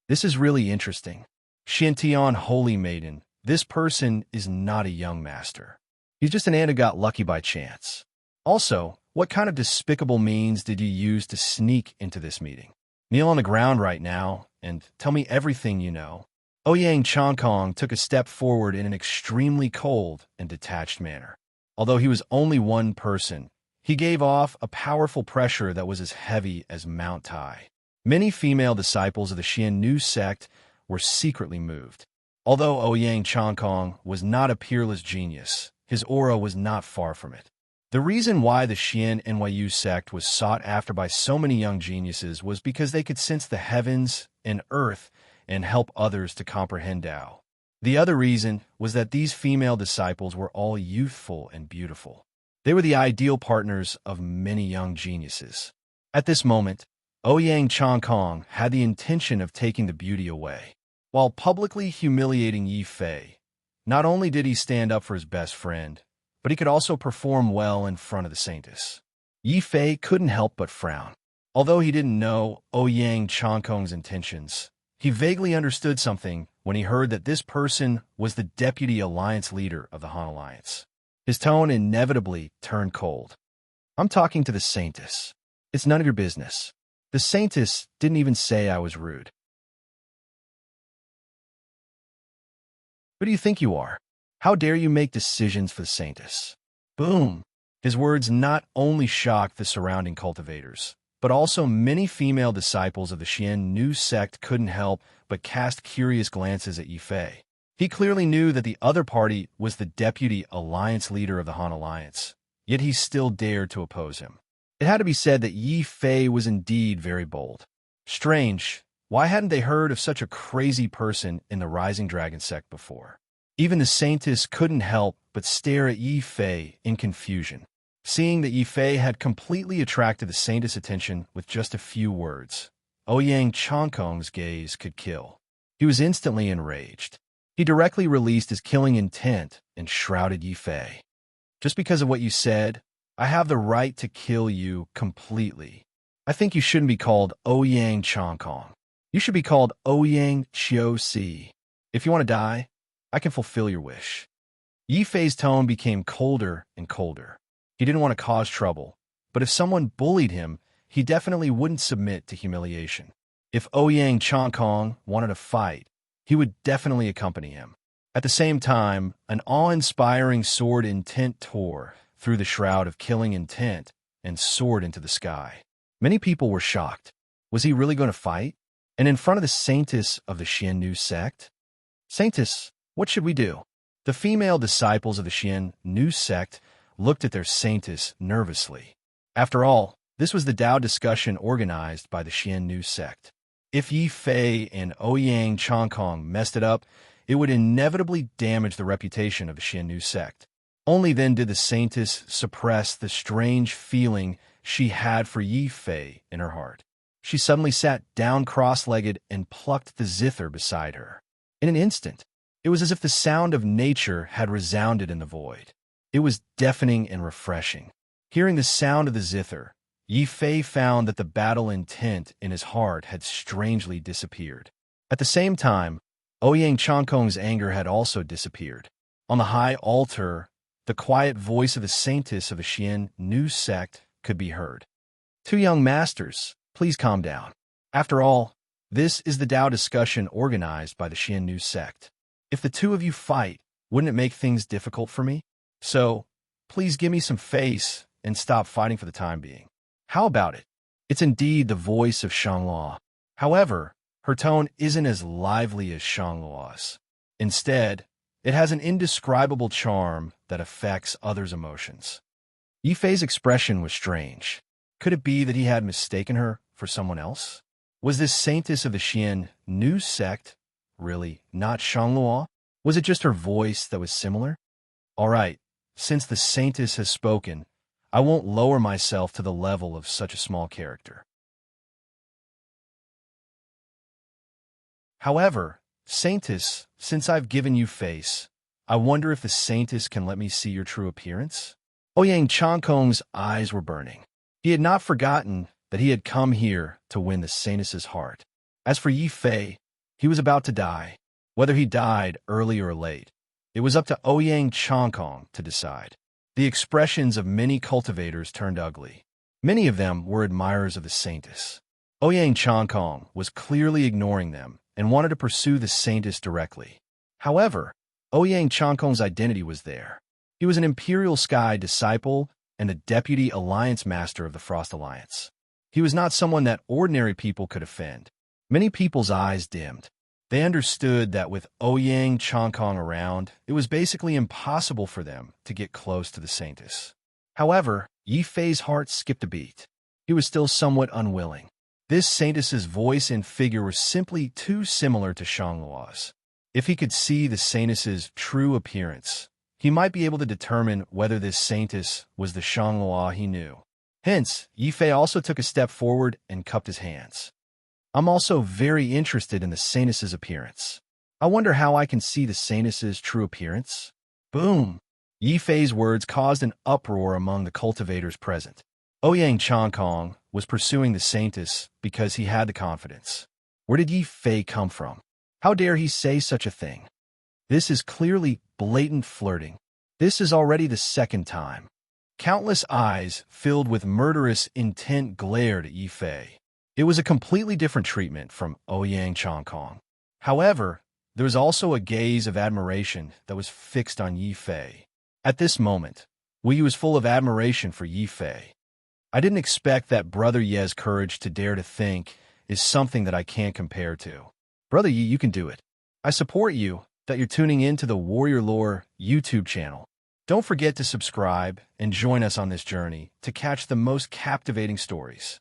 This is really interesting. Xintian Holy Maiden, this person is not a young master. He's just an ant who got lucky by chance. Also, what kind of despicable means did you use to sneak into this meeting? Kneel on the ground right now and tell me everything you know. Ouyang Chongkong took a step forward in an extremely cold and detached manner. Although he was only one person, he gave off a powerful pressure that was as heavy as Mount Tai. Many female disciples of the Xian Nu sect were secretly moved. Although Ouyang Chongkong was not a peerless genius, his aura was not far from it. The reason why the Xian NYU sect was sought after by so many young geniuses was because they could sense the heavens and earth and help others to comprehend Tao. The other reason was that these female disciples were all youthful and beautiful. They were the ideal partners of many young geniuses. At this moment, Ouyang Chongkong had the intention of taking the beauty away. While publicly humiliating Yi Fei, not only did he stand up for his best friend, but he could also perform well in front of the saintess. Yi Fei couldn't help but frown. Although he didn't know Ouyang Chongkong's intentions, he vaguely understood something when he heard that this person was the deputy alliance leader of the Han Alliance. His tone inevitably turned cold. "I'm talking to the saintess. It's none of your business. The saintess didn't even say I was rude." "Who do you think you are? How dare you make decisions for the saintess?" Boom! His words not only shocked the surrounding cultivators, but also many female disciples of the Xian Nu sect couldn't help but cast curious glances at Yi Fei. He clearly knew that the other party was the deputy alliance leader of the Han Alliance, yet he still dared to oppose him. It had to be said that Yi Fei was indeed very bold. Strange, why hadn't they heard of such a crazy person in the Rising Dragon sect before? Even the saintess couldn't help but stare at Yi Fei in confusion. Seeing that Yi Fei had completely attracted the saintess' attention with just a few words, Ouyang Chongkong's gaze could kill. He was instantly enraged. He directly released his killing intent and shrouded Yi Fei. "Just because of what you said, I have the right to kill you completely. I think you shouldn't be called Ouyang Chongkong. You should be called Ouyang Xiu Si. If you want to die, I can fulfill your wish. Yi Fei's tone became colder and colder. He didn't want to cause trouble, but if someone bullied him, he definitely wouldn't submit to humiliation. If Ouyang Changkong wanted to fight, he would definitely accompany him. At the same time, an awe-inspiring sword intent tore through the shroud of killing intent and soared into the sky. Many people were shocked. Was he really going to fight? And in front of the saintess of the Xian sect? Saintess, what should we do? The female disciples of the Xian sect looked at their saintess nervously. After all, this was the Tao discussion organized by the Xian sect. If Yi Fei and Ouyang Changkong messed it up, it would inevitably damage the reputation of the Xian sect. Only then did the saintess suppress the strange feeling she had for Yi Fei in her heart. She suddenly sat down cross-legged and plucked the zither beside her. In an instant, it was as if the sound of nature had resounded in the void. It was deafening and refreshing. Hearing the sound of the zither, Yi Fei found that the battle intent in his heart had strangely disappeared. At the same time, Ouyang Changkong's anger had also disappeared. On the high altar, the quiet voice of the saintess of the Xian sect could be heard. Two young masters, please calm down. After all, this is the Tao discussion organized by the Xian sect. If the two of you fight, wouldn't it make things difficult for me? So, please give me some face and stop fighting for the time being. How about it? It's indeed the voice of Shangluo. However, her tone isn't as lively as Shangluo's. Instead, it has an indescribable charm that affects others' emotions. Yi Fei's expression was strange. Could it be that he had mistaken her for someone else? Was this saintess of the Xian sect really not Shangluo? Was it just her voice that was similar? All right, since the saintess has spoken, I won't lower myself to the level of such a small character. However, saintess, since I've given you face, I wonder if the saintess can let me see your true appearance? Ouyang Changkong's eyes were burning. He had not forgotten that he had come here to win the saintess's heart. As for Yi Fei, he was about to die. Whether he died early or late, it was up to Ouyang Changkong to decide. The expressions of many cultivators turned ugly. Many of them were admirers of the saintess. Ouyang Changkong was clearly ignoring them and wanted to pursue the saintess directly. However, Ouyang Changkong's identity was there. He was an Imperial Sky disciple and the Deputy Alliance Master of the Frost Alliance. He was not someone that ordinary people could offend. Many people's eyes dimmed. They understood that with Ouyang Changkong around, it was basically impossible for them to get close to the saintess. However, Yi Fei's heart skipped a beat. He was still somewhat unwilling. This saintess's voice and figure were simply too similar to Shangluo's. If he could see the saintess's true appearance, he might be able to determine whether this saintess was the Shangluo he knew. Hence, Yi Fei also took a step forward and cupped his hands. I'm also very interested in the saintess's appearance. I wonder how I can see the saintess's true appearance? Boom! Yi Fei's words caused an uproar among the cultivators present. Ouyang Changkong was pursuing the saintess because he had the confidence. Where did Yi Fei come from? How dare he say such a thing? This is clearly blatant flirting. This is already the second time. Countless eyes filled with murderous intent glared at Yi Fei. It was a completely different treatment from Ouyang Changkong. However, there was also a gaze of admiration that was fixed on Yi Fei. At this moment, Yi was full of admiration for Yi Fei. I didn't expect that Brother Ye's courage to dare to think is something that I can't compare to. Brother Yi, you can do it. I support you that you're tuning in to the Warrior Lore YouTube channel. Don't forget to subscribe and join us on this journey to catch the most captivating stories.